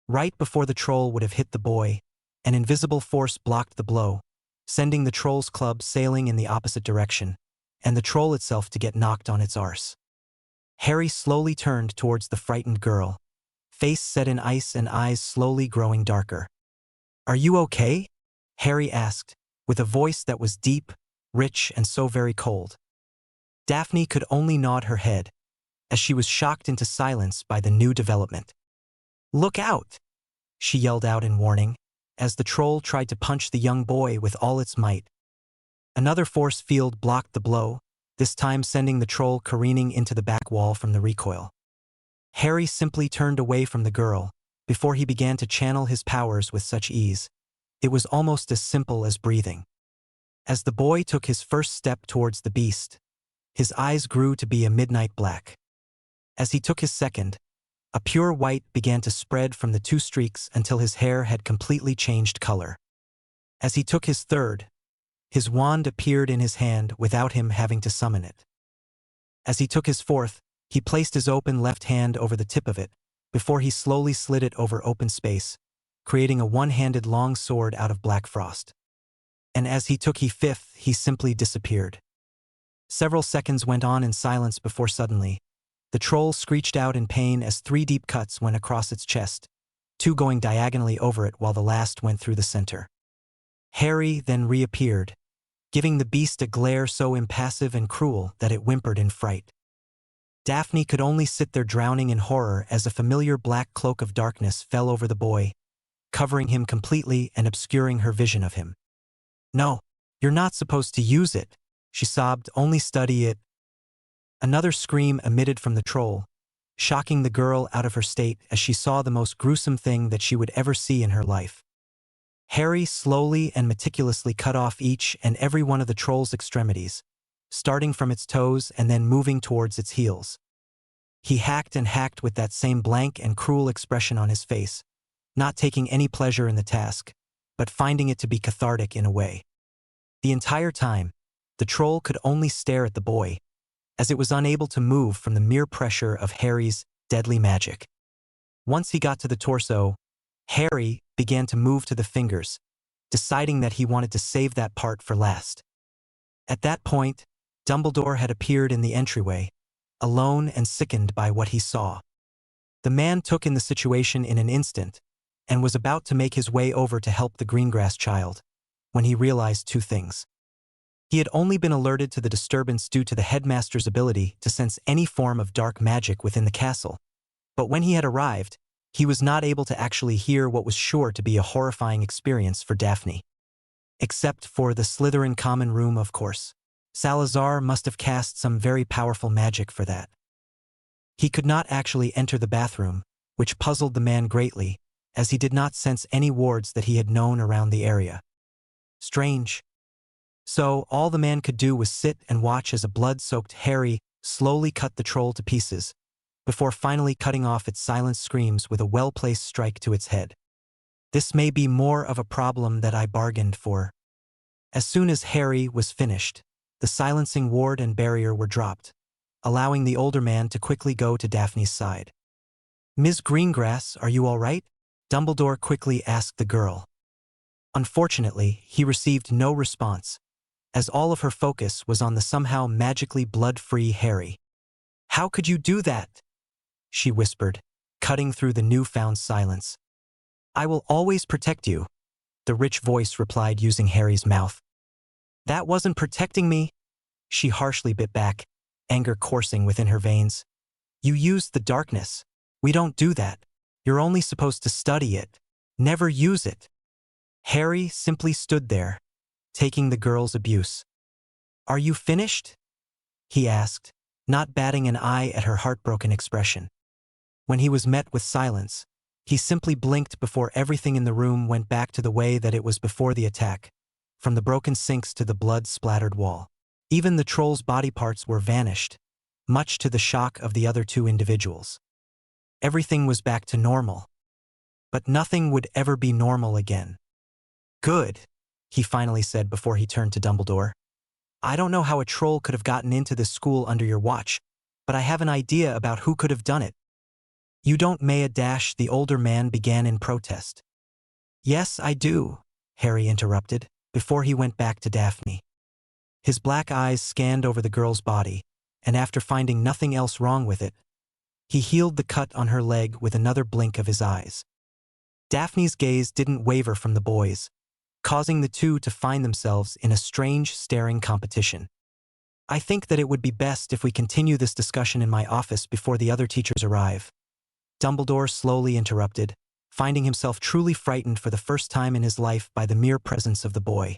Right before the troll would have hit the boy, an invisible force blocked the blow, sending the troll's club sailing in the opposite direction, and the troll itself to get knocked on its arse. Harry slowly turned towards the frightened girl, face set in ice and eyes slowly growing darker. "Are you okay?" Harry asked, with a voice that was deep, rich, and so very cold. Daphne could only nod her head, as she was shocked into silence by the new development. "Look out!" she yelled out in warning, as the troll tried to punch the young boy with all its might. Another force field blocked the blow, this time sending the troll careening into the back wall from the recoil. Harry simply turned away from the girl, before he began to channel his powers with such ease. It was almost as simple as breathing. As the boy took his first step towards the beast, his eyes grew to be a midnight black. As he took his second, a pure white began to spread from the two streaks until his hair had completely changed color. As he took his third, his wand appeared in his hand without him having to summon it. As he took his fourth, he placed his open left hand over the tip of it, before he slowly slid it over open space, creating a one-handed long sword out of black frost. And as he took his fifth, he simply disappeared. Several seconds went on in silence before suddenly, the troll screeched out in pain as 3 deep cuts went across its chest, 2 going diagonally over it while the last went through the center. Harry then reappeared, giving the beast a glare so impassive and cruel that it whimpered in fright. Daphne could only sit there drowning in horror as a familiar black cloak of darkness fell over the boy, covering him completely and obscuring her vision of him. "No, you're not supposed to use it," she sobbed, "only study it." Another scream emitted from the troll, shocking the girl out of her state as she saw the most gruesome thing that she would ever see in her life. Harry slowly and meticulously cut off each and every one of the troll's extremities, starting from its toes and then moving towards its heels. He hacked and hacked with that same blank and cruel expression on his face, not taking any pleasure in the task, but finding it to be cathartic in a way. The entire time, the troll could only stare at the boy, as it was unable to move from the mere pressure of Harry's deadly magic. Once he got to the torso, Harry began to move to the fingers, deciding that he wanted to save that part for last. At that point, Dumbledore had appeared in the entryway, alone and sickened by what he saw. The man took in the situation in an instant, and was about to make his way over to help the Greengrass child, when he realized 2 things. He had only been alerted to the disturbance due to the headmaster's ability to sense any form of dark magic within the castle, but when he had arrived, he was not able to actually hear what was sure to be a horrifying experience for Daphne. Except for the Slytherin common room, of course. Salazar must have cast some very powerful magic for that. He could not actually enter the bathroom, which puzzled the man greatly, as he did not sense any wards that he had known around the area. Strange. So all the man could do was sit and watch as a blood-soaked Harry slowly cut the troll to pieces, before finally cutting off its silent screams with a well-placed strike to its head. This may be more of a problem that I bargained for. As soon as Harry was finished, the silencing ward and barrier were dropped, allowing the older man to quickly go to Daphne's side. "Ms. Greengrass, are you all right?" Dumbledore quickly asked the girl. Unfortunately, he received no response, as all of her focus was on the somehow magically blood-free Harry. "How could you do that?" she whispered, cutting through the newfound silence. "I will always protect you," the rich voice replied using Harry's mouth. "That wasn't protecting me," she harshly bit back, anger coursing within her veins. "You used the darkness. We don't do that. You're only supposed to study it. Never use it." Harry simply stood there, taking the girl's abuse. "Are you finished?" he asked, not batting an eye at her heartbroken expression. When he was met with silence, he simply blinked before everything in the room went back to the way that it was before the attack, from the broken sinks to the blood-splattered wall. Even the troll's body parts were vanished, much to the shock of the other 2 individuals. Everything was back to normal. But nothing would ever be normal again. "Good," he finally said before he turned to Dumbledore. "I don't know how a troll could have gotten into this school under your watch, but I have an idea about who could have done it." "You don't, Maya Dash," the older man began in protest. "Yes, I do," Harry interrupted, before he went back to Daphne. His black eyes scanned over the girl's body, and after finding nothing else wrong with it, he healed the cut on her leg with another blink of his eyes. Daphne's gaze didn't waver from the boys, causing the two to find themselves in a strange staring competition. I think that it would be best if we continue this discussion in my office before the other teachers arrive. Dumbledore slowly interrupted, finding himself truly frightened for the first time in his life by the mere presence of the boy.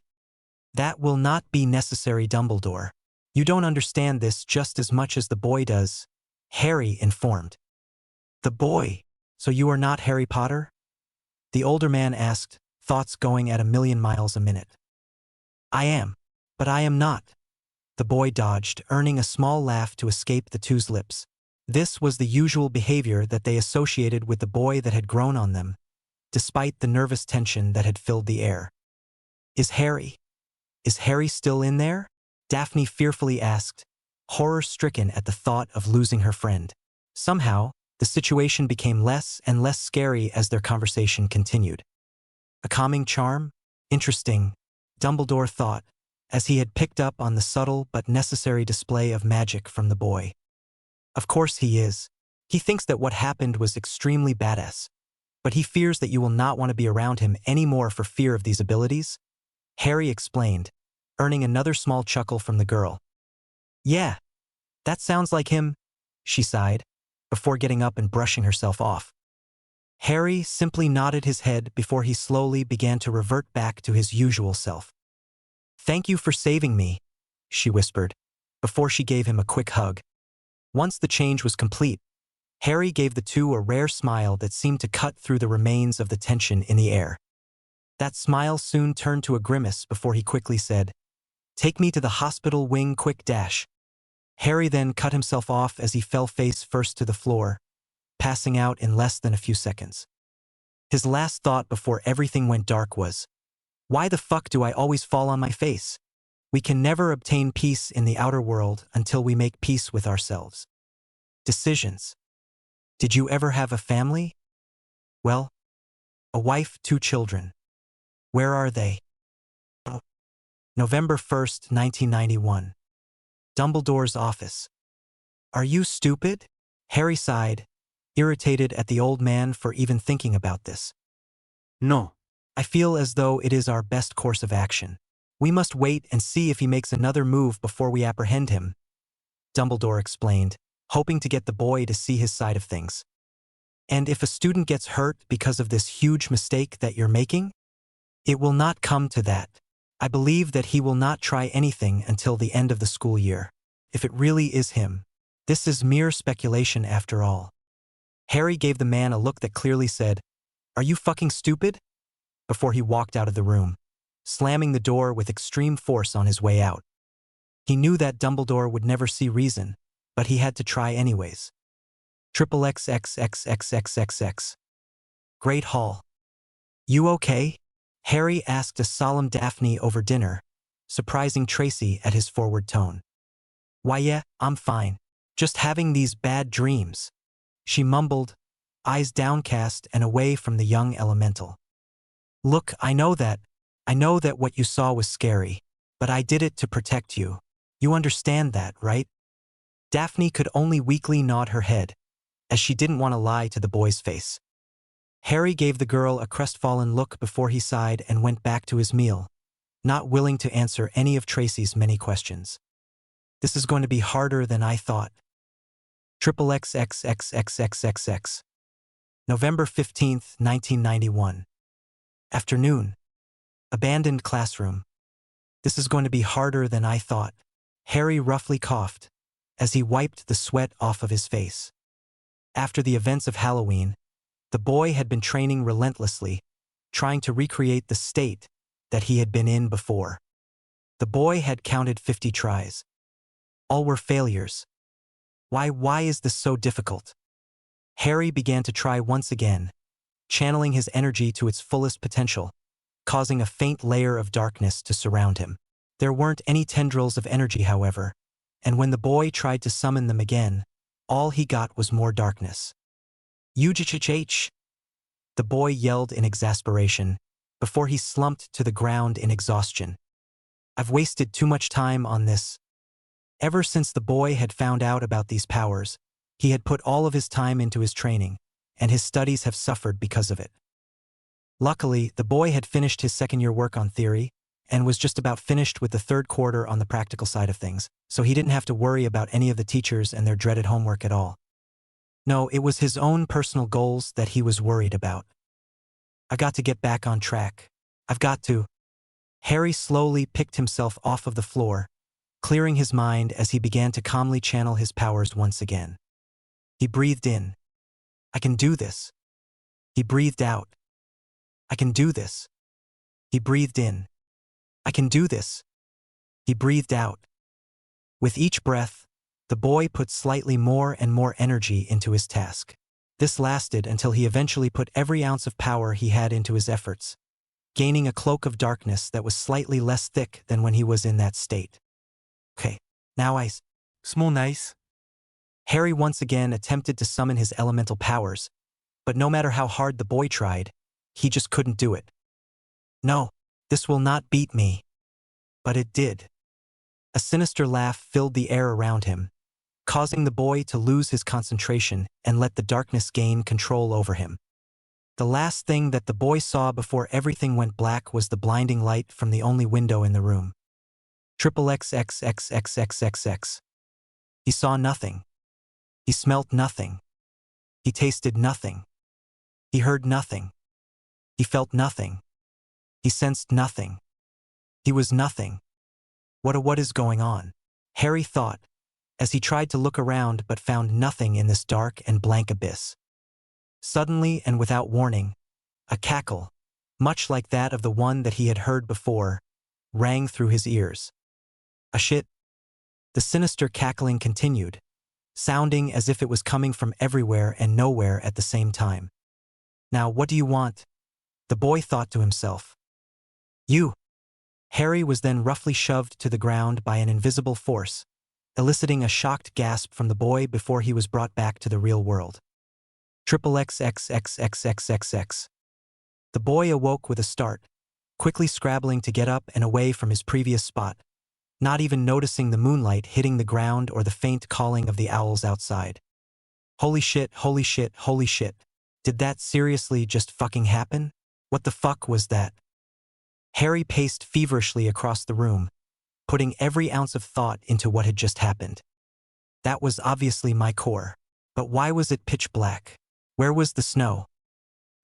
That will not be necessary, Dumbledore. You don't understand this just as much as the boy does, Harry informed. The boy? So you are not Harry Potter? The older man asked, thoughts going at 1,000,000 miles a minute. I am, but I am not. The boy dodged, earning a small laugh to escape the two's lips. This was the usual behavior that they associated with the boy that had grown on them, despite the nervous tension that had filled the air. Is Harry still in there? Daphne fearfully asked, horror-stricken at the thought of losing her friend. Somehow, the situation became less and less scary as their conversation continued. A calming charm? Interesting, Dumbledore thought, as he had picked up on the subtle but necessary display of magic from the boy. Of course he is. He thinks that what happened was extremely badass, but he fears that you will not want to be around him anymore for fear of these abilities, Harry explained, earning another small chuckle from the girl. Yeah, that sounds like him, she sighed, before getting up and brushing herself off. Harry simply nodded his head before he slowly began to revert back to his usual self. Thank you for saving me, she whispered, before she gave him a quick hug. Once the change was complete, Harry gave the two a rare smile that seemed to cut through the remains of the tension in the air. That smile soon turned to a grimace before he quickly said, "Take me to the hospital wing quick dash." Harry then cut himself off as he fell face first to the floor, passing out in less than a few seconds. His last thought before everything went dark was, why the fuck do I always fall on my face? We can never obtain peace in the outer world until we make peace with ourselves. Decisions. Did you ever have a family? Well, a wife, 2 children. Where are they? November 1st, 1991. Dumbledore's office. Are you stupid? Harry sighed, irritated at the old man for even thinking about this. No. I feel as though it is our best course of action. We must wait and see if he makes another move before we apprehend him, Dumbledore explained, hoping to get the boy to see his side of things. And if a student gets hurt because of this huge mistake that you're making, it will not come to that. I believe that he will not try anything until the end of the school year. If it really is him, this is mere speculation after all. Harry gave the man a look that clearly said, "Are you fucking stupid?" before he walked out of the room, slamming the door with extreme force on his way out. He knew that Dumbledore would never see reason, but he had to try anyways. XXXXXXXX. Great Hall. You okay? Harry asked a solemn Daphne over dinner, surprising Tracy at his forward tone. Why yeah, I'm fine. Just having these bad dreams, she mumbled, eyes downcast and away from the young elemental. Look, I know that what you saw was scary, but I did it to protect you. You understand that, right? Daphne could only weakly nod her head, as she didn't want to lie to the boy's face. Harry gave the girl a crestfallen look before he sighed and went back to his meal, not willing to answer any of Tracy's many questions. This is going to be harder than I thought. XXXXXXXX. November 15th, 1991. Afternoon. Abandoned classroom. This is going to be harder than I thought. Harry roughly coughed as he wiped the sweat off of his face. After the events of Halloween, the boy had been training relentlessly, trying to recreate the state that he had been in before. The boy had counted 50 tries. All were failures. Why is this so difficult? Harry began to try once again, channeling his energy to its fullest potential, causing a faint layer of darkness to surround him. There weren't any tendrils of energy, however, and when the boy tried to summon them again, all he got was more darkness. UGHH! The boy yelled in exasperation, before he slumped to the ground in exhaustion. I've wasted too much time on this. Ever since the boy had found out about these powers, he had put all of his time into his training, and his studies have suffered because of it. Luckily, the boy had finished his second-year work on theory, and was just about finished with the third quarter on the practical side of things, so he didn't have to worry about any of the teachers and their dreaded homework at all. No, it was his own personal goals that he was worried about. I got to get back on track. I've got to. Harry slowly picked himself off of the floor, clearing his mind as he began to calmly channel his powers once again. He breathed in. I can do this. He breathed out. I can do this. He breathed in. I can do this. He breathed out. With each breath, the boy put slightly more and more energy into his task. This lasted until he eventually put every ounce of power he had into his efforts, gaining a cloak of darkness that was slightly less thick than when he was in that state. Okay, now Small nice. Harry once again attempted to summon his elemental powers, but no matter how hard the boy tried, he just couldn't do it. No, this will not beat me. But it did. A sinister laugh filled the air around him, causing the boy to lose his concentration and let the darkness gain control over him. The last thing that the boy saw before everything went black was the blinding light from the only window in the room. XXXXXXXX. He saw nothing. He smelt nothing. He tasted nothing. He heard nothing. He felt nothing. He sensed nothing. He was nothing. What is going on? Harry thought, as he tried to look around but found nothing in this dark and blank abyss. Suddenly and without warning, a cackle, much like that of the one that he had heard before, rang through his ears. A shit. The sinister cackling continued, sounding as if it was coming from everywhere and nowhere at the same time. Now, what do you want? The boy thought to himself. You. Harry was then roughly shoved to the ground by an invisible force, eliciting a shocked gasp from the boy before he was brought back to the real world. XXXXXXXX. The boy awoke with a start, quickly scrabbling to get up and away from his previous spot, not even noticing the moonlight hitting the ground or the faint calling of the owls outside. Holy shit, holy shit, holy shit. Did that seriously just fucking happen? What the fuck was that? Harry paced feverishly across the room, putting every ounce of thought into what had just happened. That was obviously my core. But why was it pitch black? Where was the snow?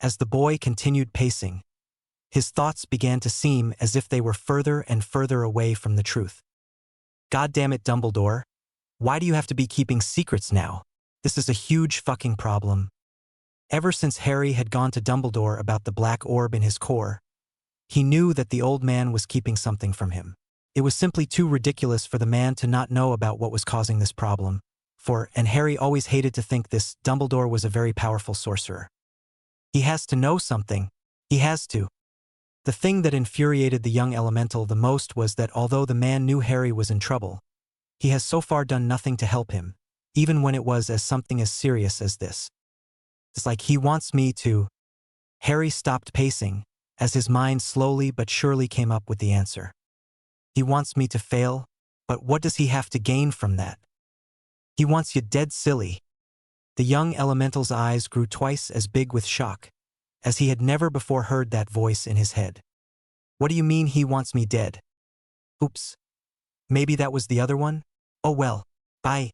As the boy continued pacing, his thoughts began to seem as if they were further and further away from the truth. God damn it, Dumbledore. Why do you have to be keeping secrets now? This is a huge fucking problem. Ever since Harry had gone to Dumbledore about the black orb in his core, he knew that the old man was keeping something from him. It was simply too ridiculous for the man to not know about what was causing this problem, and Harry always hated to think this, Dumbledore was a very powerful sorcerer. He has to know something. He has to. The thing that infuriated the young elemental the most was that although the man knew Harry was in trouble, he has so far done nothing to help him, even when it was something as serious as this. It's like he wants me to. Harry stopped pacing, as his mind slowly but surely came up with the answer. He wants me to fail, but what does he have to gain from that? He wants you dead silly. The young elemental's eyes grew twice as big with shock, as he had never before heard that voice in his head. What do you mean he wants me dead? Oops. Maybe that was the other one? Oh well. Bye.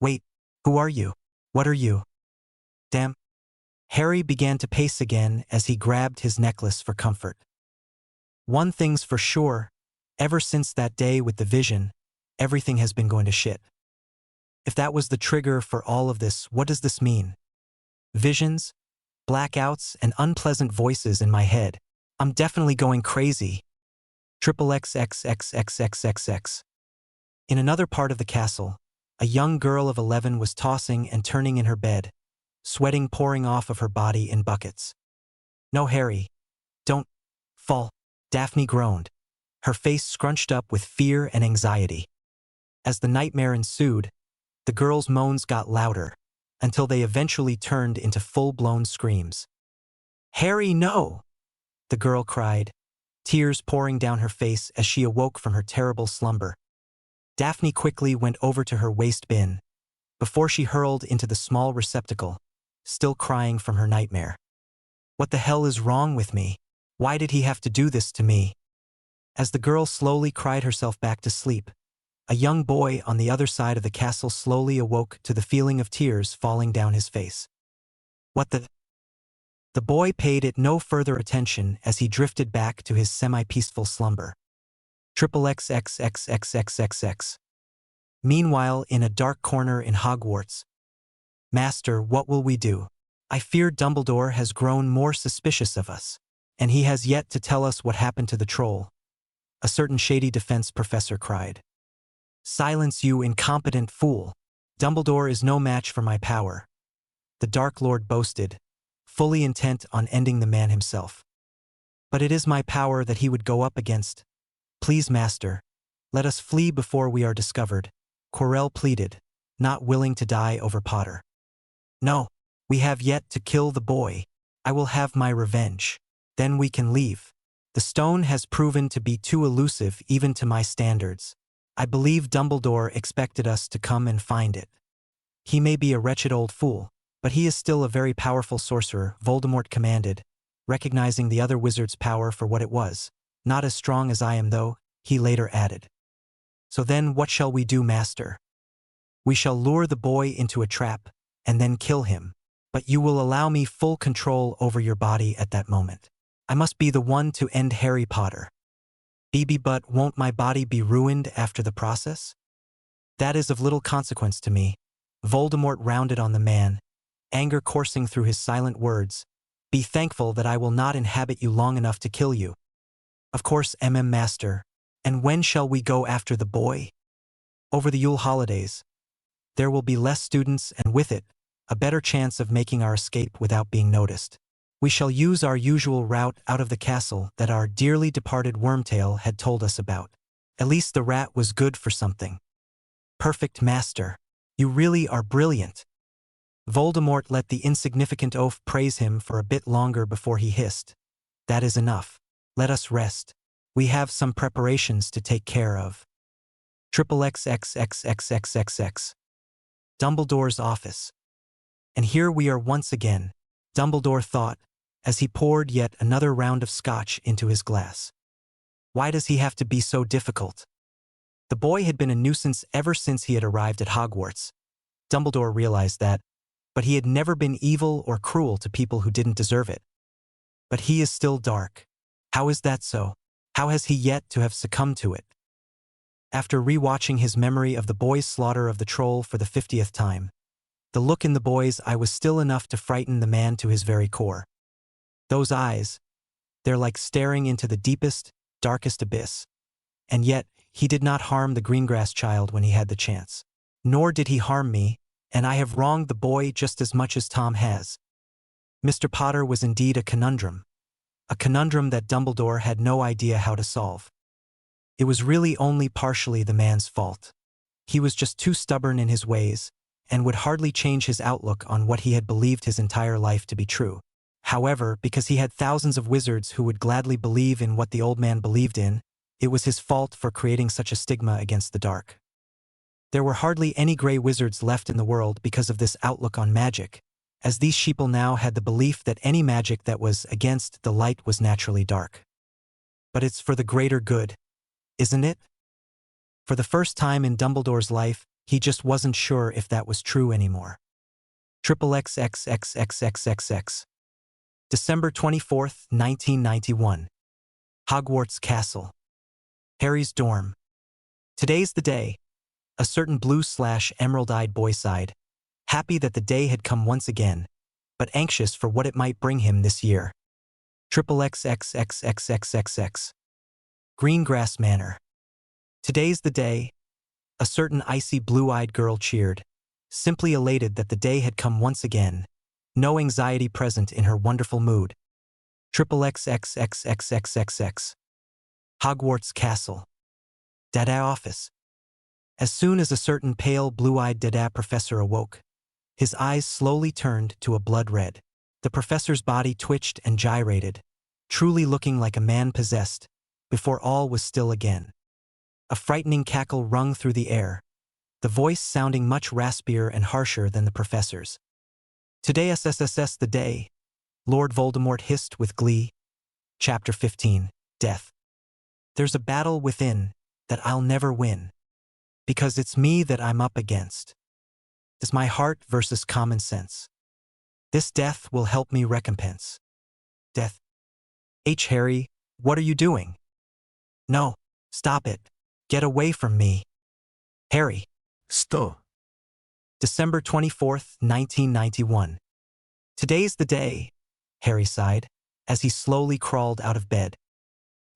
Wait, who are you? What are you? Damn. Harry began to pace again as he grabbed his necklace for comfort. One thing's for sure, ever since that day with the vision, everything has been going to shit. If that was the trigger for all of this, what does this mean? Visions, blackouts, and unpleasant voices in my head. I'm definitely going crazy. XXXXXXXX. In another part of the castle, a young girl of 11 was tossing and turning in her bed, sweating pouring off of her body in buckets. No, Harry. Don't fall. Daphne groaned, her face scrunched up with fear and anxiety. As the nightmare ensued, the girl's moans got louder, until they eventually turned into full-blown screams. Harry, no! The girl cried, tears pouring down her face as she awoke from her terrible slumber. Daphne quickly went over to her waste bin, before she hurled into the small receptacle, still crying from her nightmare. What the hell is wrong with me? Why did he have to do this to me? As the girl slowly cried herself back to sleep, a young boy on the other side of the castle slowly awoke to the feeling of tears falling down his face. What the? The boy paid it no further attention as he drifted back to his semi-peaceful slumber. XXXXXXXX. Meanwhile, in a dark corner in Hogwarts. Master, what will we do? I fear Dumbledore has grown more suspicious of us, and he has yet to tell us what happened to the troll. A certain shady defense professor cried. Silence, you incompetent fool. Dumbledore is no match for my power. The Dark Lord boasted, fully intent on ending the man himself. But it is my power that he would go up against. Please, Master, let us flee before we are discovered, Quirrell pleaded, not willing to die over Potter. No, we have yet to kill the boy. I will have my revenge. Then we can leave. The stone has proven to be too elusive even to my standards. I believe Dumbledore expected us to come and find it. He may be a wretched old fool, but he is still a very powerful sorcerer, Voldemort commanded, recognizing the other wizard's power for what it was. Not as strong as I am, though, he later added. So then what shall we do, Master? We shall lure the boy into a trap, and then kill him. But you will allow me full control over your body at that moment. I must be the one to end Harry Potter. But won't my body be ruined after the process? That is of little consequence to me. Voldemort rounded on the man, anger coursing through his silent words. Be thankful that I will not inhabit you long enough to kill you. Of course, Master. And when shall we go after the boy? Over the Yule holidays. There will be less students and with it, a better chance of making our escape without being noticed. We shall use our usual route out of the castle that our dearly departed Wormtail had told us about. At least the rat was good for something. Perfect, Master. You really are brilliant. Voldemort let the insignificant oaf praise him for a bit longer before he hissed. That is enough. Let us rest. We have some preparations to take care of. XXXXXXXX. Dumbledore's office. And here we are once again, Dumbledore thought, as he poured yet another round of scotch into his glass. Why does he have to be so difficult? The boy had been a nuisance ever since he had arrived at Hogwarts. Dumbledore realized that, but he had never been evil or cruel to people who didn't deserve it. But he is still dark. How is that so? How has he yet to have succumbed to it? After rewatching his memory of the boy's slaughter of the troll for the 50th time, the look in the boy's eye was still enough to frighten the man to his very core. Those eyes, they're like staring into the deepest, darkest abyss. And yet, he did not harm the Greengrass child when he had the chance. Nor did he harm me, and I have wronged the boy just as much as Tom has. Mr. Potter was indeed a conundrum that Dumbledore had no idea how to solve. It was really only partially the man's fault. He was just too stubborn in his ways, and would hardly change his outlook on what he had believed his entire life to be true. However, because he had thousands of wizards who would gladly believe in what the old man believed in, it was his fault for creating such a stigma against the dark. There were hardly any gray wizards left in the world because of this outlook on magic, as these sheeple now had the belief that any magic that was against the light was naturally dark. But it's for the greater good, isn't it? For the first time in Dumbledore's life, he just wasn't sure if that was true anymore. XXXXXXXX. December 24th, 1991. Hogwarts Castle. Harry's dorm. Today's the day. A certain blue/emerald-eyed boy sighed, happy that the day had come once again, but anxious for what it might bring him this year. XXXXXXXX. Greengrass Manor. Today's the day. A certain icy blue-eyed girl cheered, simply elated that the day had come once again, no anxiety present in her wonderful mood. XXXXXXXX. Hogwarts Castle. Dada office. As soon as a certain pale blue-eyed Dada professor awoke, his eyes slowly turned to a blood red. The professor's body twitched and gyrated, truly looking like a man possessed, before all was still again. A frightening cackle rung through the air, the voice sounding much raspier and harsher than the professor's. "Today SSSS the day," Lord Voldemort hissed with glee. Chapter 15, Death. "There's a battle within that I'll never win, because it's me that I'm up against. It's my heart versus common sense. This death will help me recompense." Death. Harry, what are you doing? No, stop it. Get away from me. Harry. Sto. December 24th, 1991. "Today's the day," Harry sighed, as he slowly crawled out of bed.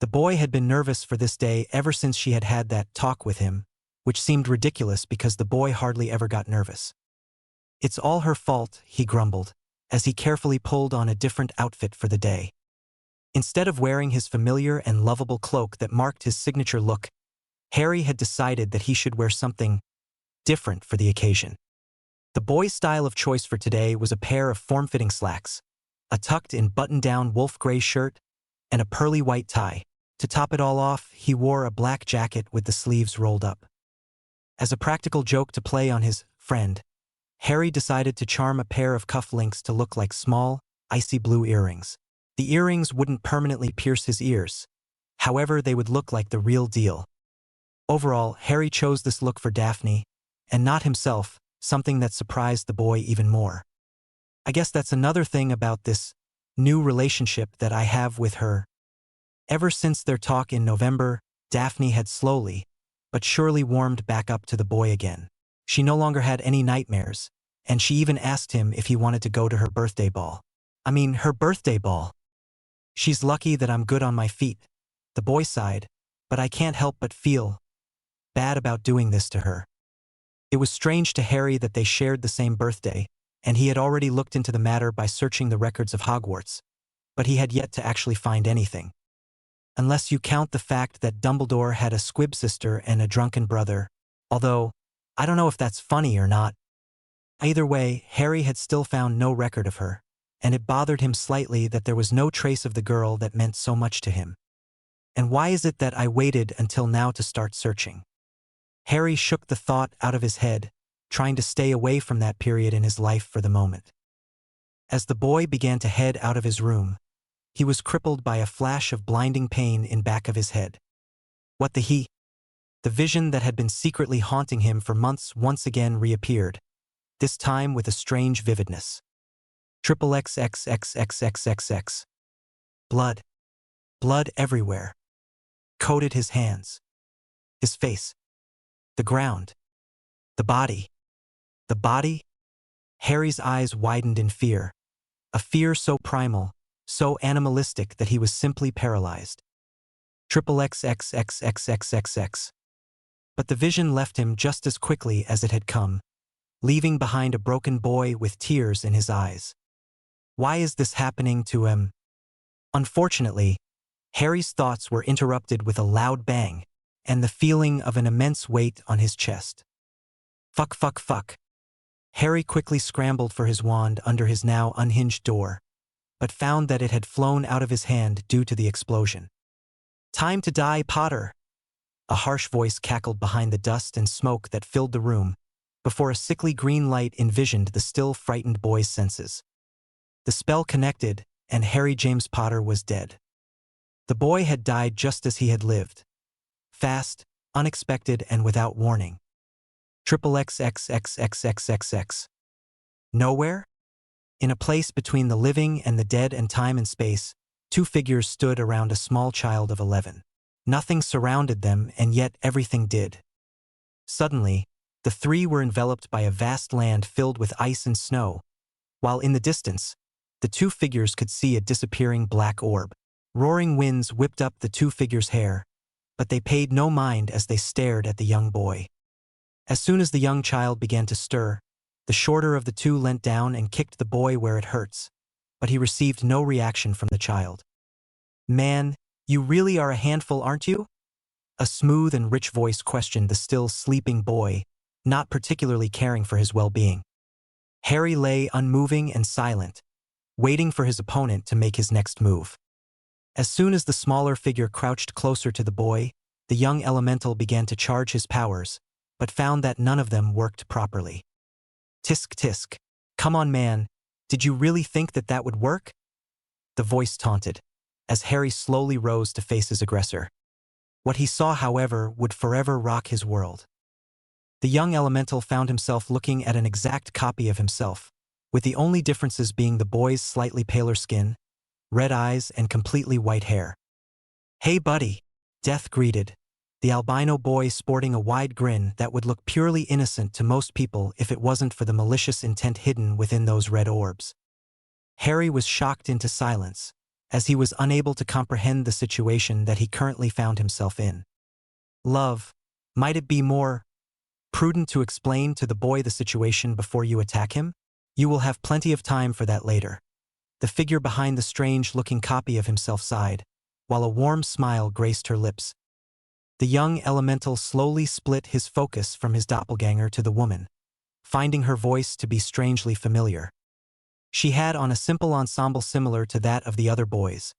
The boy had been nervous for this day ever since she had had that talk with him, which seemed ridiculous because the boy hardly ever got nervous. "It's all her fault," he grumbled, as he carefully pulled on a different outfit for the day. Instead of wearing his familiar and lovable cloak that marked his signature look, Harry had decided that he should wear something different for the occasion. The boy's style of choice for today was a pair of form-fitting slacks, a tucked-in button-down wolf gray shirt, and a pearly white tie. To top it all off, he wore a black jacket with the sleeves rolled up. As a practical joke to play on his friend, Harry decided to charm a pair of cufflinks to look like small, icy blue earrings. The earrings wouldn't permanently pierce his ears. However, they would look like the real deal. Overall, Harry chose this look for Daphne, and not himself, something that surprised the boy even more. "I guess that's another thing about this new relationship that I have with her." Ever since their talk in November, Daphne had slowly, but surely warmed back up to the boy again. She no longer had any nightmares, and she even asked him if he wanted to go to her birthday ball. Her birthday ball. "She's lucky that I'm good on my feet," the boy sighed, "but I can't help but feel bad about doing this to her." It was strange to Harry that they shared the same birthday, and he had already looked into the matter by searching the records of Hogwarts, but he had yet to actually find anything. Unless you count the fact that Dumbledore had a squib sister and a drunken brother, although I don't know if that's funny or not. Either way, Harry had still found no record of her, and it bothered him slightly that there was no trace of the girl that meant so much to him. "And why is it that I waited until now to start searching?" Harry shook the thought out of his head, trying to stay away from that period in his life for the moment. As the boy began to head out of his room, he was crippled by a flash of blinding pain in back of his head. What the vision that had been secretly haunting him for months once again reappeared, this time with a strange vividness. XXXXXXXX. Blood. Blood everywhere. Coated his hands. His face. The ground. The body. The body? Harry's eyes widened in fear. A fear so primal, so animalistic that he was simply paralyzed. XXXXXXXX. But the vision left him just as quickly as it had come, leaving behind a broken boy with tears in his eyes. Why is this happening to him? Unfortunately, Harry's thoughts were interrupted with a loud bang and the feeling of an immense weight on his chest. Fuck. Harry quickly scrambled for his wand under his now unhinged door, but found that it had flown out of his hand due to the explosion. "Time to die, Potter!" A harsh voice cackled behind the dust and smoke that filled the room, before a sickly green light envisioned the still frightened boy's senses. The spell connected, and Harry James Potter was dead. The boy had died just as he had lived. Fast, unexpected, and without warning. XXXXXXX. Nowhere? In a place between the living and the dead and time and space, two figures stood around a small child of 11. Nothing surrounded them, and yet everything did. Suddenly, the three were enveloped by a vast land filled with ice and snow, while in the distance, the two figures could see a disappearing black orb. Roaring winds whipped up the two figures' hair, but they paid no mind as they stared at the young boy. As soon as the young child began to stir, the shorter of the two leant down and kicked the boy where it hurts, but he received no reaction from the child. "Man, you really are a handful, aren't you?" A smooth and rich voice questioned the still sleeping boy, not particularly caring for his well-being. Harry lay unmoving and silent, waiting for his opponent to make his next move. As soon as the smaller figure crouched closer to the boy, the young elemental began to charge his powers, but found that none of them worked properly. Tisk tisk. Come on, man. Did you really think that that would work? The voice taunted, as Harry slowly rose to face his aggressor. What he saw, however, would forever rock his world. The young elemental found himself looking at an exact copy of himself, with the only differences being the boy's slightly paler skin, red eyes, and completely white hair. "Hey, buddy," Death greeted, the albino boy sporting a wide grin that would look purely innocent to most people if it wasn't for the malicious intent hidden within those red orbs. Harry was shocked into silence, as he was unable to comprehend the situation that he currently found himself in. Love, might it be more prudent to explain to the boy the situation before you attack him? You will have plenty of time for that later. The figure behind the strange-looking copy of himself sighed, while a warm smile graced her lips. The young elemental slowly split his focus from his doppelganger to the woman, finding her voice to be strangely familiar. She had on a simple ensemble similar to that of the other boys,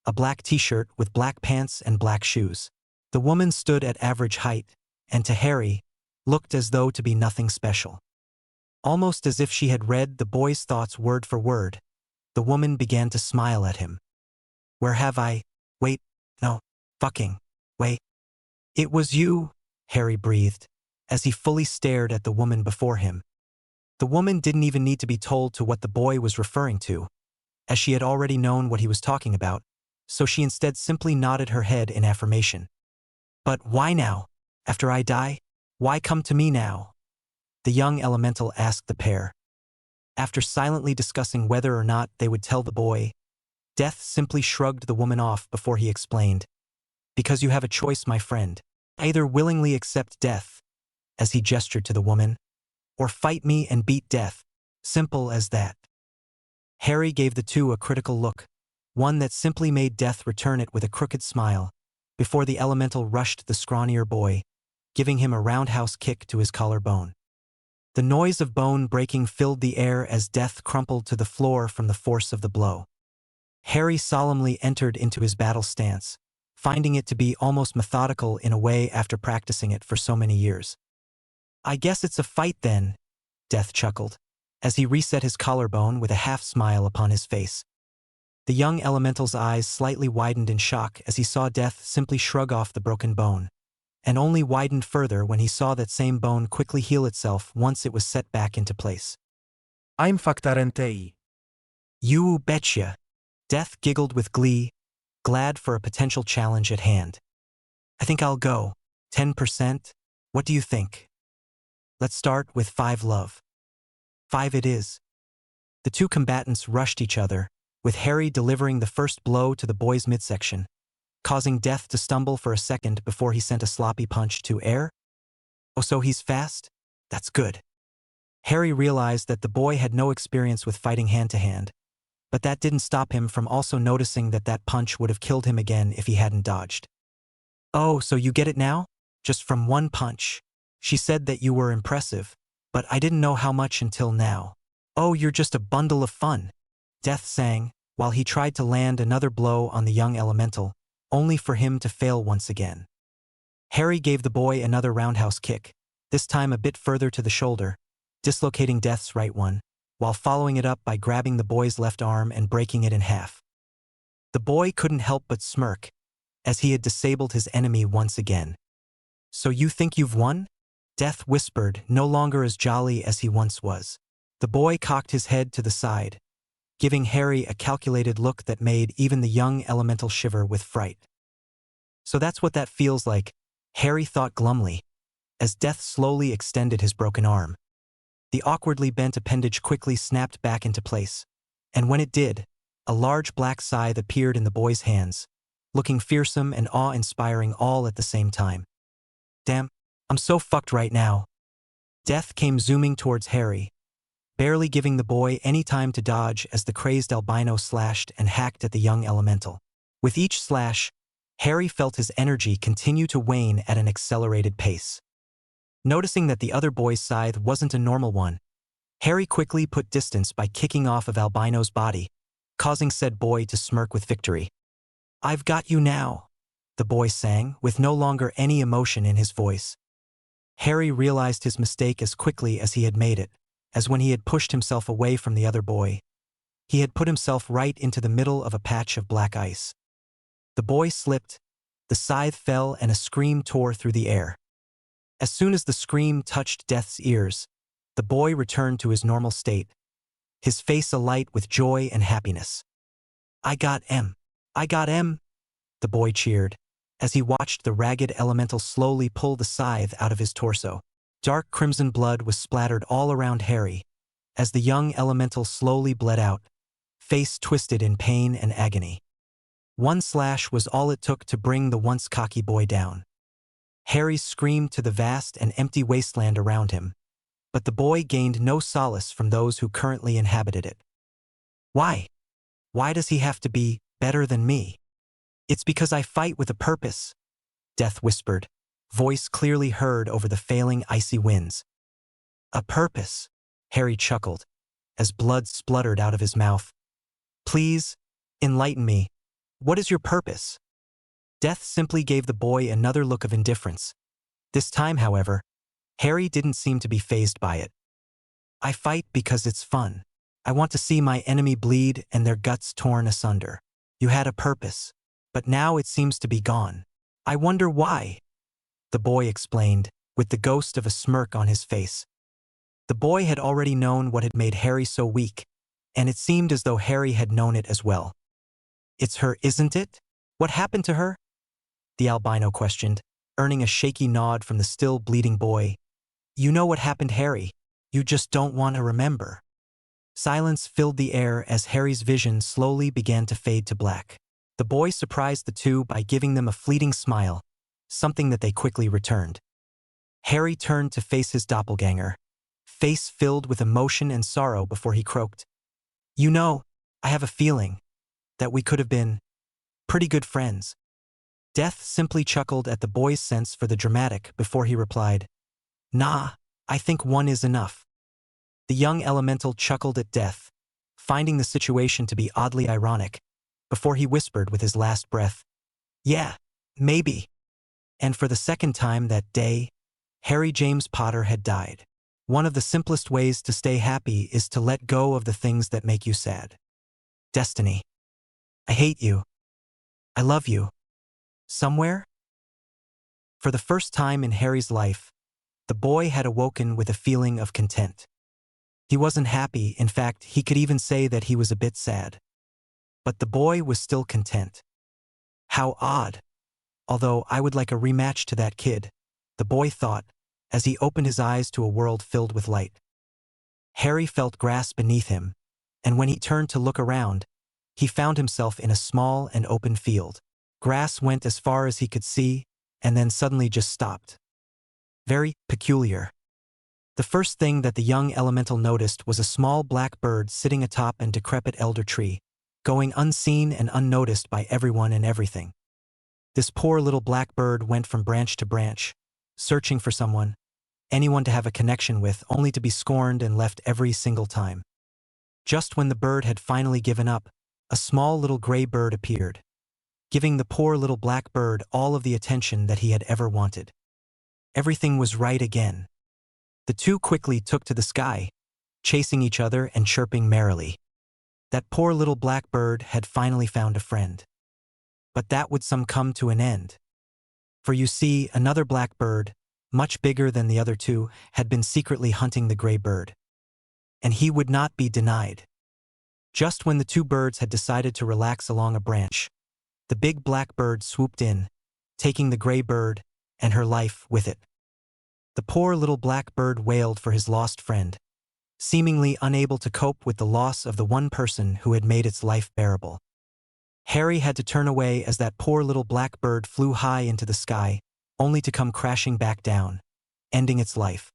a black t-shirt with black pants and black shoes. The woman stood at average height, and to Harry, looked as though to be nothing special. Almost as if she had read the boy's thoughts word for word, the woman began to smile at him. "Where have I? Wait, no, fucking, wait. It was you," Harry breathed, as he fully stared at the woman before him. The woman didn't even need to be told to what the boy was referring to, as she had already known what he was talking about, so she instead simply nodded her head in affirmation. "But why now? After I die? Why come to me now?" the young elemental asked the pair. After silently discussing whether or not they would tell the boy, Death simply shrugged the woman off before he explained, "Because you have a choice, my friend. Either willingly accept death," as he gestured to the woman, "or fight me and beat death. Simple as that." Harry gave the two a critical look, one that simply made Death return it with a crooked smile, before the elemental rushed the scrawnier boy, giving him a roundhouse kick to his collarbone. The noise of bone breaking filled the air as Death crumpled to the floor from the force of the blow. Harry solemnly entered into his battle stance, finding it to be almost methodical in a way after practicing it for so many years. "I guess it's a fight then," Death chuckled, as he reset his collarbone with a half-smile upon his face. The young elemental's eyes slightly widened in shock as he saw Death simply shrug off the broken bone, and only widened further when he saw that same bone quickly heal itself once it was set back into place. I'm Factarentei. "You betcha," Death giggled with glee, glad for a potential challenge at hand. "I think I'll go. 10%? What do you think? Let's start with 5 love." 5 it is. The two combatants rushed each other, with Harry delivering the first blow to the boy's midsection, causing Death to stumble for a second before he sent a sloppy punch to air. "Oh, so he's fast? That's good." Harry realized that the boy had no experience with fighting hand-to-hand, but that didn't stop him from also noticing that that punch would have killed him again if he hadn't dodged. "Oh, so you get it now? Just from one punch. She said that you were impressive, but I didn't know how much until now. Oh, you're just a bundle of fun," Death sang, while he tried to land another blow on the young elemental, only for him to fail once again. Harry gave the boy another roundhouse kick, this time a bit further to the shoulder, dislocating Death's right one, while following it up by grabbing the boy's left arm and breaking it in half. The boy couldn't help but smirk, as he had disabled his enemy once again. "So you think you've won?" Death whispered, no longer as jolly as he once was. The boy cocked his head to the side, giving Harry a calculated look that made even the young elemental shiver with fright. "So that's what that feels like," Harry thought glumly, as Death slowly extended his broken arm. The awkwardly bent appendage quickly snapped back into place, and when it did, a large black scythe appeared in the boy's hands, looking fearsome and awe-inspiring all at the same time. "Damn, I'm so fucked right now." Death came zooming towards Harry, barely giving the boy any time to dodge as the crazed albino slashed and hacked at the young elemental. With each slash, Harry felt his energy continue to wane at an accelerated pace. Noticing that the other boy's scythe wasn't a normal one, Harry quickly put distance by kicking off of Albino's body, causing said boy to smirk with victory. I've got you now, the boy sang, with no longer any emotion in his voice. Harry realized his mistake as quickly as he had made it, as when he had pushed himself away from the other boy. He had put himself right into the middle of a patch of black ice. The boy slipped, the scythe fell, and a scream tore through the air. As soon as the scream touched Death's ears, the boy returned to his normal state, his face alight with joy and happiness. I got him! I got him! The boy cheered, as he watched the ragged elemental slowly pull the scythe out of his torso. Dark crimson blood was splattered all around Harry, as the young elemental slowly bled out, face twisted in pain and agony. One slash was all it took to bring the once cocky boy down. Harry screamed to the vast and empty wasteland around him, but the boy gained no solace from those who currently inhabited it. Why? Why does he have to be better than me? It's because I fight with a purpose, Death whispered, voice clearly heard over the failing icy winds. A purpose, Harry chuckled, as blood spluttered out of his mouth. Please, enlighten me. What is your purpose? Death simply gave the boy another look of indifference. This time, however, Harry didn't seem to be fazed by it. I fight because it's fun. I want to see my enemy bleed and their guts torn asunder. You had a purpose, but now it seems to be gone. I wonder why, the boy explained, with the ghost of a smirk on his face. The boy had already known what had made Harry so weak, and it seemed as though Harry had known it as well. It's her, isn't it? What happened to her? The albino questioned, earning a shaky nod from the still bleeding boy. You know what happened, Harry. You just don't want to remember. Silence filled the air as Harry's vision slowly began to fade to black. The boy surprised the two by giving them a fleeting smile, something that they quickly returned. Harry turned to face his doppelganger, face filled with emotion and sorrow before he croaked. You know, I have a feeling that we could have been pretty good friends. Death simply chuckled at the boy's sense for the dramatic before he replied, Nah, I think one is enough. The young elemental chuckled at Death, finding the situation to be oddly ironic, before he whispered with his last breath, Yeah, maybe. And for the second time that day, Harry James Potter had died. One of the simplest ways to stay happy is to let go of the things that make you sad. Destiny. I hate you. I love you. Somewhere? For the first time in Harry's life, the boy had awoken with a feeling of content. He wasn't happy, in fact, he could even say that he was a bit sad. But the boy was still content. How odd. Although I would like a rematch to that kid, the boy thought, as he opened his eyes to a world filled with light. Harry felt grass beneath him, and when he turned to look around, he found himself in a small and open field. Grass went as far as he could see, and then suddenly just stopped. Very peculiar. The first thing that the young elemental noticed was a small black bird sitting atop an decrepit elder tree, going unseen and unnoticed by everyone and everything. This poor little black bird went from branch to branch, searching for someone, anyone to have a connection with, only to be scorned and left every single time. Just when the bird had finally given up, a small little gray bird appeared, giving the poor little black bird all of the attention that he had ever wanted. Everything was right again. The two quickly took to the sky, chasing each other and chirping merrily. That poor little black bird had finally found a friend. But that would soon come to an end. For you see, another black bird, much bigger than the other two, had been secretly hunting the gray bird. And he would not be denied. Just when the two birds had decided to relax along a branch, the big black bird swooped in, taking the gray bird and her life with it. The poor little black bird wailed for his lost friend, seemingly unable to cope with the loss of the one person who had made its life bearable. Harry had to turn away as that poor little black bird flew high into the sky, only to come crashing back down, ending its life.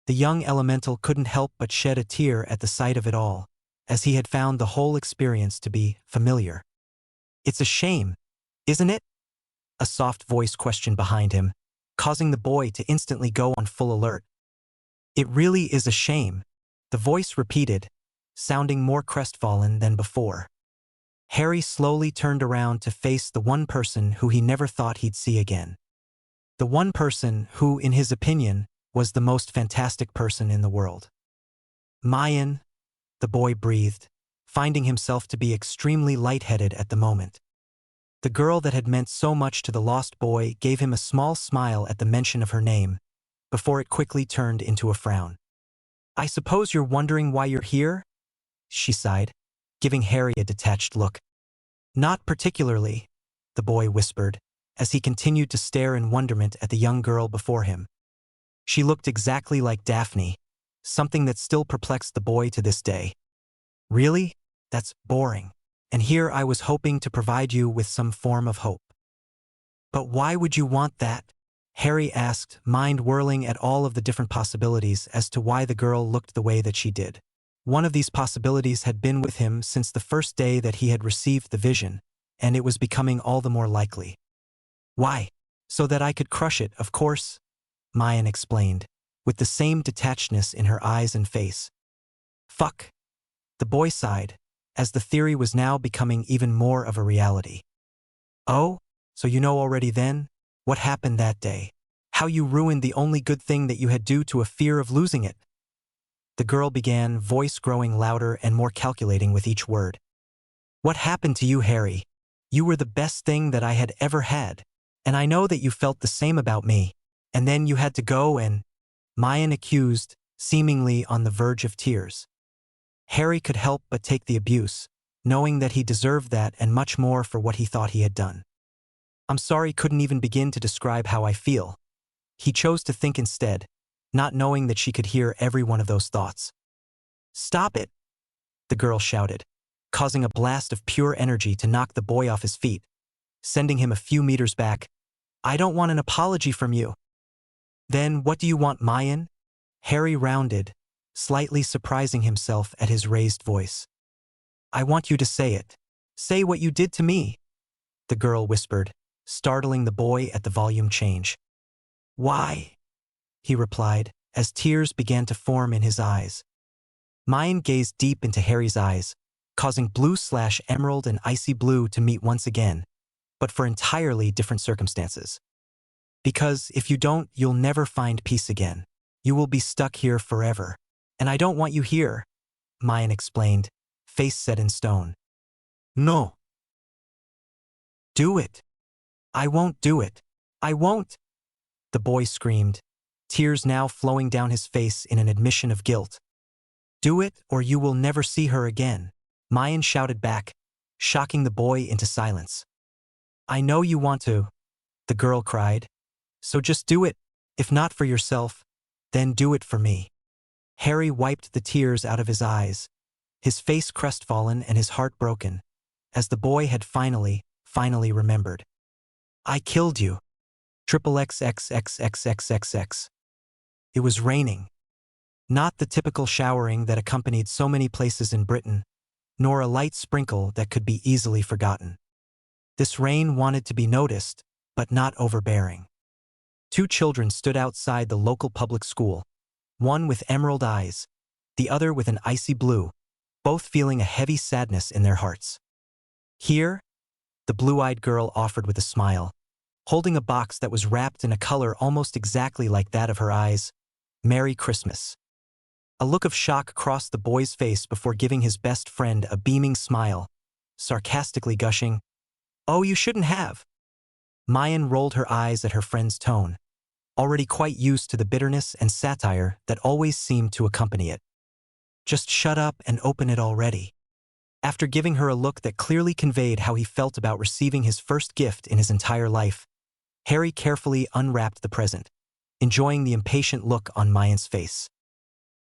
The young elemental couldn't help but shed a tear at the sight of it all, as he had found the whole experience to be familiar. It's a shame, isn't it? A soft voice questioned behind him, causing the boy to instantly go on full alert. It really is a shame, the voice repeated, sounding more crestfallen than before. Harry slowly turned around to face the one person who he never thought he'd see again. The one person who, in his opinion, was the most fantastic person in the world. Mayan, the boy breathed, finding himself to be extremely lightheaded at the moment. The girl that had meant so much to the lost boy gave him a small smile at the mention of her name, before it quickly turned into a frown. "I suppose you're wondering why you're here?" she sighed, giving Harry a detached look. "Not particularly," the boy whispered, as he continued to stare in wonderment at the young girl before him. She looked exactly like Daphne, something that still perplexed the boy to this day. "Really? That's boring. And here I was hoping to provide you with some form of hope." "But why would you want that?" Harry asked, mind whirling at all of the different possibilities as to why the girl looked the way that she did. One of these possibilities had been with him since the first day that he had received the vision, and it was becoming all the more likely. "Why? So that I could crush it, of course," Mayan explained, with the same detachedness in her eyes and face. "Fuck," the boy sighed, as the theory was now becoming even more of a reality. "Oh, so you know already then? What happened that day? How you ruined the only good thing that you had due to a fear of losing it?" The girl began, voice growing louder and more calculating with each word. "What happened to you, Harry? You were the best thing that I had ever had, and I know that you felt the same about me, and then you had to go and—" Mayan accused, seemingly on the verge of tears. Harry could help but take the abuse, knowing that he deserved that and much more for what he thought he had done. "I'm sorry, couldn't even begin to describe how I feel." He chose to think instead, not knowing that she could hear every one of those thoughts. "Stop it!" the girl shouted, causing a blast of pure energy to knock the boy off his feet, sending him a few meters back. "I don't want an apology from you." "Then what do you want, Mayan?" Harry rounded, slightly surprising himself at his raised voice. "I want you to say it. Say what you did to me," the girl whispered, startling the boy at the volume change. "Why?" he replied, as tears began to form in his eyes. Mayan gazed deep into Harry's eyes, causing blue/emerald and icy blue to meet once again, but for entirely different circumstances. "Because if you don't, you'll never find peace again. You will be stuck here forever. And I don't want you here," Mayan explained, face set in stone. "No." "Do it." "I won't do it. I won't," the boy screamed, tears now flowing down his face in an admission of guilt. "Do it, or you will never see her again," Mayan shouted back, shocking the boy into silence. "I know you want to," the girl cried. "So just do it. If not for yourself, then do it for me." Harry wiped the tears out of his eyes, his face crestfallen and his heart broken, as the boy had finally remembered. "I killed you. XXXXXXXX. It was raining. Not the typical showering that accompanied so many places in Britain, nor a light sprinkle that could be easily forgotten. This rain wanted to be noticed, but not overbearing. Two children stood outside the local public school, one with emerald eyes, the other with an icy blue, both feeling a heavy sadness in their hearts. "Here?" the blue-eyed girl offered with a smile, holding a box that was wrapped in a color almost exactly like that of her eyes. "Merry Christmas." A look of shock crossed the boy's face before giving his best friend a beaming smile, sarcastically gushing, "Oh, you shouldn't have." Mayan rolled her eyes at her friend's tone, already quite used to the bitterness and satire that always seemed to accompany it. "Just shut up and open it already." After giving her a look that clearly conveyed how he felt about receiving his first gift in his entire life, Harry carefully unwrapped the present, enjoying the impatient look on Mayan's face.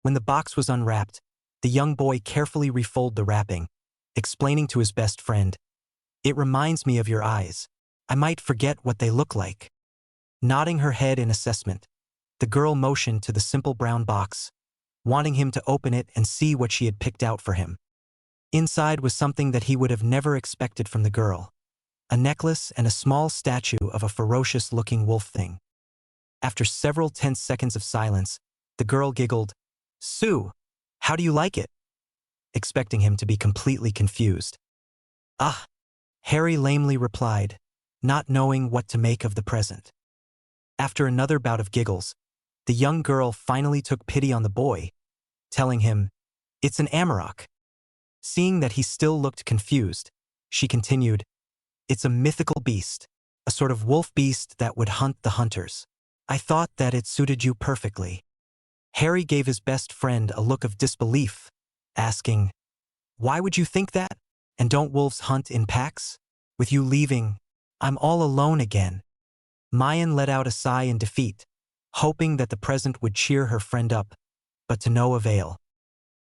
When the box was unwrapped, the young boy carefully refolded the wrapping, explaining to his best friend, "It reminds me of your eyes. I might forget what they look like." Nodding her head in assessment, the girl motioned to the simple brown box, wanting him to open it and see what she had picked out for him. Inside was something that he would have never expected from the girl, a necklace and a small statue of a ferocious-looking wolf thing. After several tense seconds of silence, the girl giggled, "Sue, how do you like it?" expecting him to be completely confused. Ah, Harry lamely replied, not knowing what to make of the present. After another bout of giggles, the young girl finally took pity on the boy, telling him, "It's an Amarok." Seeing that he still looked confused, she continued, "It's a mythical beast, a sort of wolf beast that would hunt the hunters. I thought that it suited you perfectly." Harry gave his best friend a look of disbelief, asking, "Why would you think that? And don't wolves hunt in packs? With you leaving, I'm all alone again." Mayan let out a sigh in defeat, hoping that the present would cheer her friend up, but to no avail.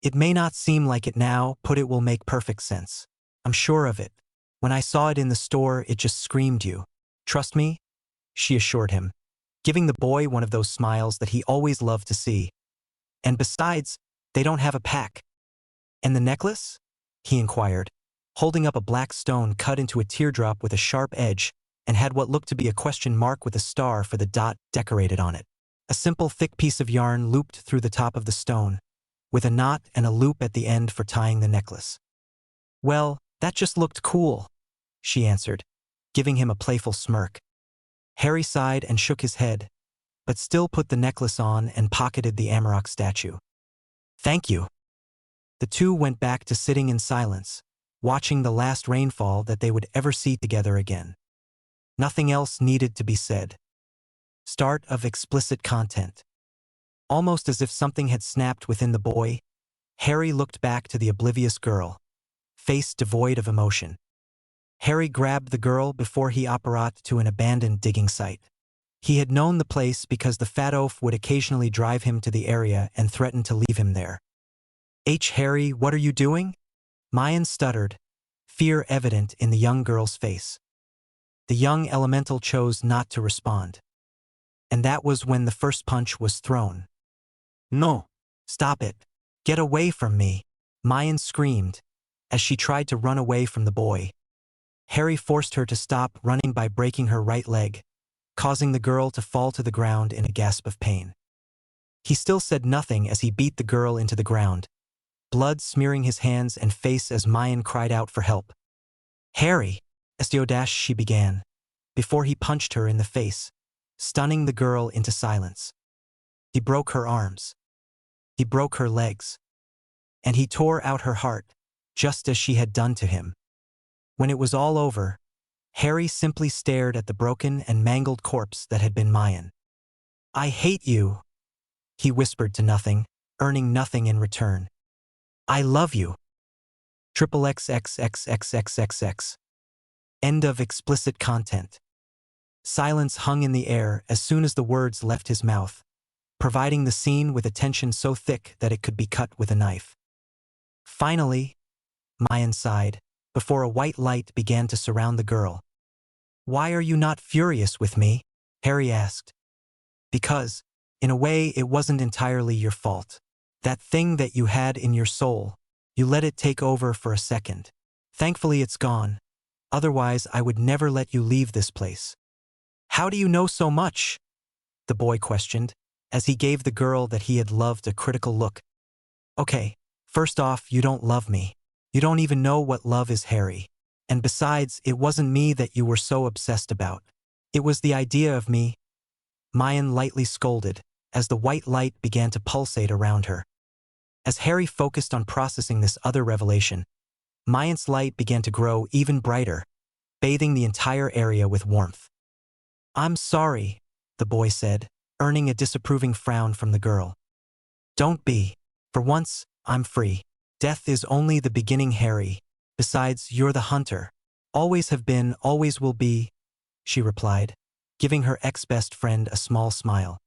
"It may not seem like it now, but it will make perfect sense. I'm sure of it. When I saw it in the store, it just screamed you. Trust me?" she assured him, giving the boy one of those smiles that he always loved to see. "And besides, they don't have a pack." "And the necklace?" he inquired, holding up a black stone cut into a teardrop with a sharp edge and had what looked to be a question mark with a star for the dot decorated on it. A simple thick piece of yarn looped through the top of the stone, with a knot and a loop at the end for tying the necklace. "Well, that just looked cool," she answered, giving him a playful smirk. Harry sighed and shook his head, but still put the necklace on and pocketed the Amarok statue. "Thank you." The two went back to sitting in silence, watching the last rainfall that they would ever see together again. Nothing else needed to be said. Start of explicit content. Almost as if something had snapped within the boy, Harry looked back to the oblivious girl, face devoid of emotion. Harry grabbed the girl before he apparat to an abandoned digging site. He had known the place because the fat oaf would occasionally drive him to the area and threaten to leave him there. Harry, what are you doing?" Mayan stuttered, fear evident in the young girl's face. The young elemental chose not to respond. And that was when the first punch was thrown. No. "Stop it. Get away from me," Mayan screamed, as she tried to run away from the boy. Harry forced her to stop running by breaking her right leg, causing the girl to fall to the ground in a gasp of pain. He still said nothing as he beat the girl into the ground, blood smearing his hands and face as Mayan cried out for help. "Harry!" she began, before he punched her in the face, stunning the girl into silence. He broke her arms. He broke her legs. And he tore out her heart, just as she had done to him. When it was all over, Harry simply stared at the broken and mangled corpse that had been Mayan. "I hate you," he whispered to nothing, earning nothing in return. "I love you. XXXXXXXX. End of explicit content. Silence hung in the air as soon as the words left his mouth, providing the scene with a tension so thick that it could be cut with a knife. "Finally," Mayan sighed, before a white light began to surround the girl. "Why are you not furious with me?" Harry asked. "Because, in a way, it wasn't entirely your fault. That thing that you had in your soul, you let it take over for a second. Thankfully it's gone. Otherwise, I would never let you leave this place." "How do you know so much?" the boy questioned, as he gave the girl that he had loved a critical look. "Okay, first off, you don't love me. You don't even know what love is, Harry. And besides, it wasn't me that you were so obsessed about. It was the idea of me." Mayan lightly scolded, as the white light began to pulsate around her. As Harry focused on processing this other revelation, Mayan's light began to grow even brighter, bathing the entire area with warmth. "I'm sorry," the boy said, earning a disapproving frown from the girl. "Don't be. For once, I'm free. Death is only the beginning, Harry. Besides, you're the hunter. Always have been, always will be," she replied, giving her ex-best friend a small smile.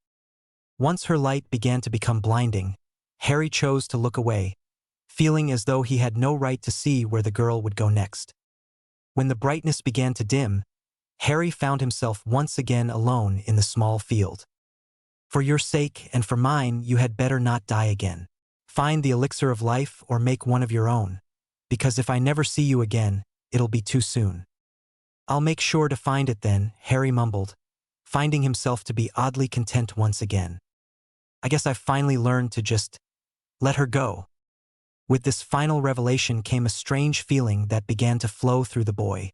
Once her light began to become blinding, Harry chose to look away, feeling as though he had no right to see where the girl would go next. When the brightness began to dim, Harry found himself once again alone in the small field. "For your sake and for mine, you had better not die again. Find the elixir of life or make one of your own, because if I never see you again, it'll be too soon." "I'll make sure to find it then," Harry mumbled, finding himself to be oddly content once again. "I guess I've finally learned to just let her go." With this final revelation came a strange feeling that began to flow through the boy.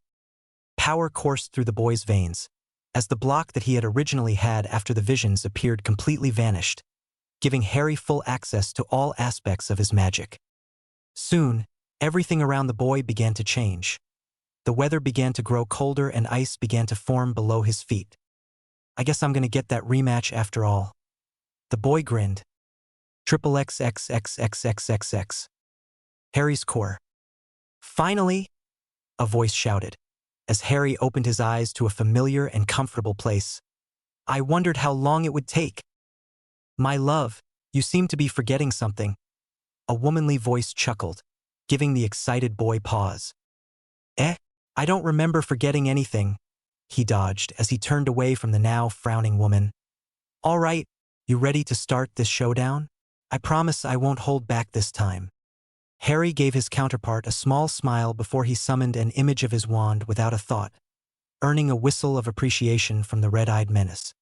Power coursed through the boy's veins, as the block that he had originally had after the visions appeared completely vanished, giving Harry full access to all aspects of his magic. Soon, everything around the boy began to change. The weather began to grow colder and ice began to form below his feet. I guess I'm gonna get that rematch after all. The boy grinned. Triple XXXXXXX. Harry's core. Finally, a voice shouted, as Harry opened his eyes to a familiar and comfortable place. I wondered how long it would take. My love, you seem to be forgetting something. A womanly voice chuckled, giving the excited boy pause. I don't remember forgetting anything, he dodged as he turned away from the now frowning woman. All right, you ready to start this showdown? I promise I won't hold back this time. Harry gave his counterpart a small smile before he summoned an image of his wand without a thought, earning a whistle of appreciation from the red-eyed menace.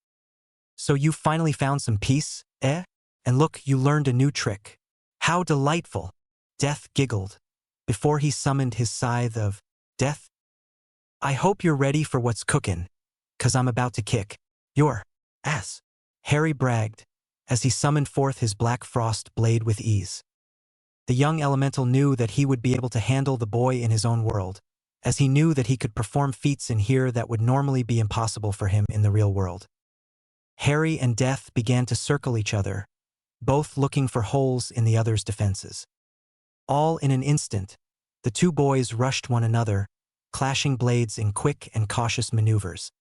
So you finally found some peace, eh? And look, you learned a new trick. How delightful! Death giggled, before he summoned his scythe of death. I hope you're ready for what's cookin', 'cause I'm about to kick your ass, Harry bragged, as he summoned forth his black frost blade with ease. The young elemental knew that he would be able to handle the boy in his own world, as he knew that he could perform feats in here that would normally be impossible for him in the real world. Harry and Death began to circle each other, both looking for holes in the other's defenses. All in an instant, the two boys rushed one another, clashing blades in quick and cautious maneuvers.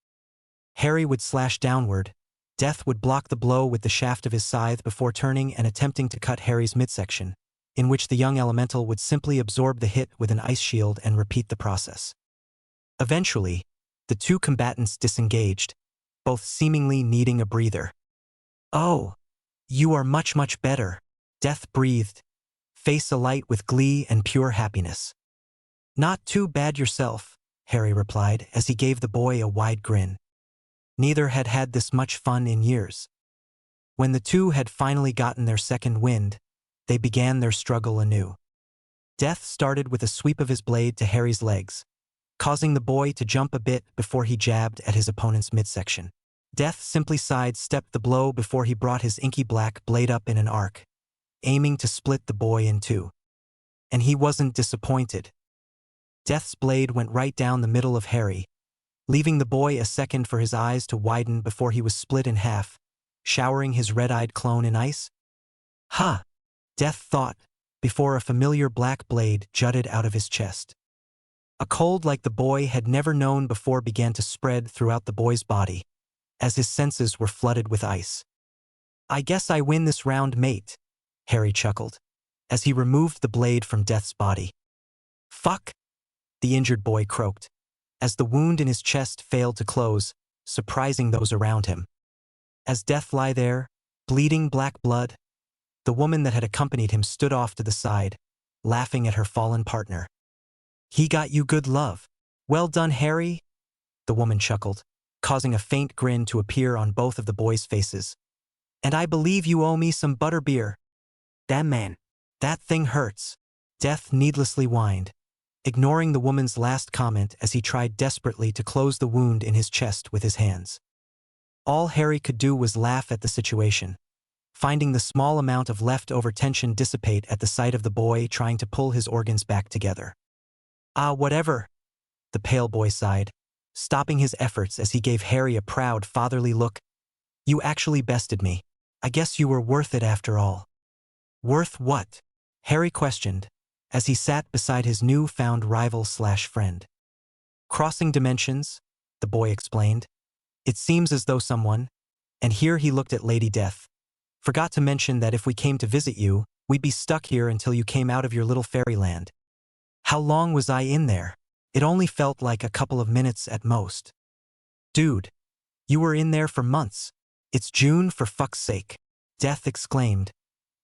Harry would slash downward. Death would block the blow with the shaft of his scythe before turning and attempting to cut Harry's midsection, in which the young elemental would simply absorb the hit with an ice shield and repeat the process. Eventually, the two combatants disengaged, both seemingly needing a breather. Oh, you are much, much better, Death breathed, face alight with glee and pure happiness. Not too bad yourself, Harry replied as he gave the boy a wide grin. Neither had had this much fun in years. When the two had finally gotten their second wind, they began their struggle anew. Death started with a sweep of his blade to Harry's legs, causing the boy to jump a bit before he jabbed at his opponent's midsection. Death simply sidestepped the blow before he brought his inky black blade up in an arc, aiming to split the boy in two. And he wasn't disappointed. Death's blade went right down the middle of Harry, leaving the boy a second for his eyes to widen before he was split in half, showering his red-eyed clone in ice. Ha! Death thought, before a familiar black blade jutted out of his chest. A cold like the boy had never known before began to spread throughout the boy's body, as his senses were flooded with ice. I guess I win this round, mate, Harry chuckled, as he removed the blade from Death's body. Fuck! The injured boy croaked, as the wound in his chest failed to close, surprising those around him. As Death lay there, bleeding black blood, the woman that had accompanied him stood off to the side, laughing at her fallen partner. He got you good love. Well done, Harry, the woman chuckled, causing a faint grin to appear on both of the boys' faces. And I believe you owe me some butterbeer. Damn man, that thing hurts, Death needlessly whined, ignoring the woman's last comment as he tried desperately to close the wound in his chest with his hands. All Harry could do was laugh at the situation, finding the small amount of leftover tension dissipate at the sight of the boy trying to pull his organs back together. Ah, whatever, the pale boy sighed, stopping his efforts as he gave Harry a proud fatherly look. You actually bested me. I guess you were worth it after all. Worth what? Harry questioned, as he sat beside his new-found rival/friend. Crossing dimensions, the boy explained. It seems as though someone, and here he looked at Lady Death, forgot to mention that if we came to visit you, we'd be stuck here until you came out of your little fairyland. How long was I in there? It only felt like a couple of minutes at most. Dude, you were in there for months. It's June, for fuck's sake, Death exclaimed,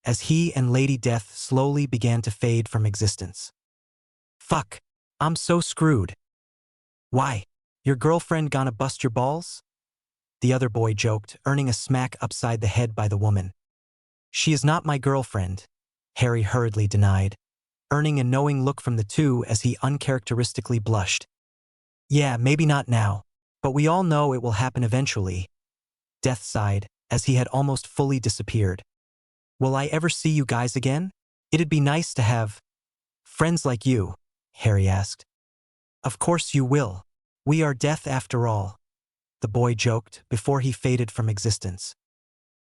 as he and Lady Death slowly began to fade from existence. Fuck, I'm so screwed. Why, your girlfriend gonna bust your balls? The other boy joked, earning a smack upside the head by the woman. She is not my girlfriend, Harry hurriedly denied, earning a knowing look from the two as he uncharacteristically blushed. Yeah, maybe not now, but we all know it will happen eventually. Death sighed, as he had almost fully disappeared. Will I ever see you guys again? It'd be nice to have friends like you, Harry asked. Of course you will. We are Death after all, the boy joked before he faded from existence.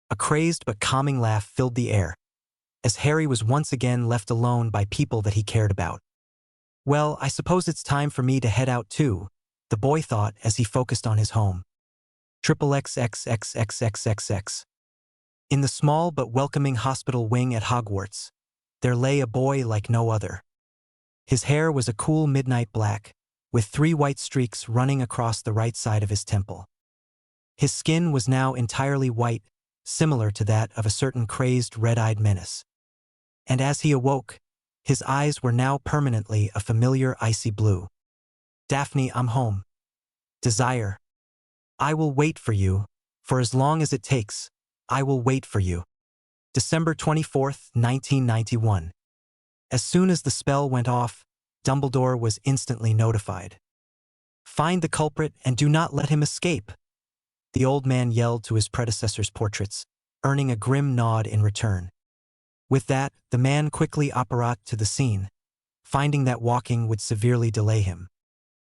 A crazed but calming laugh filled the air, as Harry was once again left alone by people that he cared about. Well, I suppose it's time for me to head out too, the boy thought as he focused on his home. XXXXXXXX. In the small but welcoming hospital wing at Hogwarts, there lay a boy like no other. His hair was a cool midnight black, with 3 white streaks running across the right side of his temple. His skin was now entirely white, similar to that of a certain crazed red-eyed menace. And as he awoke, his eyes were now permanently a familiar icy blue. Daphne, I'm home. Desire. I will wait for you, for as long as it takes, I will wait for you. December 24th, 1991. As soon as the spell went off, Dumbledore was instantly notified. Find the culprit and do not let him escape, the old man yelled to his predecessor's portraits, earning a grim nod in return. With that, the man quickly apparat to the scene, finding that walking would severely delay him.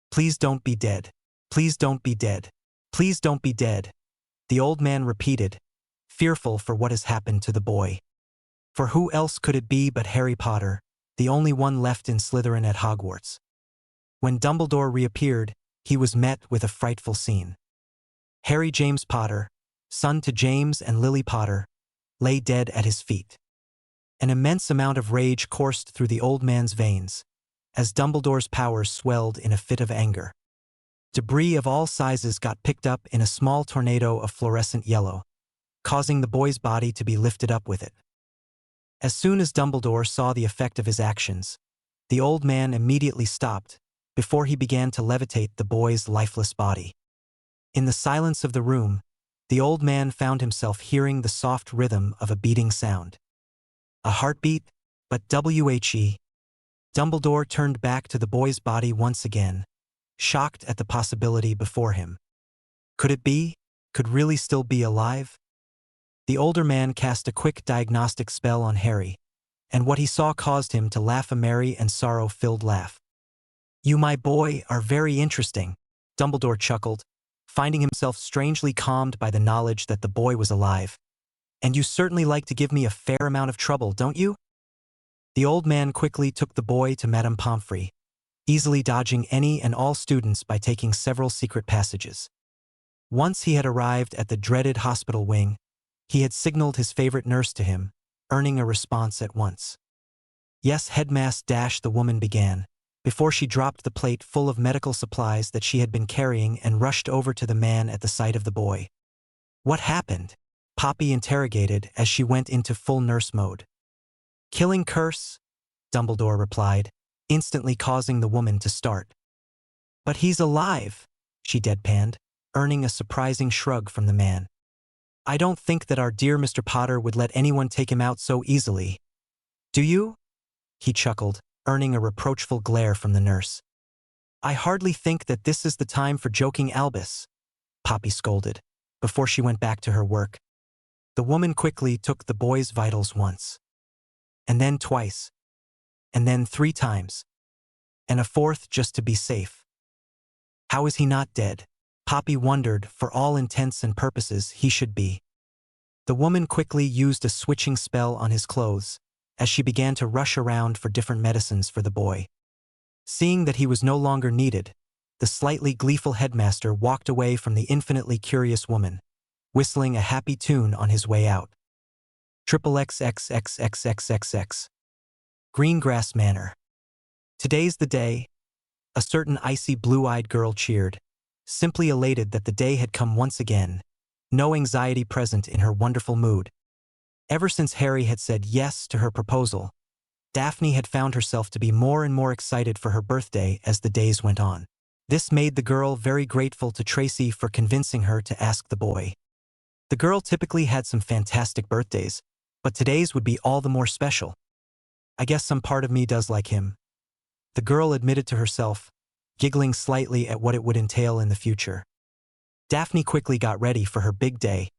Please don't be dead. Please don't be dead. Please don't be dead, the old man repeated, fearful for what has happened to the boy. For who else could it be but Harry Potter, the only one left in Slytherin at Hogwarts? When Dumbledore reappeared, he was met with a frightful scene. Harry James Potter, son to James and Lily Potter, lay dead at his feet. An immense amount of rage coursed through the old man's veins, as Dumbledore's powers swelled in a fit of anger. Debris of all sizes got picked up in a small tornado of fluorescent yellow, causing the boy's body to be lifted up with it. As soon as Dumbledore saw the effect of his actions, the old man immediately stopped before he began to levitate the boy's lifeless body. In the silence of the room, the old man found himself hearing the soft rhythm of a beating sound. A heartbeat, but Dumbledore turned back to the boy's body once again, shocked at the possibility before him. Could it be? Could really still be alive? The older man cast a quick diagnostic spell on Harry, and what he saw caused him to laugh a merry and sorrow-filled laugh. You, my boy, are very interesting, Dumbledore chuckled, finding himself strangely calmed by the knowledge that the boy was alive. And you certainly like to give me a fair amount of trouble, don't you? The old man quickly took the boy to Madame Pomfrey, easily dodging any and all students by taking several secret passages. Once he had arrived at the dreaded hospital wing, he had signaled his favorite nurse to him, earning a response at once. Yes, Headmaster, the woman began, before she dropped the plate full of medical supplies that she had been carrying and rushed over to the man at the sight of the boy. What happened? Poppy interrogated as she went into full nurse mode. Killing curse, Dumbledore replied, instantly causing the woman to start. But he's alive, she deadpanned, earning a surprising shrug from the man. I don't think that our dear Mr. Potter would let anyone take him out so easily. Do you? He chuckled, earning a reproachful glare from the nurse. I hardly think that this is the time for joking, Albus, Poppy scolded, before she went back to her work. The woman quickly took the boy's vitals once, and then twice, and then 3 times, and a 4th just to be safe. How is he not dead? Poppy wondered. For all intents and purposes, he should be. The woman quickly used a switching spell on his clothes, as she began to rush around for different medicines for the boy. Seeing that he was no longer needed, the slightly gleeful headmaster walked away from the infinitely curious woman, whistling a happy tune on his way out. XXXXXXXX. Greengrass Manor. Today's the day, a certain icy blue-eyed girl cheered, simply elated that the day had come once again, no anxiety present in her wonderful mood. Ever since Harry had said yes to her proposal, Daphne had found herself to be more and more excited for her birthday as the days went on. This made the girl very grateful to Tracy for convincing her to ask the boy. The girl typically had some fantastic birthdays, but today's would be all the more special. I guess some part of me does like him. The girl admitted to herself, giggling slightly at what it would entail in the future. Daphne quickly got ready for her big day,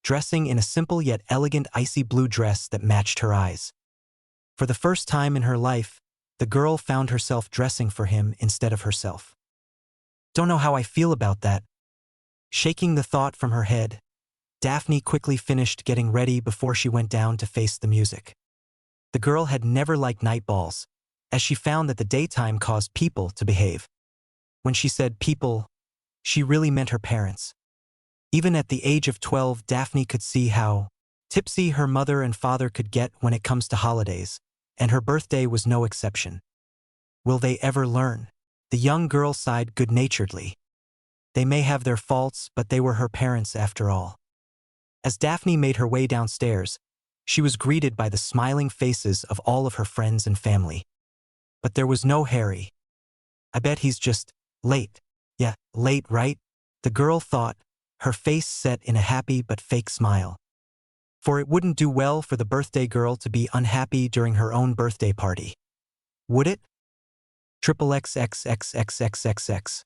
dressing in a simple yet elegant icy blue dress that matched her eyes. For the first time in her life, the girl found herself dressing for him instead of herself. Don't know how I feel about that. Shaking the thought from her head, Daphne quickly finished getting ready before she went down to face the music. The girl had never liked night balls, as she found that the daytime caused people to behave. When she said people, she really meant her parents. Even at the age of 12, Daphne could see how tipsy her mother and father could get when it comes to holidays, and her birthday was no exception. Will they ever learn? The young girl sighed good-naturedly. They may have their faults, but they were her parents after all. As Daphne made her way downstairs, she was greeted by the smiling faces of all of her friends and family. But there was no Harry. I bet he's just late. Yeah, late, right? The girl thought, her face set in a happy but fake smile. For it wouldn't do well for the birthday girl to be unhappy during her own birthday party. Would it? XXXXXXXX.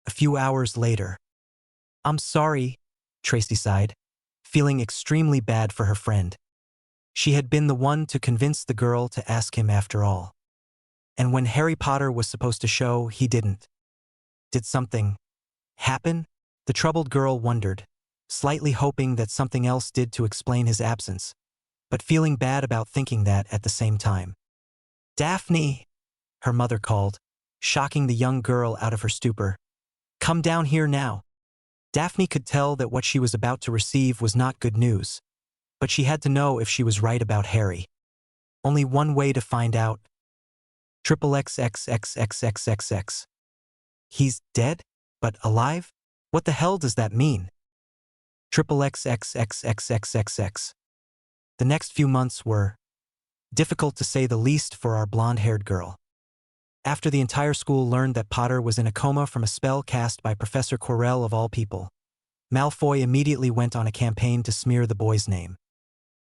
A few hours later. I'm sorry, Tracy sighed, feeling extremely bad for her friend. She had been the one to convince the girl to ask him after all. And when Harry Potter was supposed to show, he didn't. Did something happen? The troubled girl wondered, slightly hoping that something else did to explain his absence, but feeling bad about thinking that at the same time. Daphne, her mother called, shocking the young girl out of her stupor. Come down here now. Daphne could tell that what she was about to receive was not good news, but she had to know if she was right about Harry. Only one way to find out. XXXXXXXX. He's dead? But alive? What the hell does that mean? XXXXXXXX. The next few months were difficult to say the least for our blonde-haired girl. After the entire school learned that Potter was in a coma from a spell cast by Professor Quirrell of all people, Malfoy immediately went on a campaign to smear the boy's name.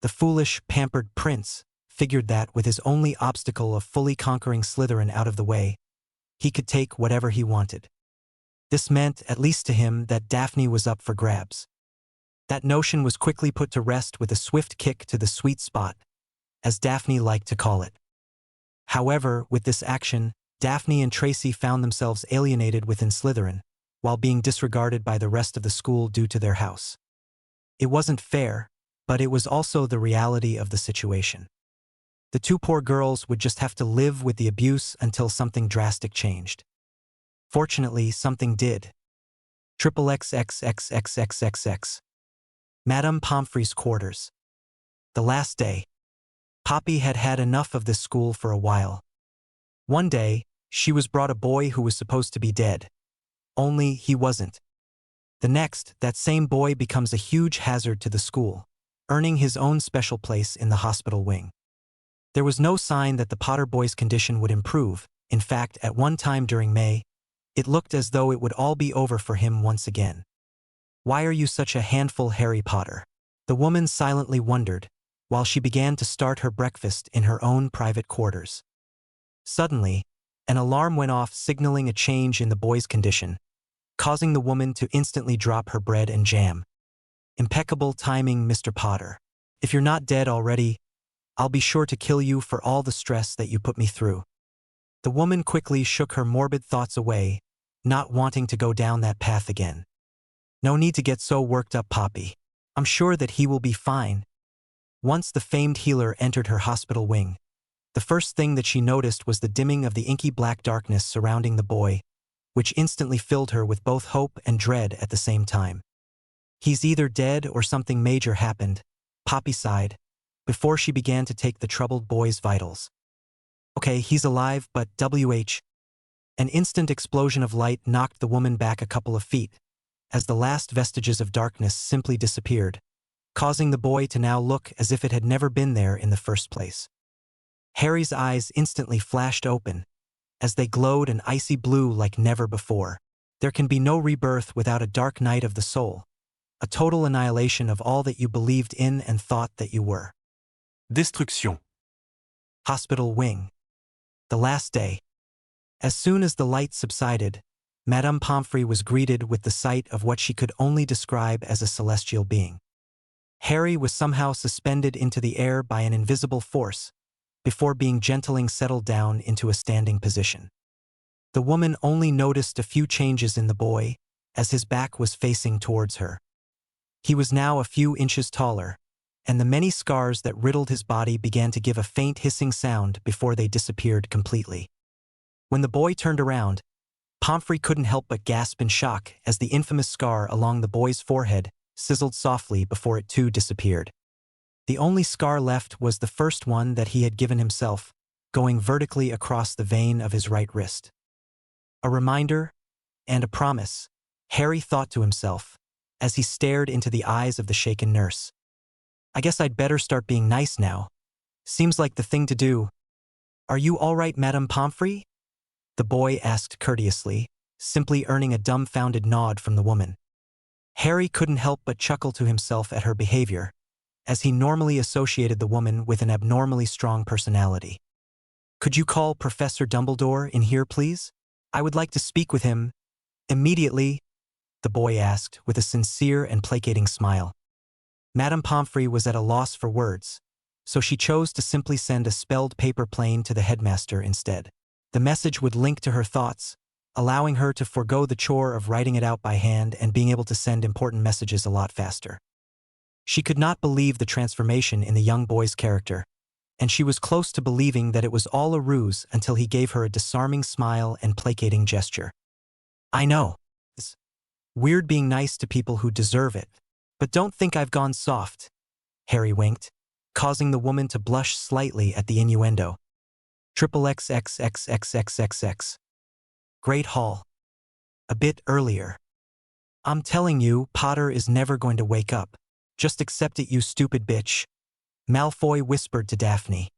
The foolish, pampered prince figured that with his only obstacle of fully conquering Slytherin out of the way, he could take whatever he wanted. This meant, at least to him, that Daphne was up for grabs. That notion was quickly put to rest with a swift kick to the sweet spot, as Daphne liked to call it. However, with this action, Daphne and Tracy found themselves alienated within Slytherin, while being disregarded by the rest of the school due to their house. It wasn't fair, but it was also the reality of the situation. The two poor girls would just have to live with the abuse until something drastic changed. Fortunately, something did. XXXXXXXX. Madame Pomfrey's quarters. The last day. Poppy had had enough of this school for a while. One day, she was brought a boy who was supposed to be dead. Only he wasn't. The next, that same boy becomes a huge hazard to the school, earning his own special place in the hospital wing. There was no sign that the Potter boy's condition would improve. In fact, at one time during May, it looked as though it would all be over for him once again. Why are you such a handful, Harry Potter? The woman silently wondered, while she began to start her breakfast in her own private quarters. Suddenly, an alarm went off signaling a change in the boy's condition, causing the woman to instantly drop her bread and jam. Impeccable timing, Mr. Potter. If you're not dead already, I'll be sure to kill you for all the stress that you put me through. The woman quickly shook her morbid thoughts away, not wanting to go down that path again. No need to get so worked up, Poppy. I'm sure that he will be fine. Once the famed healer entered her hospital wing, the first thing that she noticed was the dimming of the inky black darkness surrounding the boy, which instantly filled her with both hope and dread at the same time. He's either dead or something major happened, Poppy sighed, before she began to take the troubled boy's vitals. Okay, he's alive, but An instant explosion of light knocked the woman back a couple of feet, as the last vestiges of darkness simply disappeared, causing the boy to now look as if it had never been there in the first place. Harry's eyes instantly flashed open, as they glowed an icy blue like never before. There can be no rebirth without a dark night of the soul, a total annihilation of all that you believed in and thought that you were. Destruction. Hospital wing. The last day. As soon as the light subsided, Madame Pomfrey was greeted with the sight of what she could only describe as a celestial being. Harry was somehow suspended into the air by an invisible force, before being gently settled down into a standing position. The woman only noticed a few changes in the boy, as his back was facing towards her. He was now a few inches taller, and the many scars that riddled his body began to give a faint hissing sound before they disappeared completely. When the boy turned around, Pomfrey couldn't help but gasp in shock as the infamous scar along the boy's forehead sizzled softly before it too disappeared. The only scar left was the first one that he had given himself, going vertically across the vein of his right wrist. A reminder and a promise, Harry thought to himself, as he stared into the eyes of the shaken nurse. I guess I'd better start being nice now. Seems like the thing to do. Are you all right, Madame Pomfrey? The boy asked courteously, simply earning a dumbfounded nod from the woman. Harry couldn't help but chuckle to himself at her behavior, as he normally associated the woman with an abnormally strong personality. Could you call Professor Dumbledore in here, please? I would like to speak with him. Immediately, the boy asked with a sincere and placating smile. Madame Pomfrey was at a loss for words, so she chose to simply send a spelled paper plane to the headmaster instead. The message would link to her thoughts, allowing her to forego the chore of writing it out by hand and being able to send important messages a lot faster. She could not believe the transformation in the young boy's character, and she was close to believing that it was all a ruse until he gave her a disarming smile and placating gesture. I know. It's weird being nice to people who deserve it, but don't think I've gone soft, Harry winked, causing the woman to blush slightly at the innuendo. XXXXXXXX. Great Hall. A bit earlier. I'm telling you, Potter is never going to wake up. Just accept it, you stupid bitch, Malfoy whispered to Daphne.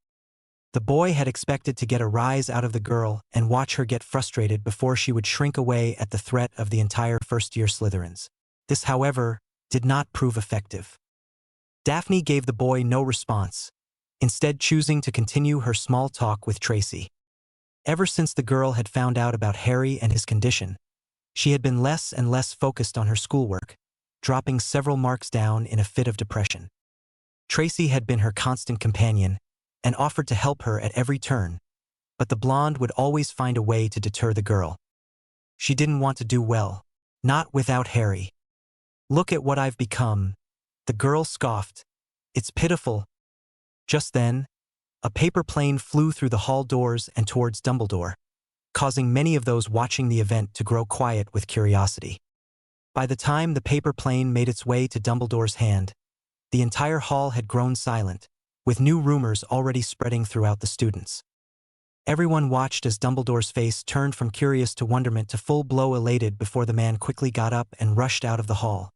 The boy had expected to get a rise out of the girl and watch her get frustrated before she would shrink away at the threat of the entire first-year Slytherins. This, however, did not prove effective. Daphne gave the boy no response, instead choosing to continue her small talk with Tracy. Ever since the girl had found out about Harry and his condition, she had been less and less focused on her schoolwork, dropping several marks down in a fit of depression. Tracy had been her constant companion and offered to help her at every turn, but the blonde would always find a way to deter the girl. She didn't want to do well, not without Harry. Look at what I've become, the girl scoffed. It's pitiful. Just then, a paper plane flew through the hall doors and towards Dumbledore, causing many of those watching the event to grow quiet with curiosity. By the time the paper plane made its way to Dumbledore's hand, the entire hall had grown silent, with new rumors already spreading throughout the students. Everyone watched as Dumbledore's face turned from curious to wonderment to full-blown elated before the man quickly got up and rushed out of the hall,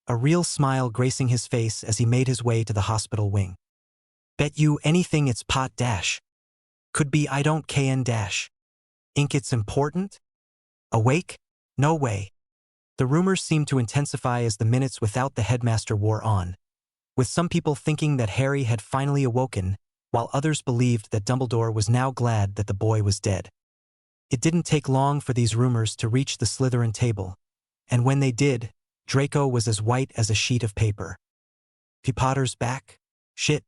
a real smile gracing his face as he made his way to the hospital wing. Bet you anything it's pot dash. Could be I don't kn dash. Ink it's important? Awake? No way. The rumors seemed to intensify as the minutes without the headmaster wore on, with some people thinking that Harry had finally awoken, while others believed that Dumbledore was now glad that the boy was dead. It didn't take long for these rumors to reach the Slytherin table, and when they did, Draco was as white as a sheet of paper. Potter's back? Shit.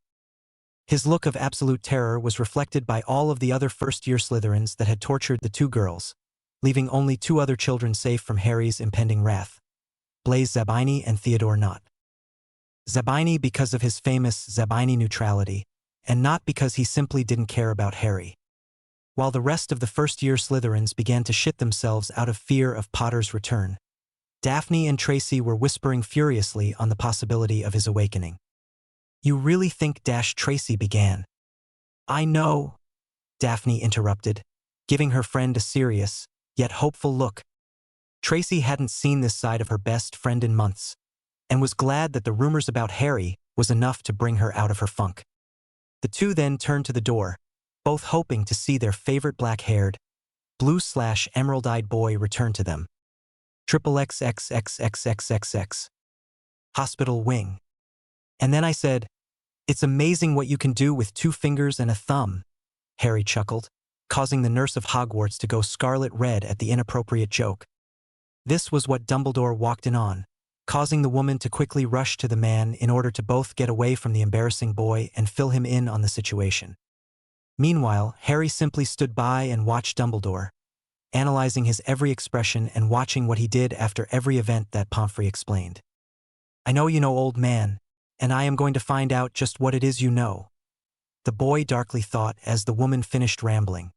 His look of absolute terror was reflected by all of the other first-year Slytherins that had tortured the two girls, leaving only two other children safe from Harry's impending wrath, Blaise Zabini and Theodore Nott. Zabini because of his famous Zabini neutrality, and not because he simply didn't care about Harry. While the rest of the first-year Slytherins began to shit themselves out of fear of Potter's return, Daphne and Tracy were whispering furiously on the possibility of his awakening. You really think Tracy began? I know, Daphne interrupted, giving her friend a serious, yet hopeful look. Tracy hadn't seen this side of her best friend in months, and was glad that the rumors about Harry was enough to bring her out of her funk. The two then turned to the door, both hoping to see their favorite black-haired, blue/emerald-eyed boy return to them. XXXXXXXX. Hospital wing. And then I said, it's amazing what you can do with 2 fingers and a thumb, Harry chuckled, causing the nurse of Hogwarts to go scarlet red at the inappropriate joke. This was what Dumbledore walked in on, causing the woman to quickly rush to the man in order to both get away from the embarrassing boy and fill him in on the situation. Meanwhile, Harry simply stood by and watched Dumbledore, analyzing his every expression and watching what he did after every event that Pomfrey explained. "I know you know, old man, and I am going to find out just what it is you know," the boy darkly thought as the woman finished rambling.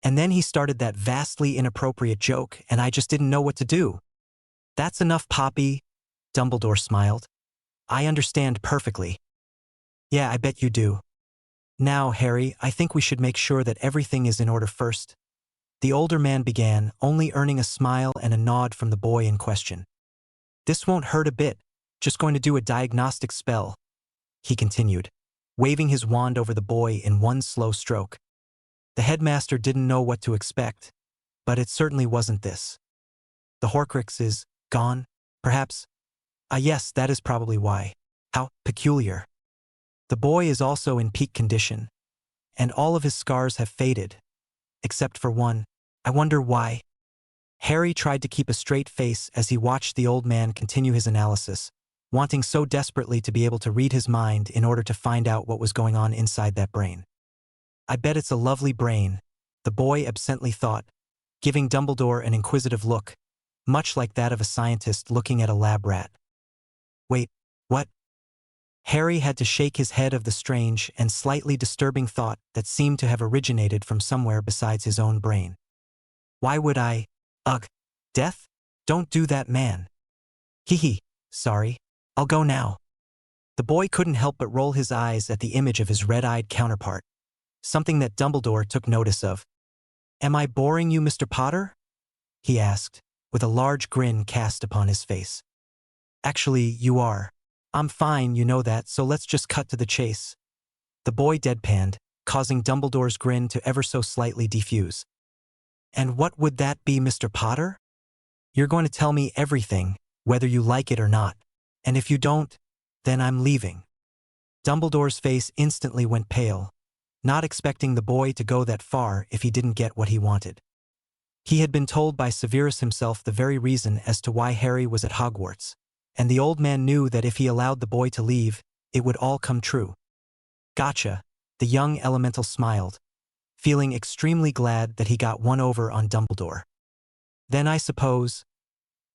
"And then he started that vastly inappropriate joke, and I just didn't know what to do." "That's enough, Poppy," Dumbledore smiled. "I understand perfectly." "Yeah, I bet you do. Now, Harry, I think we should make sure that everything is in order first," the older man began, only earning a smile and a nod from the boy in question. "This won't hurt a bit, just going to do a diagnostic spell," he continued, waving his wand over the boy in one slow stroke. The headmaster didn't know what to expect, but it certainly wasn't this. "The Horcrux is gone, perhaps?" Yes, that is probably why." "How peculiar." "The boy is also in peak condition, and all of his scars have faded, except for one. I wonder why." Harry tried to keep a straight face as he watched the old man continue his analysis, wanting so desperately to be able to read his mind in order to find out what was going on inside that brain. "I bet it's a lovely brain," the boy absently thought, giving Dumbledore an inquisitive look, much like that of a scientist looking at a lab rat. "Wait, what?" Harry had to shake his head of the strange and slightly disturbing thought that seemed to have originated from somewhere besides his own brain. "Why would I? Ugh, death? Don't do that, man." "Hee, sorry, I'll go now." The boy couldn't help but roll his eyes at the image of his red-eyed counterpart, something that Dumbledore took notice of. "Am I boring you, Mr. Potter?" he asked, with a large grin cast upon his face. "Actually, you are. I'm fine, you know that, so let's just cut to the chase." The boy deadpanned, causing Dumbledore's grin to ever so slightly defuse. "And what would that be, Mr. Potter?" "You're going to tell me everything, whether you like it or not. And if you don't, then I'm leaving." Dumbledore's face instantly went pale, not expecting the boy to go that far if he didn't get what he wanted. He had been told by Severus himself the very reason as to why Harry was at Hogwarts, and the old man knew that if he allowed the boy to leave, it would all come true. "Gotcha," the young elemental smiled, feeling extremely glad that he got one over on Dumbledore. "Then I suppose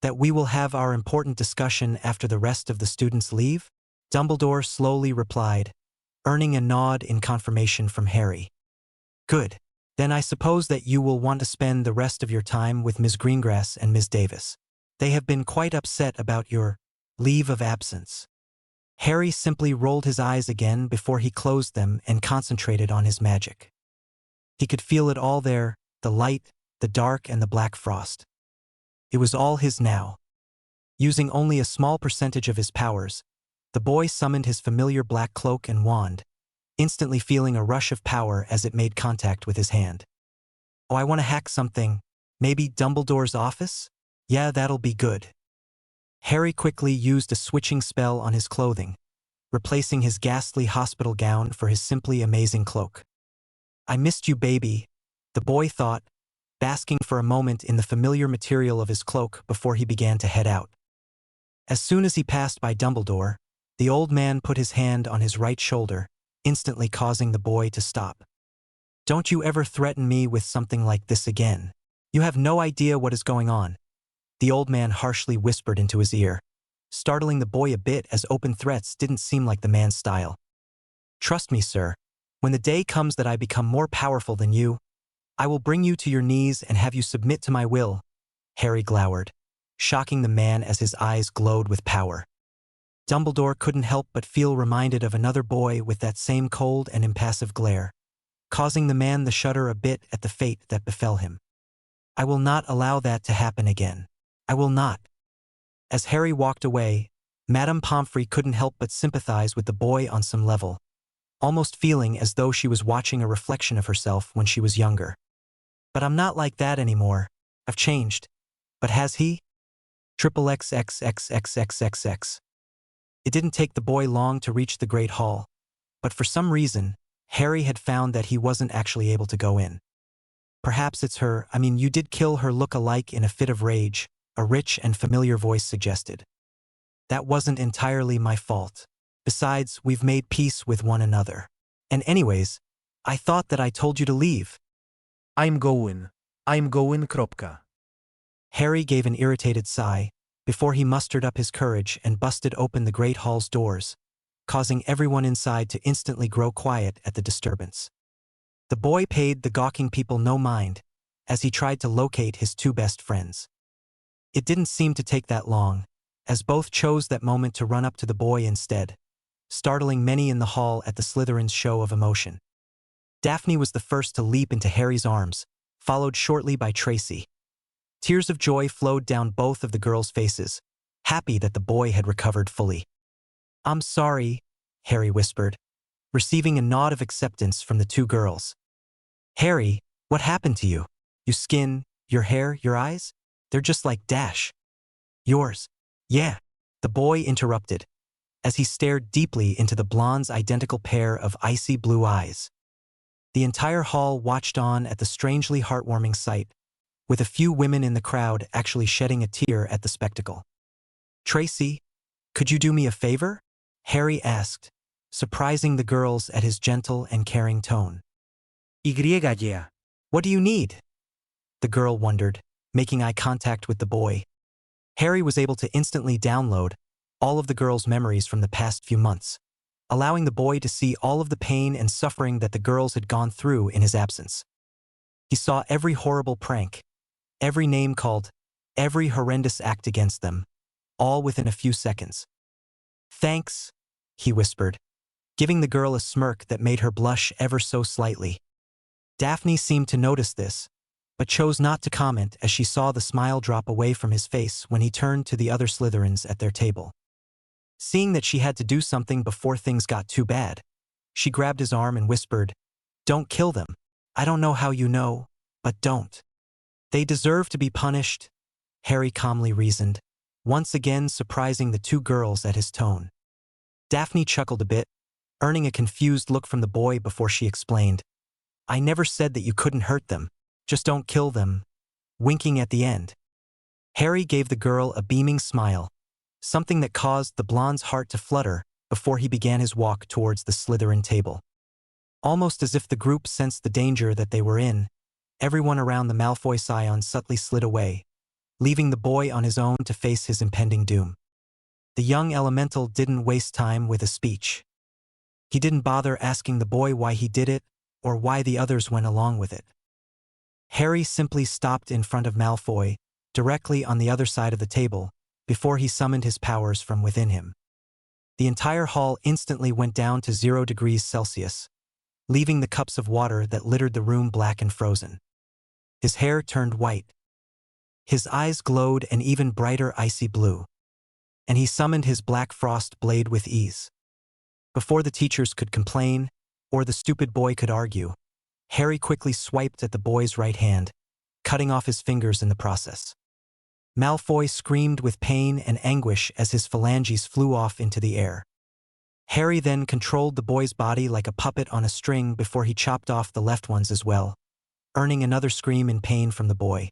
that we will have our important discussion after the rest of the students leave?" Dumbledore slowly replied, earning a nod in confirmation from Harry. "Good. Then I suppose that you will want to spend the rest of your time with Ms. Greengrass and Ms. Davis. They have been quite upset about your leave of absence." Harry simply rolled his eyes again before he closed them and concentrated on his magic. He could feel it all there, the light, the dark, and the black frost. It was all his now. Using only a small percentage of his powers, the boy summoned his familiar black cloak and wand, instantly feeling a rush of power as it made contact with his hand. "Oh, I want to hack something. Maybe Dumbledore's office? Yeah, that'll be good." Harry quickly used a switching spell on his clothing, replacing his ghastly hospital gown for his simply amazing cloak. "I missed you, baby," the boy thought, basking for a moment in the familiar material of his cloak before he began to head out. As soon as he passed by Dumbledore, the old man put his hand on his right shoulder, instantly causing the boy to stop. "Don't you ever threaten me with something like this again. You have no idea what is going on," the old man harshly whispered into his ear, startling the boy a bit as open threats didn't seem like the man's style. "Trust me, sir, when the day comes that I become more powerful than you, I will bring you to your knees and have you submit to my will," Harry glowered, shocking the man as his eyes glowed with power. Dumbledore couldn't help but feel reminded of another boy with that same cold and impassive glare, causing the man to shudder a bit at the fate that befell him. "I will not allow that to happen again. I will not." As Harry walked away, Madame Pomfrey couldn't help but sympathize with the boy on some level, almost feeling as though she was watching a reflection of herself when she was younger. "But I'm not like that anymore. I've changed. But has he? XXXXXXXX. It didn't take the boy long to reach the Great Hall, but for some reason, Harry had found that he wasn't actually able to go in. Perhaps it's her, you did kill her look-alike in a fit of rage, a rich and familiar voice suggested. That wasn't entirely my fault. Besides, we've made peace with one another. And anyways, I thought that I told you to leave. I'm going. Kropka. Harry gave an irritated sigh before he mustered up his courage and busted open the great hall's doors, causing everyone inside to instantly grow quiet at the disturbance. The boy paid the gawking people no mind as he tried to locate his two best friends. It didn't seem to take that long, as both chose that moment to run up to the boy instead, startling many in the hall at the Slytherin's show of emotion. Daphne was the first to leap into Harry's arms, followed shortly by Tracy. Tears of joy flowed down both of the girls' faces, happy that the boy had recovered fully. "I'm sorry," Harry whispered, receiving a nod of acceptance from the two girls. "Harry, what happened to you? Your skin, your hair, your eyes? They're just like Dash." "Yours." "Yeah," the boy interrupted, as he stared deeply into the blonde's identical pair of icy blue eyes. The entire hall watched on at the strangely heartwarming sight, with a few women in the crowd actually shedding a tear at the spectacle. "Tracy, could you do me a favor?" Harry asked, surprising the girls at his gentle and caring tone. Yeah. "What do you need?" the girl wondered, making eye contact with the boy. Harry was able to instantly download all of the girls' memories from the past few months, allowing the boy to see all of the pain and suffering that the girls had gone through in his absence. He saw every horrible prank, every name called, every horrendous act against them, all within a few seconds. "Thanks," he whispered, giving the girl a smirk that made her blush ever so slightly. Daphne seemed to notice this, but chose not to comment as she saw the smile drop away from his face when he turned to the other Slytherins at their table. Seeing that she had to do something before things got too bad, she grabbed his arm and whispered, "Don't kill them. I don't know how you know, but don't. They deserve to be punished," Harry calmly reasoned, once again surprising the two girls at his tone. Daphne chuckled a bit, earning a confused look from the boy before she explained, "I never said that you couldn't hurt them, just don't kill them," winking at the end. Harry gave the girl a beaming smile, something that caused the blonde's heart to flutter before he began his walk towards the Slytherin table. Almost as if the group sensed the danger that they were in, everyone around the Malfoy scion subtly slid away, leaving the boy on his own to face his impending doom. The young elemental didn't waste time with a speech. He didn't bother asking the boy why he did it or why the others went along with it. Harry simply stopped in front of Malfoy, directly on the other side of the table, before he summoned his powers from within him. The entire hall instantly went down to 0 degrees Celsius, leaving the cups of water that littered the room black and frozen. His hair turned white. His eyes glowed an even brighter icy blue, and he summoned his black frost blade with ease. Before the teachers could complain, or the stupid boy could argue, Harry quickly swiped at the boy's right hand, cutting off his fingers in the process. Malfoy screamed with pain and anguish as his phalanges flew off into the air. Harry then controlled the boy's body like a puppet on a string before he chopped off the left ones as well, earning another scream in pain from the boy.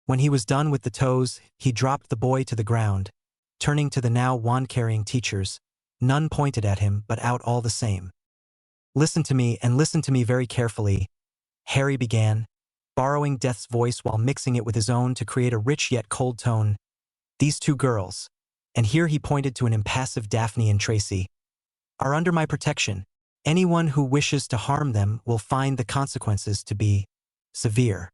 When he was done with the toes, he dropped the boy to the ground, turning to the now wand-carrying teachers. None pointed at him, but out all the same. "Listen to me, and listen to me very carefully," Harry began, borrowing Death's voice while mixing it with his own to create a rich yet cold tone. "These two girls," and here he pointed to an impassive Daphne and Tracy, "are under my protection. Anyone who wishes to harm them will find the consequences to be severe.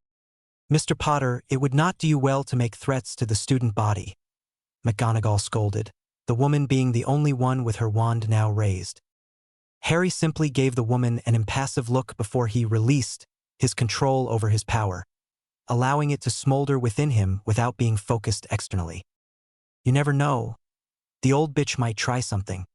Mr. Potter, it would not do you well to make threats to the student body," McGonagall scolded, the woman being the only one with her wand now raised. Harry simply gave the woman an impassive look before he released his control over his power, allowing it to smolder within him without being focused externally. "You never know. The old bitch might try something."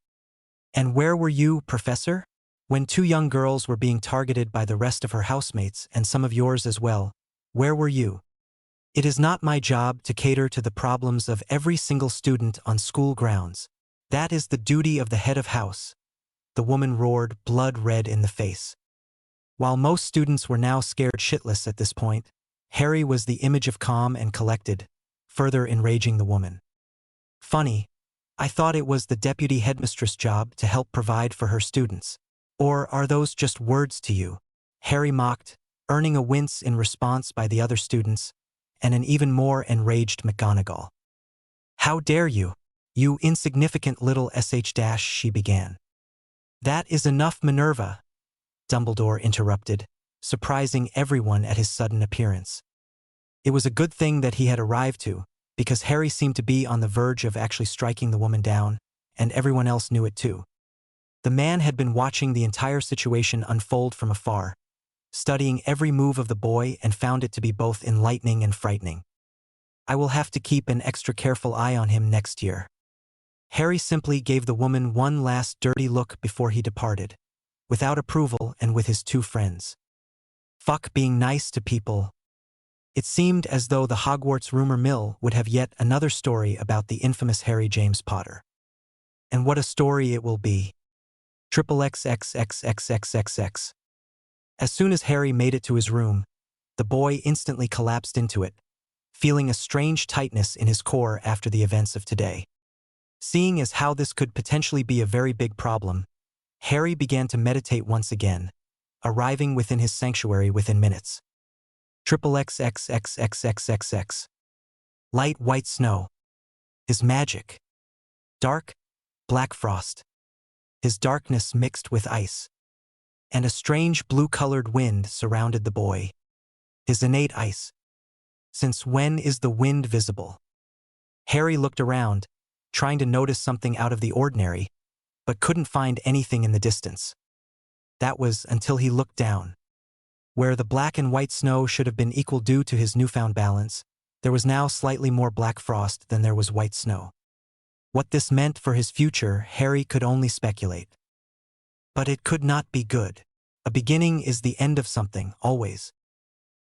"And where were you, Professor? When two young girls were being targeted by the rest of her housemates and some of yours as well, where were you? It is not my job to cater to the problems of every single student on school grounds. That is the duty of the head of house," the woman roared, blood red in the face. While most students were now scared shitless at this point, Harry was the image of calm and collected, further enraging the woman. Funny, I thought it was the deputy headmistress' job to help provide for her students. Or are those just words to you? Harry mocked, earning a wince in response by the other students, and an even more enraged McGonagall. How dare you? You insignificant little sh-, she began. That is enough, Minerva, Dumbledore interrupted, surprising everyone at his sudden appearance. It was a good thing that he had arrived too, because Harry seemed to be on the verge of actually striking the woman down, and everyone else knew it too. The man had been watching the entire situation unfold from afar, studying every move of the boy, and found it to be both enlightening and frightening. I will have to keep an extra careful eye on him next year. Harry simply gave the woman one last dirty look before he departed, without approval and with his two friends. Fuck being nice to people. It seemed as though the Hogwarts rumor mill would have yet another story about the infamous Harry James Potter. And what a story it will be. XXXXXXXX. As soon as Harry made it to his room, the boy instantly collapsed into it, feeling a strange tightness in his core after the events of today. Seeing as how this could potentially be a very big problem, Harry began to meditate once again, arriving within his sanctuary within minutes. XXXXXXXX. Light white snow. His magic. Dark, black frost. His darkness mixed with ice. And a strange blue-colored wind surrounded the boy. His innate ice. Since when is the wind visible? Harry looked around, trying to notice something out of the ordinary, but couldn't find anything in the distance. That was until he looked down. Where the black and white snow should have been equal due to his newfound balance, there was now slightly more black frost than there was white snow. What this meant for his future, Harry could only speculate. But it could not be good. A beginning is the end of something, always.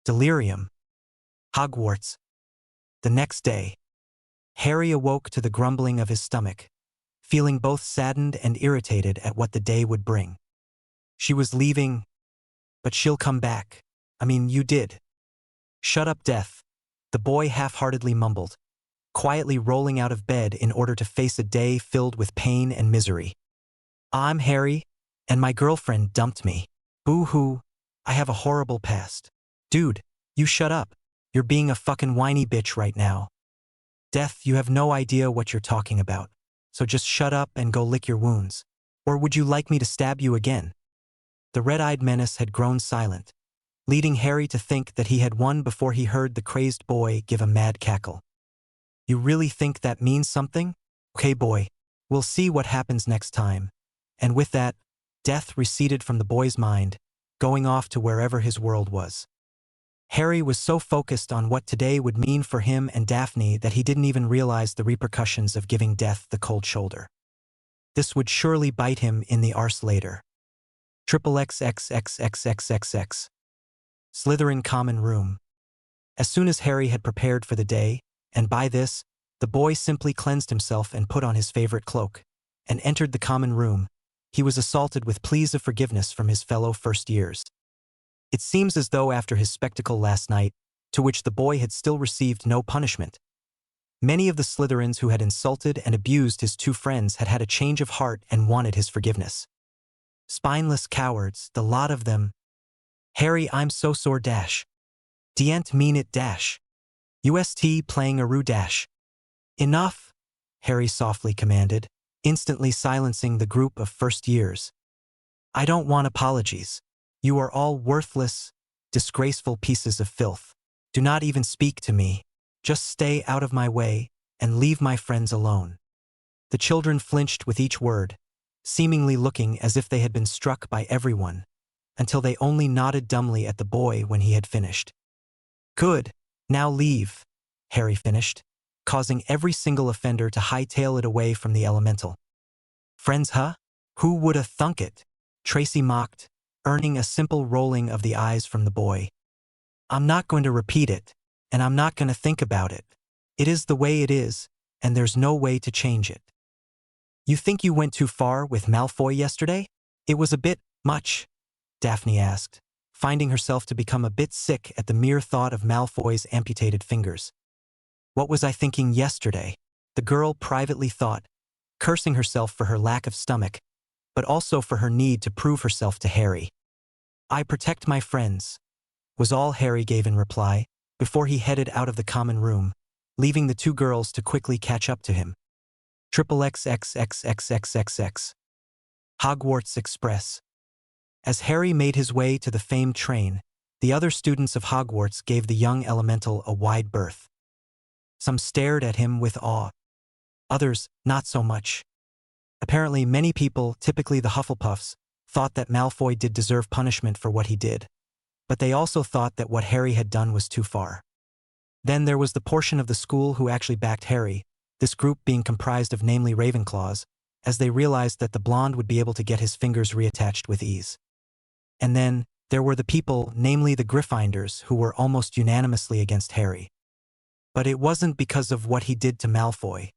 Delirium. Hogwarts. The next day, Harry awoke to the grumbling of his stomach, feeling both saddened and irritated at what the day would bring. She was leaving, but she'll come back. I mean, you did. Shut up, Death, the boy half-heartedly mumbled, quietly rolling out of bed in order to face a day filled with pain and misery. I'm Harry, and my girlfriend dumped me. Boo-hoo, I have a horrible past. Dude, you shut up. You're being a fucking whiny bitch right now. Death, you have no idea what you're talking about, so just shut up and go lick your wounds. Or would you like me to stab you again? The red-eyed menace had grown silent, leading Harry to think that he had won before he heard the crazed boy give a mad cackle. You really think that means something? Okay, boy, we'll see what happens next time. And with that, Death receded from the boy's mind, going off to wherever his world was. Harry was so focused on what today would mean for him and Daphne that he didn't even realize the repercussions of giving Death the cold shoulder. This would surely bite him in the arse later. XXXXXXXX. Slytherin Common Room. As soon as Harry had prepared for the day, and by this, the boy simply cleansed himself and put on his favorite cloak, and entered the common room, he was assaulted with pleas of forgiveness from his fellow first years. It seems as though after his spectacle last night, to which the boy had still received no punishment, many of the Slytherins who had insulted and abused his two friends had had a change of heart and wanted his forgiveness. Spineless cowards, the lot of them. Harry, I'm so sore dash. Dient mean it dash. UST playing a roo dash. Enough, Harry softly commanded, instantly silencing the group of first years. I don't want apologies. You are all worthless, disgraceful pieces of filth. Do not even speak to me. Just stay out of my way and leave my friends alone. The children flinched with each word, seemingly looking as if they had been struck by everyone, until they only nodded dumbly at the boy when he had finished. Good, now leave, Harry finished, causing every single offender to hightail it away from the elemental. Friends, huh? Who woulda thunk it? Tracy mocked, earning a simple rolling of the eyes from the boy. I'm not going to repeat it, and I'm not going to think about it. It is the way it is, and there's no way to change it. You think you went too far with Malfoy yesterday? It was a bit much, Daphne asked, finding herself to become a bit sick at the mere thought of Malfoy's amputated fingers. What was I thinking yesterday? The girl privately thought, cursing herself for her lack of stomach, but also for her need to prove herself to Harry. I protect my friends, was all Harry gave in reply, before he headed out of the common room, leaving the two girls to quickly catch up to him. XXXXXXXX. Hogwarts Express. As Harry made his way to the famed train, the other students of Hogwarts gave the young elemental a wide berth. Some stared at him with awe. Others, not so much. Apparently, many people, typically the Hufflepuffs, thought that Malfoy did deserve punishment for what he did. But they also thought that what Harry had done was too far. Then there was the portion of the school who actually backed Harry, this group being comprised of namely Ravenclaws, as they realized that the blonde would be able to get his fingers reattached with ease. And then, there were the people, namely the Gryffindors, who were almost unanimously against Harry. But it wasn't because of what he did to Malfoy.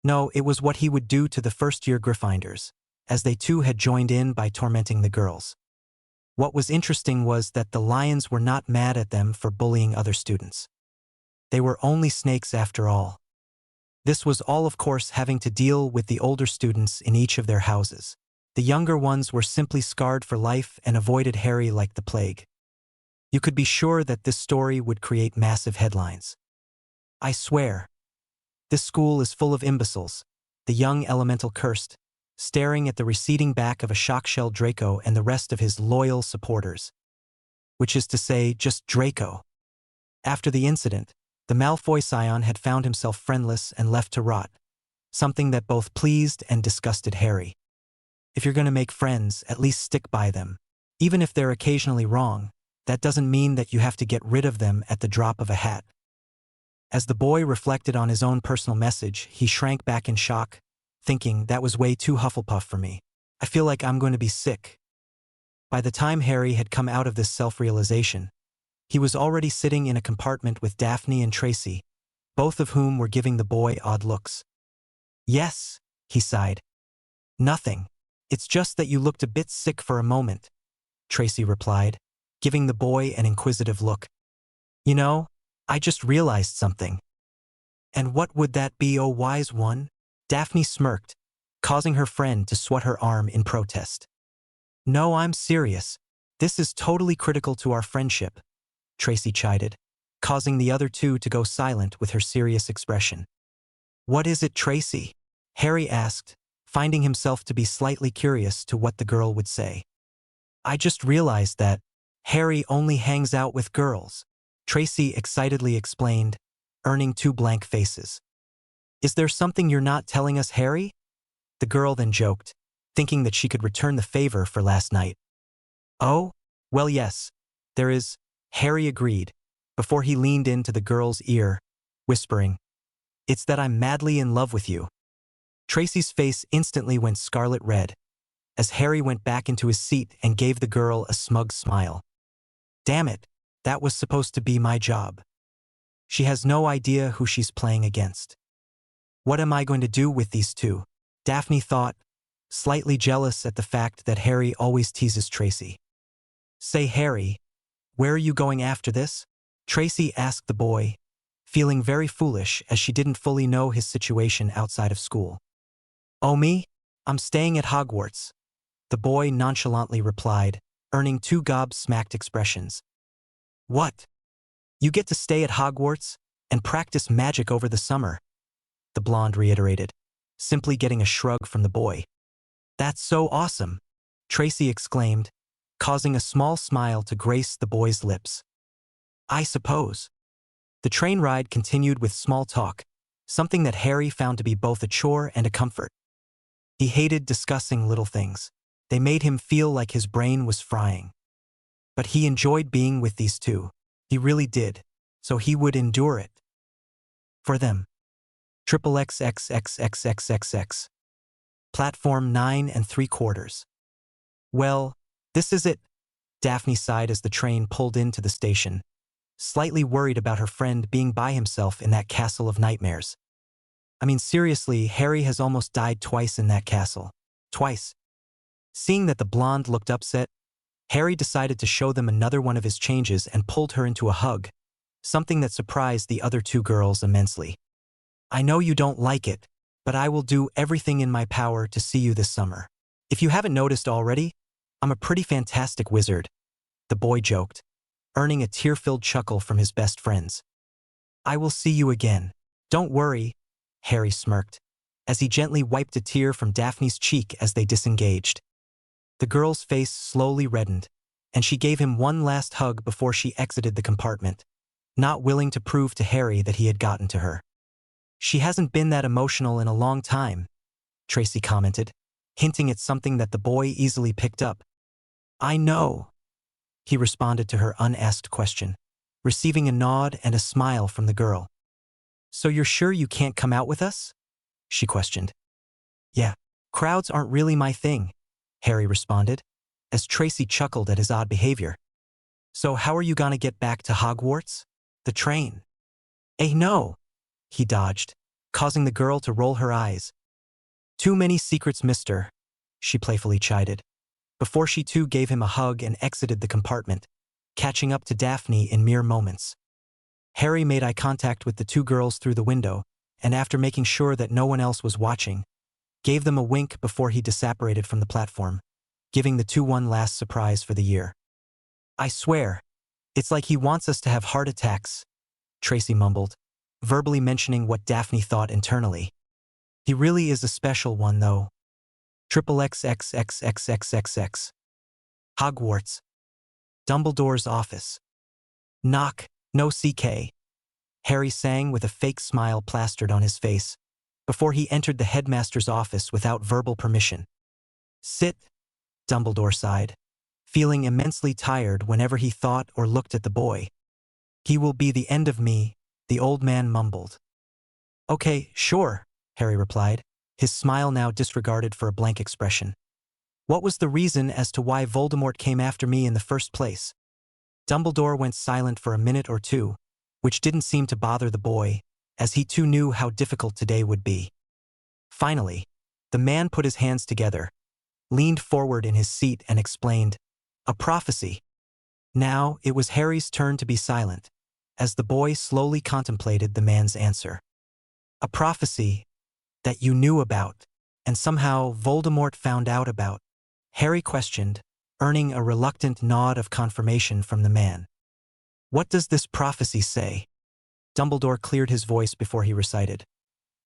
No, it was what he would do to the first-year Gryffindors, as they too had joined in by tormenting the girls. What was interesting was that the Lions were not mad at them for bullying other students. They were only snakes after all. This was all, of course, having to deal with the older students in each of their houses. The younger ones were simply scarred for life and avoided Harry like the plague. You could be sure that this story would create massive headlines. I swear. This school is full of imbeciles, the young elemental cursed, staring at the receding back of a shock-shell Draco and the rest of his loyal supporters. Which is to say, just Draco. After the incident, the Malfoy scion had found himself friendless and left to rot, something that both pleased and disgusted Harry. If you're going to make friends, at least stick by them. Even if they're occasionally wrong, that doesn't mean that you have to get rid of them at the drop of a hat. As the boy reflected on his own personal message, he shrank back in shock, thinking that was way too Hufflepuff for me. I feel like I'm going to be sick. By the time Harry had come out of this self-realization, he was already sitting in a compartment with Daphne and Tracy, both of whom were giving the boy odd looks. Yes, he sighed. Nothing. It's just that you looked a bit sick for a moment, Tracy replied, giving the boy an inquisitive look. You know, I just realized something. And what would that be, oh wise one? Daphne smirked, causing her friend to swat her arm in protest. No, I'm serious. This is totally critical to our friendship, Tracy chided, causing the other two to go silent with her serious expression. What is it, Tracy? Harry asked, finding himself to be slightly curious to what the girl would say. I just realized that Harry only hangs out with girls, Tracy excitedly explained, earning two blank faces. Is there something you're not telling us, Harry? The girl then joked, thinking that she could return the favor for last night. Oh, well yes, there is, Harry agreed, before he leaned into the girl's ear, whispering, It's that I'm madly in love with you. Tracy's face instantly went scarlet red, as Harry went back into his seat and gave the girl a smug smile. Damn it, that was supposed to be my job. She has no idea who she's playing against. What am I going to do with these two? Daphne thought, slightly jealous at the fact that Harry always teases Tracy. Say, Harry, where are you going after this? Tracy asked the boy, feeling very foolish as she didn't fully know his situation outside of school. Oh me? I'm staying at Hogwarts, the boy nonchalantly replied, earning two gobsmacked expressions. What? You get to stay at Hogwarts and practice magic over the summer, the blonde reiterated, simply getting a shrug from the boy. That's so awesome, Tracy exclaimed, causing a small smile to grace the boy's lips. I suppose. The train ride continued with small talk, something that Harry found to be both a chore and a comfort. He hated discussing little things. They made him feel like his brain was frying. But he enjoyed being with these two. He really did, so he would endure it. For them. XXXXXXXX. Platform 9 3/4. Well, this is it, Daphne sighed as the train pulled into the station, slightly worried about her friend being by himself in that castle of nightmares. I mean, seriously, Harry has almost died twice in that castle. Twice. Seeing that the blonde looked upset, Harry decided to show them another one of his changes and pulled her into a hug, something that surprised the other two girls immensely. I know you don't like it, but I will do everything in my power to see you this summer. If you haven't noticed already, I'm a pretty fantastic wizard, the boy joked, earning a tear-filled chuckle from his best friends. I will see you again. Don't worry, Harry smirked, as he gently wiped a tear from Daphne's cheek as they disengaged. The girl's face slowly reddened, and she gave him one last hug before she exited the compartment, not willing to prove to Harry that he had gotten to her. She hasn't been that emotional in a long time, Tracy commented, hinting at something that the boy easily picked up. I know, he responded to her unasked question, receiving a nod and a smile from the girl. So you're sure you can't come out with us? She questioned. Yeah, crowds aren't really my thing, Harry responded, as Tracy chuckled at his odd behavior. So how are you gonna get back to Hogwarts? The train? No, he dodged, causing the girl to roll her eyes. Too many secrets, mister, she playfully chided, before she too gave him a hug and exited the compartment, catching up to Daphne in mere moments. Harry made eye contact with the two girls through the window, and after making sure that no one else was watching, gave them a wink before he disapparated from the platform, giving the two one last surprise for the year. I swear, it's like he wants us to have heart attacks, Tracy mumbled, verbally mentioning what Daphne thought internally. He really is a special one, though. XXXXXXXX. Hogwarts. Dumbledore's office. Knock, no CK. Harry sang with a fake smile plastered on his face, before he entered the headmaster's office without verbal permission. Sit, Dumbledore sighed, feeling immensely tired whenever he thought or looked at the boy. He will be the end of me, the old man mumbled. Okay, sure, Harry replied, his smile now disregarded for a blank expression. What was the reason as to why Voldemort came after me in the first place? Dumbledore went silent for a minute or two, which didn't seem to bother the boy, as he too knew how difficult today would be. Finally, the man put his hands together, leaned forward in his seat and explained, a prophecy. Now it was Harry's turn to be silent, as the boy slowly contemplated the man's answer. A prophecy that you knew about, and somehow Voldemort found out about, Harry questioned, earning a reluctant nod of confirmation from the man. What does this prophecy say? Dumbledore cleared his voice before he recited.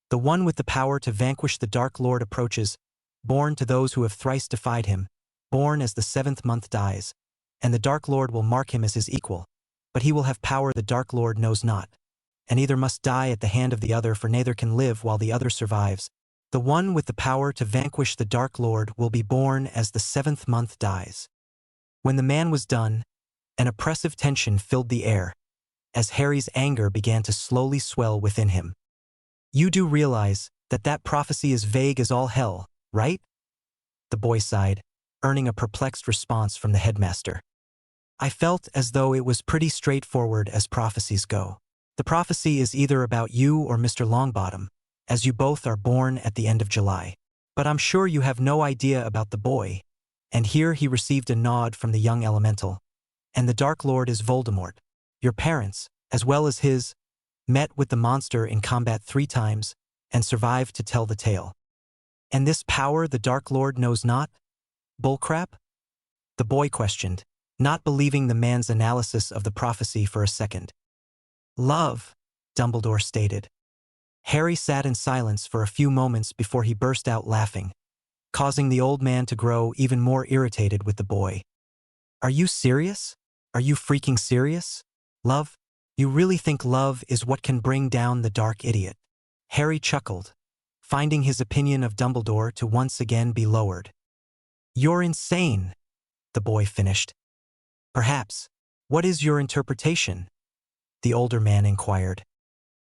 The one with the power to vanquish the Dark Lord approaches, born to those who have thrice defied him, born as the 7th month dies, and the Dark Lord will mark him as his equal, but he will have power the Dark Lord knows not, and either must die at the hand of the other, for neither can live while the other survives. The one with the power to vanquish the Dark Lord will be born as the 7th month dies. When the man was done, an oppressive tension filled the air, as Harry's anger began to slowly swell within him. You do realize that that prophecy is vague as all hell, right? The boy sighed, earning a perplexed response from the headmaster. I felt as though it was pretty straightforward as prophecies go. The prophecy is either about you or Mr. Longbottom, as you both are born at the end of July. But I'm sure you have no idea about the boy. And here he received a nod from the young elemental. And the Dark Lord is Voldemort. Your parents, as well as his, met with the monster in combat 3 times and survived to tell the tale. And this power the Dark Lord knows not? Bullcrap? The boy questioned, not believing the man's analysis of the prophecy for a second. Love, Dumbledore stated. Harry sat in silence for a few moments before he burst out laughing, causing the old man to grow even more irritated with the boy. Are you serious? Are you freaking serious? Love? You really think love is what can bring down the dark idiot? Harry chuckled, finding his opinion of Dumbledore to once again be lowered. You're insane, the boy finished. Perhaps. What is your interpretation? The older man inquired.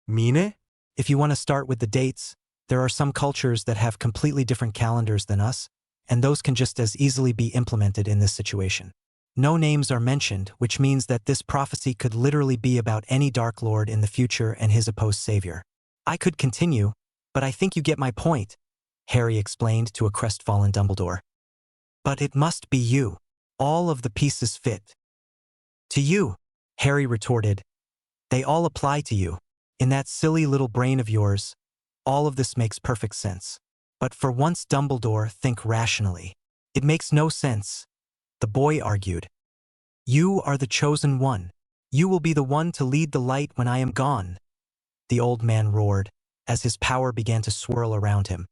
Mine? If you want to start with the dates, there are some cultures that have completely different calendars than us, and those can just as easily be implemented in this situation. No names are mentioned, which means that this prophecy could literally be about any Dark Lord in the future and his opposed savior. I could continue, but I think you get my point, Harry explained to a crestfallen Dumbledore. But it must be you. All of the pieces fit. To you, Harry retorted. They all apply to you. In that silly little brain of yours, all of this makes perfect sense. But for once, Dumbledore, think rationally. It makes no sense, the boy argued. You are the chosen one. You will be the one to lead the light when I am gone, the old man roared, as his power began to swirl around him.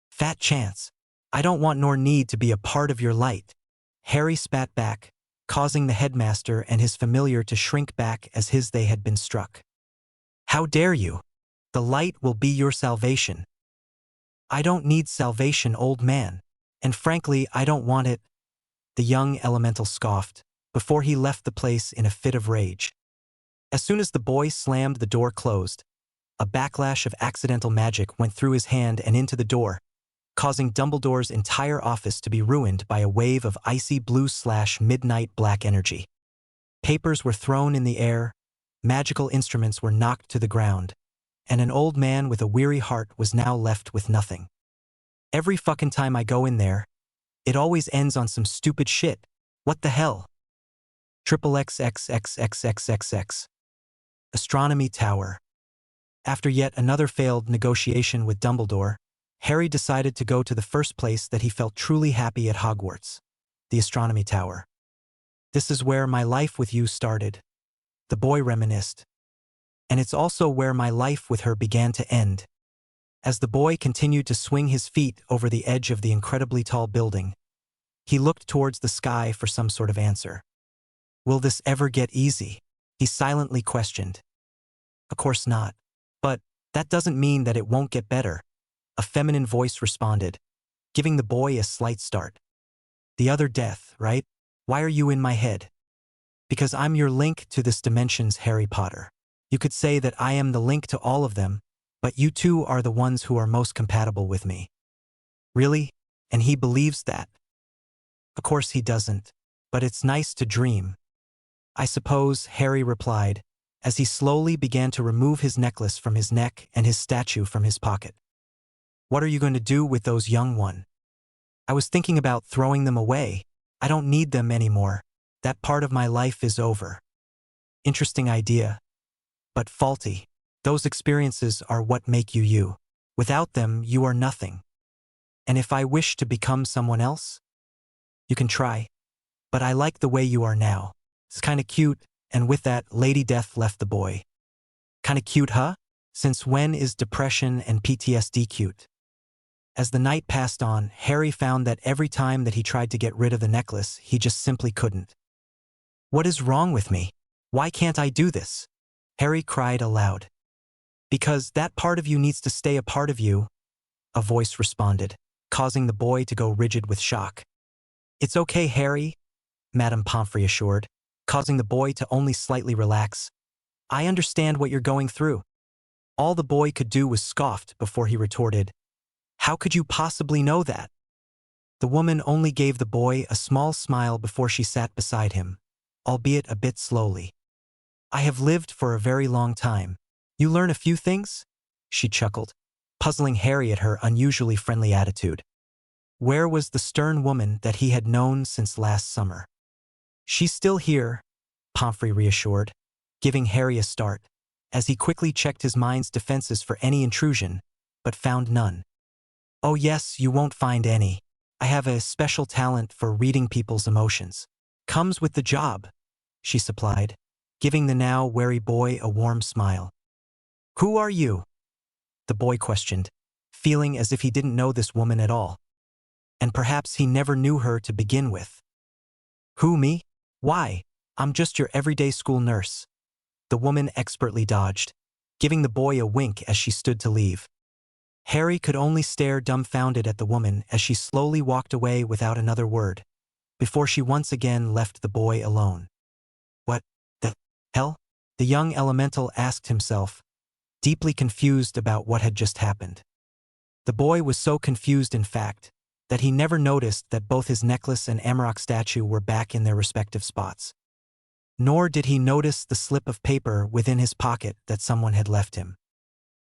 Fat chance. I don't want nor need to be a part of your light. Harry spat back, causing the headmaster and his familiar to shrink back as they had been struck. How dare you? The light will be your salvation. I don't need salvation, old man. And frankly, I don't want it, the young elemental scoffed, before he left the place in a fit of rage. As soon as the boy slammed the door closed, a backlash of accidental magic went through his hand and into the door, causing Dumbledore's entire office to be ruined by a wave of icy blue/midnight black energy. Papers were thrown in the air, magical instruments were knocked to the ground, and an old man with a weary heart was now left with nothing. Every fucking time I go in there, it always ends on some stupid shit. What the hell? XXXXXXXX. Astronomy Tower. After yet another failed negotiation with Dumbledore, Harry decided to go to the first place that he felt truly happy at Hogwarts, the Astronomy Tower. This is where my life with you started, the boy reminisced. And it's also where my life with her began to end. As the boy continued to swing his feet over the edge of the incredibly tall building, he looked towards the sky for some sort of answer. Will this ever get easy? He silently questioned. Of course not. But that doesn't mean that it won't get better, a feminine voice responded, giving the boy a slight start. The other death, right? Why are you in my head? Because I'm your link to this dimension's Harry Potter. You could say that I am the link to all of them, but you two are the ones who are most compatible with me. Really? And he believes that? Of course he doesn't, but it's nice to dream. I suppose, Harry replied, as he slowly began to remove his necklace from his neck and his statue from his pocket. What are you going to do with those, young one? I was thinking about throwing them away. I don't need them anymore. That part of my life is over. Interesting idea. But faulty. Those experiences are what make you you. Without them, you are nothing. And if I wish to become someone else? You can try. But I like the way you are now. It's kinda cute, and with that, Lady Death left the boy. Kinda cute, huh? Since when is depression and PTSD cute? As the night passed on, Harry found that every time that he tried to get rid of the necklace, he just simply couldn't. What is wrong with me? Why can't I do this? Harry cried aloud. Because that part of you needs to stay a part of you, a voice responded, causing the boy to go rigid with shock. It's okay, Harry, Madame Pomfrey assured, causing the boy to only slightly relax. I understand what you're going through. All the boy could do was scoffed before he retorted, how could you possibly know that? The woman only gave the boy a small smile before she sat beside him, albeit a bit slowly. I have lived for a very long time. You learn a few things? She chuckled, puzzling Harry at her unusually friendly attitude. Where was the stern woman that he had known since last summer? She's still here, Pomfrey reassured, giving Harry a start, as he quickly checked his mind's defenses for any intrusion, but found none. Oh yes, you won't find any. I have a special talent for reading people's emotions. Comes with the job, she supplied, giving the now wary boy a warm smile. Who are you? The boy questioned, feeling as if he didn't know this woman at all. And perhaps he never knew her to begin with. Who, me? Why, I'm just your everyday school nurse. The woman expertly dodged, giving the boy a wink as she stood to leave. Harry could only stare dumbfounded at the woman as she slowly walked away without another word, before she once again left the boy alone. What the hell? The young elemental asked himself, deeply confused about what had just happened. The boy was so confused, in fact, that he never noticed that both his necklace and Amarok statue were back in their respective spots. Nor did he notice the slip of paper within his pocket that someone had left him.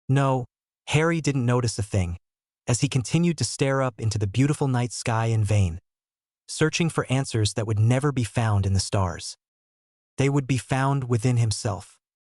No, Harry didn't notice a thing, as he continued to stare up into the beautiful night sky in vain. searching for answers that would never be found in the stars. They would be found within himself.